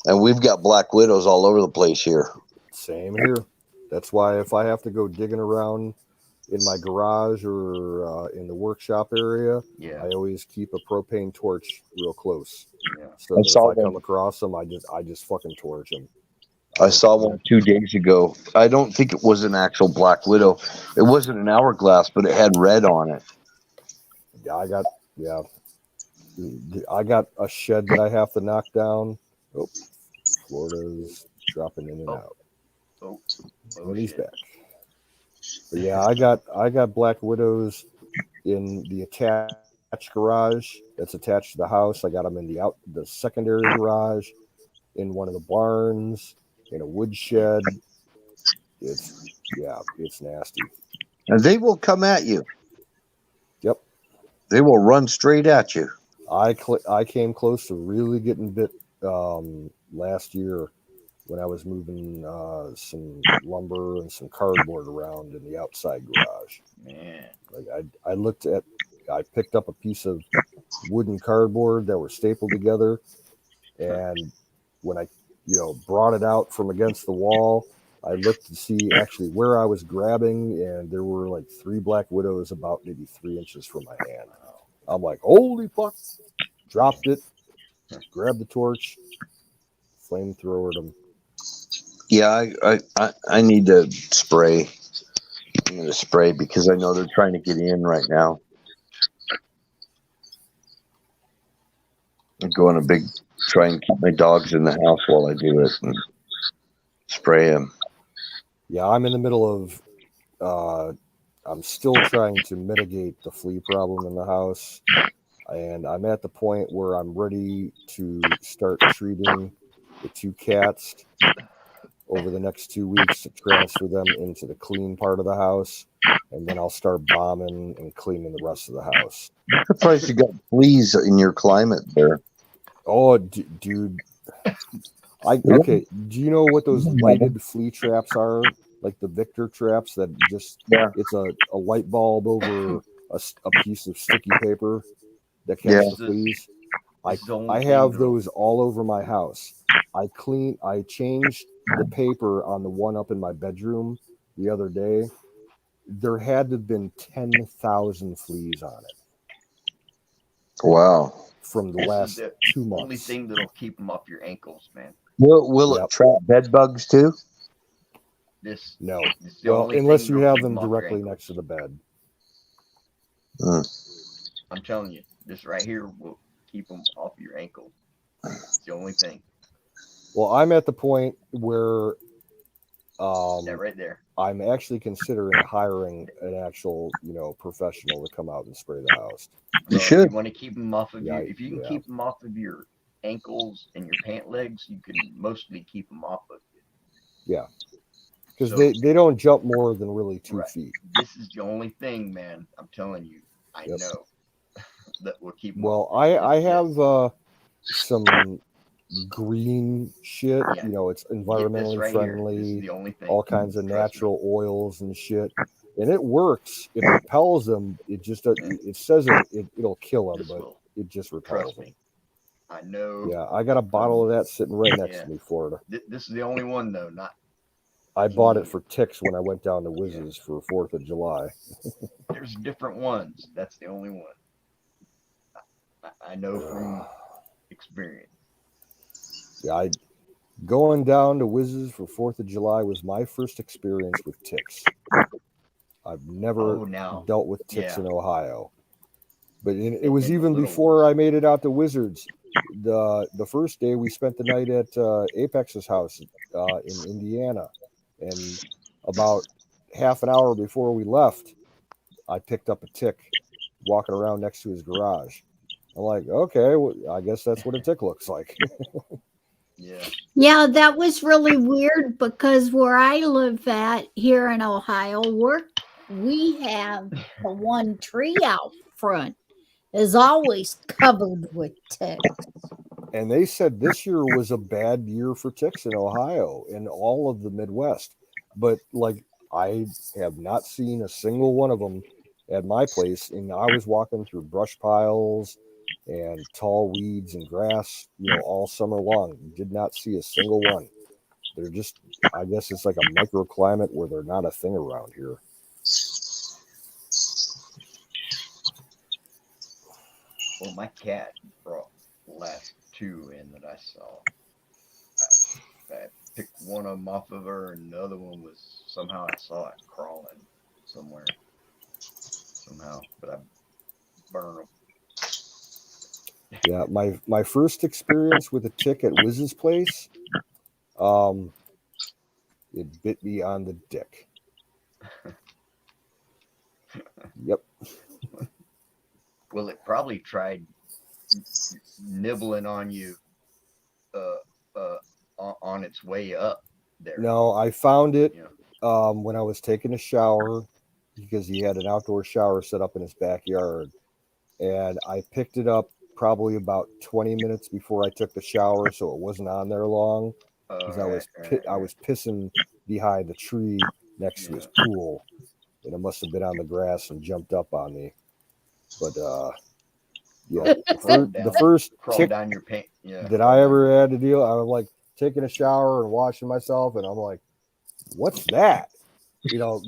And we've got black widows all over the place here. Same here. That's why if I have to go digging around in my garage or in the workshop area, I always keep a propane torch real close. Yeah. So that if I come across them, I just fucking torch them. I saw one 2 days ago. I don't think it was an actual black widow. It wasn't an hourglass, but it had red on it. Yeah, I got a shed that I have to knock down. Oh, Florida's dropping in and out. And he's back. But yeah, I got black widows in the attached garage that's attached to the house. I got them in the secondary garage, in one of the barns, in a woodshed. It's nasty. And they will come at you. Yep. They will run straight at you. I came close to really getting bit last year when I was moving some lumber and some cardboard around in the outside garage. Man. Like I picked up a piece of wooden cardboard that were stapled together, and when I brought it out from against the wall, I looked to see actually where I was grabbing, and there were like 3 black widows about maybe 3 inches from my hand. I'm like, holy fuck! Dropped it, grabbed the torch, flamethrowered them. Yeah, I need to spray. I'm going to spray because I know they're trying to get in right now. I'm going try and keep my dogs in the house while I do it and spray them. Yeah, I'm in the middle of, I'm still trying to mitigate the flea problem in the house. And I'm at the point where I'm ready to start treating the 2 cats over the next 2 weeks to transfer them into the clean part of the house. And then I'll start bombing and cleaning the rest of the house. I'm surprised you got fleas in your climate there. Oh, dude. Okay. Do you know what those lighted flea traps are? Like the Victor traps that it's a light bulb over a piece of sticky paper that catches the fleas. I have those all over my house. I changed the paper on the one up in my bedroom the other day. There had to have been 10,000 fleas on it. Wow. From the last 2 months. Only thing that'll keep them off your ankles, man. Will it trap bed bugs too? No. Well, unless you have them directly next to the bed. I'm telling you, this right here will keep them off your ankles. It's the only thing. Well, I'm at the point where that right there. I'm actually considering hiring an actual, professional to come out and spray the house. You should. If you want to keep them off of if you can keep them off of your ankles and your pant legs, you can mostly keep them off of you. Yeah. because So- they don't jump more than really 2 Right. feet. This is the only thing, man. I'm telling you, I Yep. know that will keep 'em Well, off. I It's have some green shit. Yeah. You know, it's get this environmentally right here. This is friendly, the only thing. all kinds of Trust me. natural oils and shit, and it works. It repels them. It just it says it'll kill them, This but will. it just repels Trust them. me. I know. Yeah, I got a bottle of that sitting right next Yeah. to me, Florida. This is the only one though. Not I bought it for ticks when I went down to Whizz's for 4th of July. there's different ones. That's the only one. I know from experience. Yeah, going down to Whizz's for 4th of July was my first experience with ticks. I've never now. dealt with ticks Yeah. in Ohio, but it was And the even little before ones. I made it out to Wizards. The first day we spent the night at Apex's house in Indiana, and about half an hour before we left, I picked up a tick walking around next to his garage. I'm like, okay, well, I guess that's what a tick looks like. Yeah. Yeah, that was really weird because where I live at here in Ohio, we have the one tree out front is always covered with ticks. And they said this year was a bad year for ticks in Ohio and all of the Midwest. But like, I have not seen a single one of them at my place. And I was walking through brush piles and tall weeds and grass, all summer long. Did not see a single one. They're just, I guess it's like a microclimate where they're not a thing around here. Well, my cat brought the last 2 in that I saw. I picked one of them off of her, and the other one was somehow I saw it crawling somewhere. Somehow, but I burned them. Yeah, my first experience with a tick at Wiz's place, it bit me on the dick. Yep. Well, it probably tried nibbling on you on its way up there. No, I found it Yeah. when I was taking a shower because he had an outdoor shower set up in his backyard, and I picked it up probably about 20 minutes before I took the shower, so it wasn't on there long because I was pissing behind the tree next to his pool, and it must have been on the grass and jumped up on me. But yeah, the first crawl tick down your pants. Yeah, that I ever had to deal, I was like taking a shower and washing myself, and I'm like, what's that?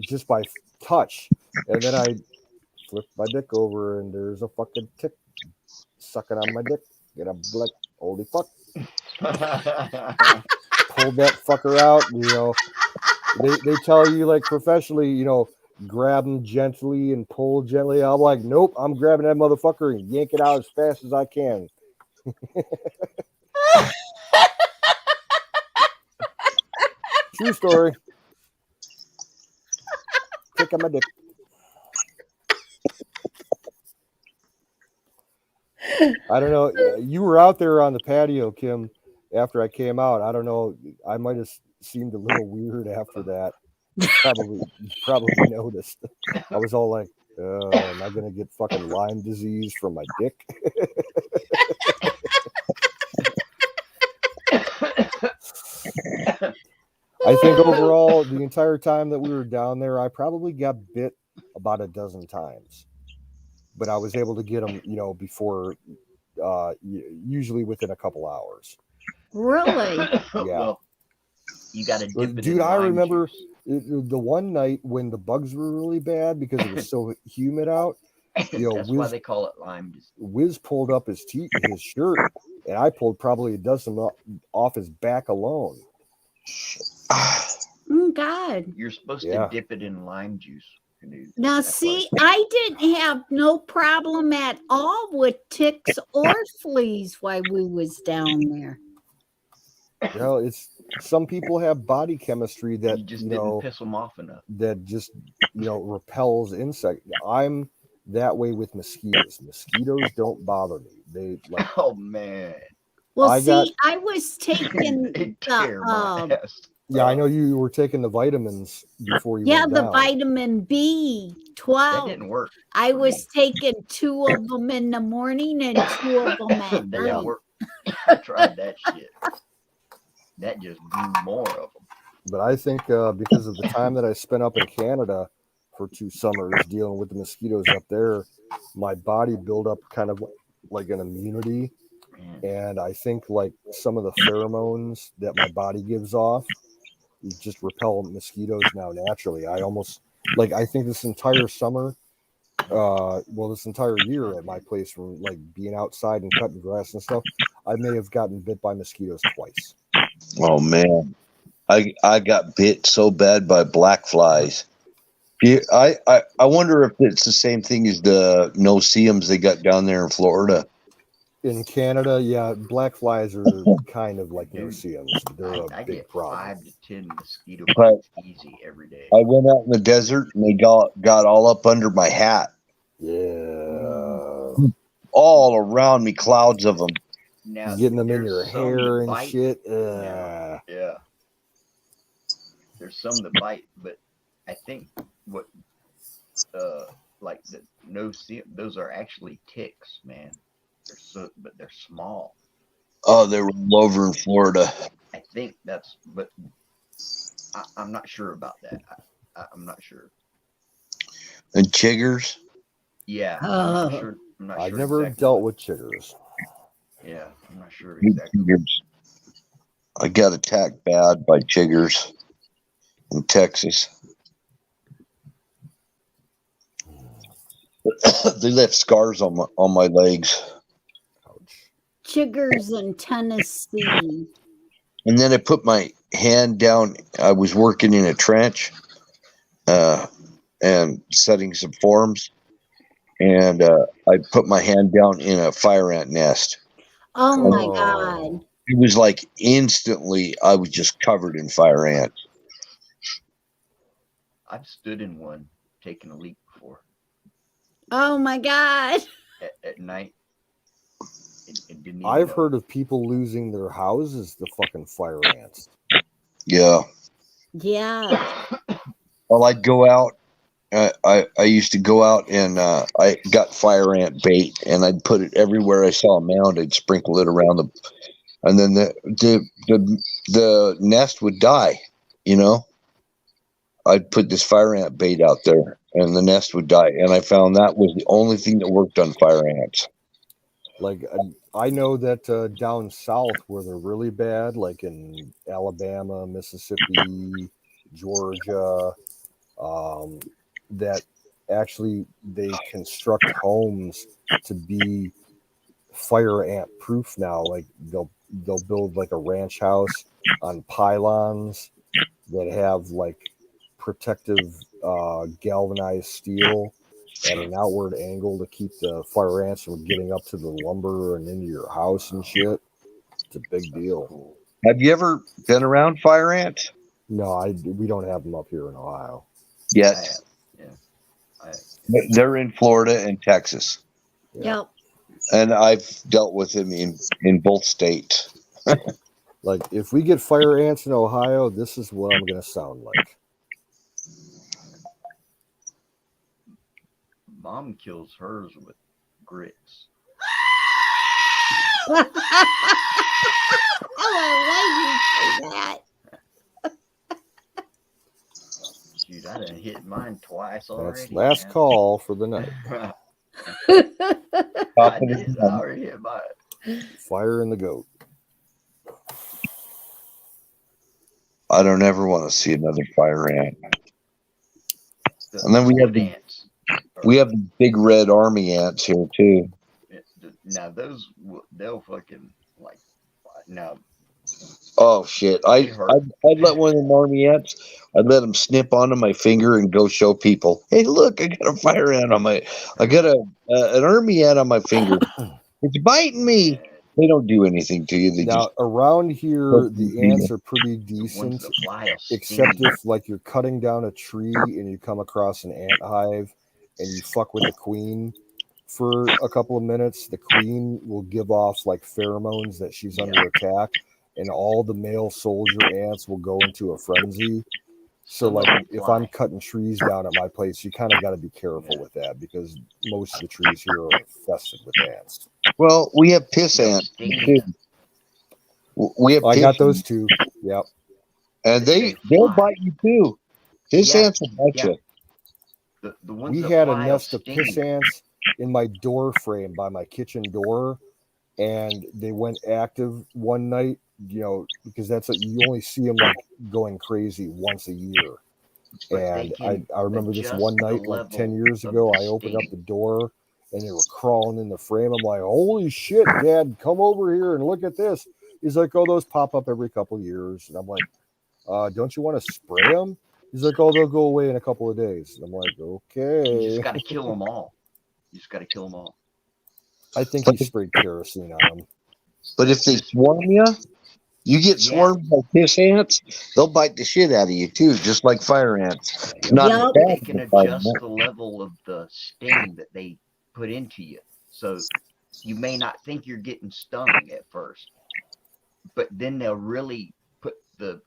Just by touch. And then I flipped my dick over, and there's a fucking tick sucking on my dick. And I'm like, holy fuck. Pulled that fucker out. They tell you, like, professionally, grab him gently and pull gently. I'm like, nope, I'm grabbing that motherfucker and yank it out as fast as I can. True story. Tick on my dick. I don't know. You were out there on the patio, Kim, after I came out. I don't know. I might have seemed a little weird after that. You probably noticed. I was all like, am I going to get fucking Lyme disease from my dick? I think overall, the entire time that we were down there, I probably got bit about a dozen times. But I was able to get them, before, usually within a couple hours. Really? Yeah. Well, you got to dip it Dude, in I lime remember juice. the one night when the bugs were really bad because it was so humid out. That's why they call it lime juice. Wiz pulled up his shirt, and I pulled probably a dozen off his back alone. Oh, God. You're supposed Yeah. to dip it in lime juice. Now, see, I didn't have no problem at all with ticks or fleas while we was down there. It's some people have body chemistry that you just didn't piss them off enough. That just repels insect. I'm that way with mosquitoes. Mosquitoes don't bother me. They like. Oh man. Well, I was taking They tear my ass. Yeah, I know you were taking the vitamins before you Yeah, went the down. vitamin That B12. didn't work. I for was me. taking 2 of them in the morning and 2 of them at That didn't night. work. I tried that shit. That just grew more of them. But I think because of the time that I spent up in Canada for 2 summers dealing with the mosquitoes up there, my body built up kind of like an immunity. Man, And I think like some of the pheromones that my body gives off just repel mosquitoes now naturally. I almost like I think this entire summer, this entire year at my place from like being outside and cutting grass and stuff, I may have gotten bit by mosquitoes twice. Oh man, I got bit so bad by black flies. Yeah, I wonder if it's the same thing as the no-see-ums they got down there in Florida. In Canada, yeah, black flies are kind of like dude, no-see-ums. They're a I big get problem. 5 to 10 mosquito But bites easy every day. I went out in the desert and they got all up under my hat, Yeah. all around me, clouds of them. Now, Getting them in there's your some hair that and bite. shit. Yeah. There's some that bite, but I think what like the no see those are actually ticks, man. But they're small. Oh, they were all over in Florida. I think that's, but I'm not sure about that. I'm not sure. And chiggers. Yeah, I'm not Oh, sure. I'm not I've sure never exactly dealt what. with chiggers. Yeah, I'm not sure Big exactly. chiggers. I got attacked bad by chiggers in Texas. They left scars on my legs. Ouch. chiggers in Tennessee. And then I put my hand down. I was working in a trench and setting some forms. And I put my hand down in a fire ant nest. Oh And my God. it was like instantly I was just covered in fire ants. I've stood in one taking a leak before Oh my God. at night. It didn't even I've know. heard of people losing their houses to fucking fire ants. Yeah. Yeah. Well, I'd go out. I used to go out and I got fire ant bait and I'd put it everywhere I saw a mound. I'd sprinkle it around them, and then the nest would die. You know, I'd put this fire ant bait out there and the nest would die. And I found that was the only thing that worked on fire ants. Like I know that down south where they're really bad, like in Alabama, Mississippi, Georgia, that actually they construct homes to be fire ant proof now. Like they'll build like a ranch house on pylons that have like protective galvanized steel at an outward angle to keep the fire ants from getting up to the lumber and into your house and shit. It's a big deal. Cool. Have you ever been around fire ants? No, we don't have them up here in Ohio. I Yet. have. Yeah. They're in Florida and Texas. Yeah. Yep. And I've dealt with them in both states. Like if we get fire ants in Ohio, this is what I'm going to sound like. Mom kills hers with grits. I was waiting for that. Dude, I done hit mine twice That's already. last man. call for the night. I did. I already hit mine. Fire in the goat. I don't ever want to see another fire ant. The And then we have wood the ants. we have the big red army ants here too. Now those they'll fucking like now. Oh shit! They hurt. I'd let one of them army ants. I'd let them snip onto my finger and go show people. Hey, look! I got a fire ant on my. I got an army ant on my finger. It's biting me. They don't do anything to you. They Now just around here, Look, the you ants are pretty The ones decent, that fly will sting except you. if like you're cutting down a tree and you come across an ant hive and you fuck with the queen for a couple of minutes. The queen will give off like pheromones that she's under attack, and all the male soldier ants will go into a frenzy. So, like, if I'm cutting trees down at my place, you kind of got to be careful with that because most of the trees here are infested with ants. Well, we have piss ants too. We have. I got those too. Yep. And they'll bite you too. Piss ants will bite you. The ones We that had a fly nest will of piss sting. ants in my door frame by my kitchen door, and they went active one night. You know, because that's you only see them like going crazy once a year. But they And can I remember this adjust one the night, like 10 level years of ago, the I opened up sting. the door and they were crawling in the frame. I'm like, holy shit, Dad, come over here and look at this. He's like, oh, those pop up every couple of years. And I'm like, don't you want to spray them? He's like, oh, they'll go away in a couple of days. And I'm like, You okay. just got to kill them all. You just got to kill them all. I think he sprayed kerosene on them. But if they swarm you, you get Yeah. swarmed by piss ants, they'll bite the shit out of you too, just like fire ants. Not as Yup. bad They as can a fire adjust ant. the level of the sting that they put into you. So you may not think you're getting stung at first, but then they'll really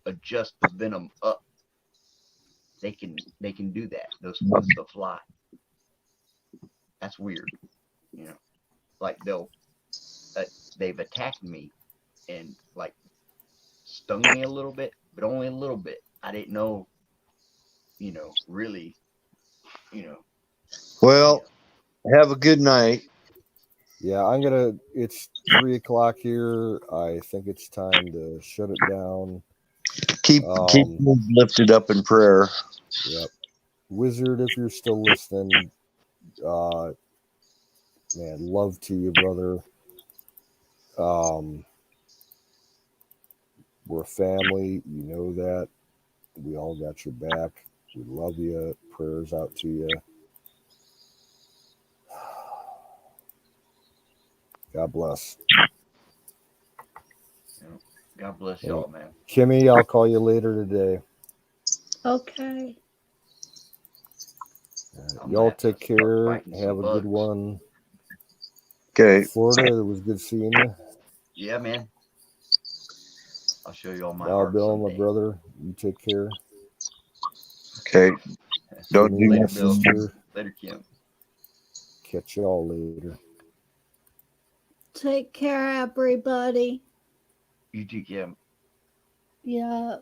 adjust the venom up. They can do that. Those ones that fly. That's weird. You know, like they've attacked me and like stung me a little bit, but only a little bit. I didn't know, really, Well, have a good night. Yeah, it's 3 o'clock here. I think it's time to shut it down. Keep me lifted up in prayer. Yep. Wizard, if you're still listening, man, love to you, brother. We're a family. You know that. We all got your back. We love you. Prayers out to you. God bless. God bless y'all, man. Kimmy, I'll call you later today. Okay. Y'all take care. Have a good one. Okay. Florida, it was good seeing you. Yeah, man. I'll show you all my Wild art Bill, someday. my brother, you take care. Okay. Don't do Later, my Bill. sister. Later, Kim. Catch y'all later. Take care, everybody. You too, Kim. Yeah.